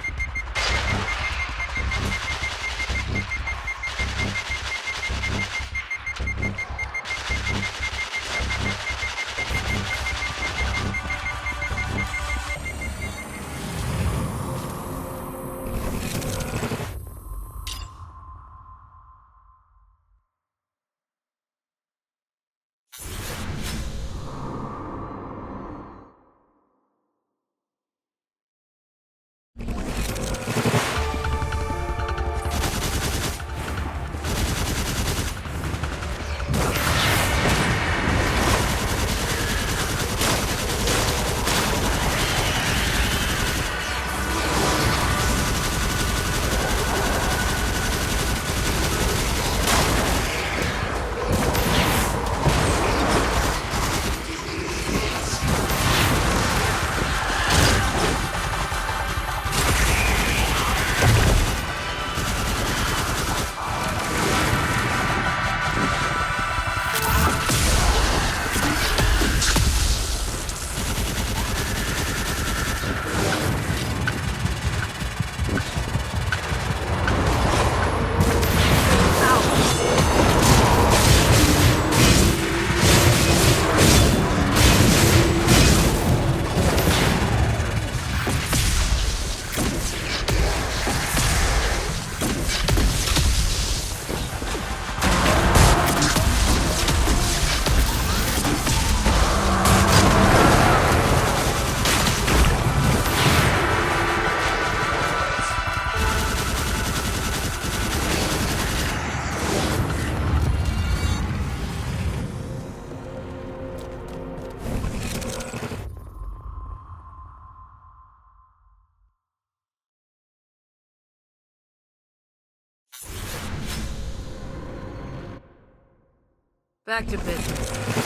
Back to business.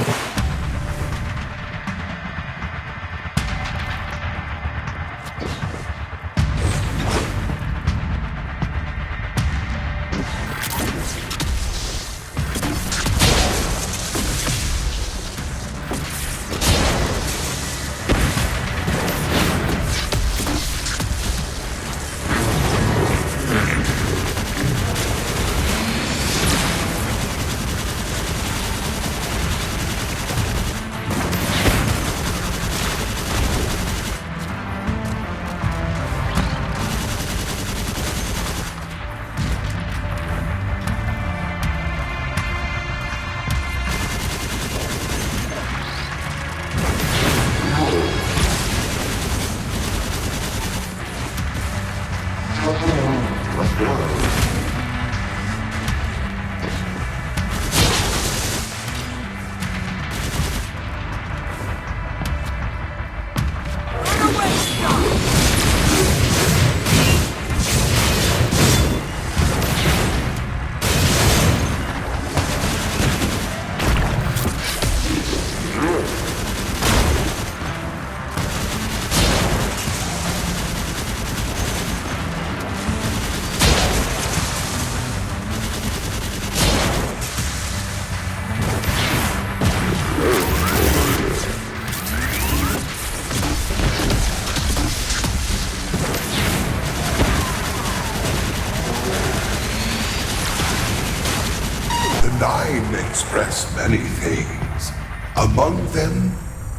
Nine express many things, among them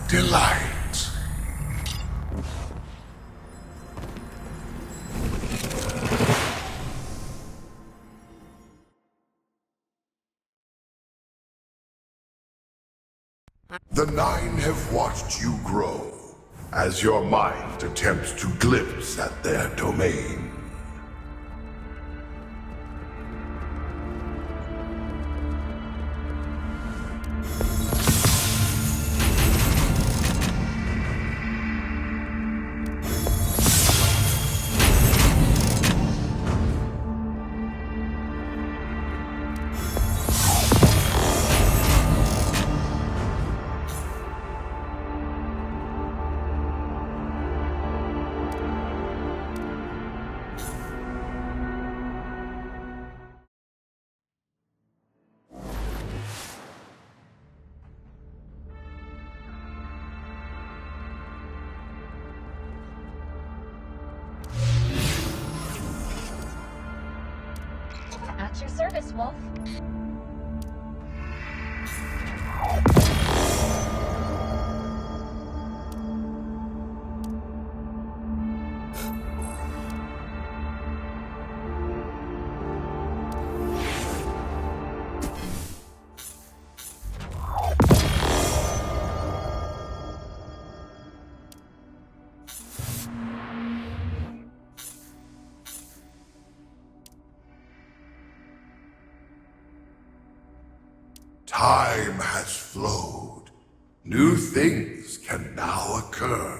delight. The Nine have watched you grow, as your mind attempts to glimpse at their domain.
At your service, Wolf.
Time has flowed. New things can now occur.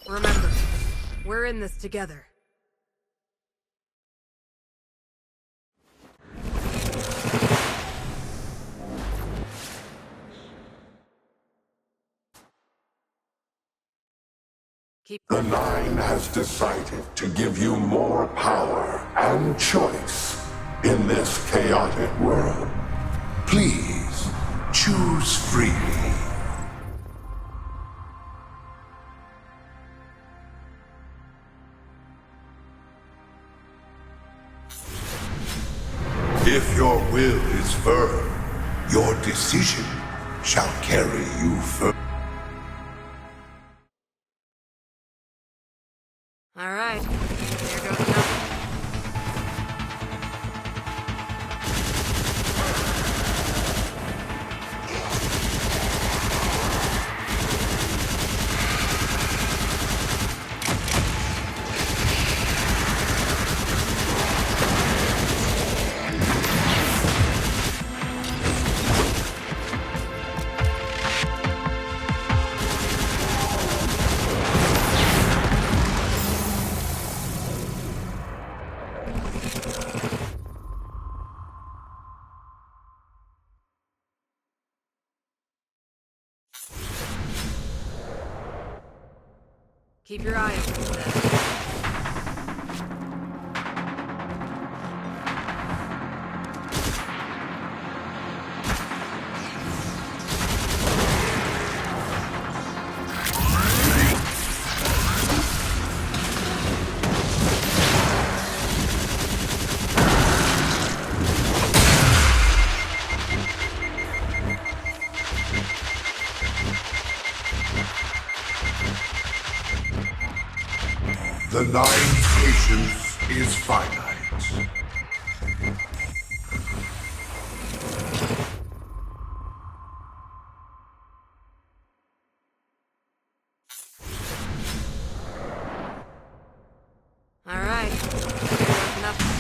Remember, We're in this together.
The Nine has decided to give you more power and choice in this chaotic world. Please, choose freely. If your will is firm, your decision shall carry you further.
All right, here goes nothing. Keep your eye open.
The Nine's patience is finite.
All right, here goes nothing.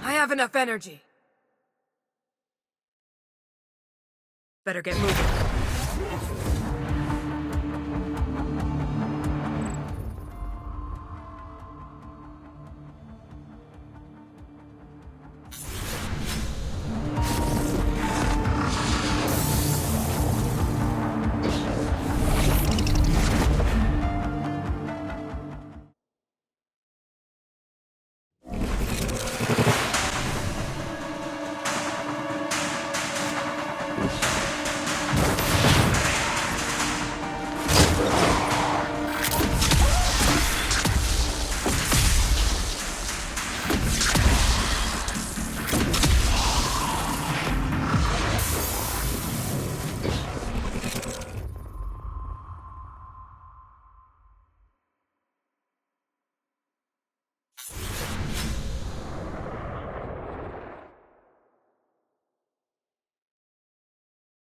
I have enough energy. Better get moving.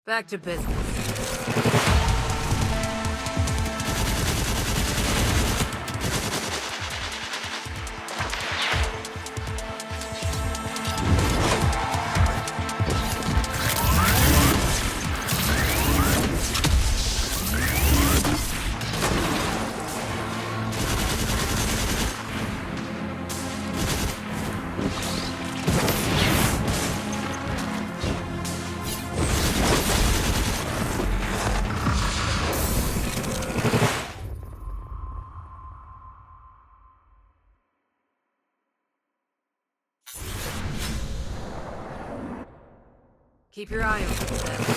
Back to business. Keep your eye open.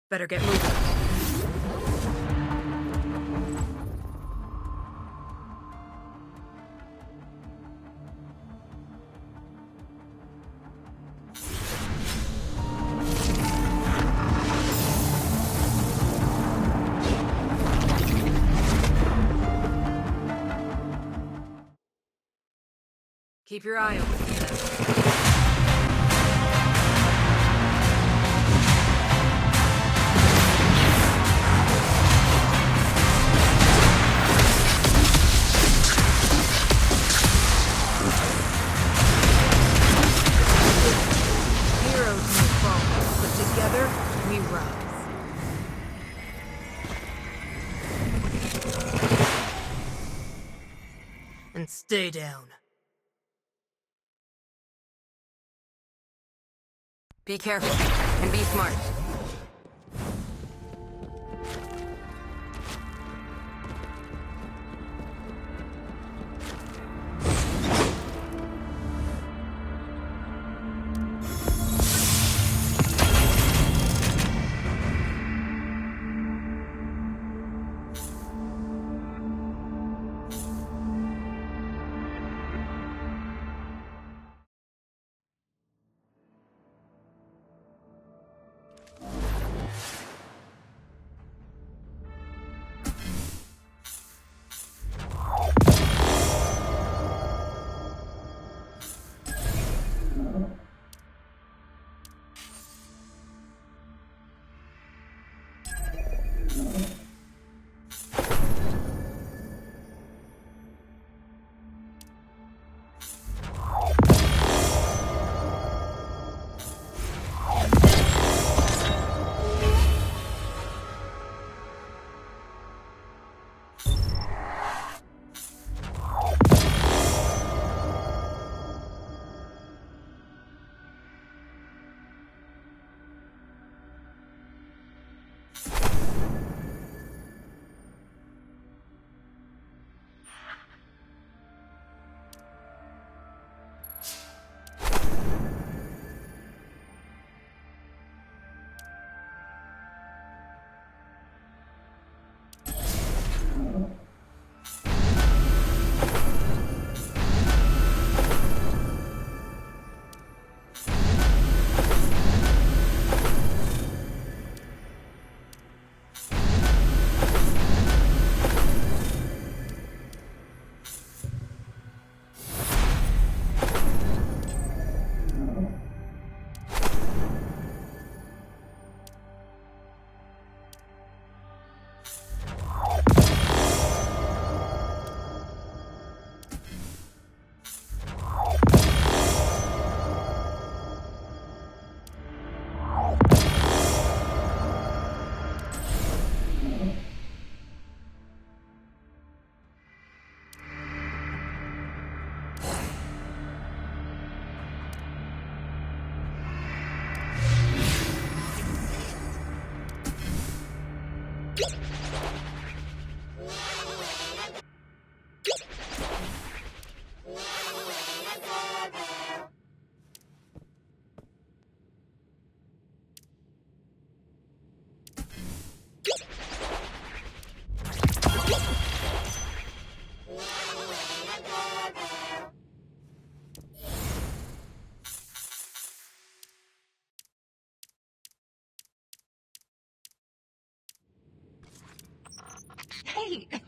Better get moving. Keep your eye open. And stay down. Be careful, and be smart.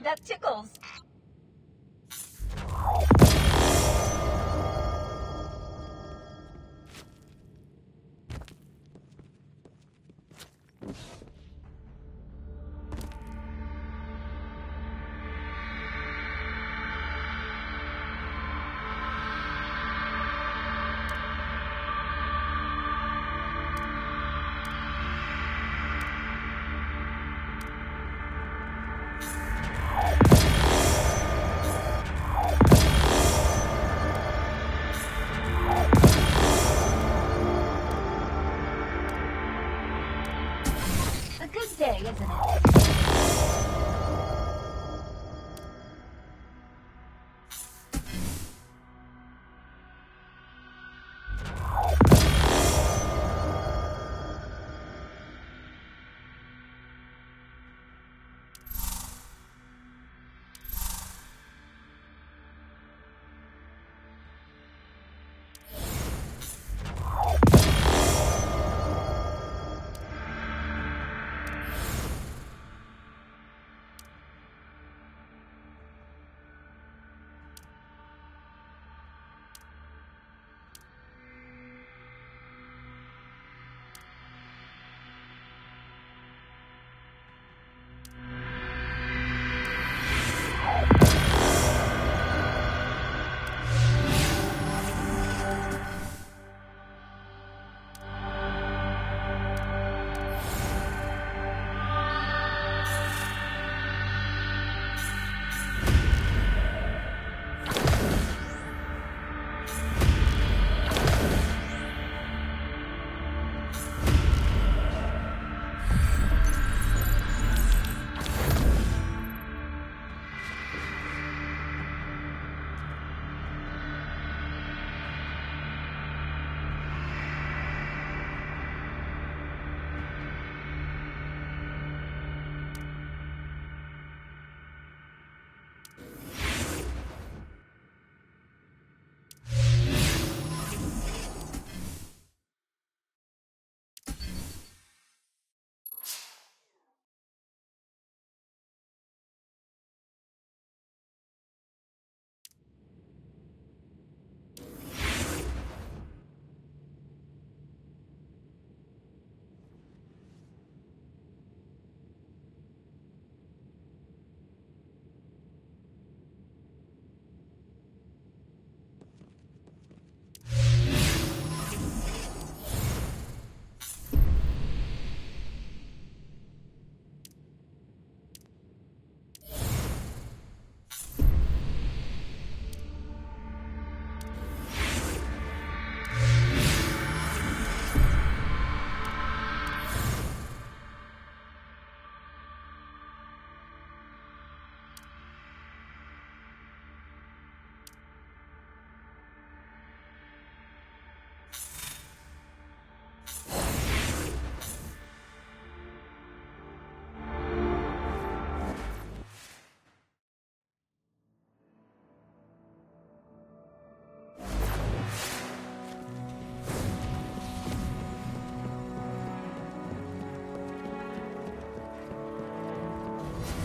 That tickles. A good day, isn't it?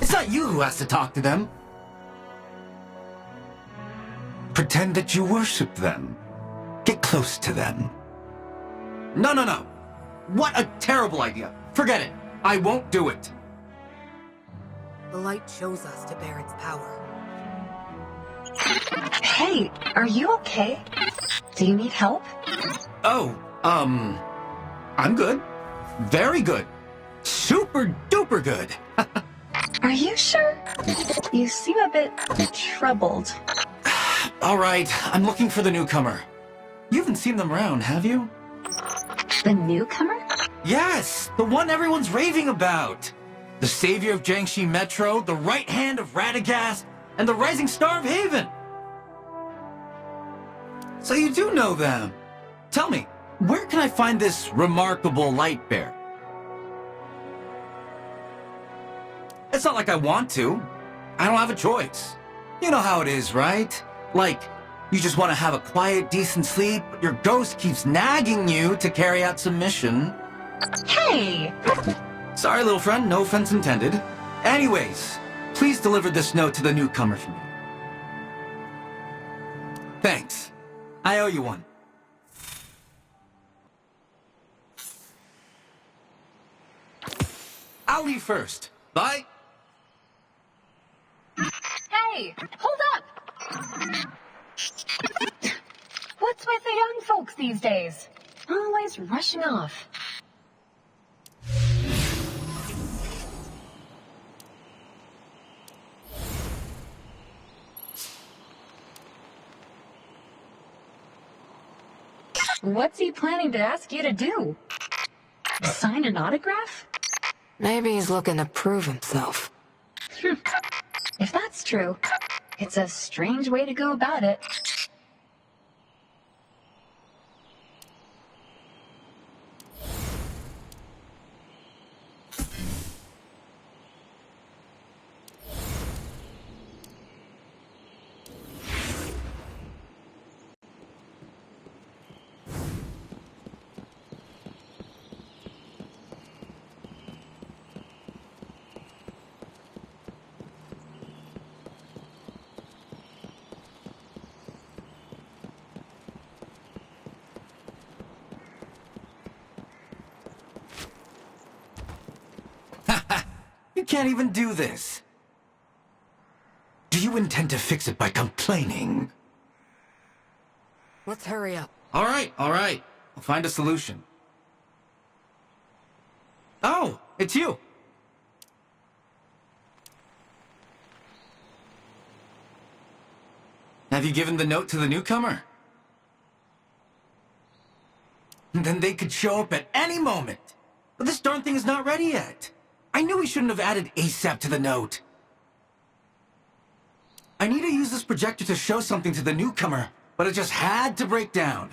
It's not you who has to talk to them. Pretend that you worship them. Get close to them. No, no, no. What a terrible idea. Forget it. I won't do it.
The light chose us to bear its power.
Hey, are you okay? Do you need help?
Oh, I'm good. Very good. Super duper good.
Are you sure? You seem a bit troubled.
All right, I'm looking for the newcomer. You haven't seen them around, have you?
The newcomer?
Yes, the one everyone's raving about. The savior of Jiangxi Metro, the right hand of Radagast, and the rising star of Haven. So you do know them. Tell me, where can I find this remarkable light bearer? It's not like I want to. I don't have a choice. You know how it is, right? Like, you just want to have a quiet, decent sleep, but your ghost keeps nagging you to carry out some mission.
Hey!
Sorry, little friend, no offense intended. Anyways, Please deliver this note to the newcomer for me. Thanks. I owe you one. I'll leave first. Bye.
Hey, hold up! What's with the young folks these days? Always rushing off. What's he planning to ask you to do? Sign an autograph?
Maybe he's looking to prove himself.
If that's true, it's a strange way to go about it.
You can't even do this. Do you intend to fix it by complaining?
Let's hurry up.
All right. I'll find a solution. Oh, it's you. Have you given the note to the newcomer? Then they could show up at any moment. But this darn thing is not ready yet. I knew we shouldn't have added ASAP to the note. I need to use this projector to show something to the newcomer, but it just had to break down.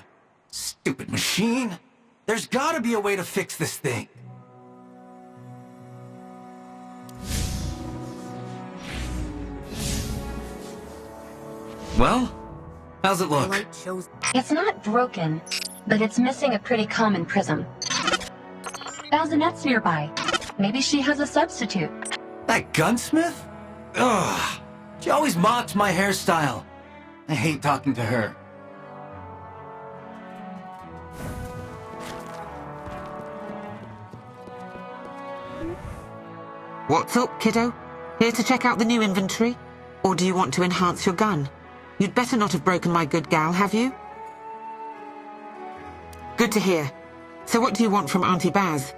Stupid machine. There's gotta be a way to fix this thing. Well, how's it look?
It's not broken, but it's missing a pretty common prism. Bazinette's nearby. Maybe she has a substitute.
That gunsmith? Ugh. She always mocked my hairstyle. I hate talking to her.
What's up, kiddo? Here to check out the new inventory? Or do you want to enhance your gun? You'd better not have broken my good gal, have you? Good to hear. So what do you want from Auntie Baz?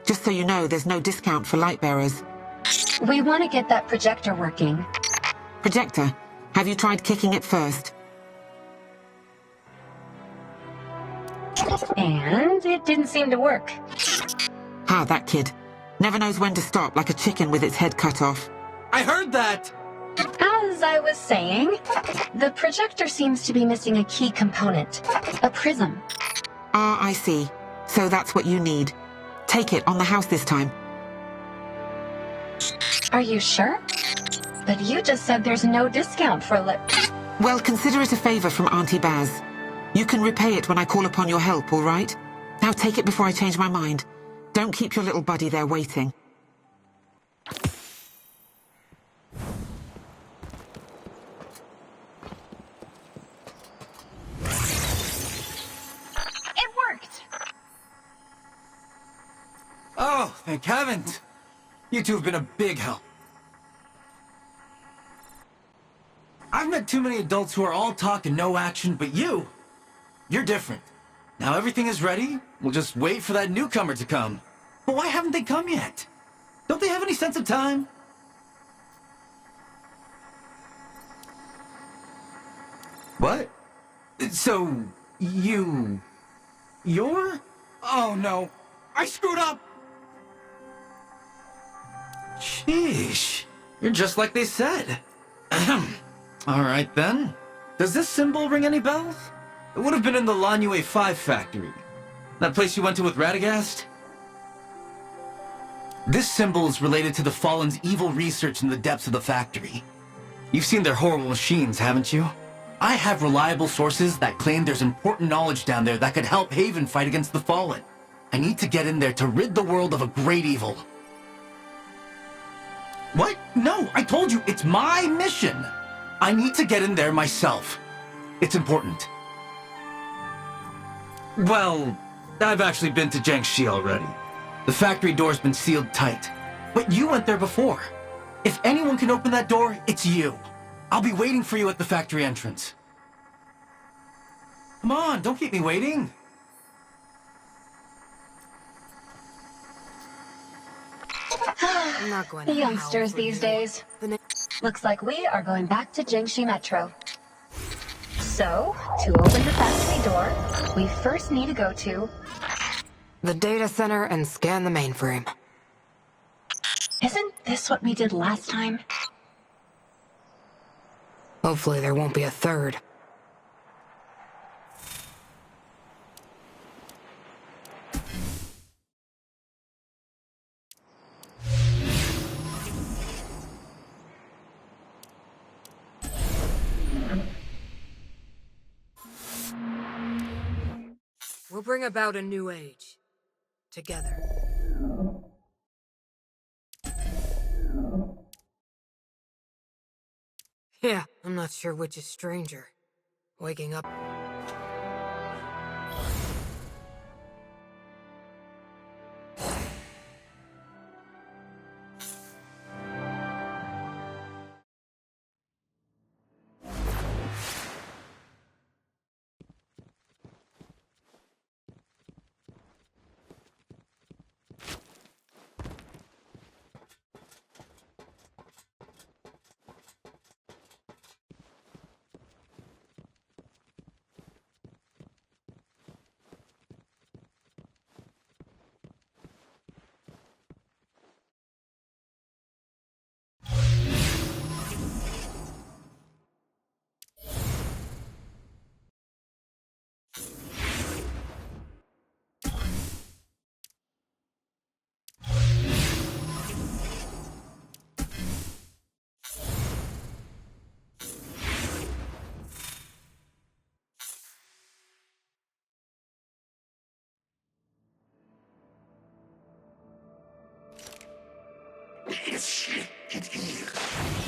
Just so you know, there's no discount for light bearers.
We want to get that projector working.
Projector? Have you tried kicking it first?
And it didn't seem to work.
Ah, that kid. Never knows when to stop, like a chicken with its head cut off.
I heard that!
As I was saying, the projector seems to be missing a key component. A prism.
Ah, I see. So that's what you need. Take it on the house this time.
Are you sure? But you just said there's no discount for
Well, consider it a favor from Auntie Baz. You can repay it when I call upon your help, all right? Now take it before I change my mind. Don't keep your little buddy there waiting.
It worked!
Oh, thank heavens. You two have been a big help. I've met too many adults who are all talk and no action, but you're different. Now everything is ready. We'll just wait for that newcomer to come. But why haven't they come yet? Don't they have any sense of time? What? So, you're? Oh no, I screwed up! Sheesh, you're just like they said. Alright then. Does this symbol ring any bells? It would have been in the Lanue 5 factory. That place you went to with Radagast? This symbol is related to the Fallen's evil research in the depths of the factory. You've seen their horrible machines, haven't you? I have reliable sources that claim there's important knowledge down there that could help Haven fight against the Fallen. I need to get in there to rid the world of a great evil. What? No, I told you, it's my mission. I need to get in there myself. It's important. Well, I've actually been to Jiangxi already. The factory door's been sealed tight. But you went there before. If anyone can open that door, it's you. I'll be waiting for you at the factory entrance. Come on, don't keep me waiting.
I'm not going to
Youngsters these days. Looks like we are going back to Jiangxi Metro. So, to open the factory door, we first need to go to...
the data center and scan the mainframe.
Isn't this what we did last time?
Hopefully there won't be a third.
We'll bring about a new age. Together. Yeah, I'm not sure which is stranger. Waking up...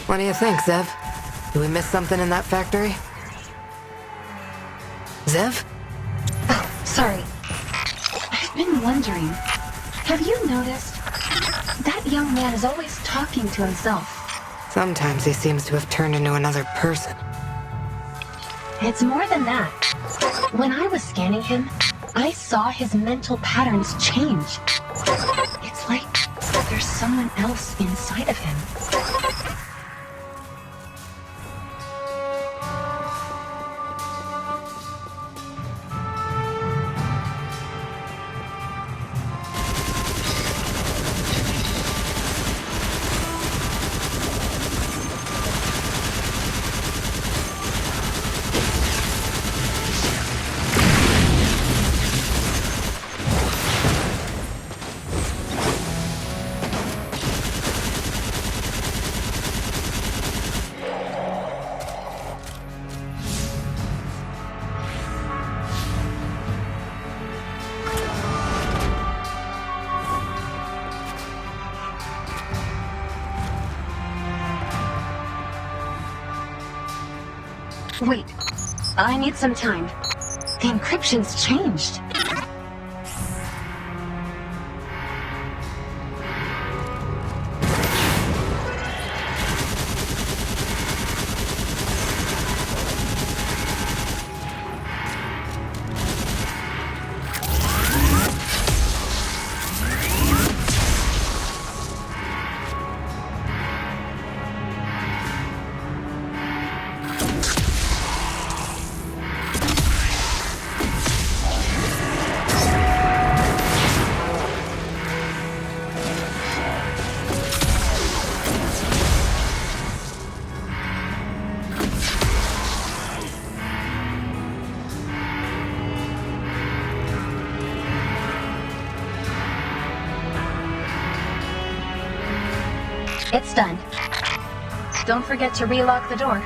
What do you think, Zev? Did we miss something in that factory? Zev?
Oh, sorry. I've been wondering, have you noticed? That young man is always talking to himself.
Sometimes he seems to have turned into another person.
It's more than that. When I was scanning him, I saw his mental patterns change. It's like there's someone else inside of him. Wait, I need some time. The encryption's changed. It's done. Don't forget to relock the door.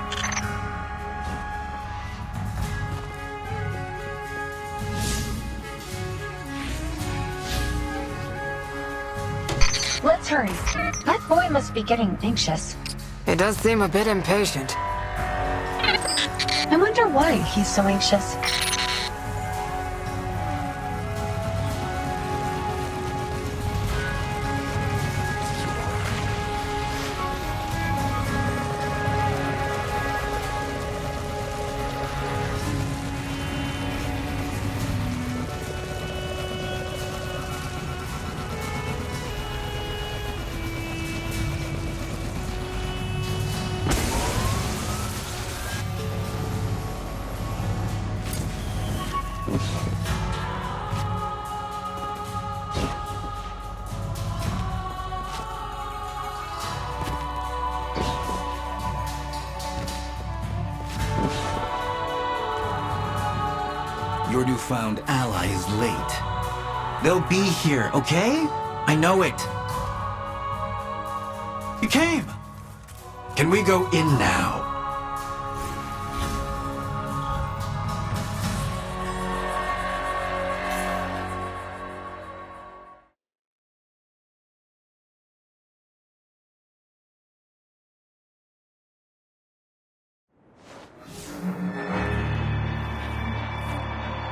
Let's hurry. That boy must be getting anxious.
He does seem a bit impatient.
I wonder why he's so anxious.
Your newfound ally is late. They'll be here, okay? I know it. You came! Can we go in now?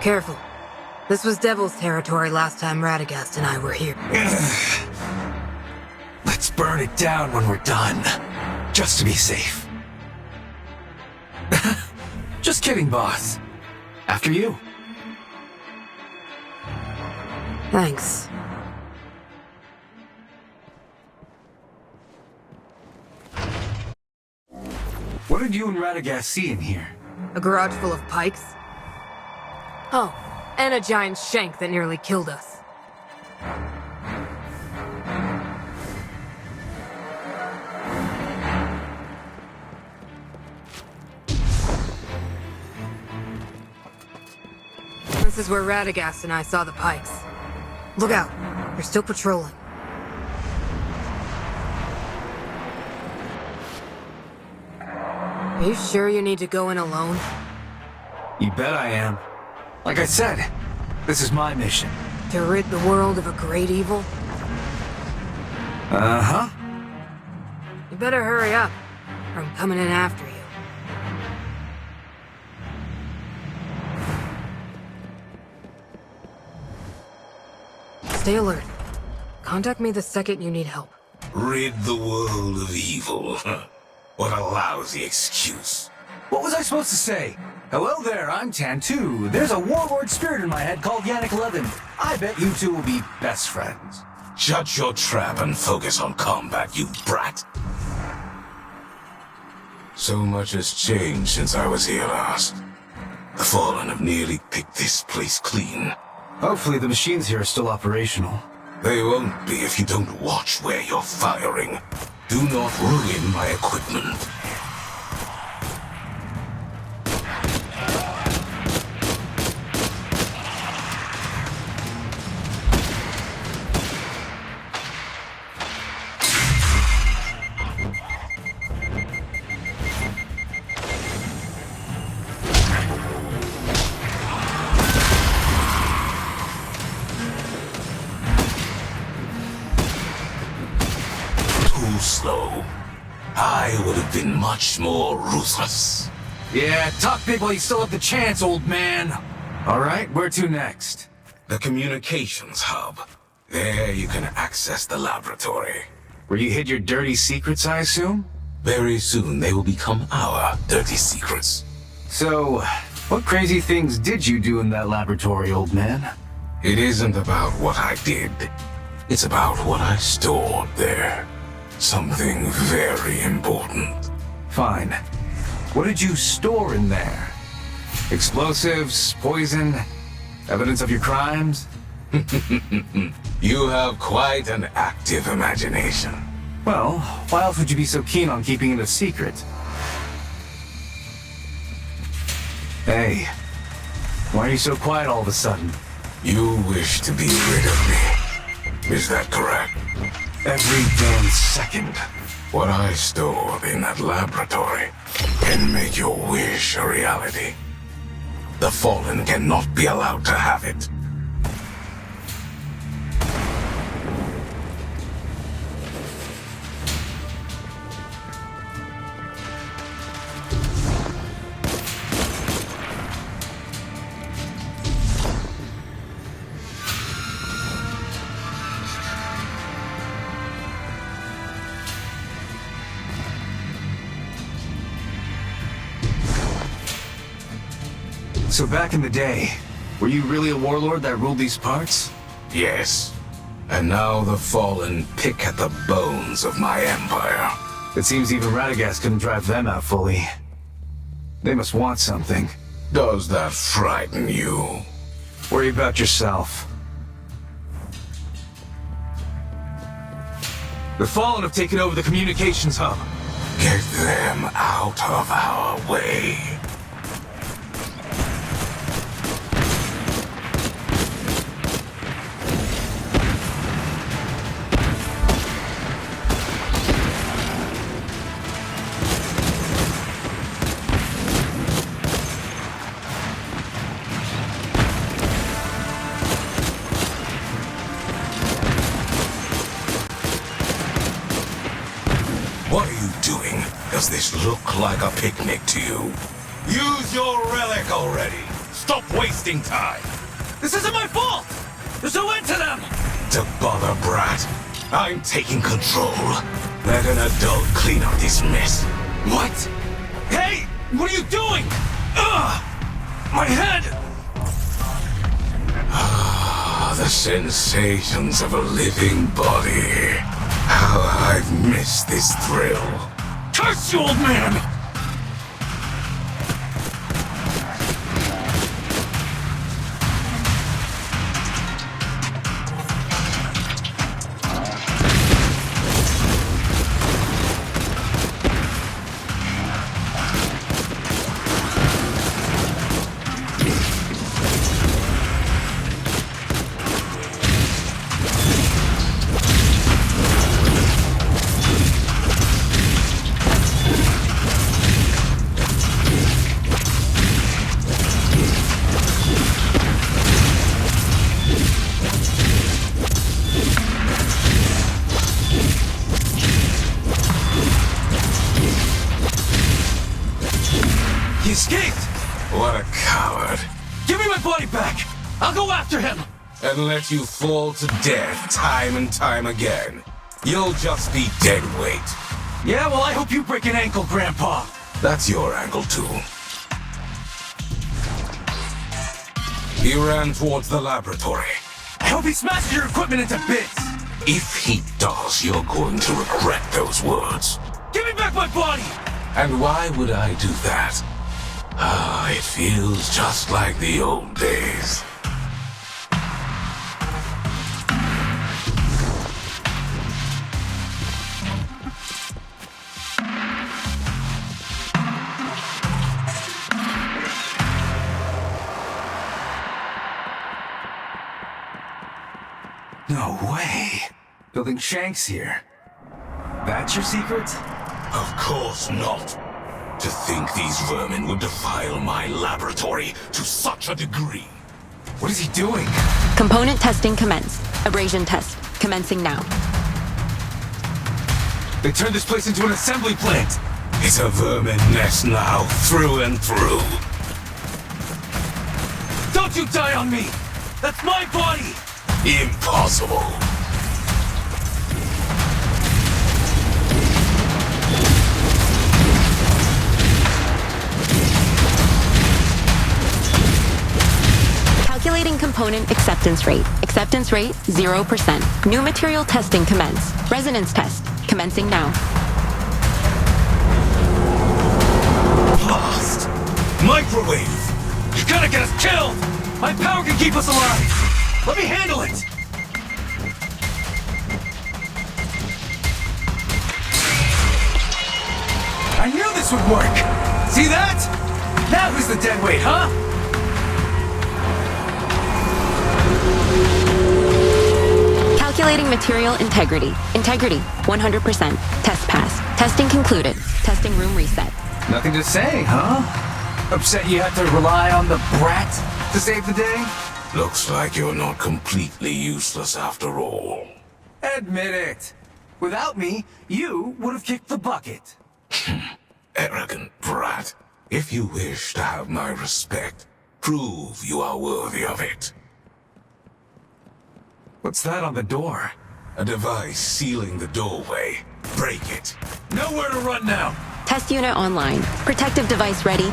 Careful. This was Devil's territory last time Radagast and I were here.
Let's burn it down when we're done. Just to be safe. Just kidding, boss. After you.
Thanks.
What did you and Radagast see in here?
A garage full of pikes. Oh, and a giant shank that nearly killed us. This is where Radagast and I saw the pikes. Look out, they're still patrolling. Are you sure you need to go in alone?
You bet I am. Like I said, this is my mission.
To rid the world of a great evil?
Uh-huh.
You better hurry up, or I'm coming in after you. Stay alert. Contact me the second you need help.
Rid the world of evil. What a lousy excuse.
What was I supposed to say? Hello there, I'm Tantu. There's a warlord spirit in my head called Yannick Levin. I bet you two will be best friends.
Shut your trap and focus on combat, you brat. So much has changed since I was here last. The Fallen have nearly picked this place clean.
Hopefully the machines here are still operational.
They won't be if you don't watch where you're firing. Do not ruin my equipment. Slow. I would have been much more ruthless.
Yeah, talk big while you still have the chance, old man. All right, where to next?
The communications hub. There you can access the laboratory.
Where you hid your dirty secrets, I assume?
Very soon they will become our dirty secrets.
So, what crazy things did you do in that laboratory, old man?
It isn't about what I did. It's about what I stored there. Something very important.
Fine. What did you store in there? Explosives, poison, evidence of your crimes?
You have quite an active imagination.
Well, why else would you be so keen on keeping it a secret? Hey, why are you so quiet all of a sudden?
You wish to be rid of me. Is that correct?
Every damn second.
What I stored in that laboratory can make your wish a reality. The Fallen cannot be allowed to have it.
So back in the day, were you really a warlord that ruled these parts?
Yes. And now the Fallen pick at the bones of my empire.
It seems even Radagast couldn't drive them out fully. They must want something.
Does that frighten you?
Worry about yourself. The Fallen have taken over the communications hub.
Get them out of our way. What are you doing? Does this look like a picnic to you? Use your relic already! Stop wasting time!
This isn't my fault! There's no end to them!
To bother, brat. I'm taking control. Let an adult clean up this mess.
What? Hey! What are you doing? Ugh! My head!
Ah, the sensations of a living body. How I've missed this thrill.
Curse you, old man! He escaped!
What a coward.
Give me my body back! I'll go after him!
And let you fall to death time and time again. You'll just be dead weight.
Yeah, well, I hope you break an ankle, Grandpa.
That's your ankle, too. He ran towards the laboratory.
I hope he smashes your equipment into bits!
If he does, you're going to regret those words.
Give me back my body!
And why would I do that? Ah, it feels just like the old days.
No way. Building Shanks here. That's your secret?
Of course not. To think these vermin would defile my laboratory to such a degree.
What is he doing?
Component testing commenced. Abrasion test commencing now.
They turned this place into an assembly plant.
It's a vermin nest now, through and through.
Don't you die on me! That's my body!
Impossible.
Calculating component acceptance rate. Acceptance rate 0%. New material testing commence. Resonance test commencing now.
Lost! Microwave! You're gonna get us killed! My power can keep us alive! Let me handle it! I knew this would work! See that? Now who's the dead weight, huh?
Calculating material integrity. Integrity 100%. Test pass. Testing concluded. Testing room reset.
Nothing to say, huh? Upset you had to rely on the brat to save the day?
Looks like you're not completely useless after all.
Admit it. Without me, you would have kicked the bucket.
Arrogant brat. If you wish to have my respect, prove you are worthy of it.
What's that on the door?
A device sealing the doorway. Break it.
Nowhere to run now!
Test unit online. Protective device ready.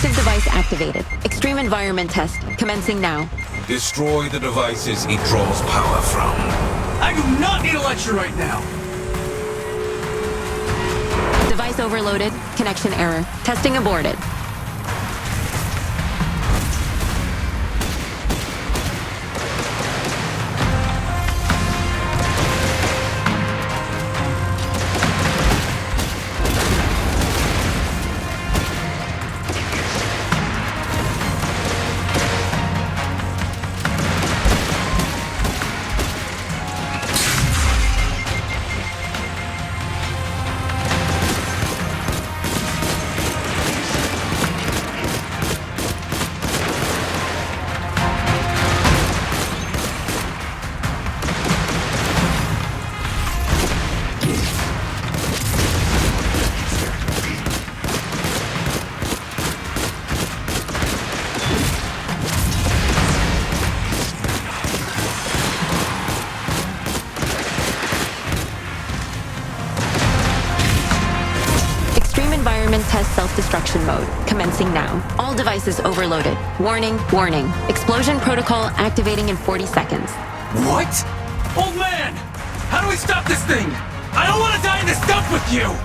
Protective device activated. Extreme environment test commencing now.
Destroy the devices it draws power from.
I do not need a lecture right now!
Device overloaded. Connection error. Testing aborted. Environment test self-destruction mode, commencing now. All devices overloaded. Warning, warning. Explosion protocol activating in 40 seconds.
What? Old man! How do we stop this thing? I don't want to die in this dump with you!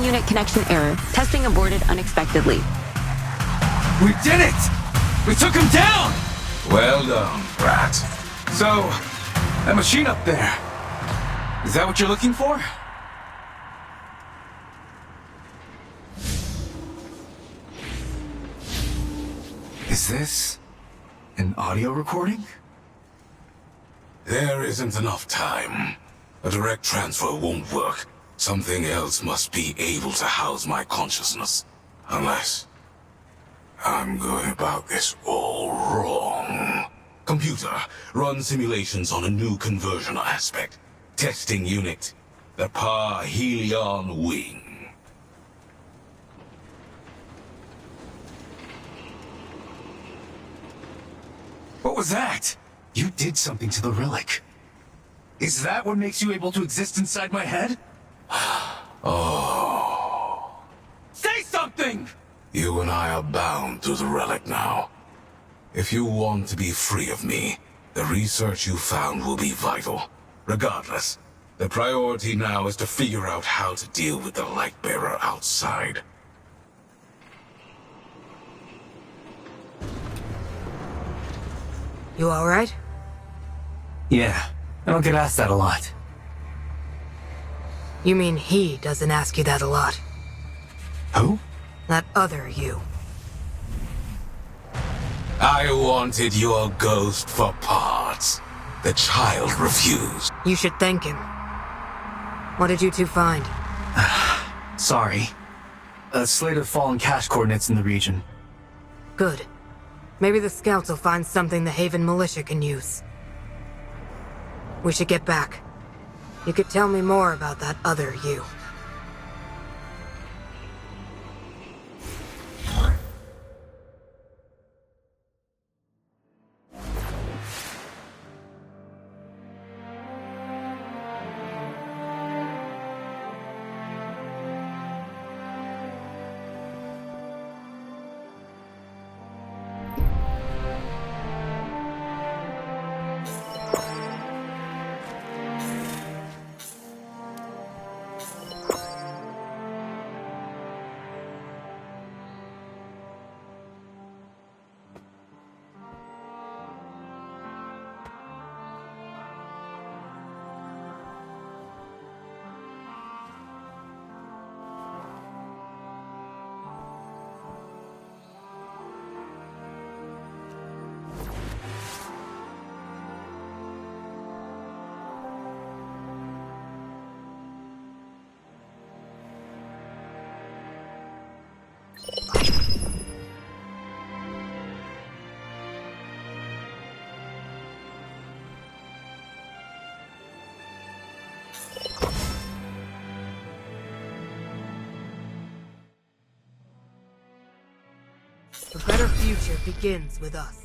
Unit connection error. Testing aborted unexpectedly.
We did it! We took him down!
Well done, Rat.
So, that machine up there, is that what you're looking for? Is this an audio recording?
There isn't enough time. A direct transfer won't work. Something else must be able to house my consciousness. Unless I'm going about this all wrong. Computer, run simulations on a new conversion aspect. Testing unit, the Parhelion Wing.
What was that? You did something to the relic. Is that what makes you able to exist inside my head?
Oh.
Say something!
You and I are bound to the relic now. If you want to be free of me, the research you found will be vital. Regardless, the priority now is to figure out how to deal with the Lightbearer outside.
You alright?
Yeah, I don't get asked that a lot.
You mean he doesn't ask you that a lot?
Who?
That other you.
I wanted your ghost for parts. The child refused.
You should thank him. What did you two find?
Sorry. A slate of fallen cache coordinates in the region.
Good. Maybe the scouts will find something the Haven militia can use. We should get back. You could tell me more about that other you. A better future begins with us.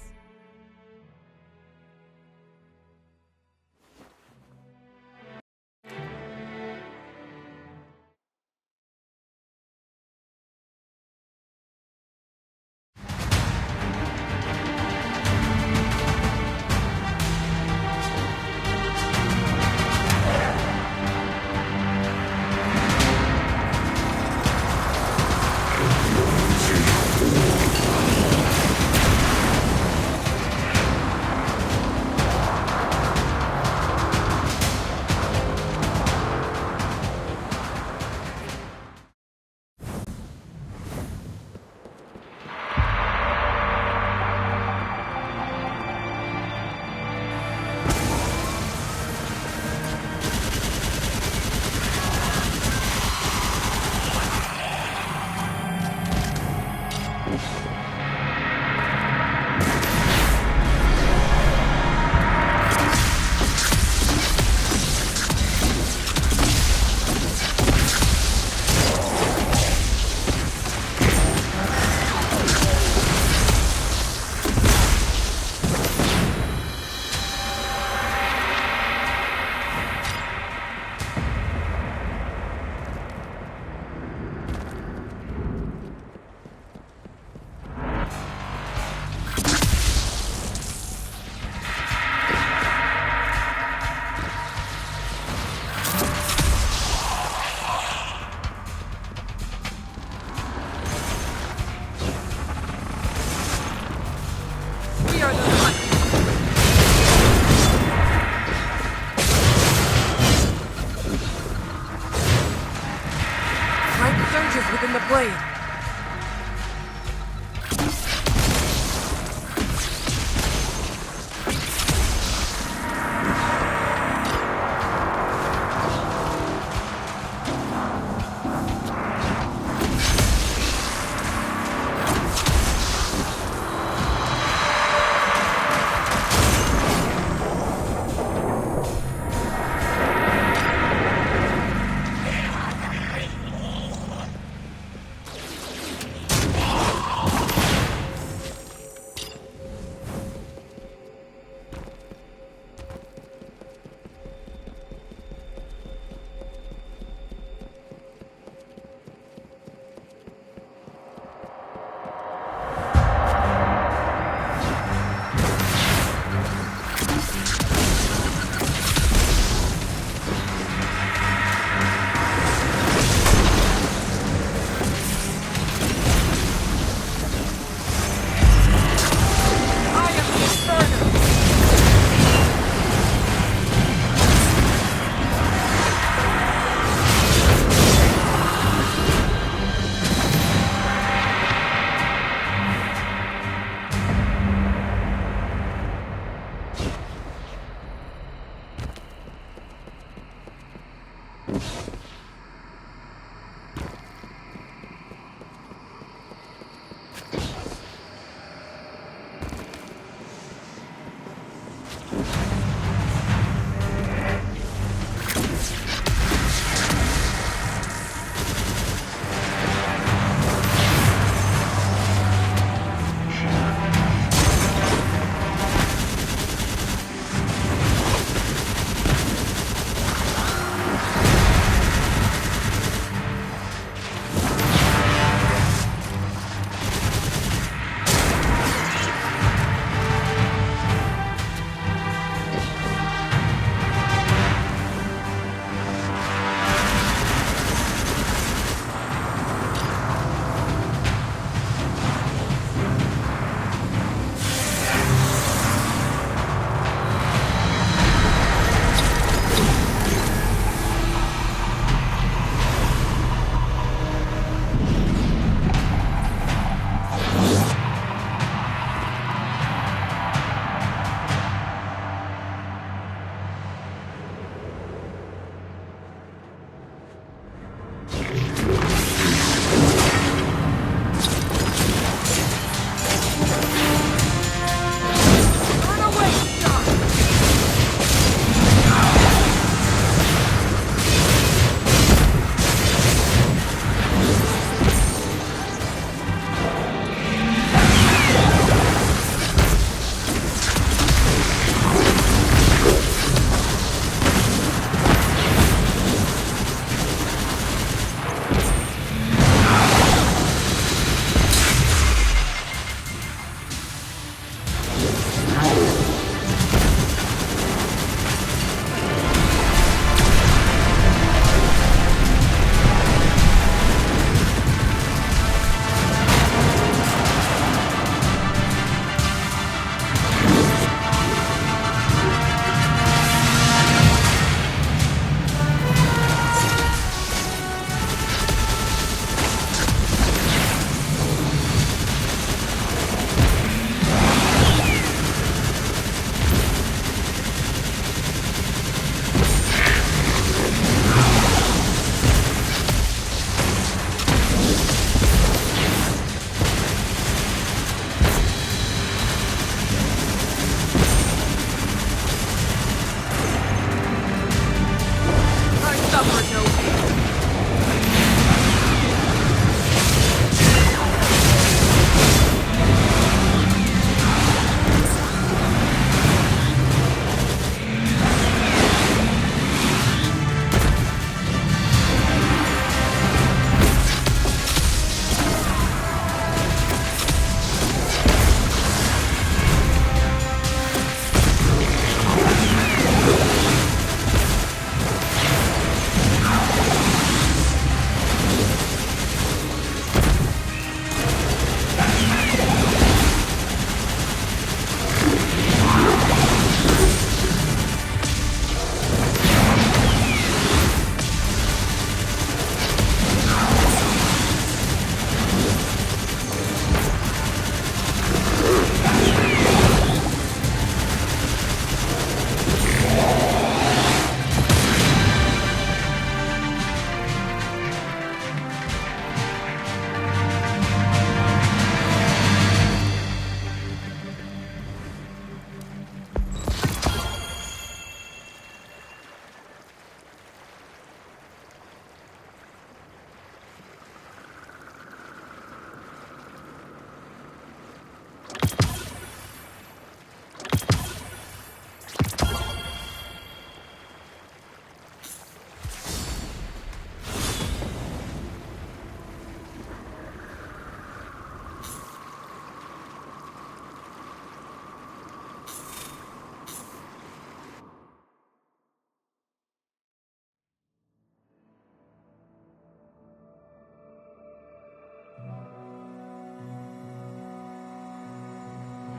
Within the blade.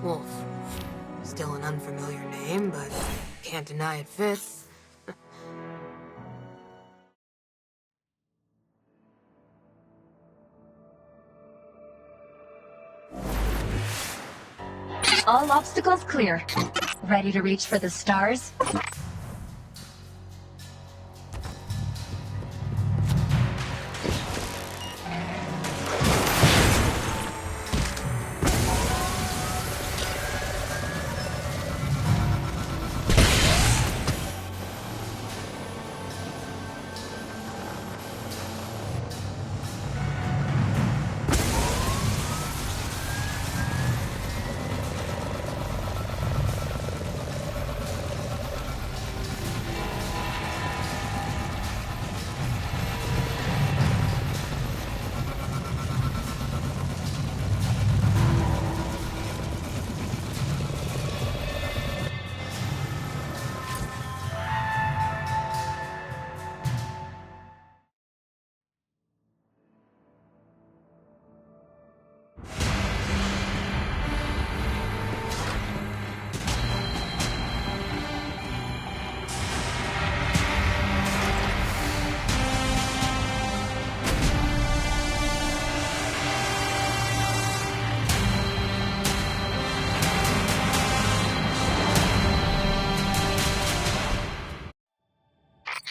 Wolf. Still an unfamiliar name, but can't deny it fits.
All obstacles clear. Ready to reach for the stars?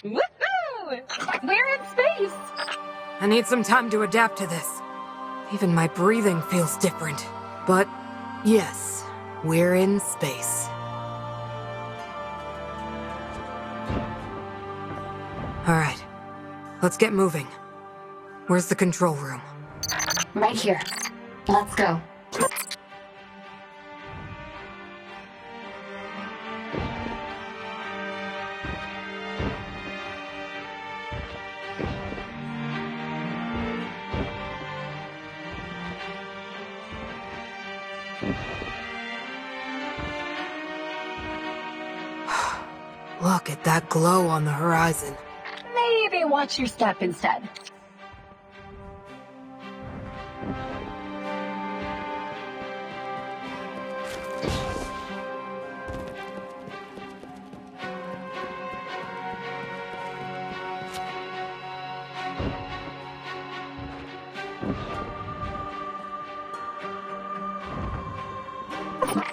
Woohoo! We're in space!
I need some time to adapt to this. Even my breathing feels different. But, yes, we're in space. Alright, let's get moving. Where's the control room?
Right here. Let's go.
Look at that glow on the horizon.
Maybe watch your step instead.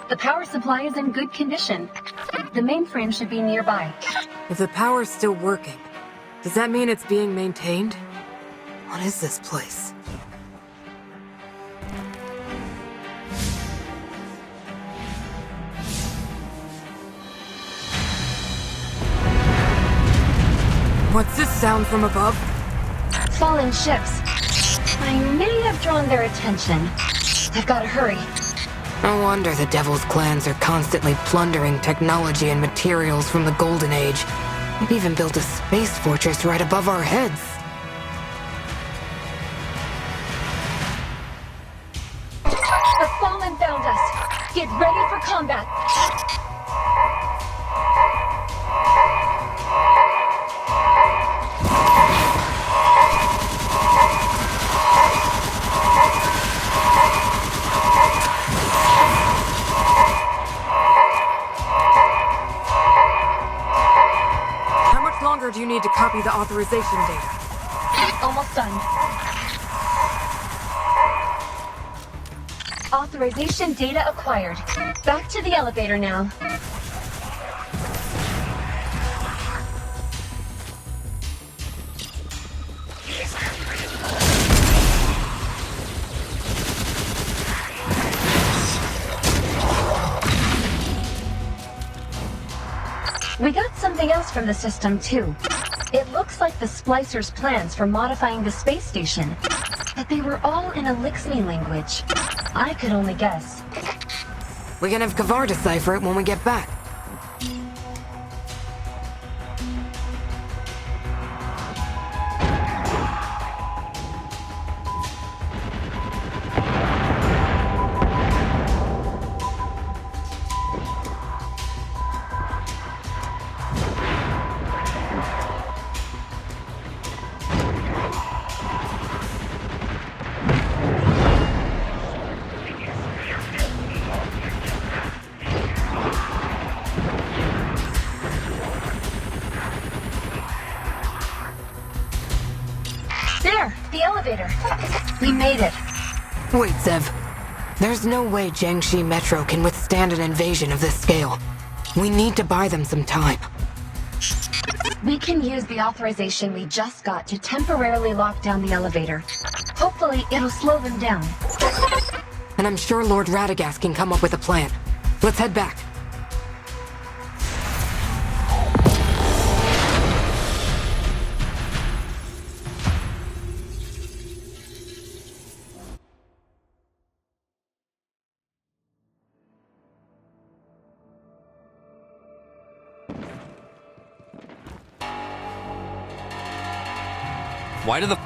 The power supply is in good condition. The mainframe should be nearby.
If the power's still working, does that mean it's being maintained? What is this place? What's this sound from above?
Falling ships. I may have drawn their attention. I've got to hurry.
No wonder the Devil's clans are constantly plundering technology and materials from the Golden Age. They've even built a space fortress right above our heads.
The Fallen found us. Get ready for combat.
Do you need to copy the authorization data?
Almost done. Authorization data acquired. Back to the elevator now. We got something else from the system, too. It looks like the Splicers' plans for modifying the space station. But they were all in Elixir language. I could only guess.
We can have Kavar decipher it when we get back.
made it.
Wait, Zev. There's no way Jiangxi Metro can withstand an invasion of this scale. We need to buy them some time.
We can use the authorization we just got to temporarily lock down the elevator. Hopefully, it'll slow them down.
And I'm sure Lord Radagast can come up with a plan. Let's head back.
Why do the...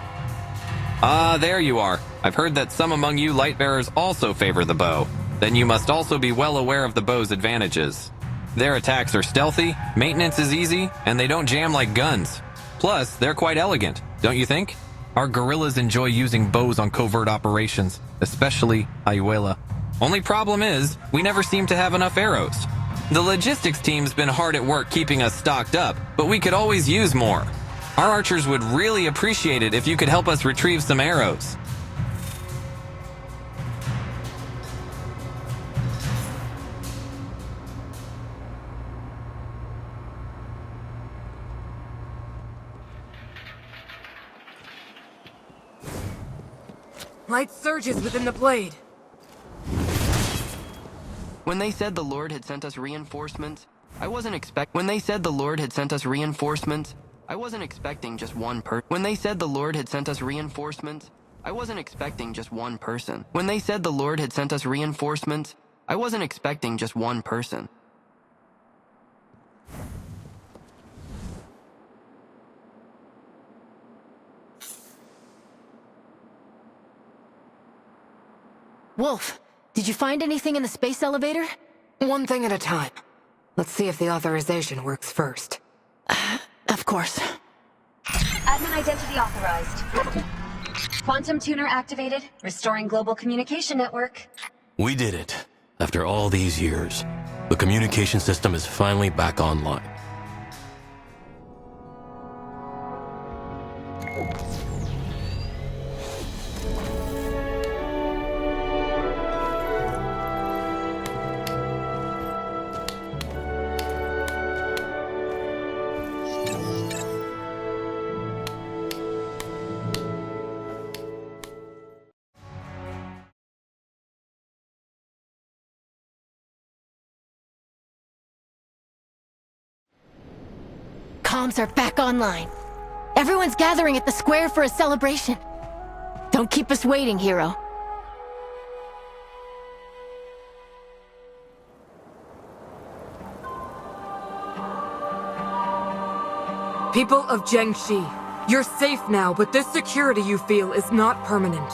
there you are. I've heard that some among you Lightbearers also favor the bow. Then you must also be well aware of the bow's advantages. Their attacks are stealthy, maintenance is easy, and they don't jam like guns. Plus, they're quite elegant, don't you think? Our guerrillas enjoy using bows on covert operations, especially Ayuela. Only problem is, we never seem to have enough arrows. The logistics team's been hard at work keeping us stocked up, but we could always use more. Our archers would really appreciate it if you could help us retrieve some arrows.
Light surges within the blade.
When they said the Lord had sent us reinforcements, I wasn't expecting just one person. When they said the Lord had sent us reinforcements, I wasn't expecting just one person. When they said the Lord had sent us reinforcements, I wasn't expecting just one person.
Wolf, did you find anything in the space elevator?
One thing at a time. Let's see if the authorization works first.
Of course.
Admin identity authorized. Quantum tuner activated, restoring global communication network.
We did it. After all these years, the communication system is finally back online.
Comms are back online. Everyone's gathering at the square for a celebration. Don't keep us waiting, hero.
People of Jiangxi, you're safe now, but this security you feel is not permanent.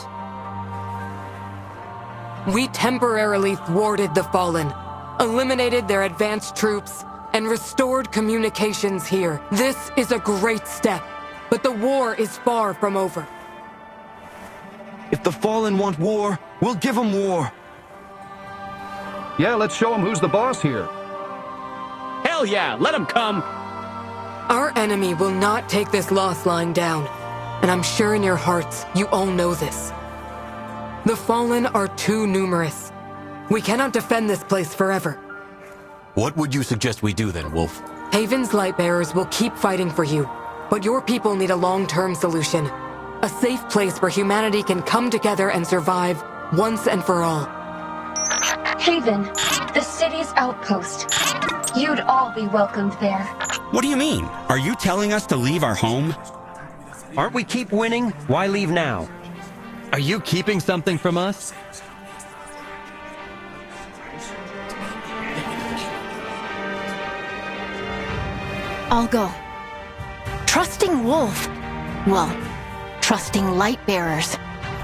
We temporarily thwarted the Fallen, eliminated their advanced troops, and restored communications here. This is a great step, but the war is far from over.
If the Fallen want war, we'll give them war.
Yeah, let's show them who's the boss here.
Hell yeah, let them come!
Our enemy will not take this loss lying down, and I'm sure in your hearts you all know this. The Fallen are too numerous. We cannot defend this place forever.
What would you suggest we do then, Wolf?
Haven's Lightbearers will keep fighting for you, but your people need a long-term solution. A safe place where humanity can come together and survive once and for all.
Haven, the city's outpost. You'd all be welcomed there.
What do you mean? Are you telling us to leave our home?
Aren't we keep winning? Why leave now? Are you keeping something from us?
I'll go. Trusting Wolf, well, trusting Lightbearers,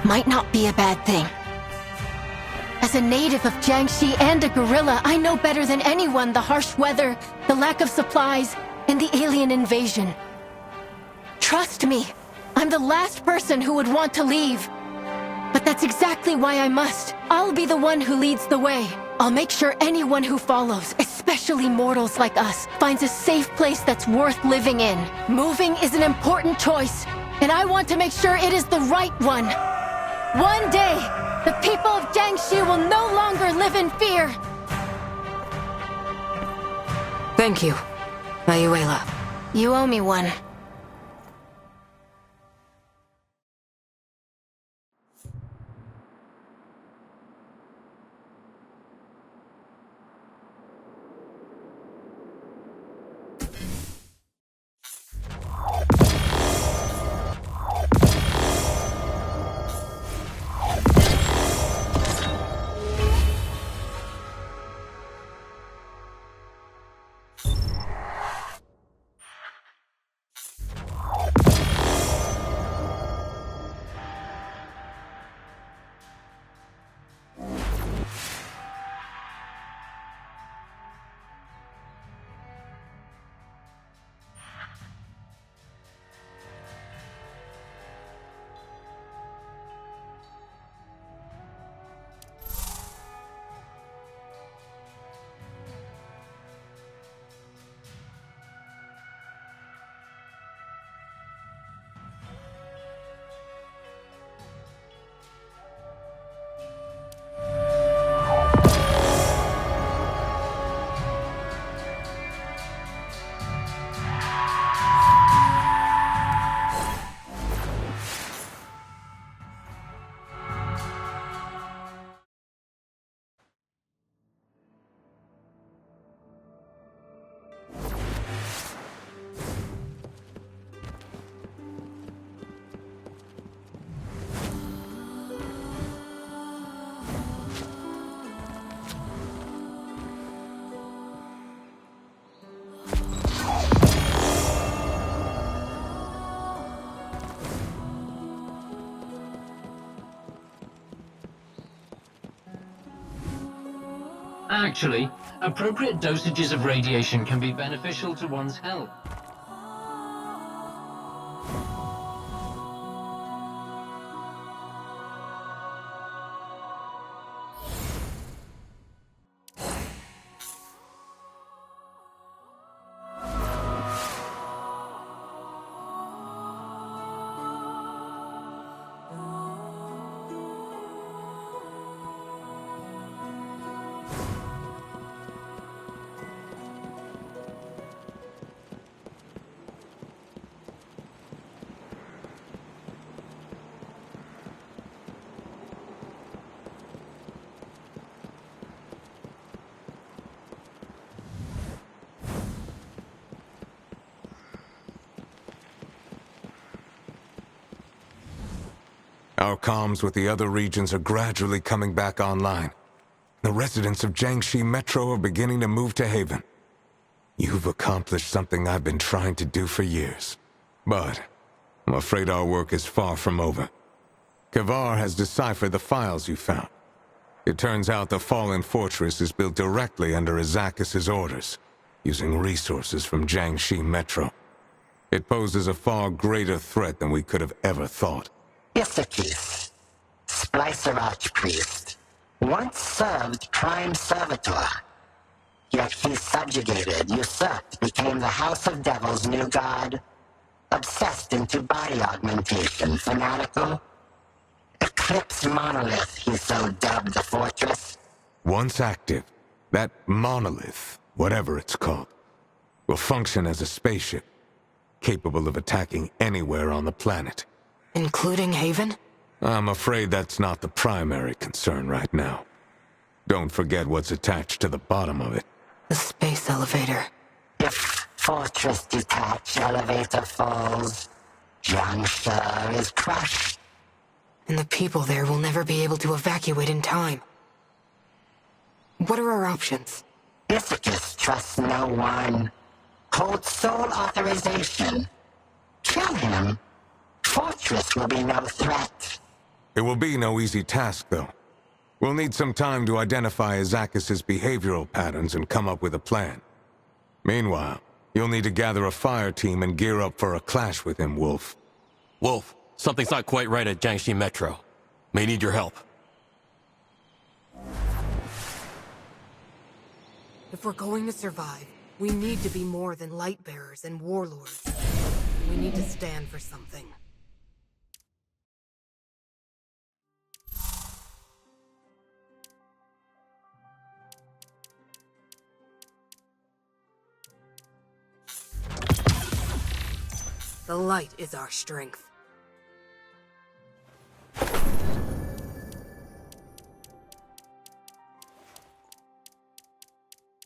might not be a bad thing. As a native of Jiangxi and a guerrilla, I know better than anyone the harsh weather, the lack of supplies, and the alien invasion. Trust me, I'm the last person who would want to leave. But that's exactly why I must. I'll be the one who leads the way. I'll make sure anyone who follows, especially mortals like us, finds a safe place that's worth living in. Moving is an important choice, and I want to make sure it is the right one. One day, the people of Jiangxi will no longer live in fear.
Thank you, Mayuela.
You owe me one.
Actually, appropriate dosages of radiation can be beneficial to one's health.
Our comms with the other regions are gradually coming back online. The residents of Jiangxi Metro are beginning to move to Haven. You've accomplished something I've been trying to do for years. But I'm afraid our work is far from over. Kavar has deciphered the files you found. It turns out the fallen fortress is built directly under Azakis' orders, using resources from Jiangxi Metro. It poses a far greater threat than we could have ever thought.
Issachus, Splicer Archpriest, once served Prime Servitor. Yet he subjugated, usurped, became the House of Devils' new god. Obsessed into body augmentation, fanatical. Eclipse Monolith, he so dubbed the fortress.
Once active, that monolith, whatever it's called, will function as a spaceship, capable of attacking anywhere on the planet.
Including Haven?
I'm afraid that's not the primary concern right now. Don't forget what's attached to the bottom of it.
The space elevator.
If fortress detach, elevator falls. Jiangshi is crushed.
And the people there will never be able to evacuate in time. What are our options?
Issachus trusts no one. Holds sole authorization. Kill him. Fortress will be no threat.
It will be no easy task, though. We'll need some time to identify Azakis' behavioral patterns and come up with a plan. Meanwhile, you'll need to gather a fire team and gear up for a clash with him, Wolf.
Wolf, something's not quite right at Jiangxi Metro. May need your help.
If we're going to survive, we need to be more than light bearers and warlords. We need to stand for something. The light is our strength.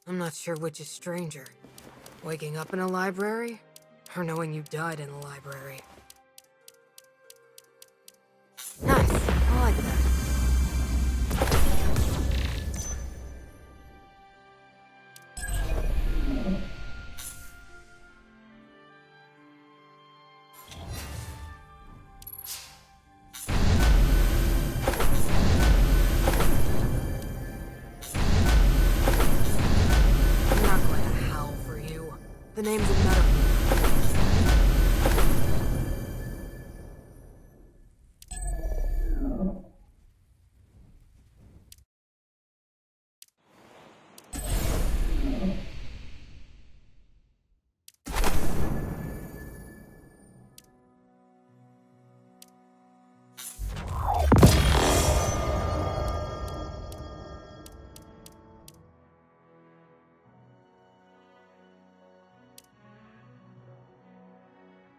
I'm not sure which is stranger. Waking up in a library, or knowing you died in a library. Nice, I like that. I'm not going to howl for you. The name's a metaphor.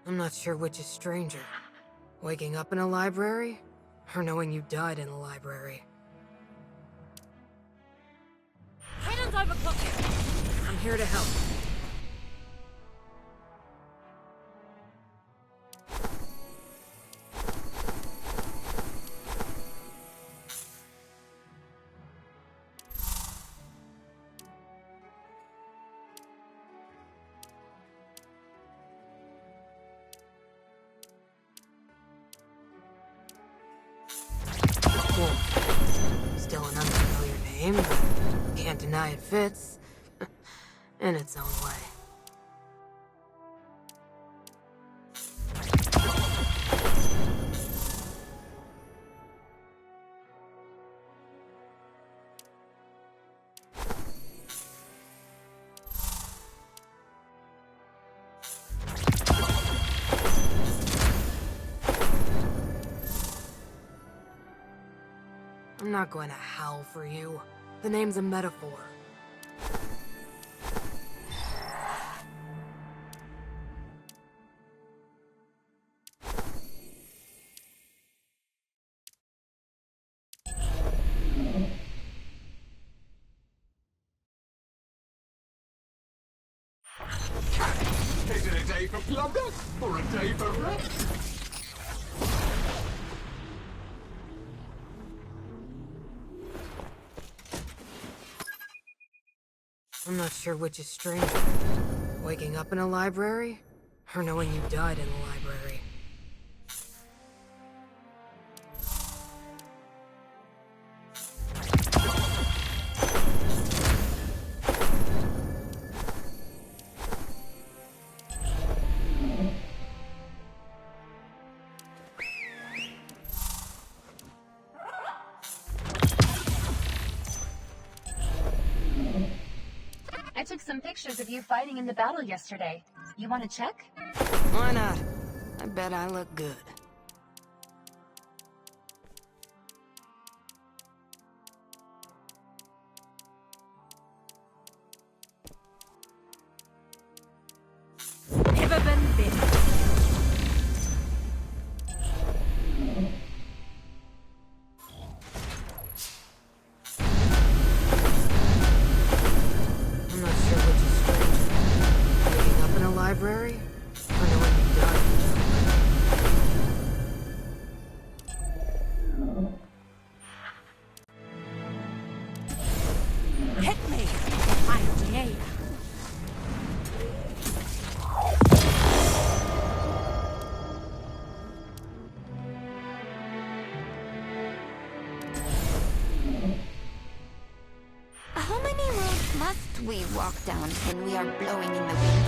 I'm not sure which is stranger. Waking up in a library, or knowing you died in a library.
Cannon's overcooked.
I'm here to help. Still an unfamiliar name, but can't deny it fits. In its own way. I'm not going to howl for you. The name's a metaphor.
Is it a day for plunder or a day for rest?
I'm not sure which is stranger. Waking up in a library, or knowing you died in a library.
I took some pictures of you fighting in the battle yesterday. You want to check?
Why not? I bet I look good.
Never been better.
I'm not sure which is stranger. Waking up in a library, or knowing you died in a library.
Hit me! I dare you.
How many roads must we walk down when we are blowing in the wind?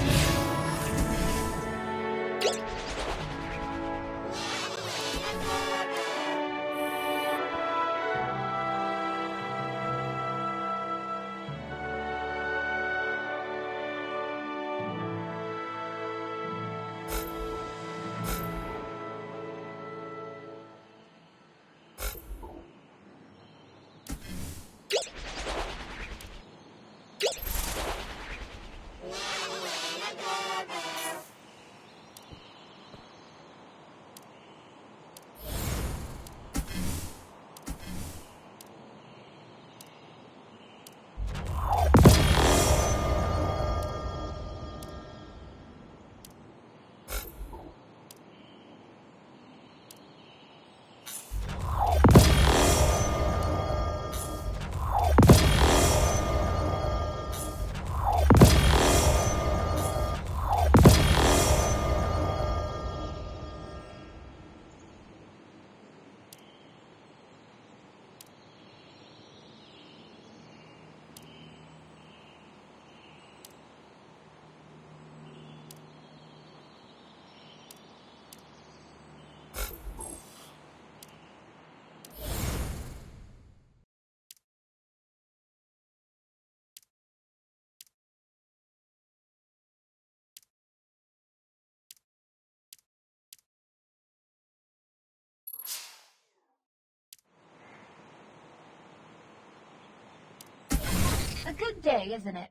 A good day, isn't it?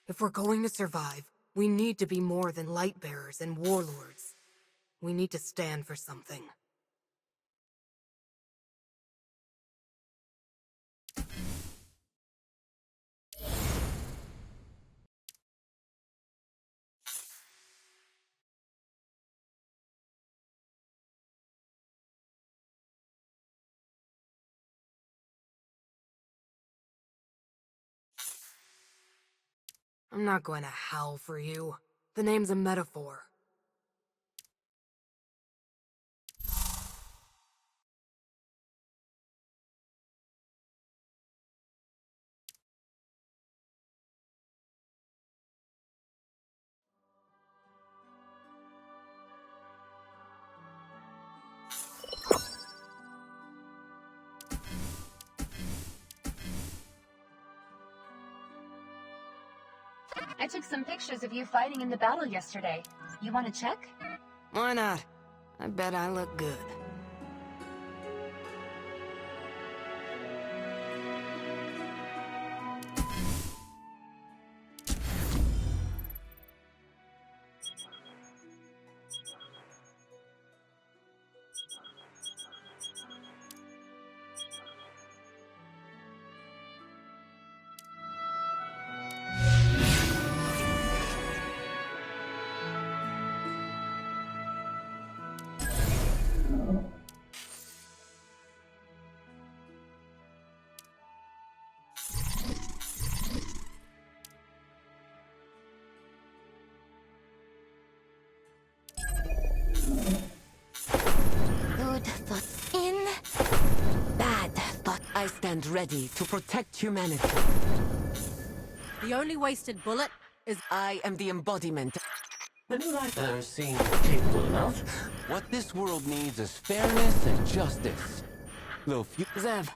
If we're going to survive, we need to be more than light bearers and warlords. We need to stand for something. I'm not going to howl for you. The name's a metaphor.
I took some pictures of you fighting in the battle yesterday. You want to check?
Why not? I bet I look good.
Good thoughts in, bad thoughts. I stand ready to protect humanity.
The only wasted bullet is
I am the embodiment.
The new Lightbearers seem capable enough.
What this world needs is fairness and justice. Though few...
Zev,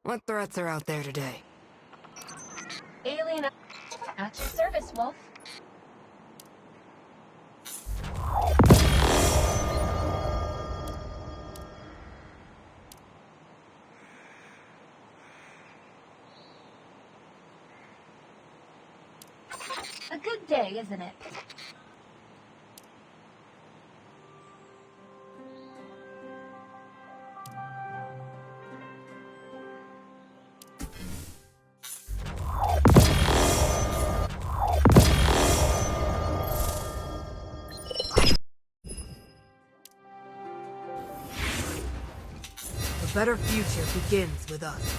what threats are out there today?
Alien at your service, Wolf. A good day, isn't it?
A better future begins with us.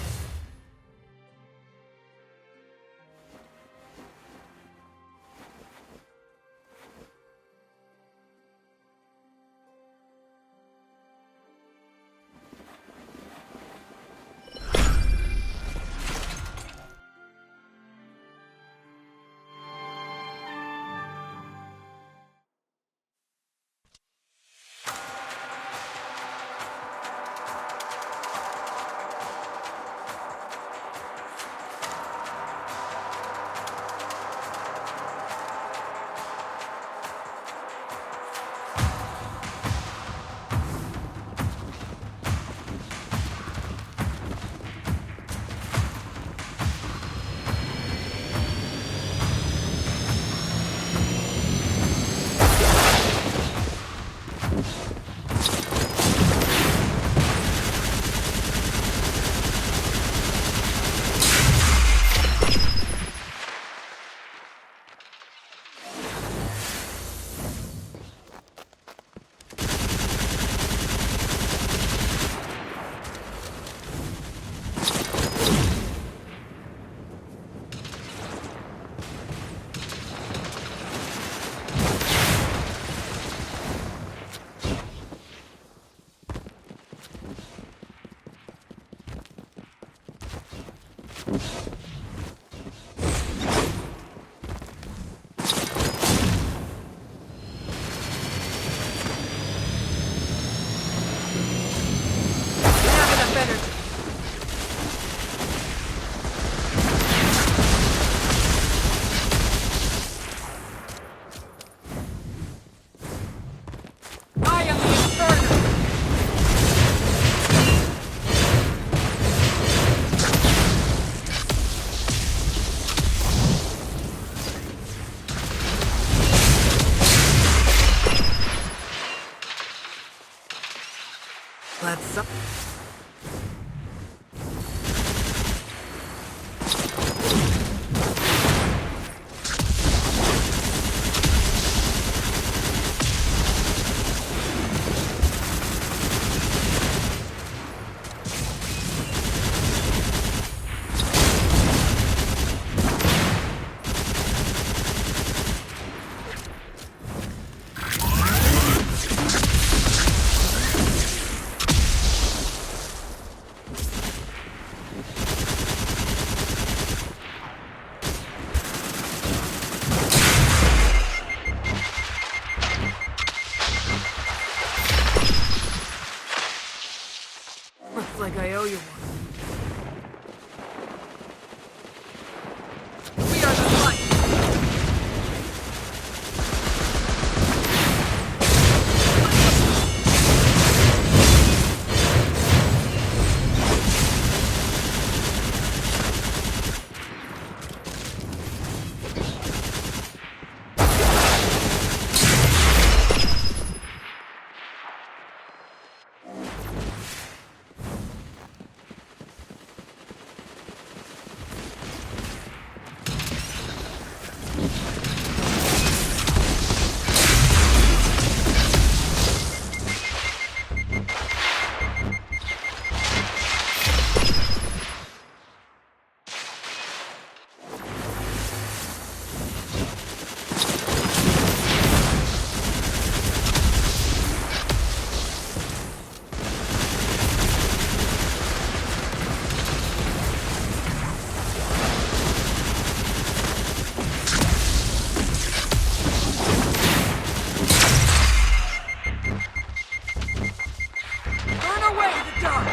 some... Looks like I owe you one. We are the light! Burn away the dark!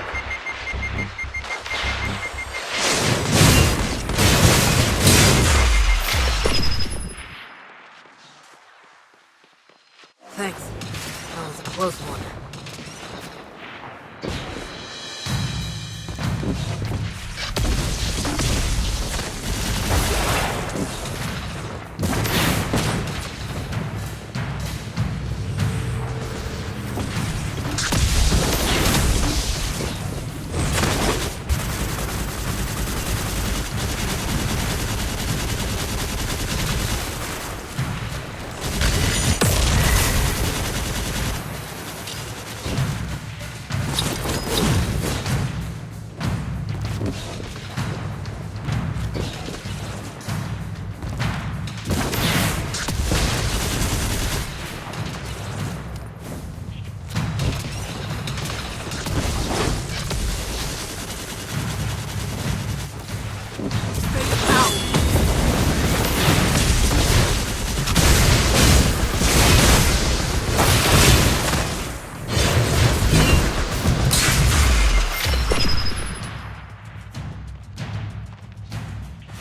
Thanks. That was a close one.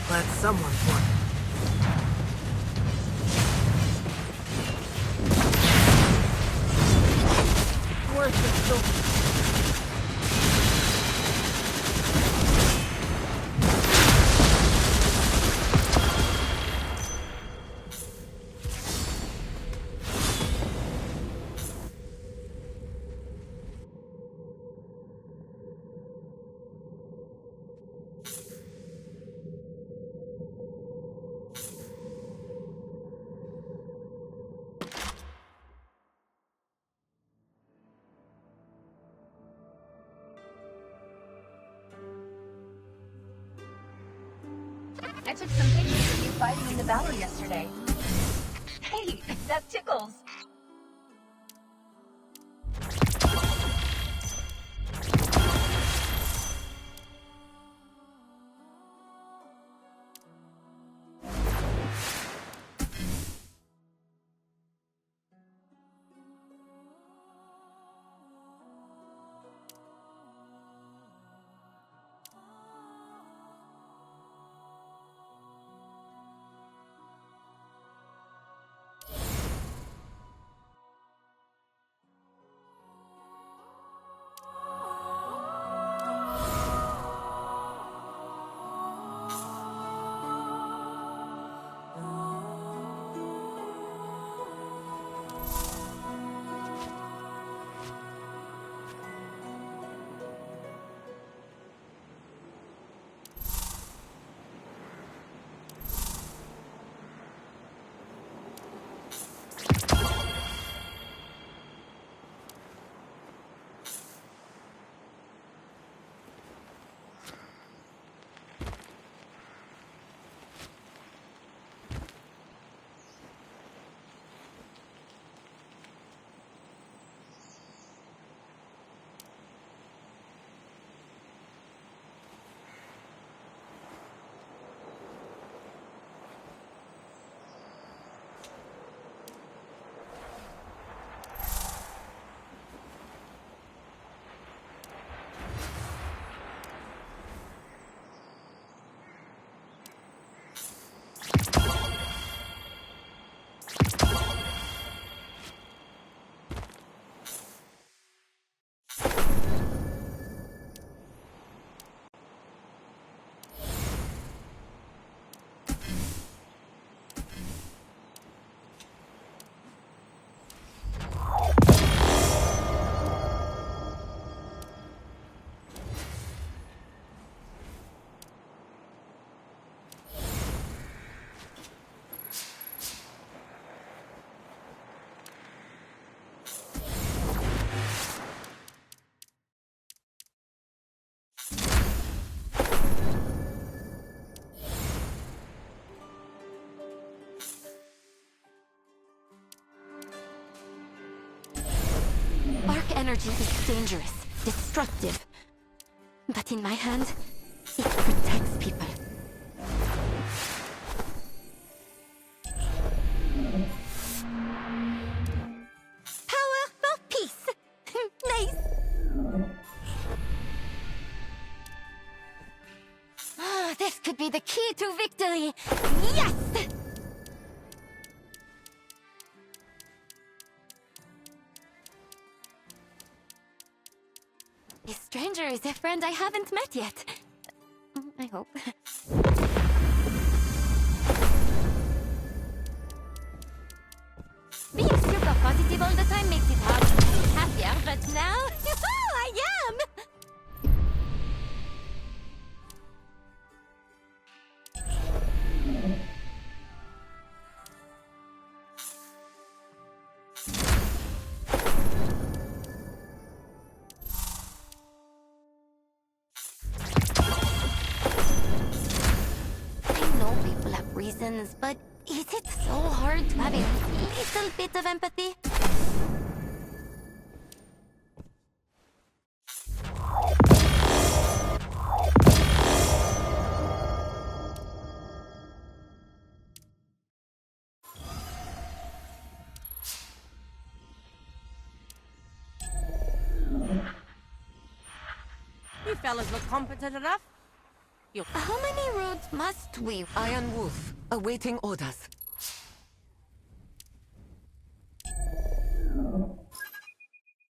Let someone won. Worth it, so...
I took some pictures of you fighting in the battle yesterday. Hey, that tickles.
energy is dangerous, destructive. But in my hand, it protects people. Power for peace! Nice! This could be the key to victory! Yes! This stranger is a friend I haven't met yet. I hope. Being super positive all the time makes it hard to be happier, but now, I am! I know people have reasons, but is it so hard to have a little bit of empathy?
You fellas look competent enough.
How many roads must we?
Iron Wolf, awaiting orders.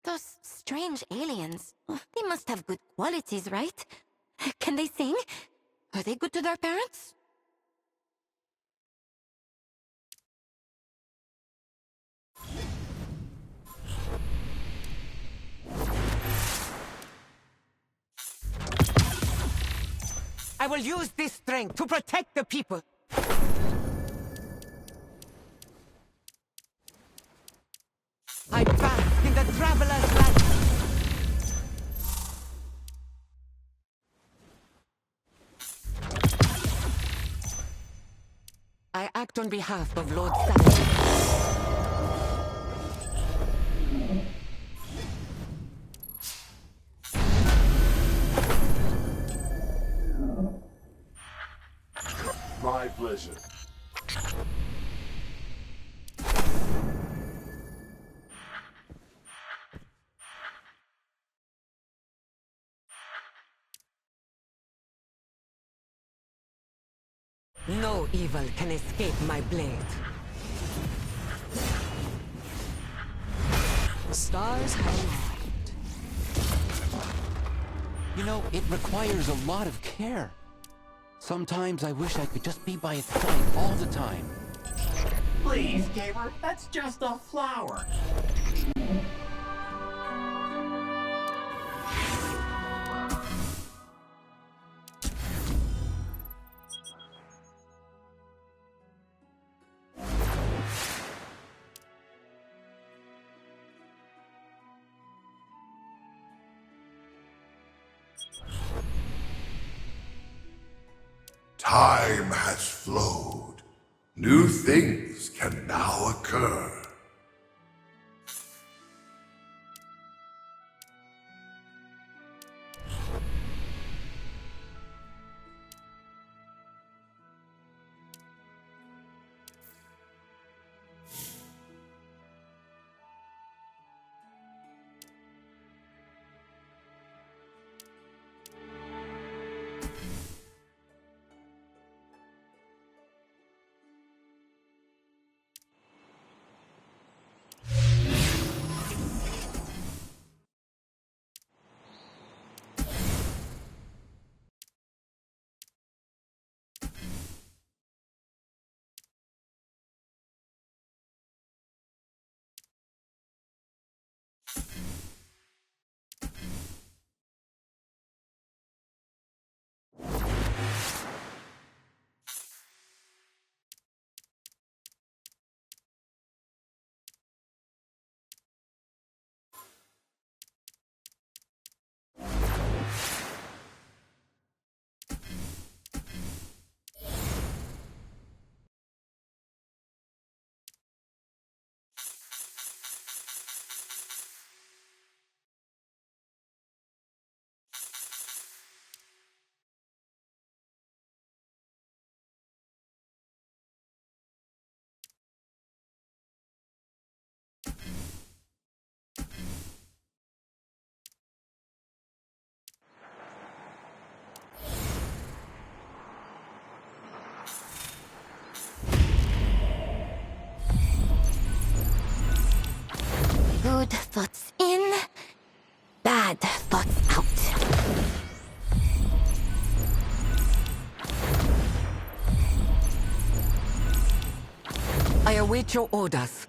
Those strange aliens, they must have good qualities, right? Can they sing? Are they good to their parents?
I will use this strength to protect the people. I bask in the traveler's light. I act on behalf of Lord Saladin.
My pleasure.
No evil can escape my blade.
Stars have aligned. You know, it requires a lot of care. Sometimes I wish I could just be by its side all the time.
Please, gamer, that's just a flower.
Time has flowed. New things can now occur.
Good thoughts in, bad thoughts out.
I await your orders.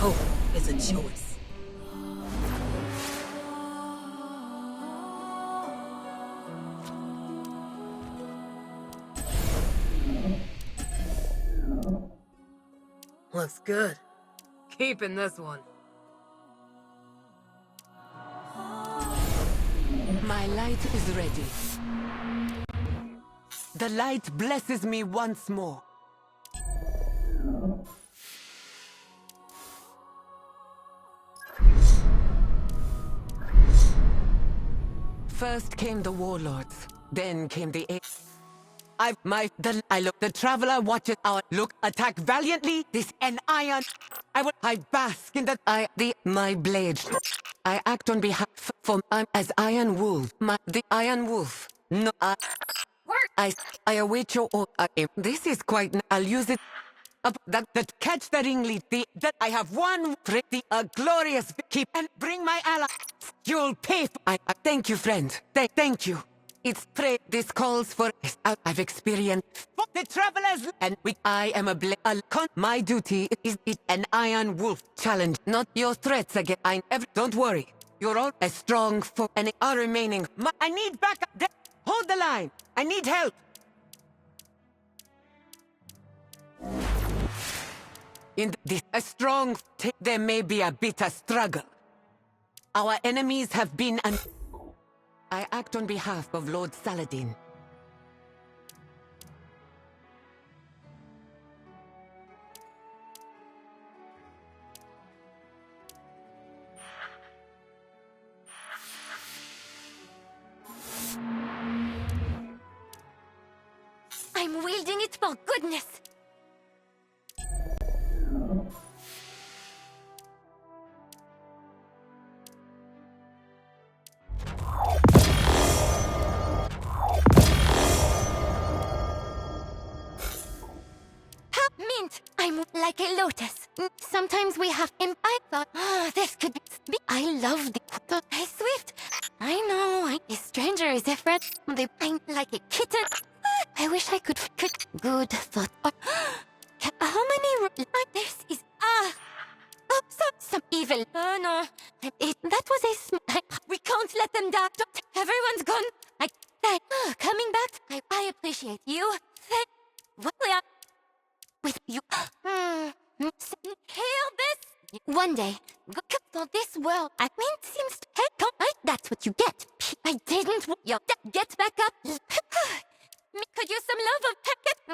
Hope is a choice. Looks good. Keeping this one.
My light is ready. The light blesses me once more. First came the warlords, then came the the traveler watches our look attack valiantly. This an iron. I bask in my blade. I act on behalf as Iron Wolf. The Iron Wolf. No, I await your order. This is quite. I'll use it. That catch the ringlead. That I have one. A glorious keep and bring my ally. You'll pay. I thank you, friend. Thank you. It's pray. This calls for. I've experienced the travelers, and I am a my duty is an Iron Wolf challenge, not your threats again. Don't worry. You're all as strong for and are remaining. I need backup. Hold the line. I need help. In this there may be a bitter struggle. Our enemies have been I act on behalf of Lord Saladin.
I'm wielding it for goodness. Mint! I'm like a lotus. Sometimes we have I thought, this could be. I love the Swift. I know, a stranger is a friend. I'm like a kitten. I wish I could. Good thought. How many? This is some evil. Oh no, that was a. We can't let them die. Everyone's gone. Coming back. I appreciate you. What we are with you. Hear this? One day, for this world. Seems to that's what you get. I didn't. Get back up. Could use some love of.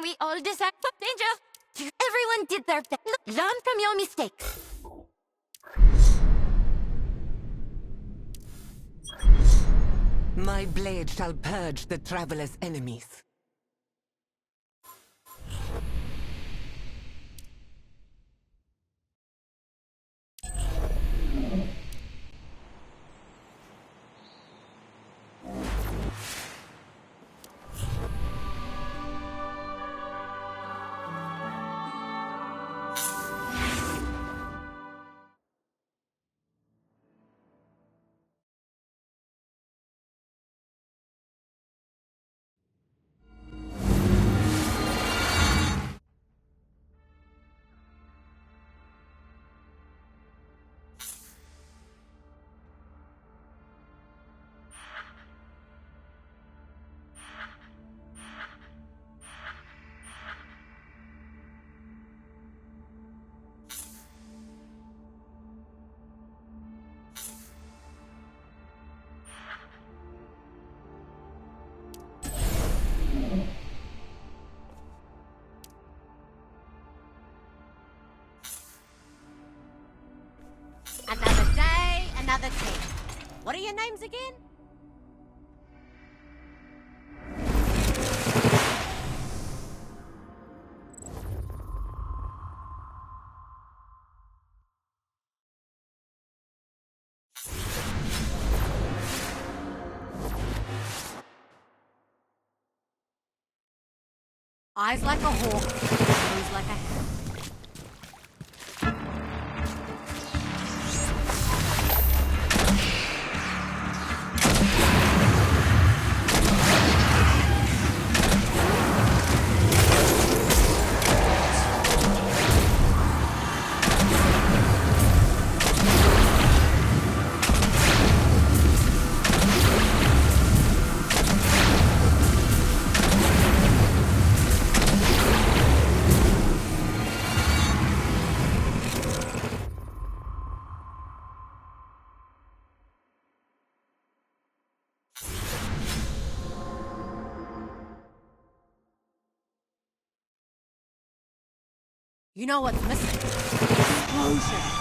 We all deserve danger. Everyone did their best. Learn from your mistakes.
My blade shall purge the traveler's enemies.
Say your names again? Eyes like a hawk, nose like a hat. You know what's missing? Explosion.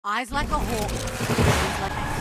Eyes like a hawk, nose like a hat.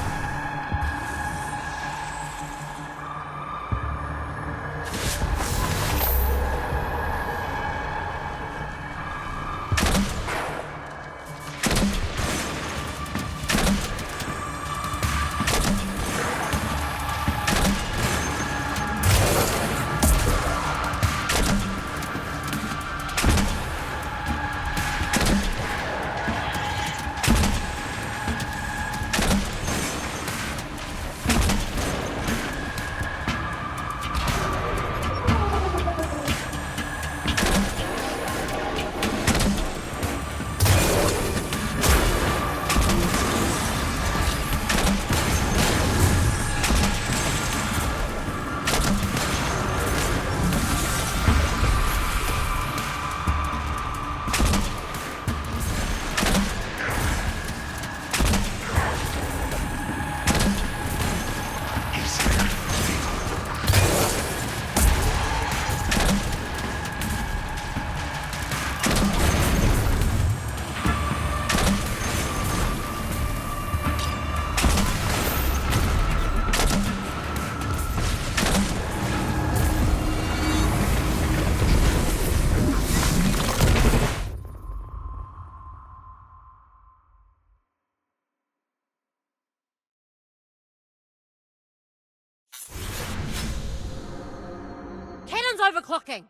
Cannon's overclocking!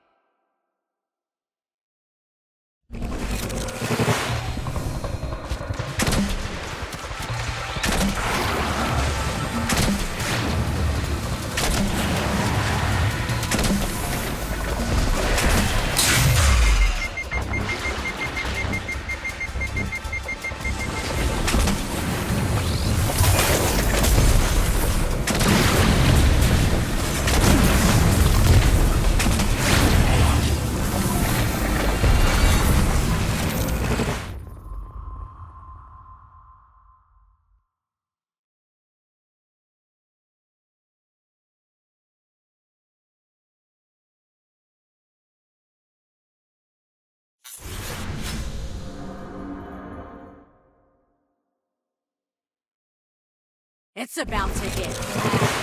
It's about to get loud.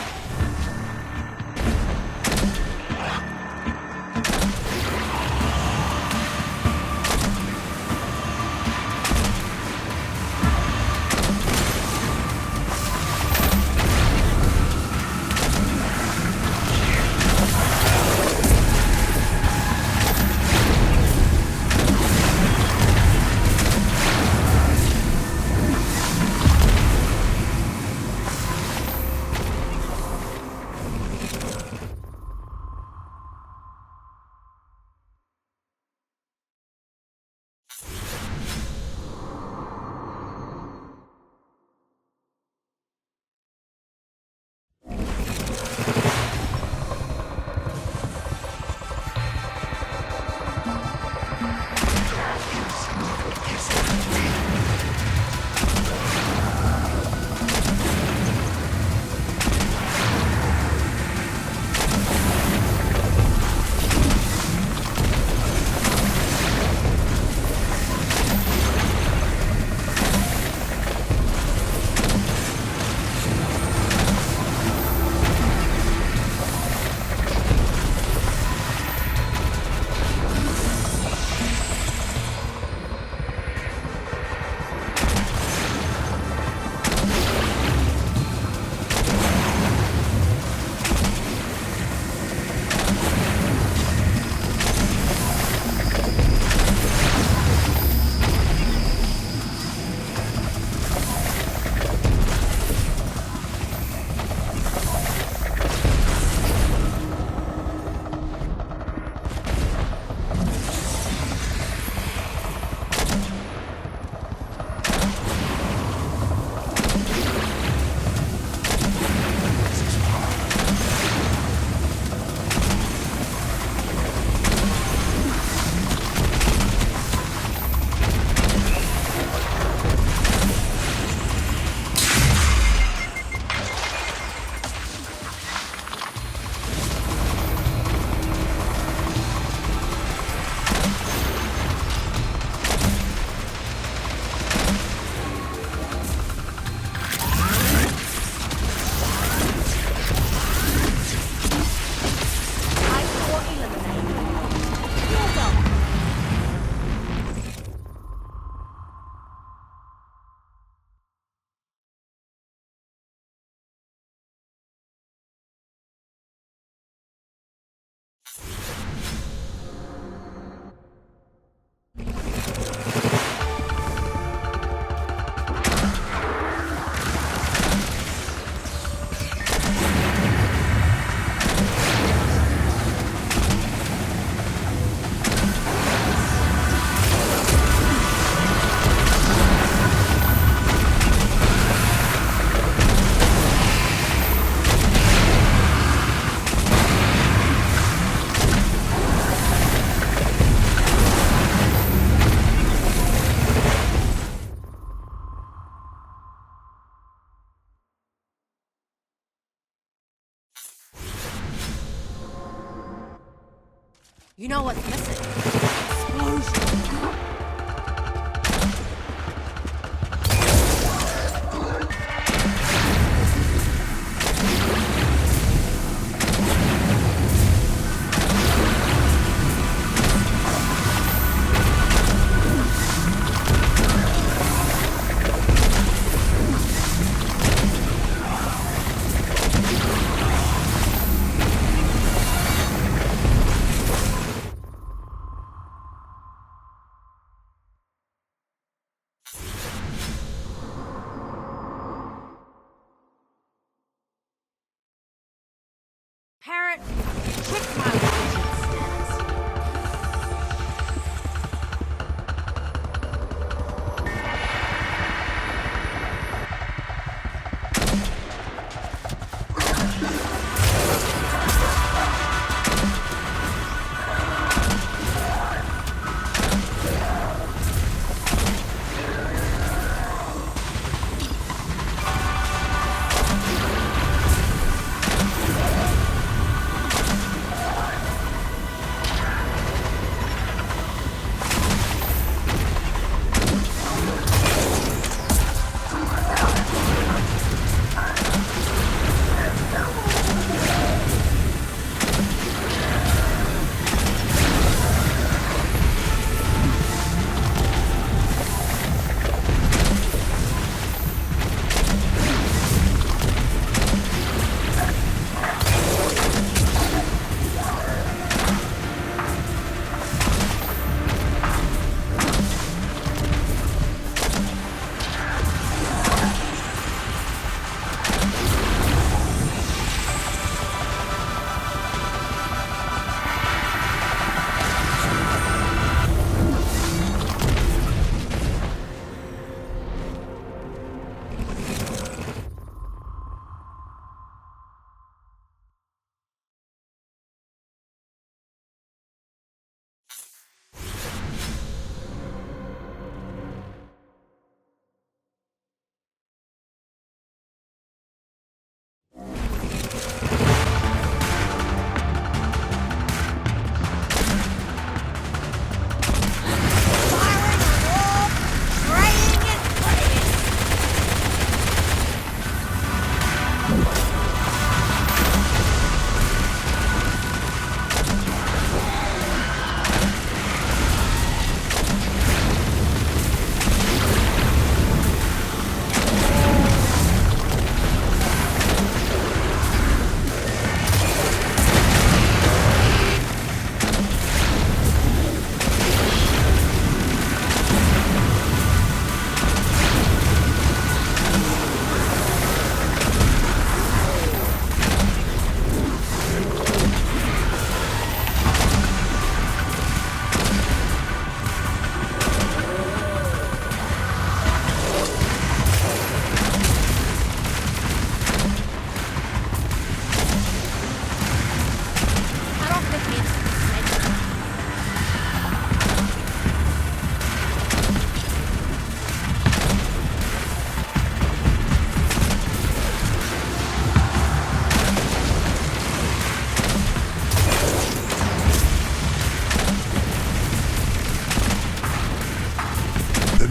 You know what's missing? Explosion. Parrot, check my legend status.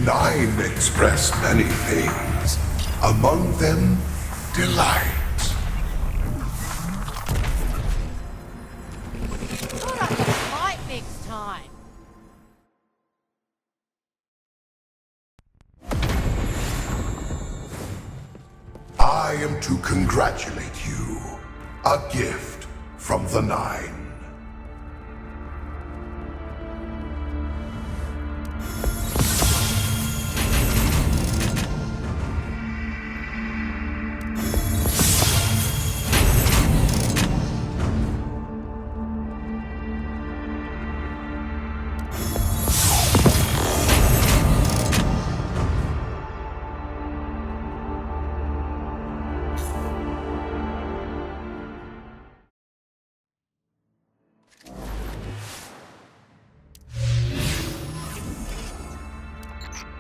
Nine express many things, among them delight.
Put up a fight next time.
I am to congratulate you. A gift from the Nine.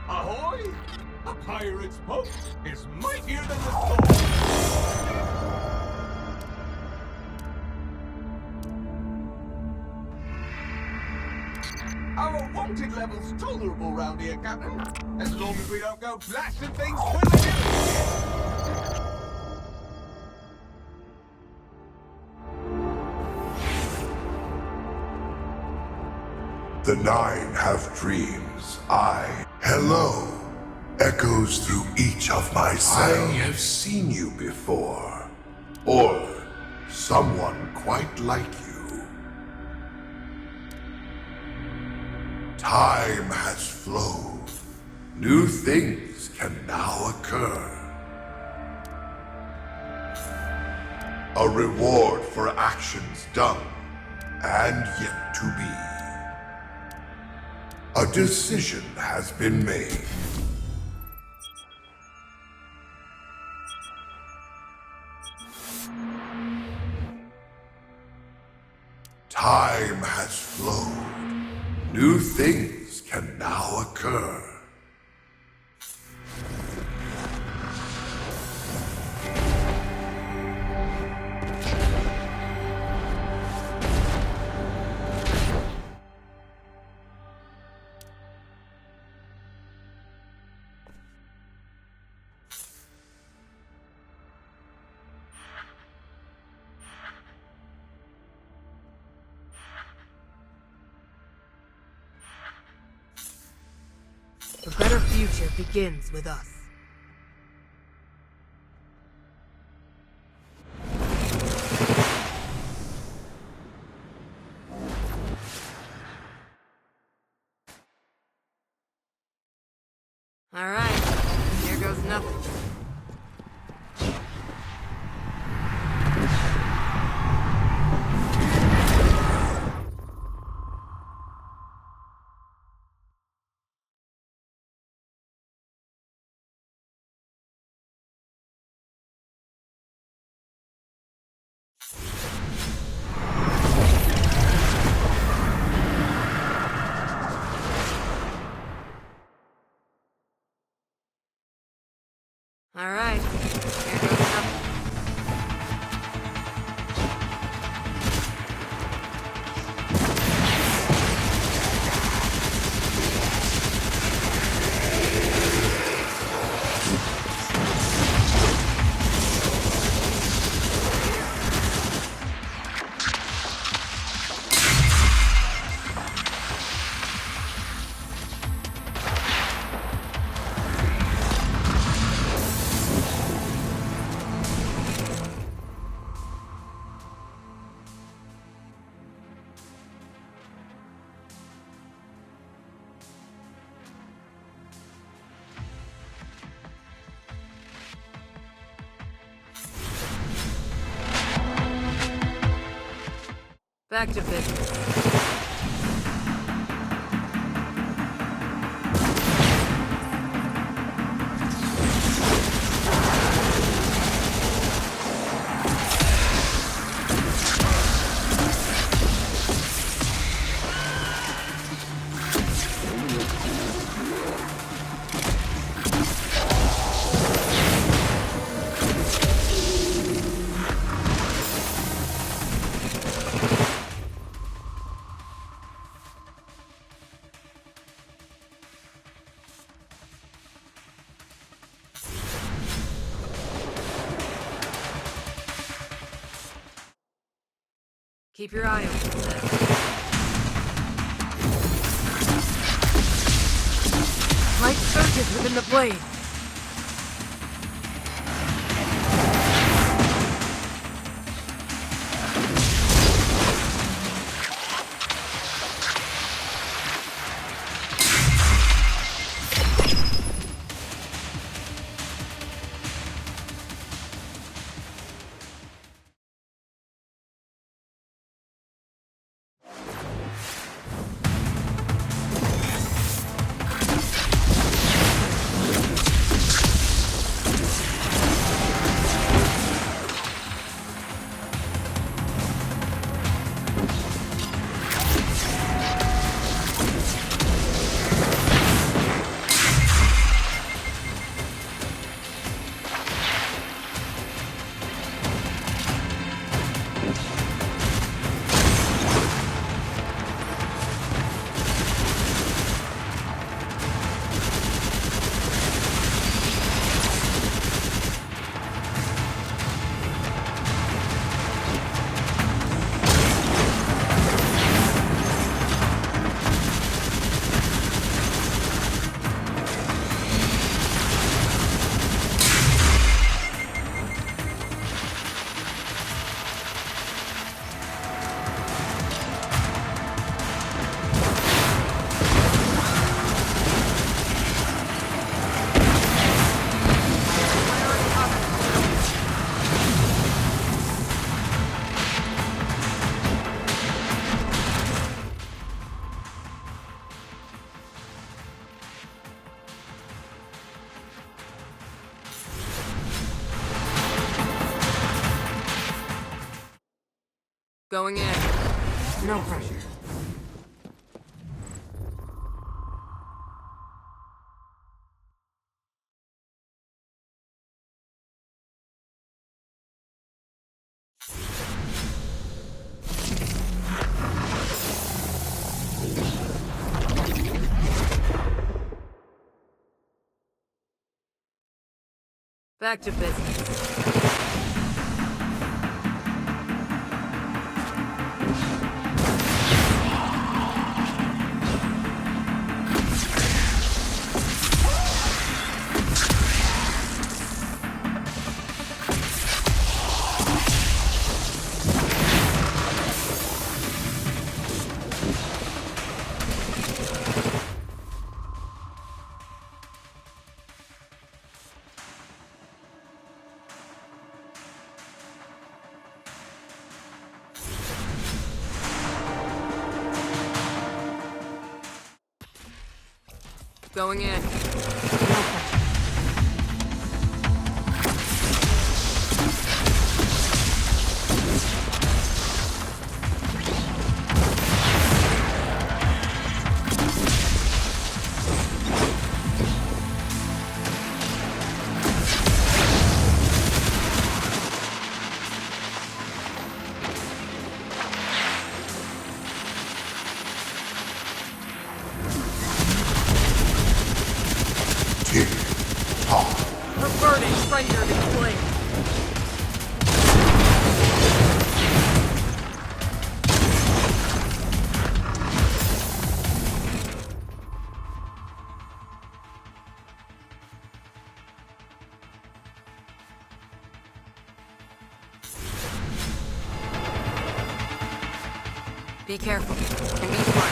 Ahoy! A pirate's boat is mightier than the storm!
voltage level's tolerable round here, Captain. As long as we don't go blasting things willy-nilly.
The Nine have dreams. Hello, echoes through each of my cells. I have seen you before. Or someone quite like you. Time has flown. New things can now occur. A reward for actions done and yet to be. A decision has been made. Time has flown. New things can now occur.
A better future begins with us. All right, here goes nothing. All right, here goes nothing. Back to business. Keep your eye open. Light surges within the blade. Going in. No pressure. Back to business. Going in. A burning stranger to play. Be careful and be smart.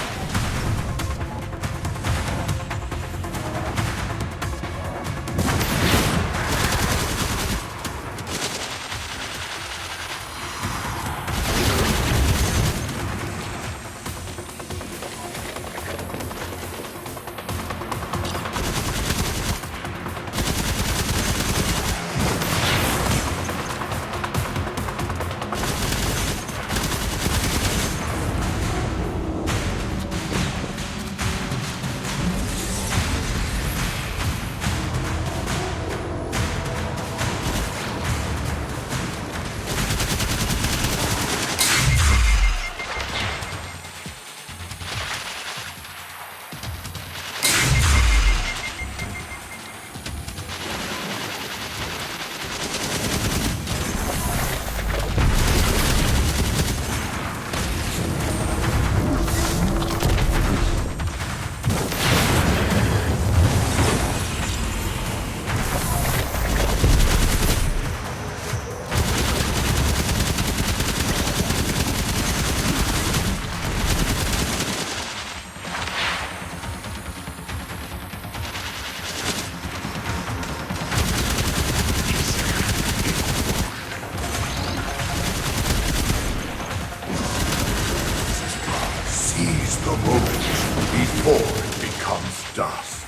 Seize the moment before it becomes dust.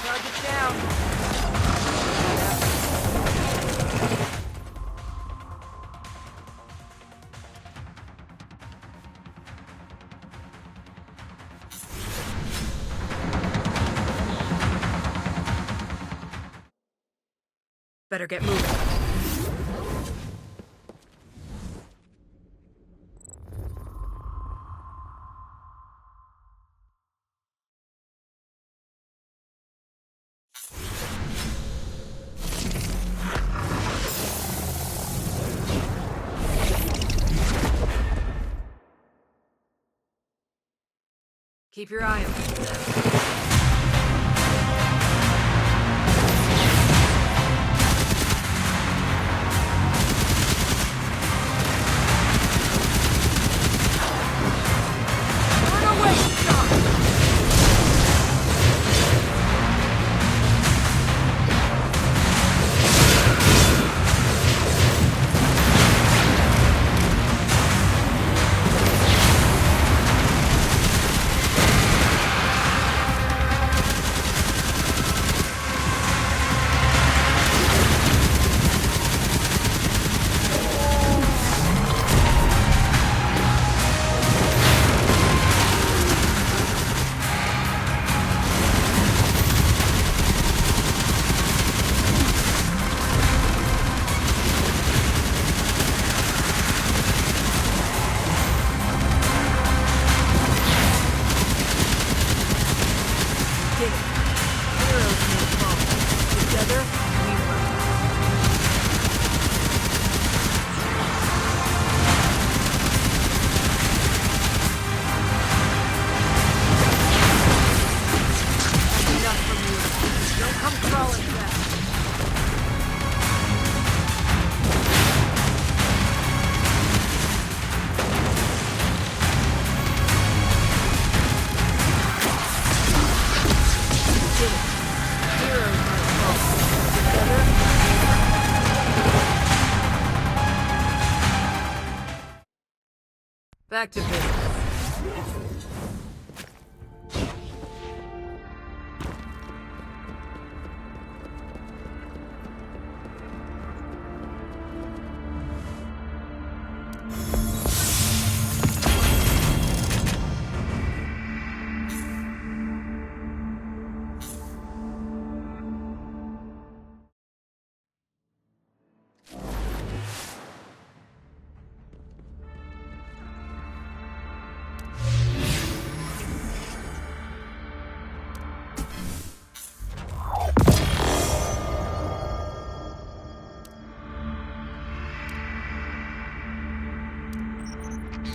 Target down. Better get moving. Keep your eye open. Back to business.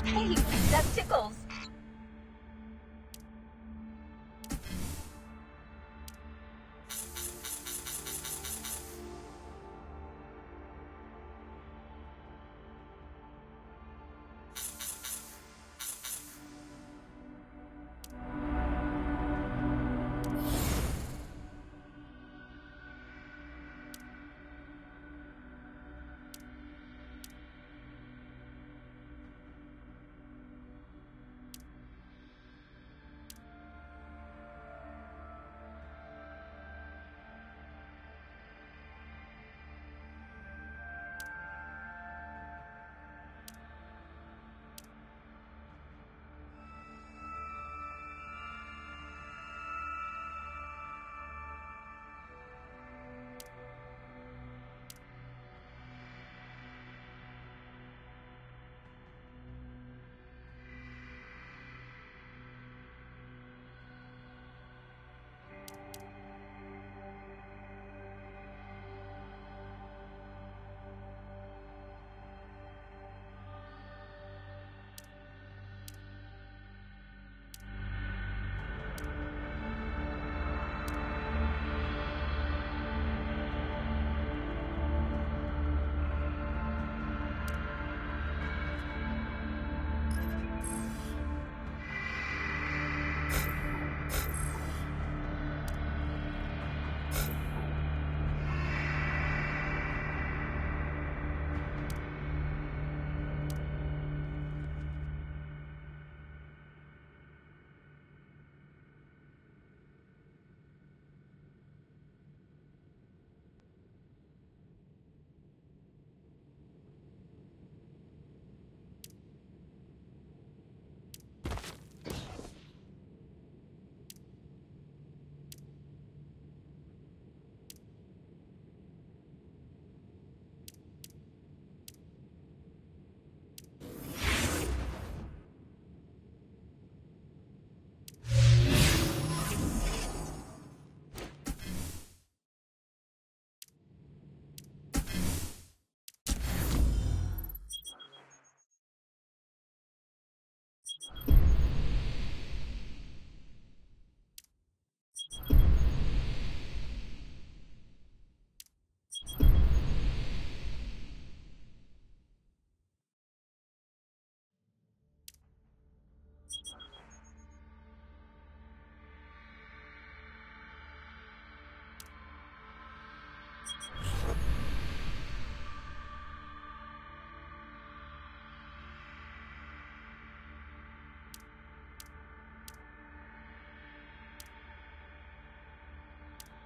Hey, that's Tickles.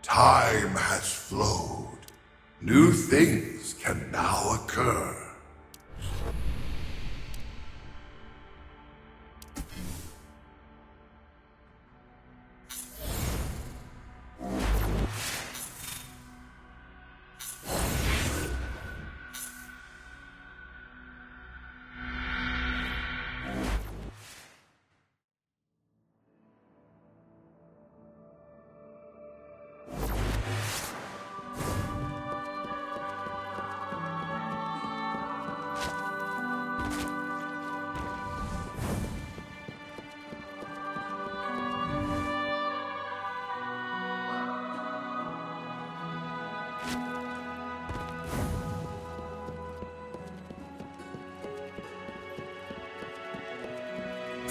Time has flowed. New things can now occur.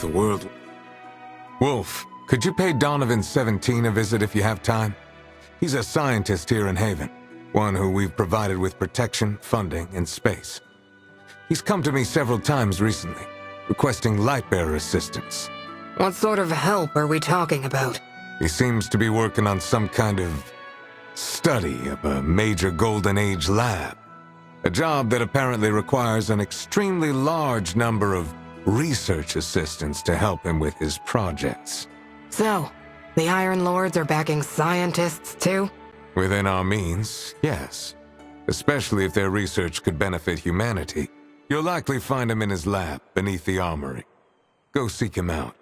The world... Wolf, could you pay Donovan 17 a visit if you have time? He's a scientist here in Haven, one who we've provided with protection, funding, and space. He's come to me several times recently, requesting Lightbearer assistance.
What sort of help are we talking about?
He seems to be working on some kind of study of a major Golden Age lab. A job that apparently requires an extremely large number of research assistants to help him with his projects.
So, the Iron Lords are backing scientists too?
Within our means, yes. Especially if their research could benefit humanity. You'll likely find him in his lab beneath the armory. Go seek him out.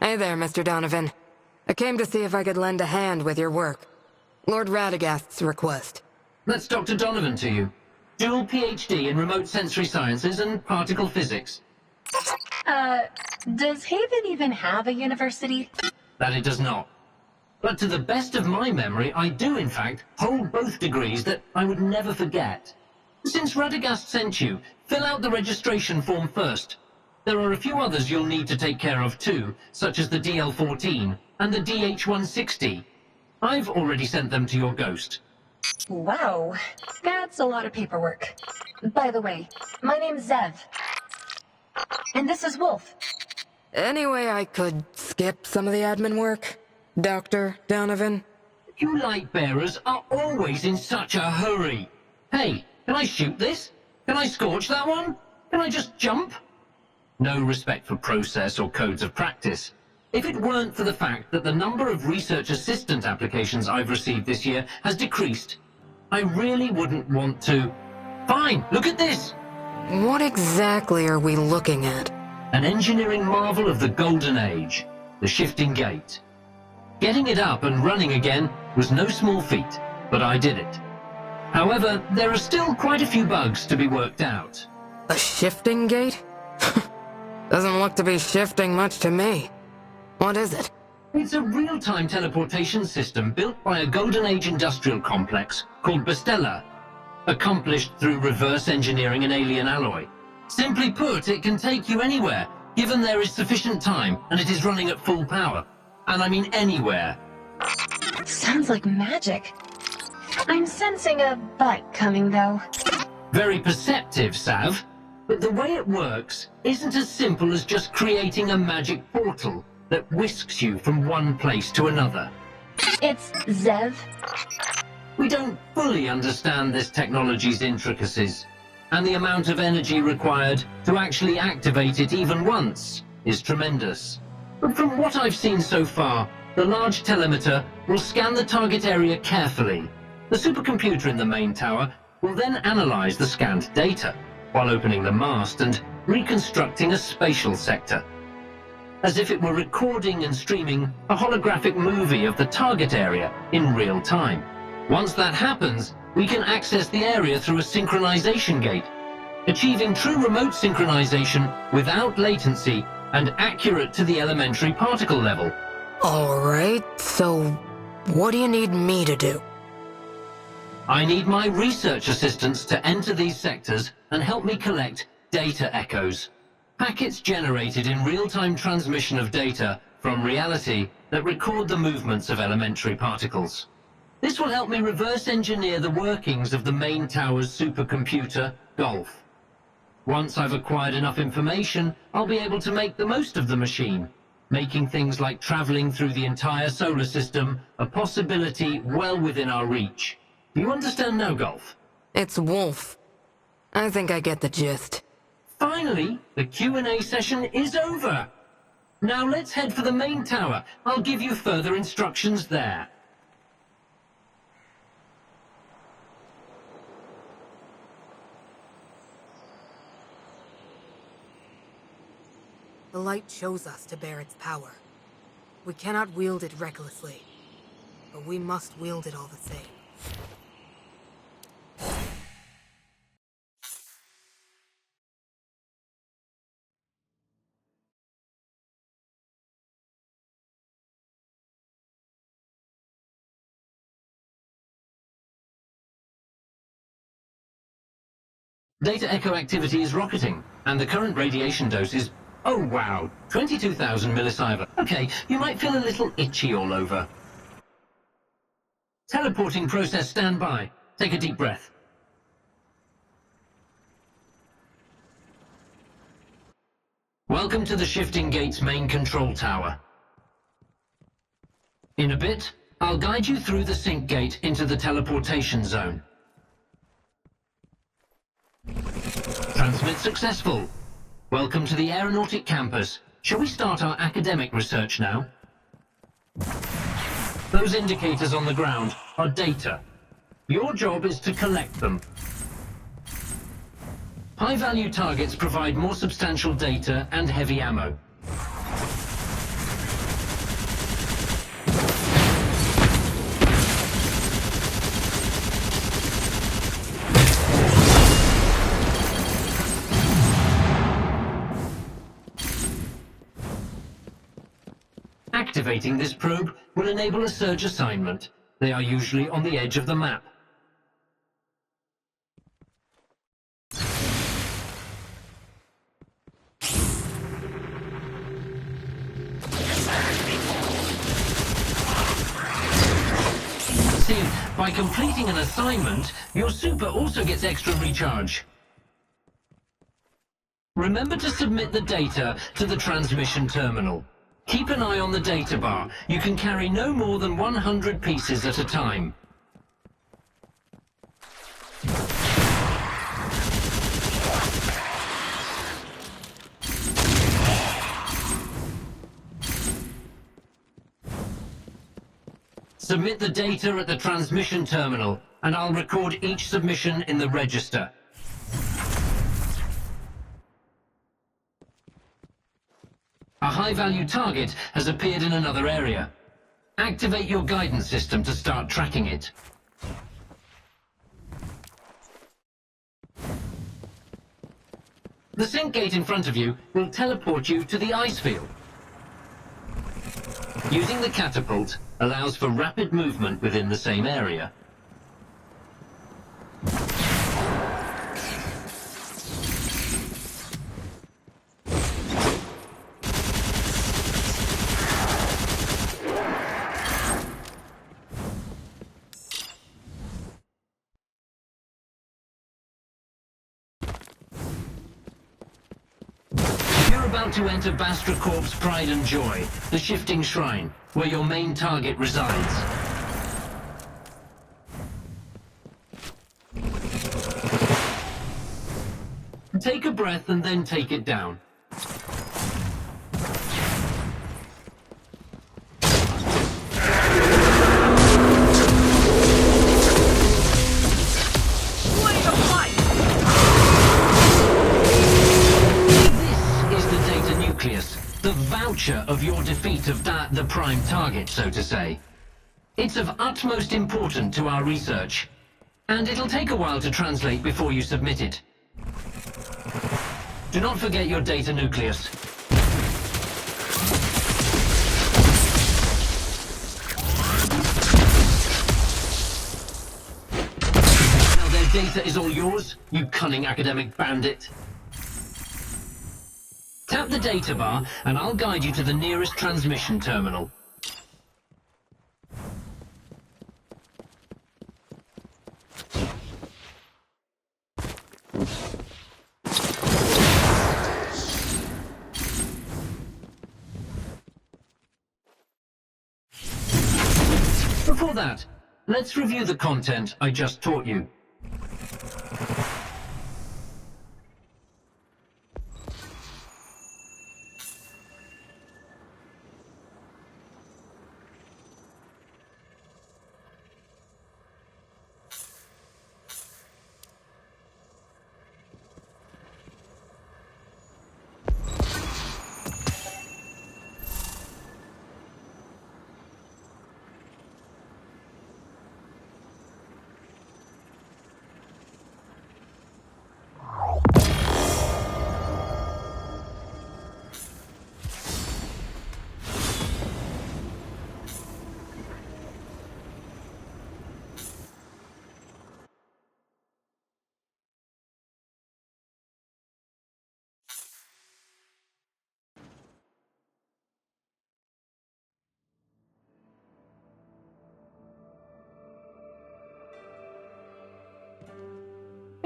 Hey there, Mr. Donovan. I came to see if I could lend a hand with your work. Lord Radagast's request.
That's Dr. Donovan to you. Dual PhD in remote sensory sciences and particle physics.
Does Haven even have a university?
That it does not. But to the best of my memory, I do in fact hold both degrees that I would never forget. Since Radagast sent you, fill out the registration form first. There are a few others you'll need to take care of too, such as the DL-14 and the DH-160. I've already sent them to your ghost.
Wow, that's a lot of paperwork. By the way, my name's Zev. And this is Wolf.
Anyway, I could skip some of the admin work, Dr. Donovan.
You light bearers are always in such a hurry. Hey, can I shoot this? Can I scorch that one? Can I just jump? No respect for process or codes of practice. If it weren't for the fact that the number of research assistant applications I've received this year has decreased, I really wouldn't want to... Fine, look at this!
What exactly are we looking at?
An engineering marvel of the Golden Age, the Shifting Gate. Getting it up and running again was no small feat, but I did it. However, there are still quite a few bugs to be worked out.
A shifting gate? Doesn't look to be shifting much to me. What is it?
It's a real-time teleportation system built by a Golden Age industrial complex called Bastella, accomplished through reverse engineering an alien alloy. Simply put, it can take you anywhere, given there is sufficient time and it is running at full power. And I mean anywhere.
Sounds like magic. I'm sensing a but coming, though.
Very perceptive, Sav. But the way it works isn't as simple as just creating a magic portal that whisks you from one place to another.
It's Zev.
We don't fully understand this technology's intricacies, and the amount of energy required to actually activate it even once is tremendous. But from what I've seen so far, the large telemeter will scan the target area carefully. The supercomputer in the main tower will then analyze the scanned data, while opening the mast and reconstructing a spatial sector, as if it were recording and streaming a holographic movie of the target area in real time. Once that happens, we can access the area through a synchronization gate, achieving true remote synchronization without latency and accurate to the elementary particle level.
Alright, so what do you need me to do?
I need my research assistants to enter these sectors and help me collect data echoes. Packets generated in real-time transmission of data from reality that record the movements of elementary particles. This will help me reverse engineer the workings of the main tower's supercomputer, Golf. Once I've acquired enough information, I'll be able to make the most of the machine, making things like traveling through the entire solar system a possibility well within our reach. Do you understand now, Golf?
It's Wolf. I think I get the gist.
Finally, the Q&A session is over. Now let's head for the main tower. I'll give you further instructions there.
The light chose us to bear its power. We cannot wield it recklessly.
but we must wield it all the same.
Data echo activity is rocketing, and the current radiation dose is... oh wow, 22,000 millisievert. Okay, you might feel a little itchy all over. Teleporting process standby. Take a deep breath. Welcome to the Shifting Gate's main control tower. In a bit, I'll guide you through the sync gate into the teleportation zone. Transmit successful. Welcome to the Aeronautic Campus. Shall we start our academic research now? Those indicators on the ground are data. Your job is to collect them. High-value targets provide more substantial data and heavy ammo. Activating this probe will enable a search assignment. They are usually on the edge of the map. See, by completing an assignment, your super also gets extra recharge. Remember to submit the data to the transmission terminal. Keep an eye on the data bar. You can carry no more than 100 pieces at a time. Submit the data at the transmission terminal, and I'll record each submission in the register. A high-value target has appeared in another area. Activate your guidance system to start tracking it. The sync gate in front of you will teleport you to the ice field. Using the catapult allows for rapid movement within the same area. About to enter Bastra Corp's Pride and Joy, the Shifting Shrine, where your main target resides. Take a breath and then take it down. The voucher of your defeat of the prime target, so to say. It's of utmost importance to our research, and it'll take a while to translate before you submit it. Do not forget your data nucleus. Now their data is all yours, you cunning academic bandit. Tap the data bar, and I'll guide you to the nearest transmission terminal. Before that, let's review the content I just taught you.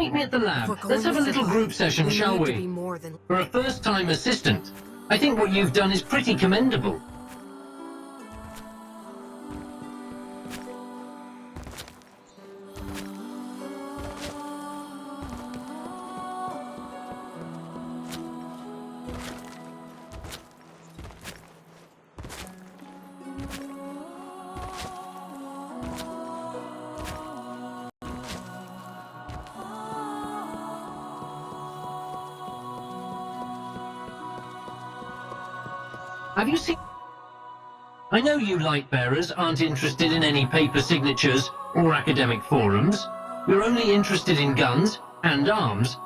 Meet me at the lab. Let's have a little group session, shall we? For a first-time assistant, I think what you've done is pretty commendable. Have you seen... I know you light-bearers aren't interested in any paper signatures or academic forums. You're only interested in guns and arms.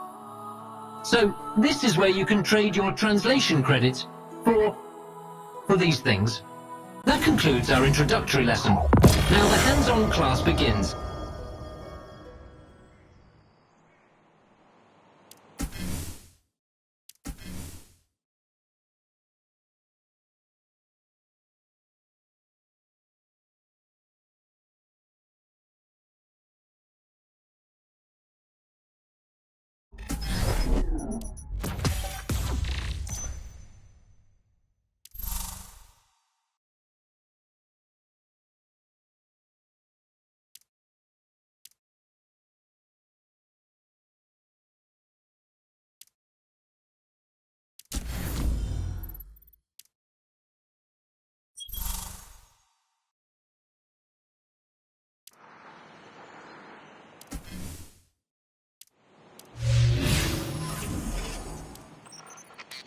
So, this is where you can trade your translation credits for these things. That concludes our introductory lesson. Now the hands-on class begins.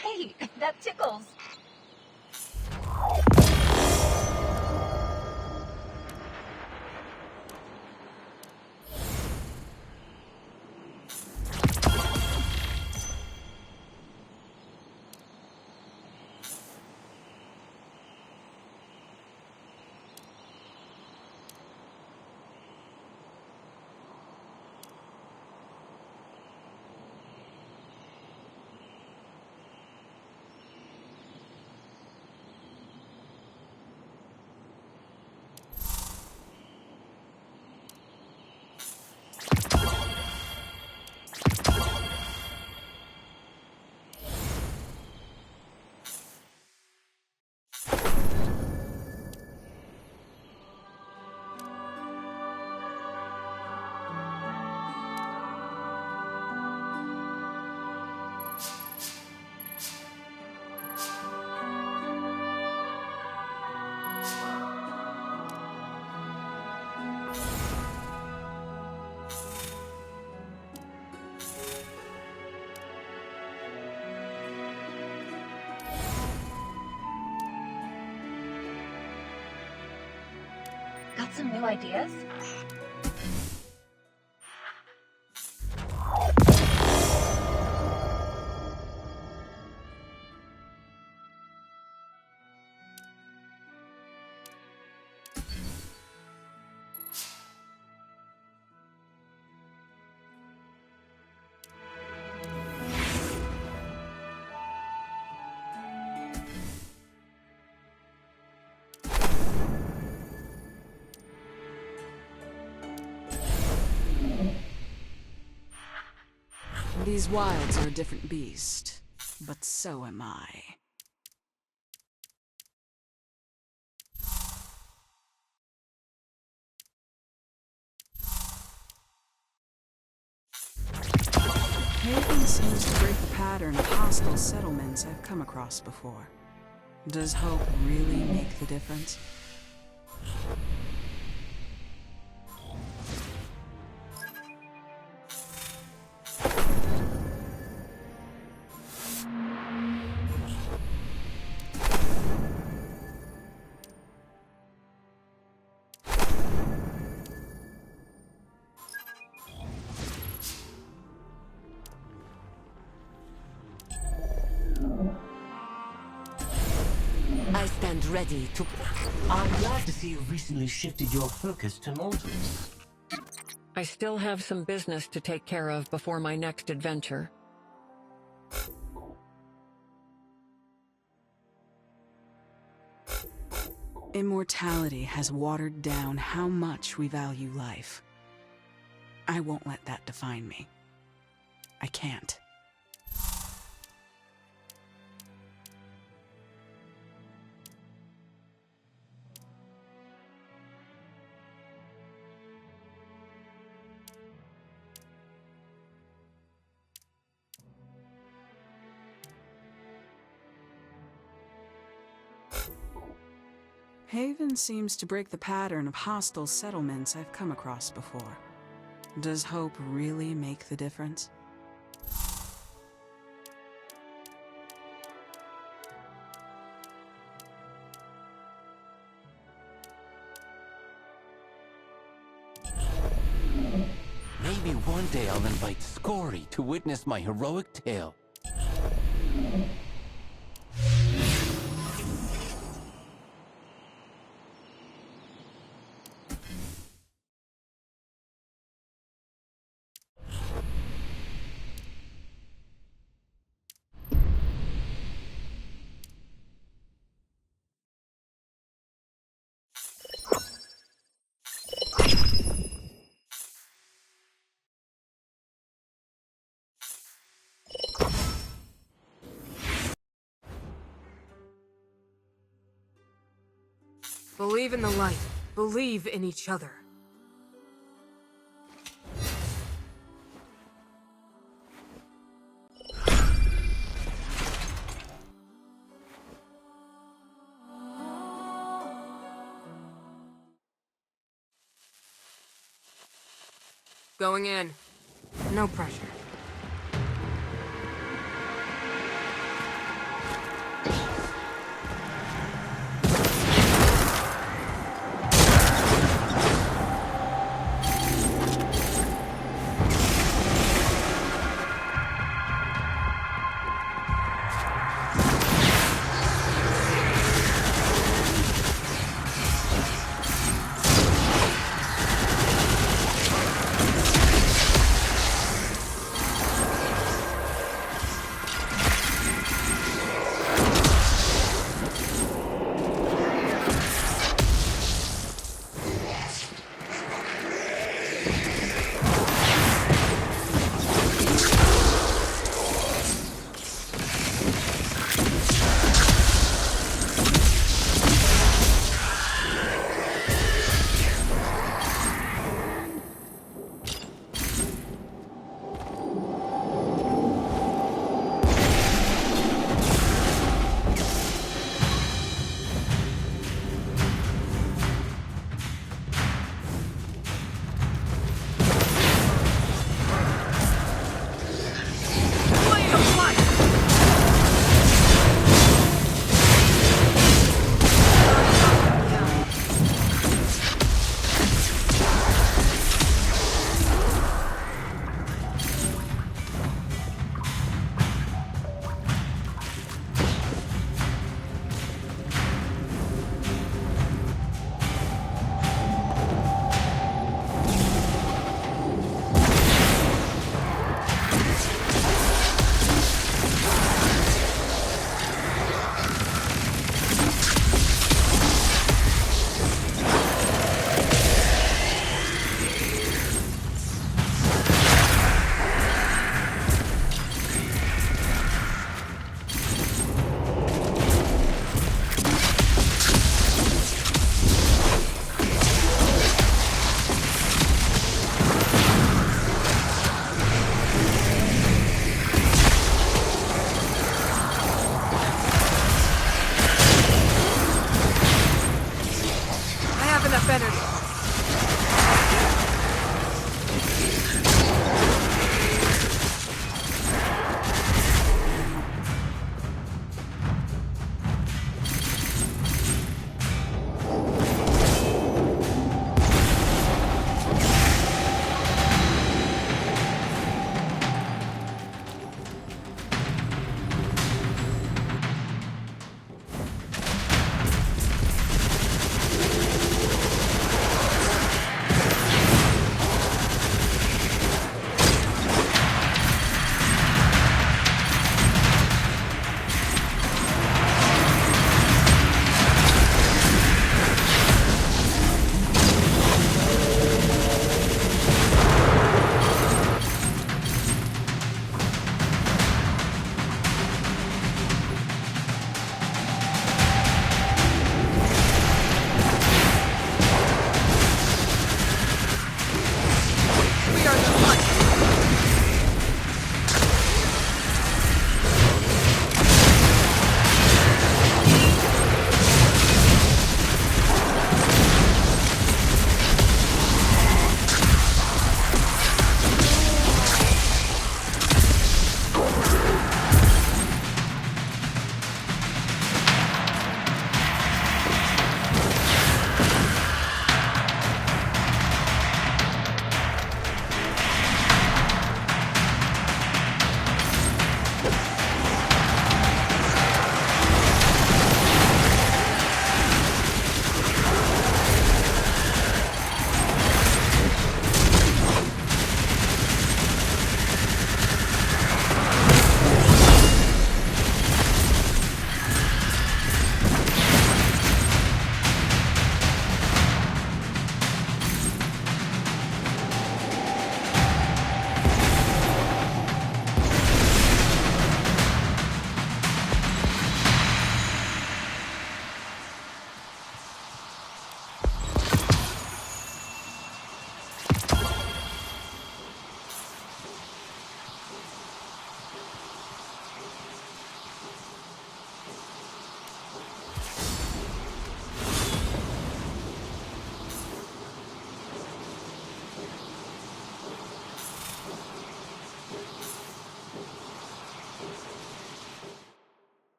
Hey, that tickles. Got some new ideas?
These wilds are a different beast, but so am I. Haven seems to break the pattern of hostile settlements I've come across before. Does hope really make the difference?
I stand ready to... I'm glad to see you've recently shifted your focus to mortals.
I still have some business to take care of before my next adventure.
Immortality has watered down how much we value life. I won't let that define me. I can't. Haven seems to break the pattern of hostile settlements I've come across before. Does hope really make the difference?
Maybe one day I'll invite Scory to witness my heroic tale.
Believe in the light. Believe in each other. Going in. No pressure.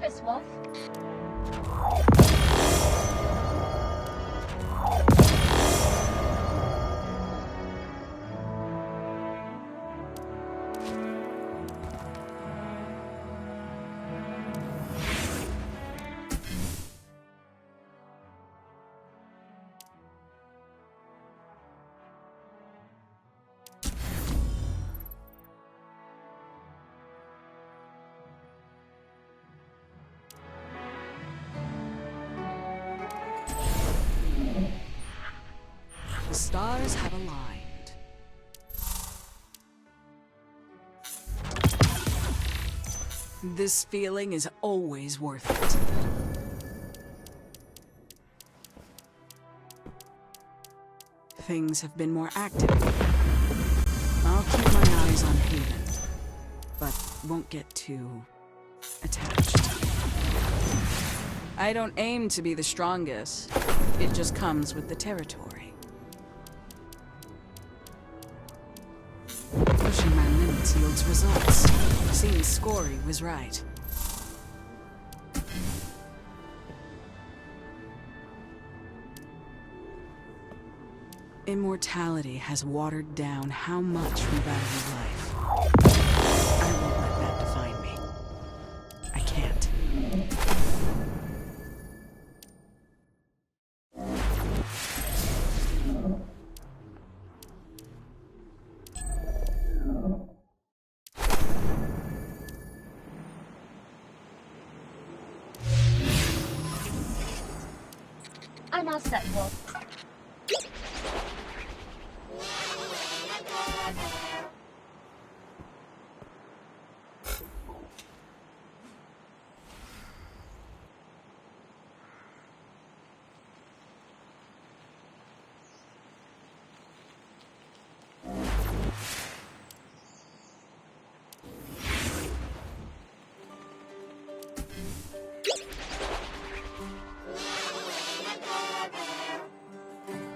Miss Wolf.
The stars have aligned. This feeling is always worth it. Things have been more active. I'll keep my eyes on Haven, but won't get too attached. I don't aim to be the strongest. It just comes with the territory. Pushing my limits yields results. Seems Scory was right. Immortality has watered down how much we value life. I won't let that define me. I can't.
I'm all set, Wolf.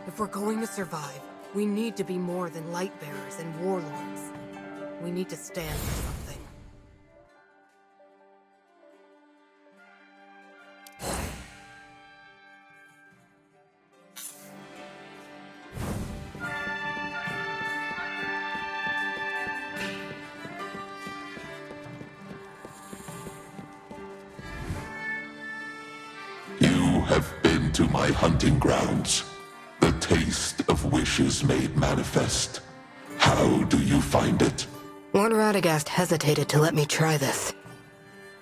If we're going to survive, we need to be more than light bearers and warlords. We need to stand for something.
You have been to my hunting grounds. The taste of wishes made manifest. How do you find it?
Lord Radagast hesitated to let me try this.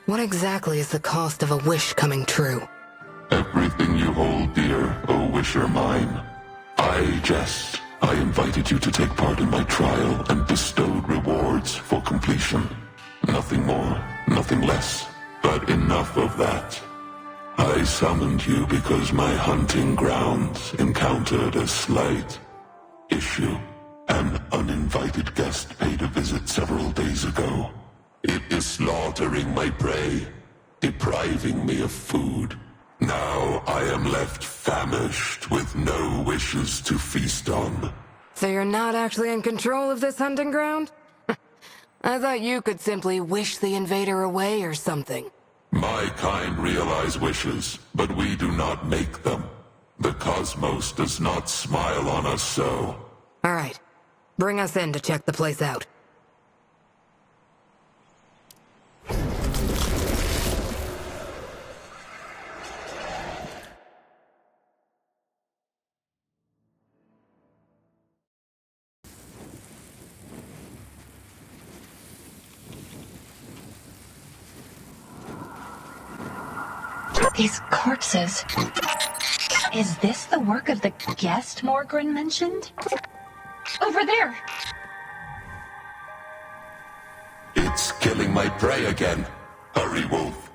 What exactly is the cost of a wish coming true?
Everything you hold dear, O wisher mine. I jest. I invited you to take part in my trial and bestowed rewards for completion. Nothing more, nothing less. But enough of that. I summoned you because my hunting grounds encountered a slight issue. An uninvited guest paid a visit several days ago. It is slaughtering my prey, depriving me of food. Now I am left famished with no wishes to feast on.
So you're not actually in control of this hunting ground? I thought you could simply wish the invader away or something.
My kind realize wishes, but we do not make them. The cosmos does not smile on us so.
All right. Bring us in to check the place out.
These corpses. Is this the work of the guest Morgryn mentioned? Over there!
It's killing my prey again. Hurry, Wolf.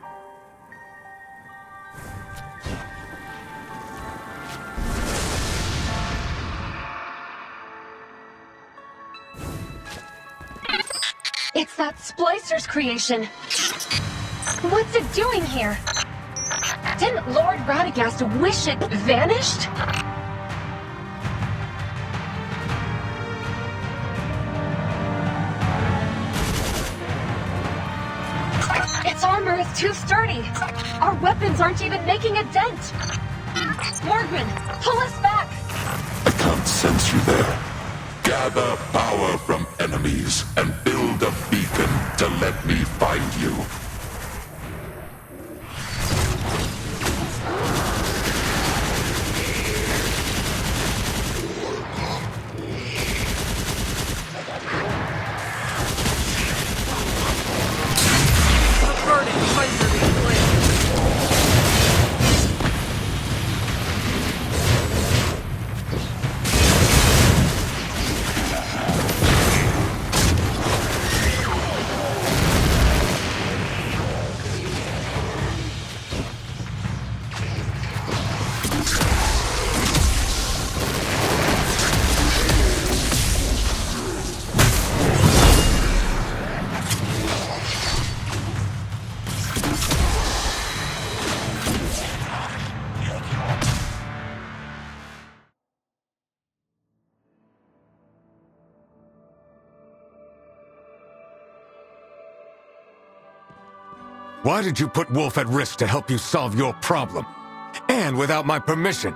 It's that Splicer's creation. What's it doing here? Didn't Lord Radagast wish it vanished? Its armor is
too sturdy. Our weapons aren't even making a dent. Morgan, pull us back.
I can't sense you there. Gather power from enemies and build a beacon to let me find you.
Why did you put Wolf at risk to help you solve your problem? And without my permission?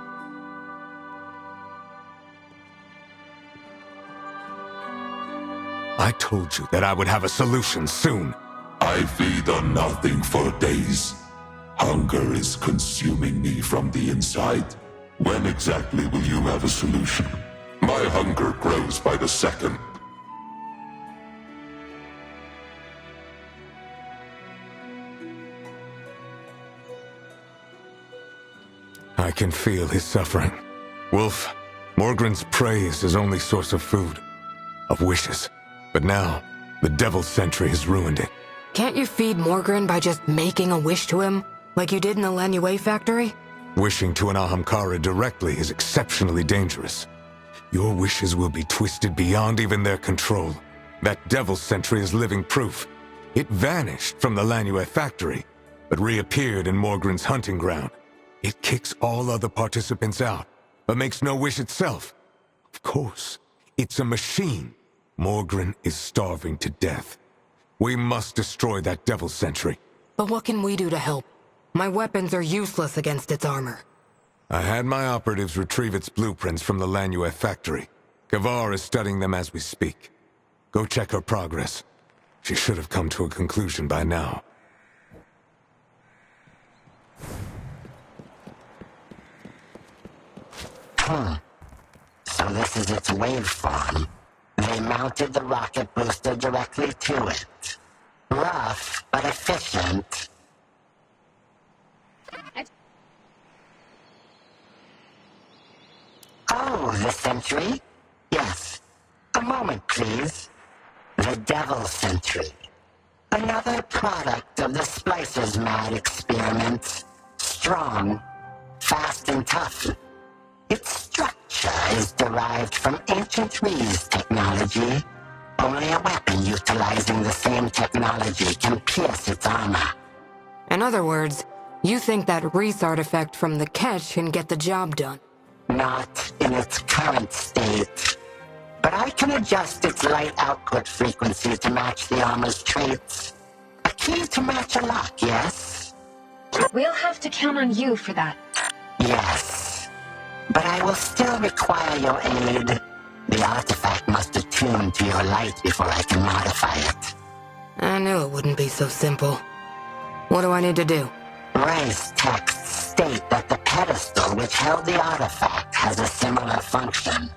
I told you that I would have a solution soon.
I feed on nothing for days. Hunger is consuming me from the inside. When exactly will you have a solution? My hunger grows by the second.
I can feel his suffering. Wolf, Morgren's prey is his only source of food, of wishes. But now, the Devil Sentry has ruined it.
Can't you feed Morgren by just making a wish to him, like you did in the Lanue factory?
Wishing to an Ahamkara directly is exceptionally dangerous. Your wishes will be twisted beyond even their control. That Devil Sentry is living proof. It vanished from the Lanue factory, but reappeared in Morgren's hunting ground. It kicks all other participants out, but makes no wish itself. Of course, it's a machine. Morgren is starving to death. We must destroy that Devil Sentry.
But what can we do to help? My weapons are useless against its armor.
I had my operatives retrieve its blueprints from the Lanue factory. Kavar is studying them as we speak. Go check her progress. She should have come to a conclusion by now.
So this is its waveform. They mounted the rocket booster directly to it. Rough, but efficient. Oh, the Sentry? Yes. A moment, please. The Devil Sentry. Another product of the Splicer's Mad experiment. Strong, fast and tough. Its structure is derived from ancient Reese technology. Only a weapon utilizing the same technology can pierce its armor.
In other words, you think that Reese artifact from the catch can get the job done?
Not in its current state. But I can adjust its light output frequency to match the armor's traits. A key to match a lock, yes?
We'll have to count on you for that.
Yes. But I will still require your aid. The artifact must attune to your light before I can modify it.
I knew it wouldn't be so simple. What do I need to do?
Race texts state that the pedestal which held the artifact has a similar function.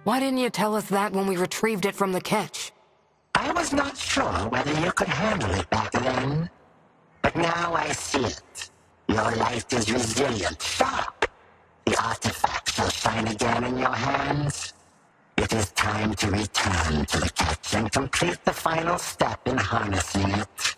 Why didn't you tell us that when we retrieved it from the catch?
I was not sure whether you could handle it back then. But now I see it. Your light is resilient, sharp. The artifact shall shine again in your hands. It is time to return to the catch and complete the final step in harnessing it.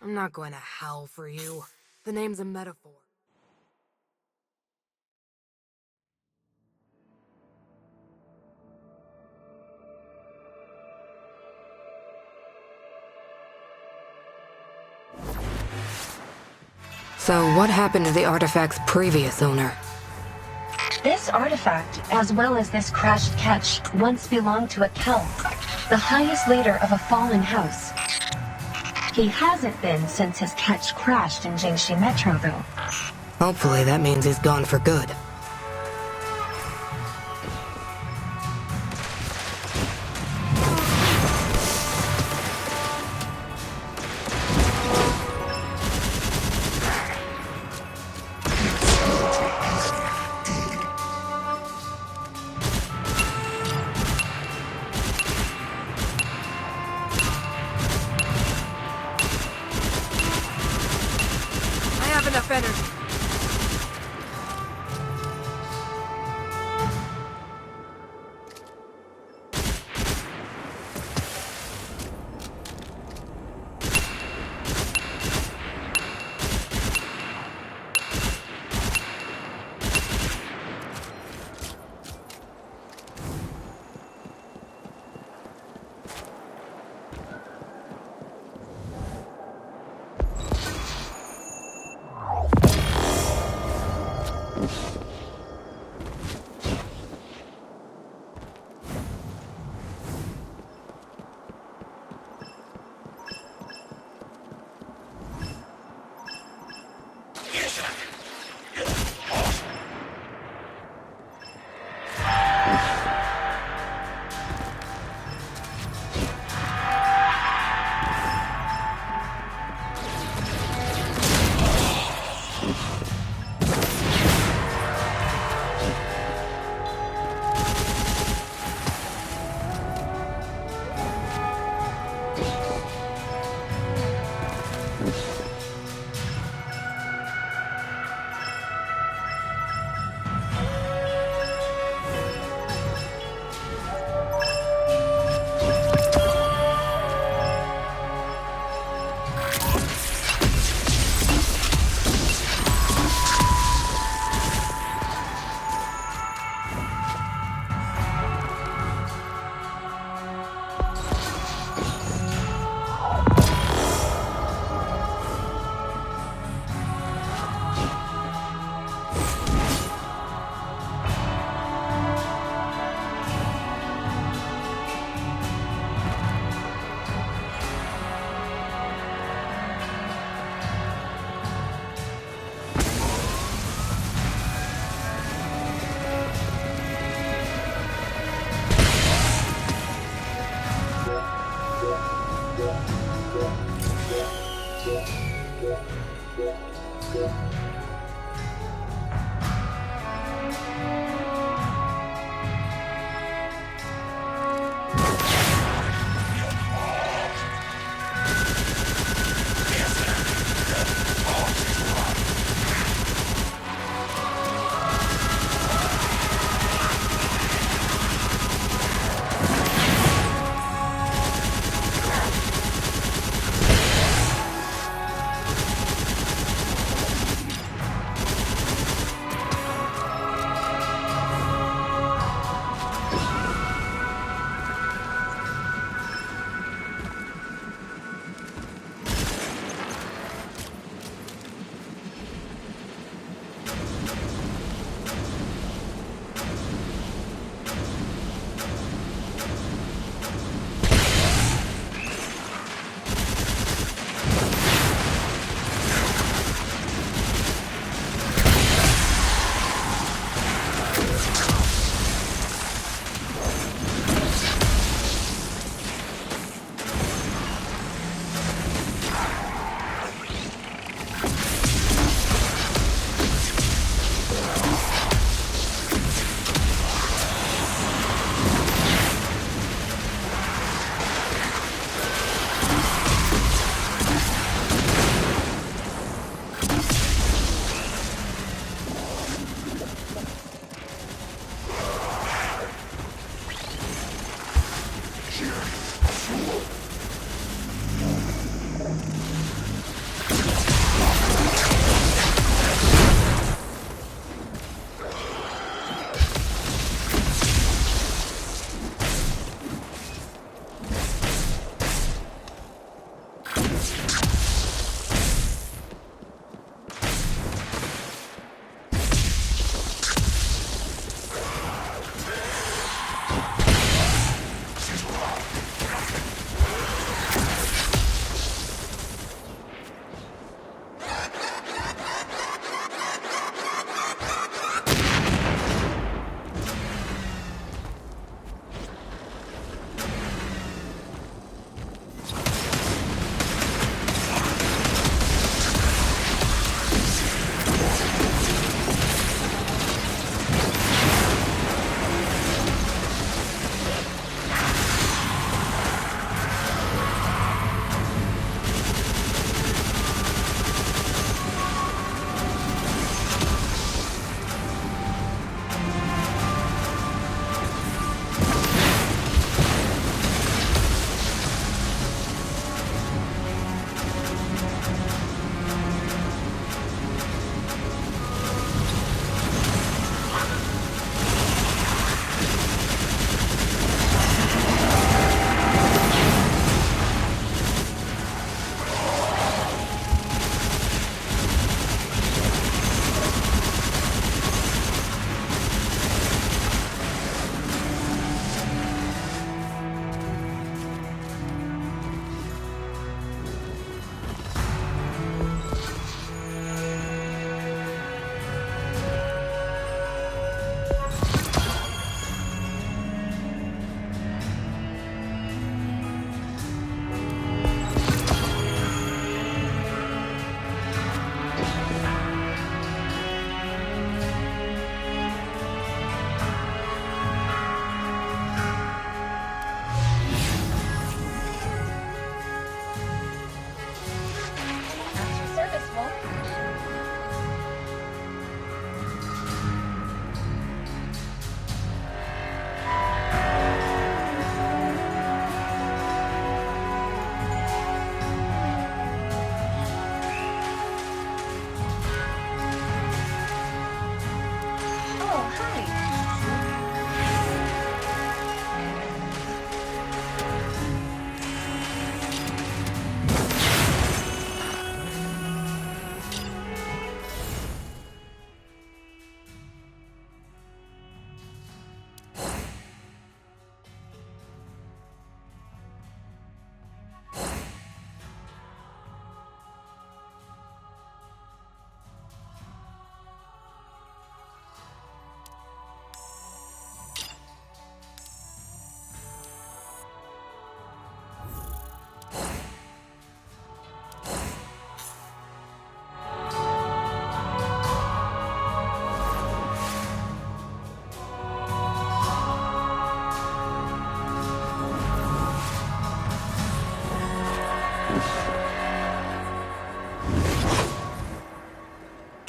I'm not going to howl for you. The name's a metaphor. So what happened to the artifact's previous owner?
This artifact, as well as this crashed ketch, once belonged to a Kel, the highest leader of a fallen house. He hasn't been since his ketch crashed in Jingxi Metro, though.
Hopefully that means he's gone for good.
Enough energy.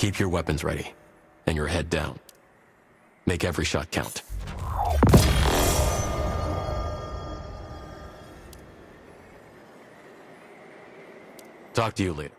Keep your weapons ready, and your head down. Make every shot count. Talk to you later.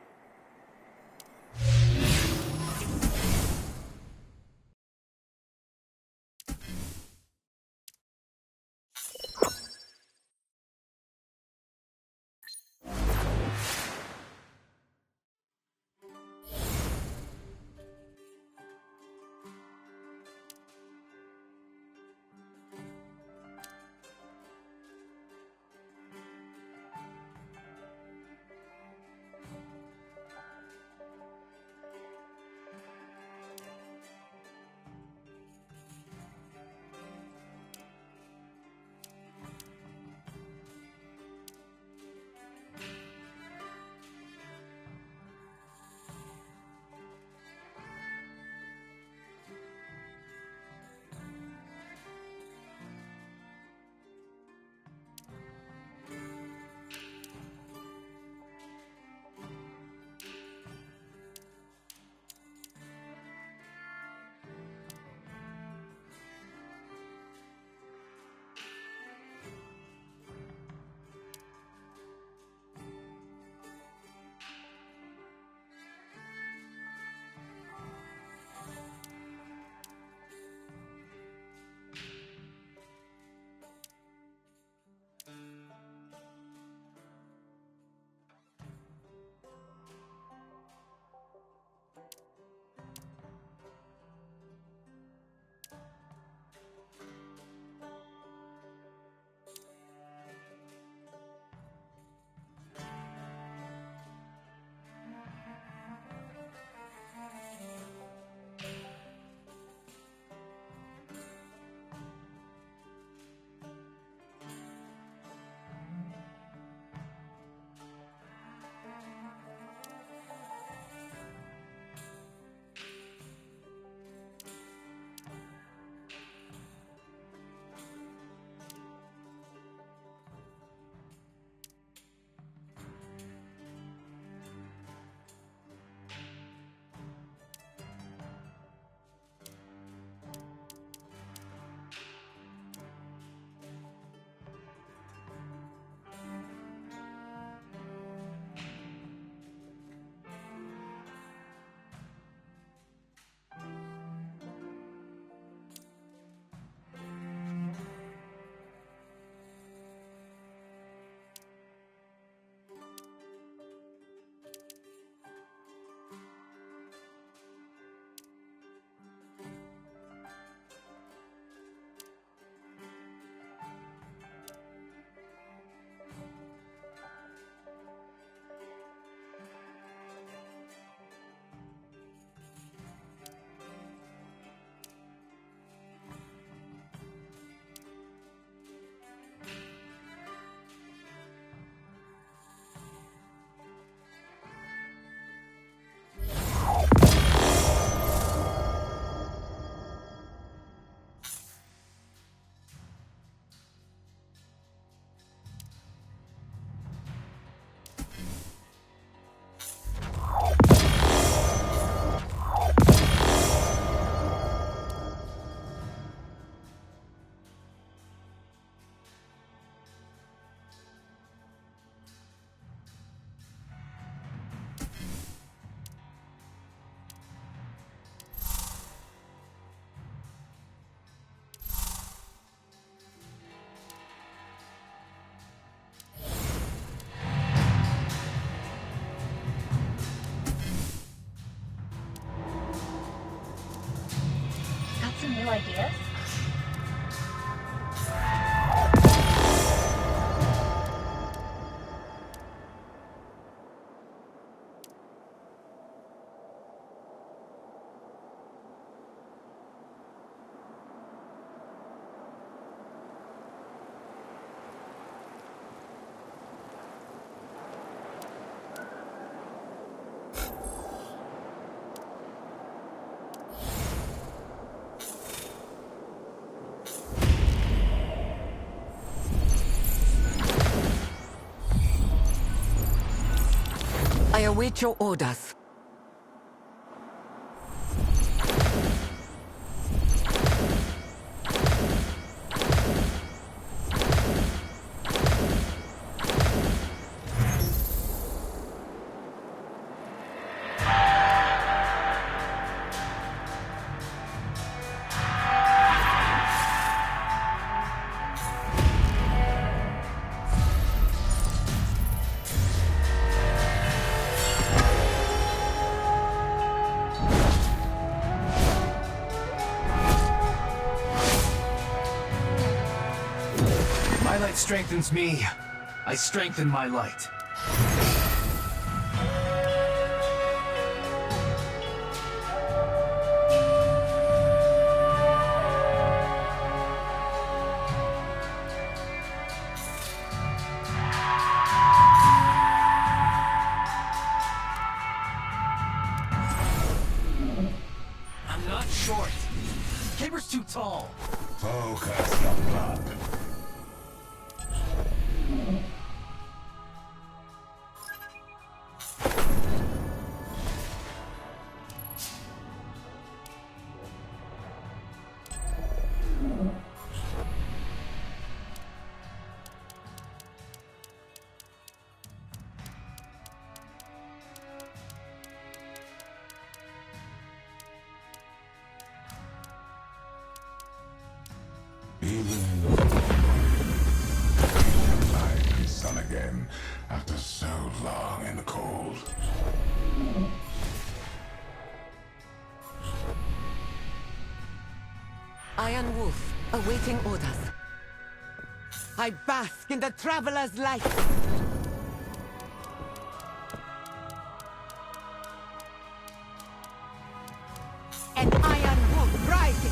New ideas?
I await your orders.
light strengthens me, I strengthen my light. I'm not short. Caber's too tall.
Focus, young blood. Even in the light and sun again after so long in the cold.
Iron Wolf, awaiting orders. I bask in the Traveler's light. An Iron Wolf rising.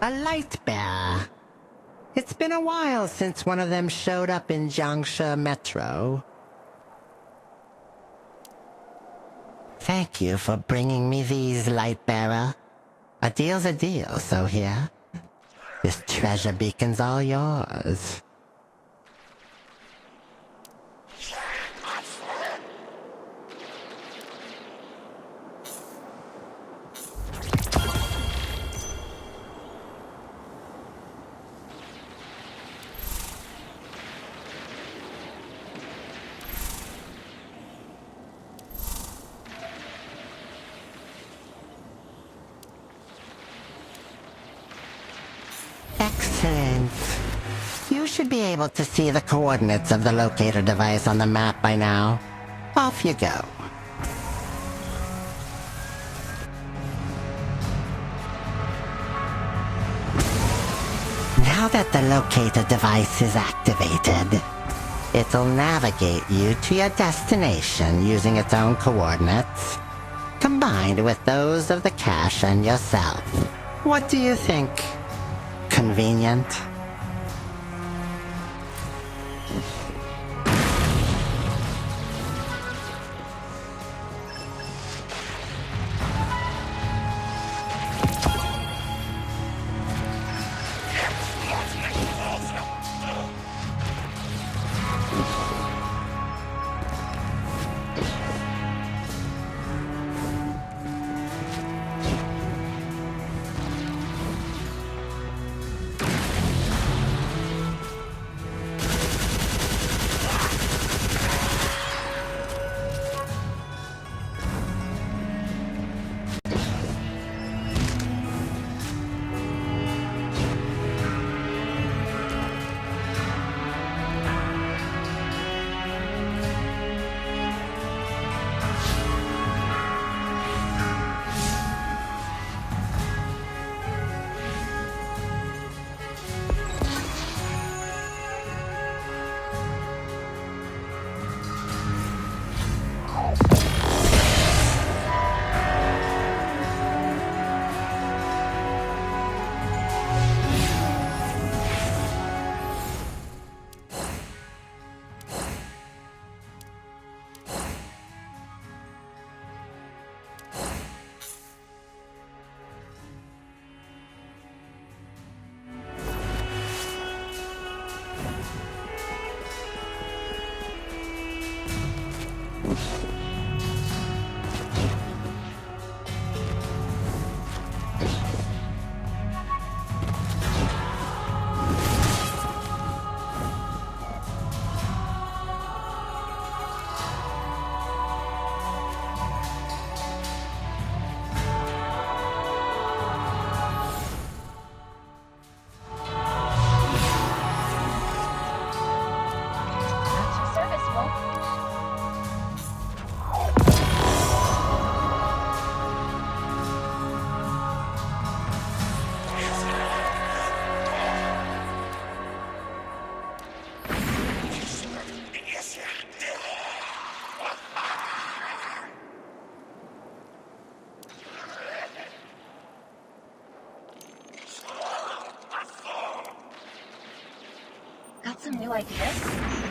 A light bearer. It's been a while since one of them showed up in Jiangshi Metro. Thank you for bringing me these, light bearer. A deal's a deal, so here. This treasure beacon's all yours. Excellent. You should be able to see the coordinates of the locator device on the map by now. Off you go. Now that the locator device is activated, it'll navigate you to your destination using its own coordinates, combined with those of the cache and yourself. What do you think? Convenient?
Some new ideas?